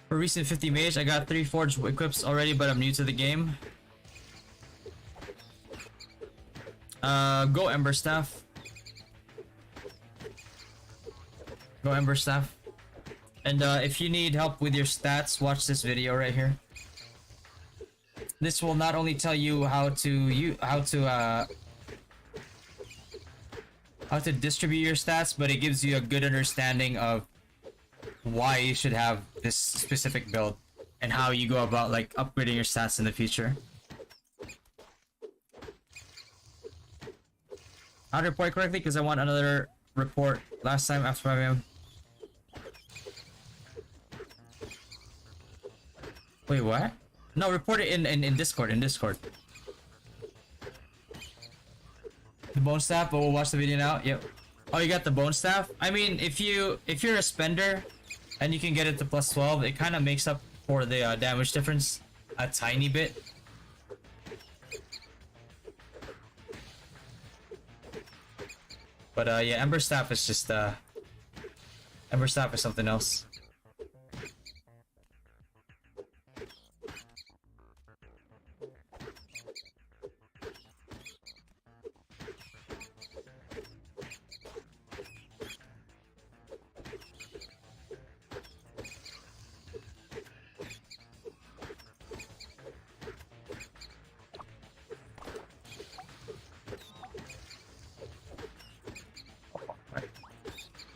A: For recent 50 mage, I got 3 forged equips already, but I'm new to the game. Go Ember Staff. Go Ember Staff. And if you need help with your stats, watch this video right here. This will not only tell you how to distribute your stats, but it gives you a good understanding of why you should have this specific build and how you go about like upgrading your stats in the future. I'll report correctly because I want another report last time after 5 AM. Wait, what? No, report it in Discord, The bone staff, but we'll watch the video now. Yep. Oh, you got the bone staff? I mean, if you're a spender and you can get it to plus 12. It kind of makes up for the damage difference a tiny bit. But yeah, Ember Staff is just Ember Staff is something else.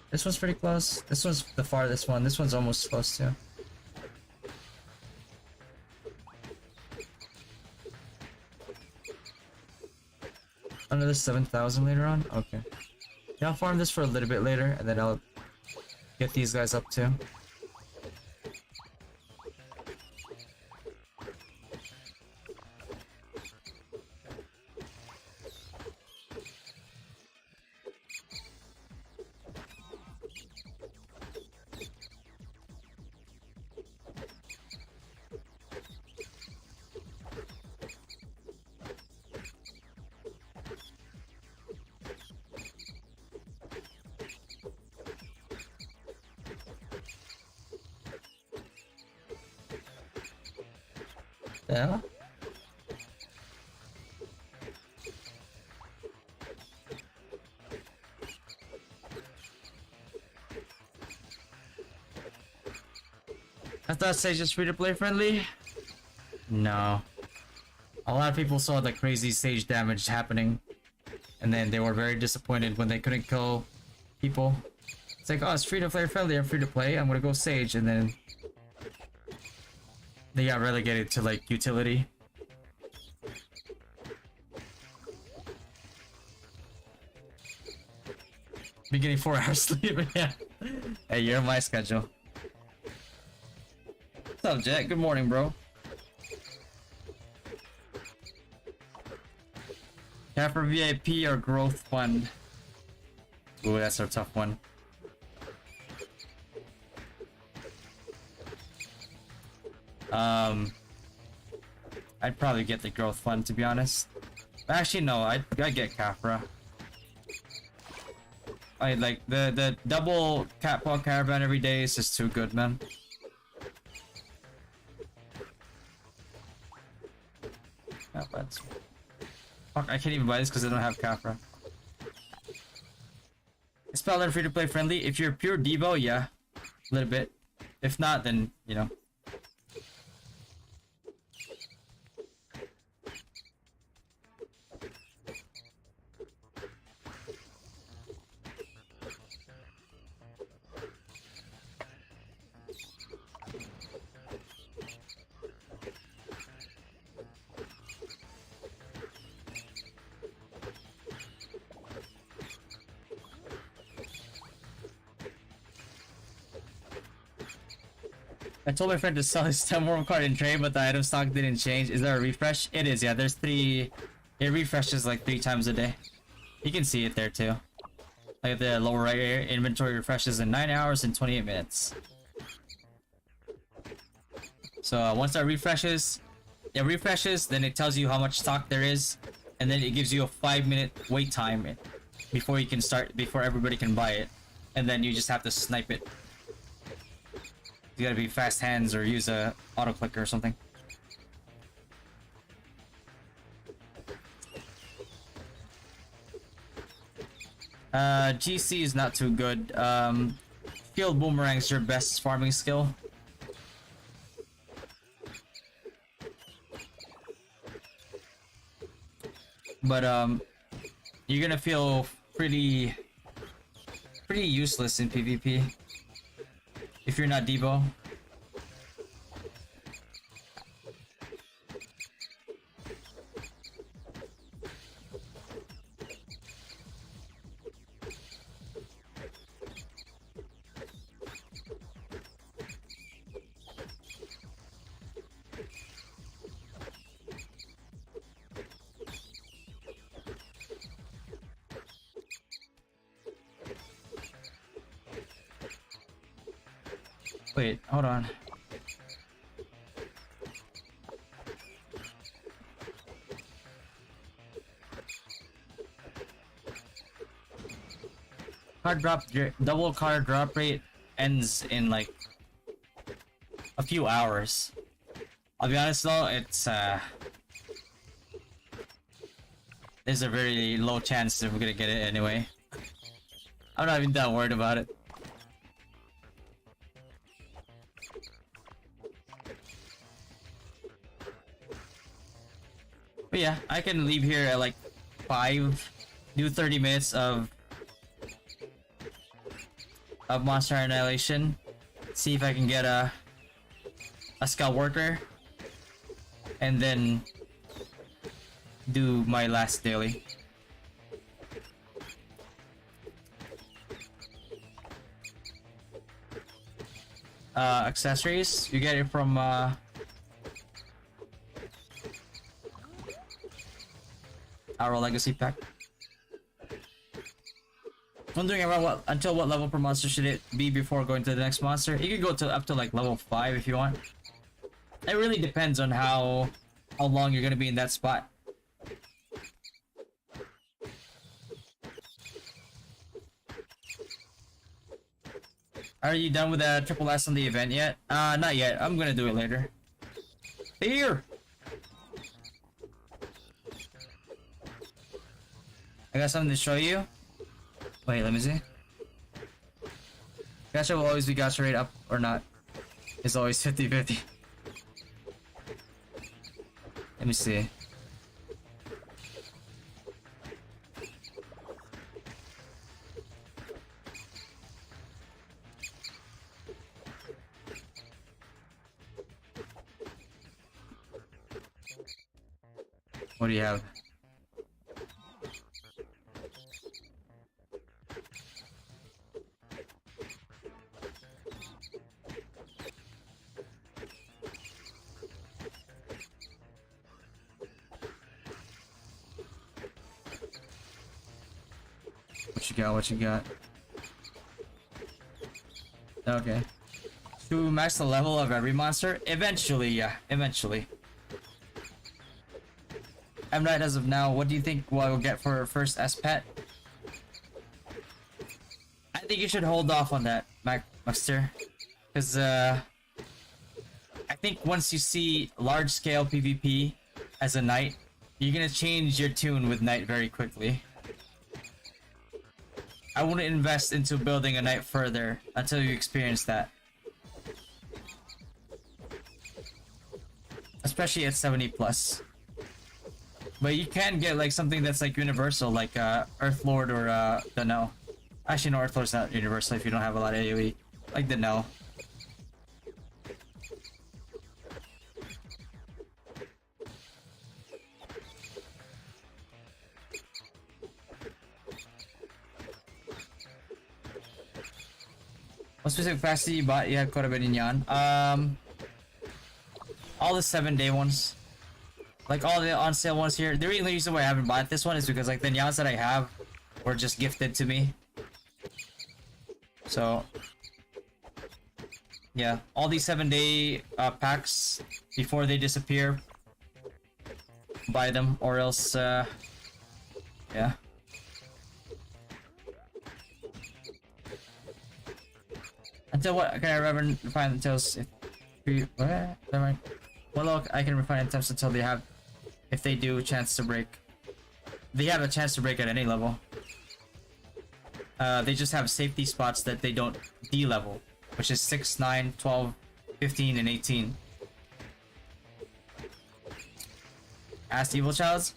A: This one's pretty close. This one's the farthest one. This one's almost close too. Another 7,000 later on? Okay. Yeah, I'll farm this for a little bit later, and then I'll get these guys up too. Yeah. I thought Sage is free to play friendly. No. A lot of people saw the crazy Sage damage happening, and then they were very disappointed when they couldn't kill people. It's like, oh, it's free to play friendly. I'm free to play. I'm gonna go Sage, and then they got relegated to like utility. Be getting 4 hours sleep. Yeah. Hey, you're on my schedule. What's up, Jack? Good morning, bro. Capper VIP or growth fund? Ooh, that's a tough one. I'd probably get the growth fund, to be honest. Actually, no, I'd get Capra. I like the double catpaw caravan every day is just too good, man. Oh, but fuck, I can't even buy this because I don't have Capra. Is Paladin free to play friendly? If you're pure Devo, yeah, a little bit. If not, then you know. I told my friend to sell his Temworm card in trade, but the item stock didn't change. Is there a refresh? It is, yeah. There's 3... It refreshes like 3 times a day. You can see it there too. Like the lower right here, inventory refreshes in 9 hours and 28 minutes. So once that refreshes, it refreshes, then it tells you how much stock there is, and then it gives you a 5-minute wait time before you can start, before everybody can buy it, and then you just have to snipe it. You gotta be fast hands or use a auto clicker or something. GC is not too good. Field Boomerang's your best farming skill. But you're gonna feel pretty useless in PvP if you're not Devo. Wait, hold on. Card drop, double card drop rate ends in like a few hours. I'll be honest though, it's there's a very low chance that we're gonna get it anyway. I'm not even that worried about it. But yeah, I can leave here at like 5, do 30 minutes of Monster Annihilation. See if I can get a Scout Worker. And then do my last daily. Accessories, you get it from our legacy pack. Wondering about until what level per monster should it be before going to the next monster? You can go to up to like level 5 if you want. It really depends on how long you're gonna be in that spot. Are you done with the triple S on the event yet? Not yet. I'm gonna do it later. Here! I got something to show you. Wait, let me see. Gacha will always be gacha rate up or not. It's always 50-50. Let me see. What do you have? What you got? What you got? Okay. To max the level of every monster? Eventually, yeah. Eventually. I'm right as of now. What do you think we'll get for our first S-Pet? I think you should hold off on that, Maxter. Because, I think once you see large-scale PvP as a knight, you're gonna change your tune with knight very quickly. I wouldn't invest into building a knight further until you experience that. Especially at 70+. But you can get like something that's like universal, like Earthlord or the No. Actually, no, Earthlord's not universal if you don't have a lot of AoE. Like the No. What specific facet you bought? You had quite a bit in Yan. All the 7-day ones. Like all the on sale ones here. The reason why I haven't bought this one is because like the Nyans that I have were just gifted to me. So yeah, all these 7-day packs before they disappear, buy them or else yeah. Until what can I refine until if what? Never mind. Well, I can refine attempts until they have, if they do, a chance to break. They have a chance to break at any level. They just have safety spots that they don't D-level, which is 6, 9, 12, 15, and 18. Ask Evil Childs.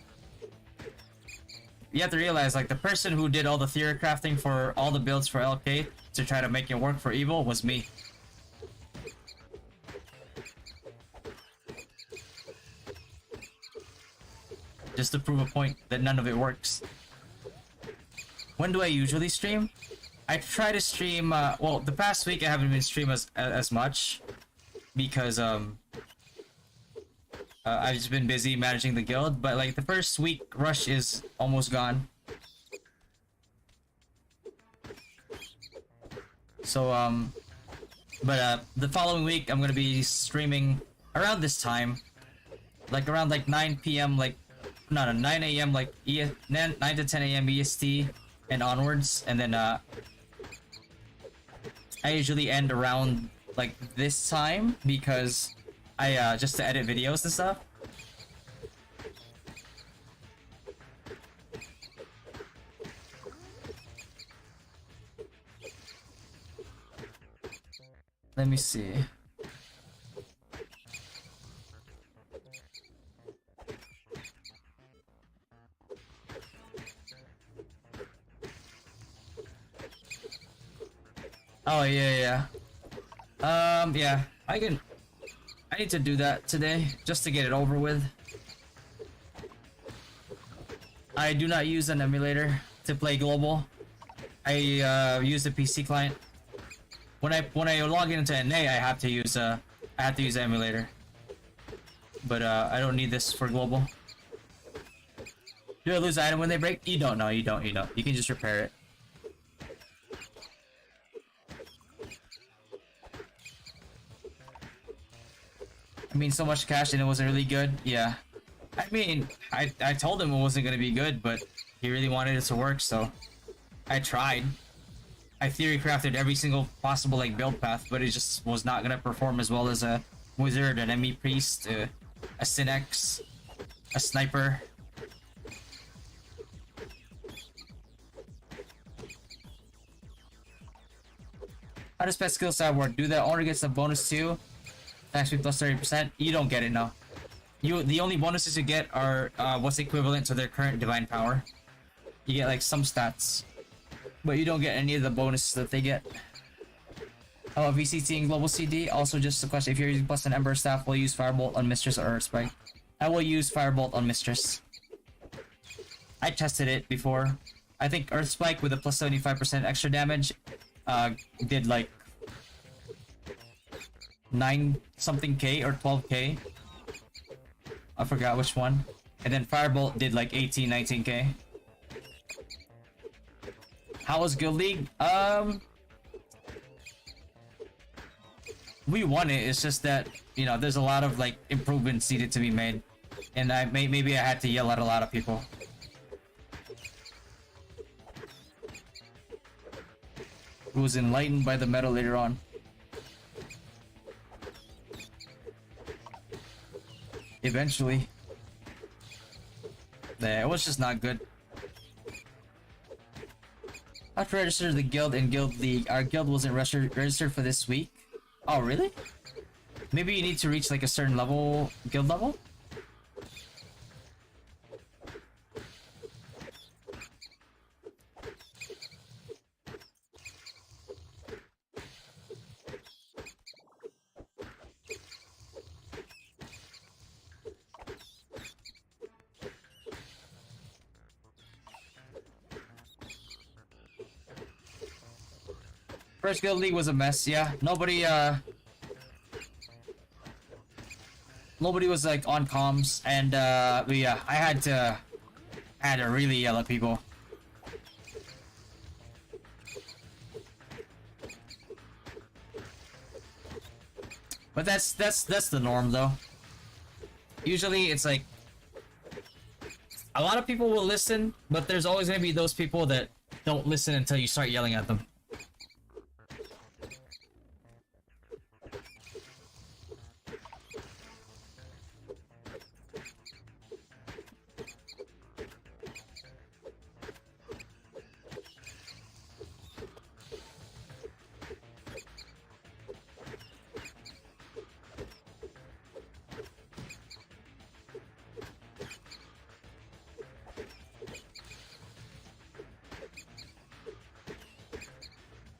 A: You have to realize, like, the person who did all the theory crafting for all the builds for LK to try to make it work for Evil was me. Just to prove a point that none of it works. When do I usually stream? I try to stream, well, the past week I haven't been streaming as much because, I've just been busy managing the guild, but like the first week rush is almost gone. So, But the following week, I'm gonna be streaming around this time, like around like 9 p.m. like, no 9 a.m. like 9 to 10 a.m. EST and onwards, and then I usually end around like this time because I just to edit videos and stuff. Let me see. Oh yeah. Yeah. I need to do that today just to get it over with. I do not use an emulator to play global. I use the PC client. When I log into NA, I have to use the emulator. But I don't need this for global. Do I lose item when they break? You don't know. You don't. You can just repair it. I mean, so much cash and it wasn't really good. Yeah. I mean, I told him it wasn't gonna be good, but he really wanted it to work, so I tried. I theory crafted every single possible like build path, but it just was not gonna perform as well as a wizard, an ME priest, a Synex, a sniper. How does pet skill stat work? Do the owner gets a bonus too? Actually plus 30%? You don't get it, no. The only bonuses you get are what's equivalent to their current divine power. You get like some stats, but you don't get any of the bonuses that they get. Oh, VCT and Global CD. Also, just a question: if you're using plus an Ember staff, will you use Firebolt on Mistress or Earthspike? I will use Firebolt on Mistress. I tested it before. I think Earthspike with a plus 75% extra damage did like 9 something K or 12K. I forgot which one. And then Firebolt did like 18, 19K. How was Guild League? We won it. It's just that, you know, there's a lot of like improvements needed to be made. And maybe I had to yell at a lot of people. Who was enlightened by the meta later on. Eventually. Yeah, it was just not good. I have to register the guild in Guild League. Our guild wasn't registered for this week. Oh, really? Maybe you need to reach like a certain level, guild level? First Guild League was a mess, yeah. Nobody was like on comms, and yeah, I had to really yell at people. But that's the norm though. Usually it's like a lot of people will listen, but there's always gonna be those people that don't listen until you start yelling at them.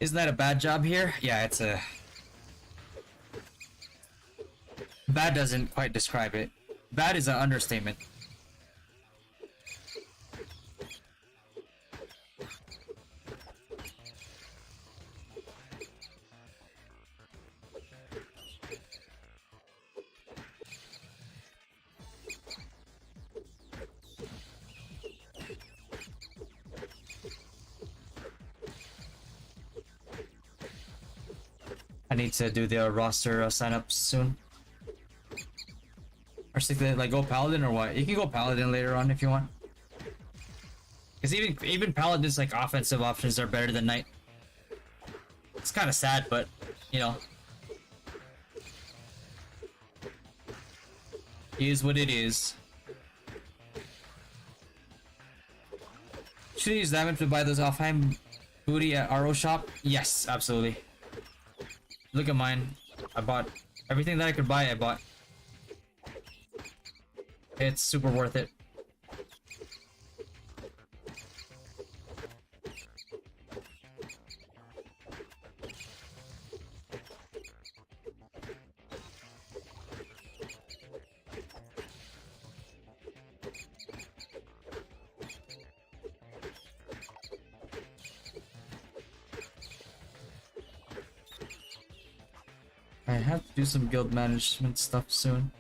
A: Isn't that a bad job here? Yeah, it's a... Bad doesn't quite describe it. Bad is an understatement. I need to do the roster sign-ups soon. Or stick to like go paladin or what? You can go paladin later on if you want. Because even paladin's like offensive options are better than knight. It's kind of sad, but you know, it is what it is. Should I use damage to buy those offhand booty at RO shop? Yes, absolutely. Look at mine. I bought everything that I could buy. I bought. It's super worth it. I have to do some guild management stuff soon.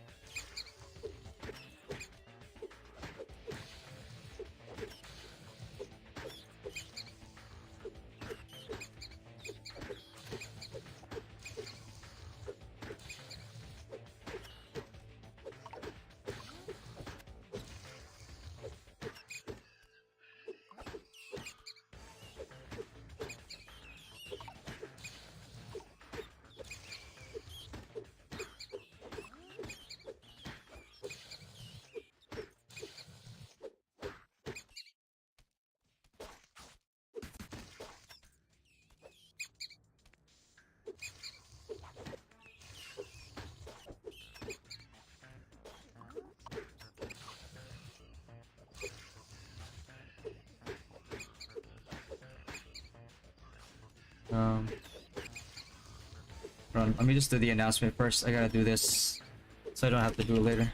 A: Let me just do the announcement first. I gotta do this so I don't have to do it later.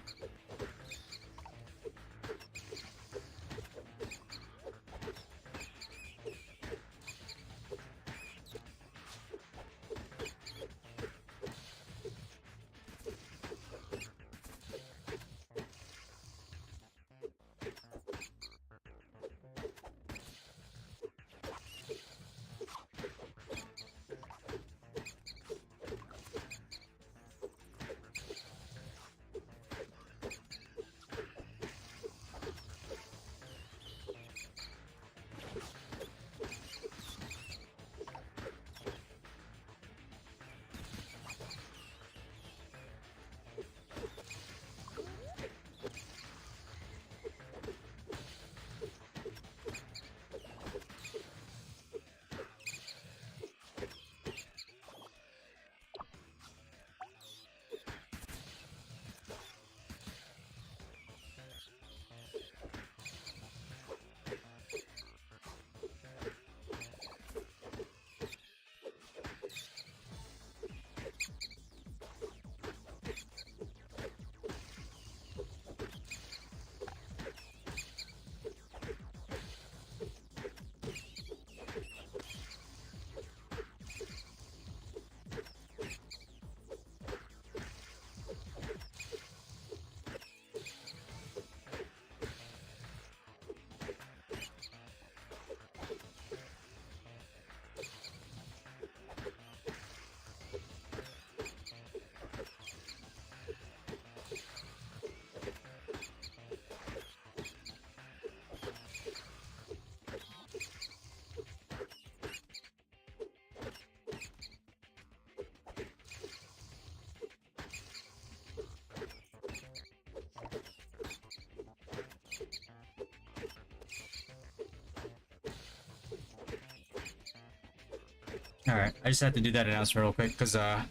A: Alright, I just had to do that announcement real quick because I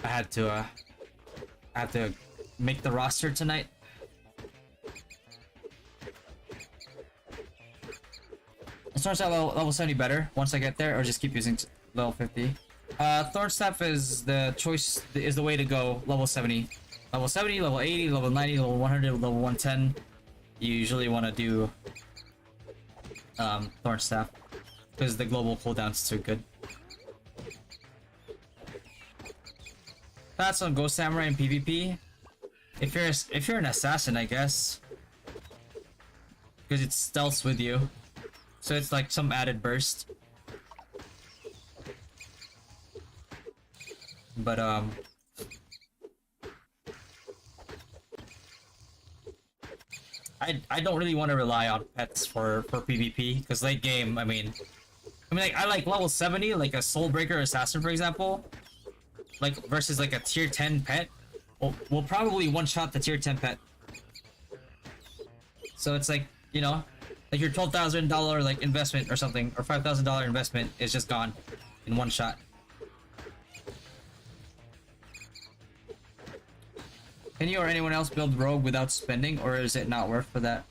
A: had to make the roster tonight. Start at level 70 better once I get there, or just keep using level 50. Thornstaff is the choice, is the way to go. Level 70, level 70, level 80, level 90, level 100, level 110. You usually want to do Thornstaff because the global cooldown's too good. That's on Ghost Samurai and PvP. If you're an assassin, I guess, because it stealths with you, so it's like some added burst. But I don't really want to rely on pets for PvP because late game. I mean like I like level 70 like a Soulbreaker Assassin for example, like versus like a tier 10 pet. We'll probably one shot the tier 10 pet. So it's like, you know, like your $12,000 like investment or something, or $5,000 investment is just gone in one shot. Can you or anyone else build rogue without spending, or is it not worth for that?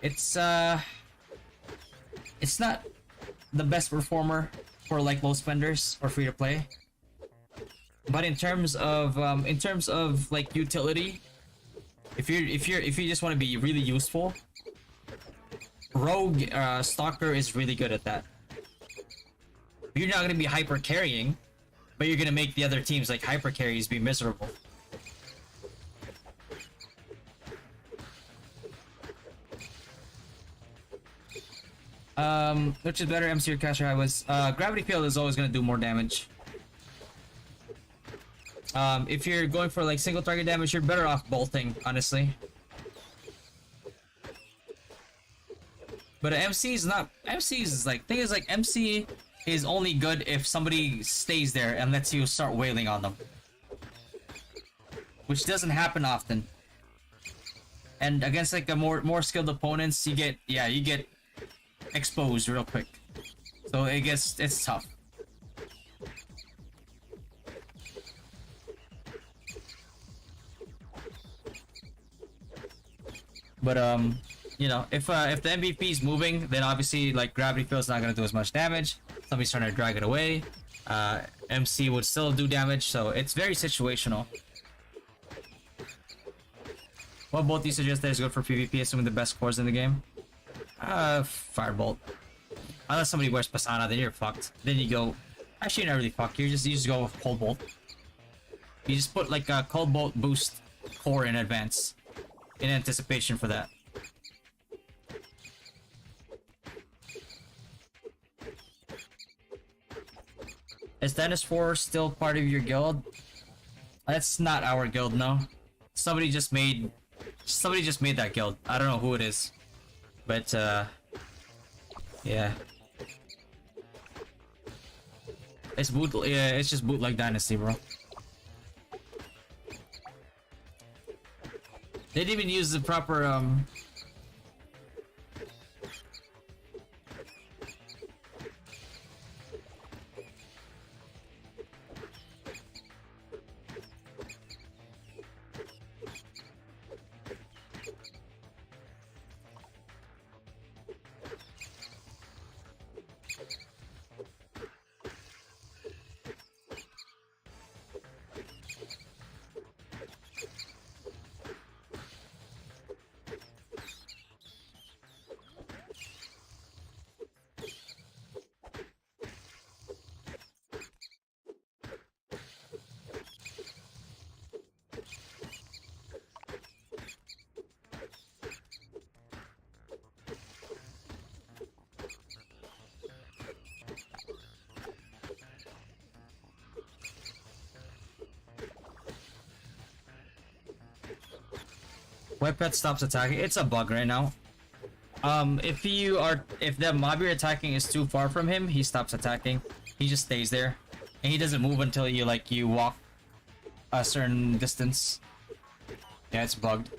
A: It's not the best performer for like low spenders or free to play. But in terms of like utility, if you just want to be really useful, rogue stalker is really good at that. You're not gonna be hyper carrying, but you're gonna make the other teams like hyper carries be miserable. Which is better, MC or Cash or High was? Gravity Field is always gonna do more damage. If you're going for like single target damage, you're better off bolting, honestly. But MC is not. MC is like, thing is like MC is only good if somebody stays there and lets you start wailing on them, which doesn't happen often. And against like a more skilled opponents, you get exposed real quick. So it's tough. But you know, if the MVP is moving, then obviously like Gravity Field's not gonna do as much damage. Somebody's trying to drag it away. MC would still do damage, so it's very situational. What bolt do you suggest that is good for PvP, assuming the best cores in the game? Firebolt. Unless somebody wears Pasana, then you're fucked. Then you go. Actually, you're not really fucked. You just go with Cold Bolt. You just put like a Cold Bolt boost core in advance, in anticipation for that. Is Dynasty 4 still part of your guild? That's not our guild, no. Somebody just made that guild. I don't know who it is, but yeah. It's just bootleg Dynasty, bro. They didn't even use the proper Why pet stops attacking? It's a bug right now. If the mob you're attacking is too far from him, he stops attacking. He just stays there, and he doesn't move until you walk a certain distance. Yeah, it's bugged.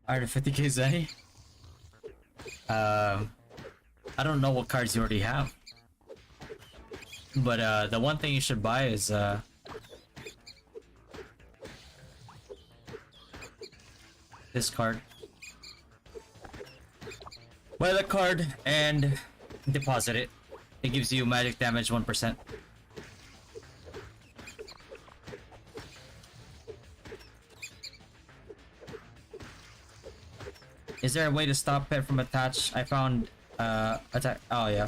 A: Alright, 50k Zenny. I don't know what cards you already have. But the one thing you should buy is this card. Buy the card and deposit it. It gives you magic damage 1%. Is there a way to stop pet from attach? I found attack. Oh yeah.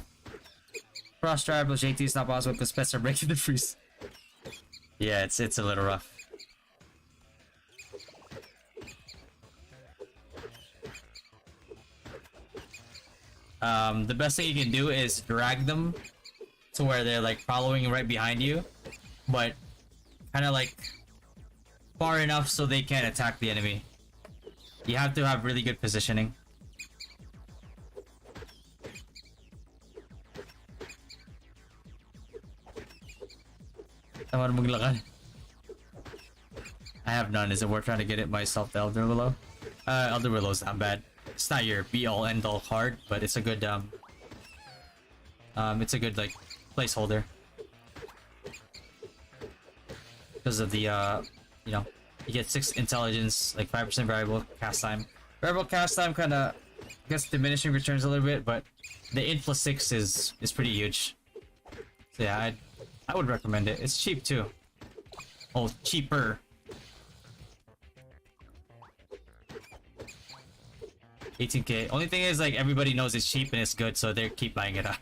A: Cross drive with JT is not possible because pets are breaking the freeze. Yeah, it's a little rough. the best thing you can do is drag them to where they're like following right behind you, but kind of like far enough so they can't attack the enemy. You have to have really good positioning. Tama na maglakad. I have none. Is it worth trying to get it myself, the Elder Willow? Elder Willow's not bad. It's not your be-all end-all card, but it's a good like placeholder. Because of the you know, you get 6 intelligence, like 5% variable cast time. Variable cast time kinda gets diminishing returns a little bit, but the int plus 6 is pretty huge. So yeah, I would recommend it. It's cheap too. Oh, cheaper. 18k. Only thing is, like, everybody knows it's cheap and it's good, so they keep buying it up.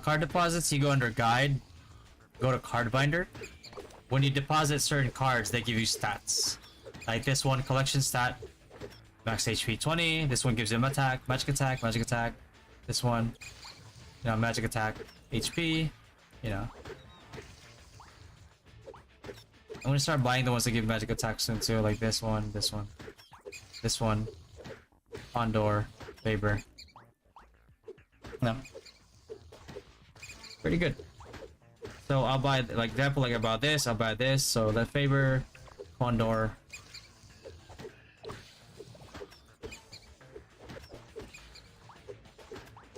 A: Card deposits, you go under guide, go to card binder. When you deposit certain cards, they give you stats. Like this one, collection stat, max HP 20. This one gives him attack, magic attack, magic attack. This one, you know, magic attack, HP, you know. I'm gonna start buying the ones that give magic attack soon too, like this one, this one, this one, Condor, Faber. No. Pretty good. So I'll buy, like, example, like about this, I'll buy this. So that Faber, Condor.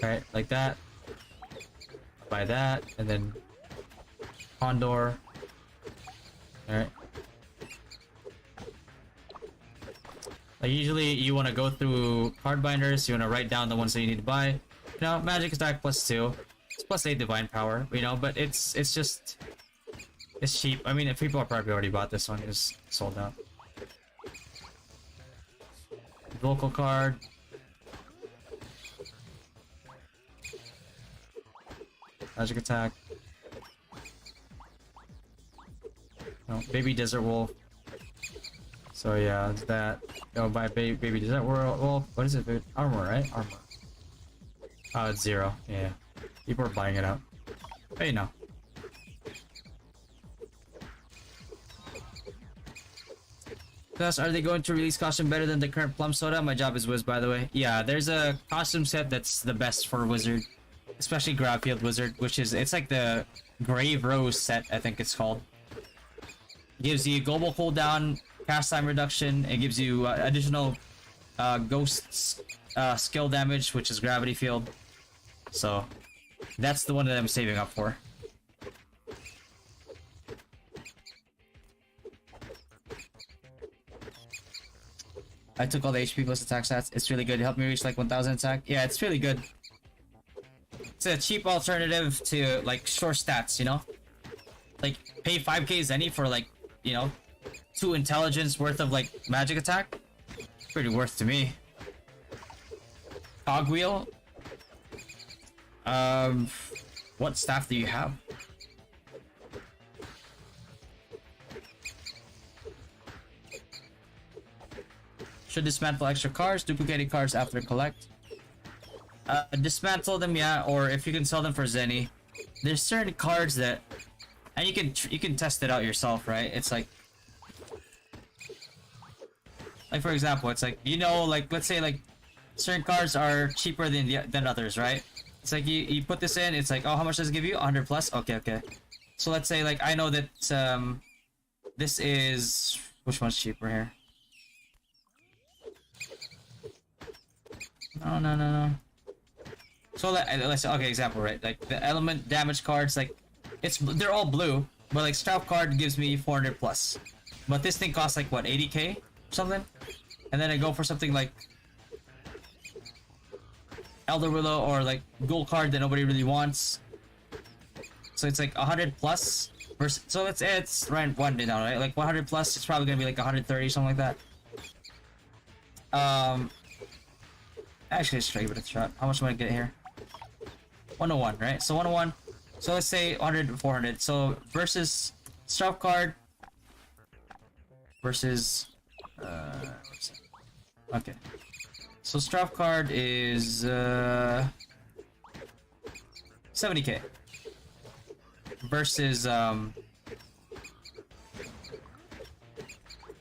A: Alright, like that. Buy that, and then Condor. Alright. Like usually you want to go through card binders, you want to write down the ones that you need to buy. You know, magic attack +2. It's +8 divine power, you know, but it's just, it's cheap. I mean, if people have probably already bought this one, it's sold out. Vocal card. Magic attack. No, baby desert wolf. So yeah, it's that. Go buy baby desert wolf. What is it, dude? Armor, right? Armor. Oh, it's 0. Yeah. People are buying it out. But you know. Thus, are they going to release costume better than the current plum soda? My job is Wiz, by the way. Yeah, there's a costume set that's the best for Wizard. Especially Gravfield Wizard, which is, it's like the Grave Rose set, I think it's called. Gives you global cooldown, cast time reduction. It gives you additional ghost skill damage, which is gravity field. So that's the one that I'm saving up for. I took all the HP plus attack stats. It's really good. It helped me reach like 1000 attack. Yeah, it's really good. It's a cheap alternative to like short stats, you know? Like pay 5k Zenny for like, you know, 2 intelligence worth of like magic attack. Pretty worth to me. Cogwheel. What staff do you have? Should dismantle extra cards, duplicated cards after collect. Dismantle them, yeah, or if you can sell them for Zenny. There's certain cards that and you can test it out yourself, right? It's like for example, it's like, you know, like let's say like certain cards are cheaper than others, right? It's like you put this in, it's like, oh, how much does it give you? 100 plus. Okay. So let's say like I know that this is, which one's cheaper here? No. So let's say, okay, example, right? Like the element damage cards, like they're all blue, but like Strap card gives me 400 plus, but this thing costs like what, 80k or something, and then I go for something like Elder Willow or like gold card that nobody really wants. So it's like 100 plus versus, so it's right one day now, right? Like 100 plus, it's probably gonna be like 130, something like that. Actually, let's try to give it a shot. How much am I gonna get here? 101, right? So 101. So let's say 100 and 400. So versus Strap card versus okay. So Strap card is 70k versus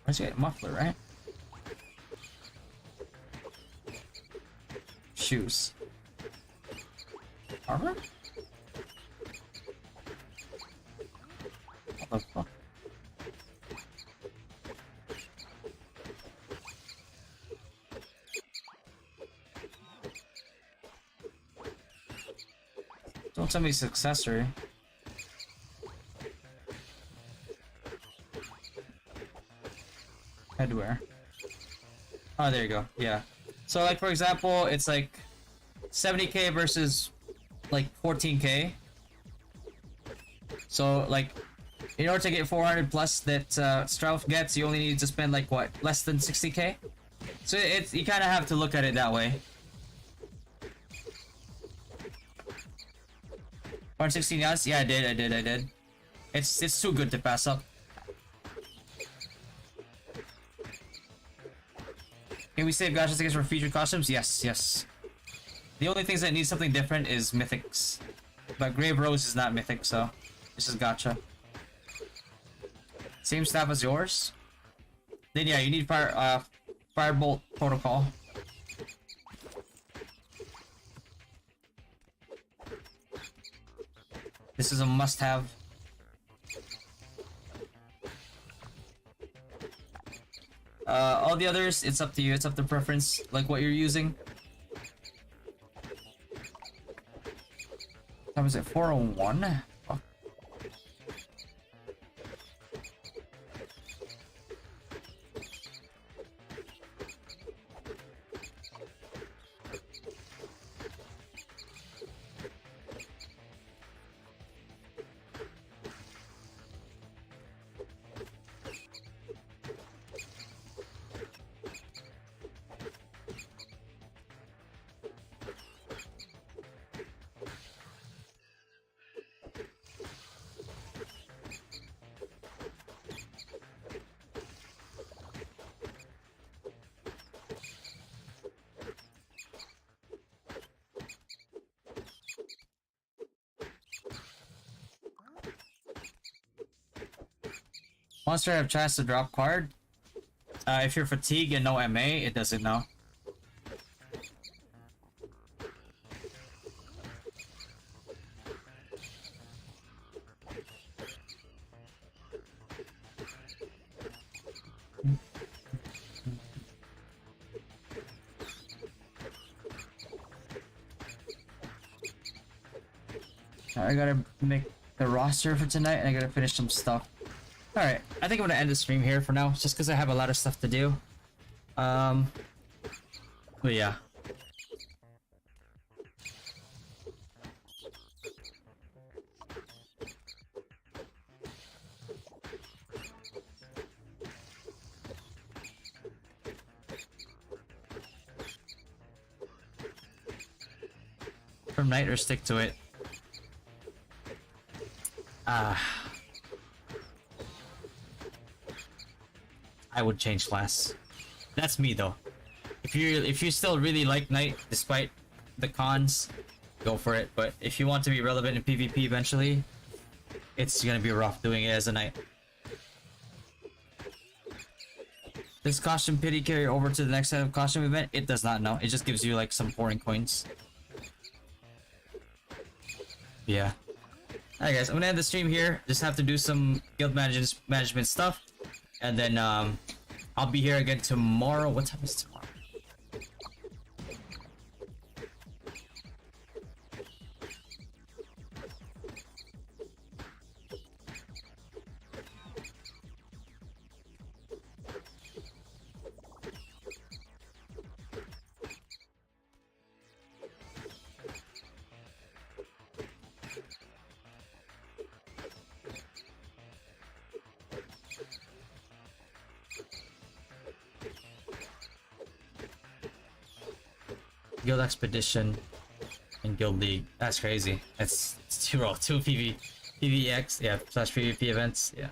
A: let's get muffler, right? Shoes. Armor? What the fuck? Don't tell me it's accessory. Headwear. Oh, there you go. Yeah. So, like, for example, it's like 70k versus like 14k. So, like, in order to get 400 plus that Strauss gets, you only need to spend like what, less than 60k. So it's, you kind of have to look at it that way. 116 yes, yeah, I did. It's too good to pass up. Can we save gotcha tickets for featured costumes? Yes. The only things that need something different is mythics. But Grave Rose is not mythic, so this is gotcha. Same staff as yours? Then yeah, you need Firebolt Protocol. This is a must-have. All the others, it's up to you. It's up to preference, like what you're using. That was it, 401? Fuck. Monster have chance to drop card. If you're fatigued and no MA, it doesn't now. I gotta make the roster for tonight and I gotta finish some stuff. Alright, I think I'm gonna end the stream here for now, just because I have a lot of stuff to do. But yeah. From night or stick to it. I would change class. That's me though. If you still really like Knight despite the cons, go for it. But if you want to be relevant in PvP eventually, it's gonna be rough doing it as a knight. Does costume pity carry over to the next set of costume event? It does not, know. It just gives you like some pouring coins. Yeah. Alright guys, I'm gonna end the stream here. Just have to do some guild management stuff. And then I'll be here again tomorrow. What time is tomorrow? Guild Expedition and Guild League. That's crazy. It's two PvX, yeah, slash PvP events, yeah.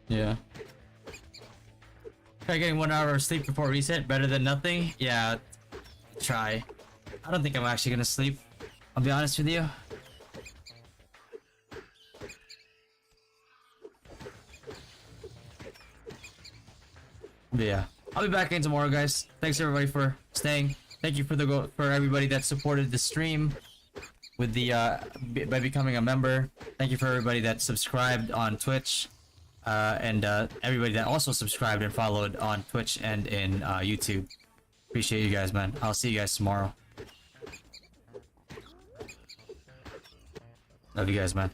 A: Yeah. Try getting 1 hour of sleep before reset. Better than nothing. Yeah. Try. I don't think I'm actually gonna sleep. I'll be honest with you. But yeah. I'll be back in tomorrow, guys. Thanks everybody for staying. Thank you for everybody that supported the stream with the by becoming a member. Thank you for everybody that subscribed on Twitch. And everybody that also subscribed and followed on Twitch and in YouTube. Appreciate you guys, man. I'll see you guys tomorrow. Love you guys, man.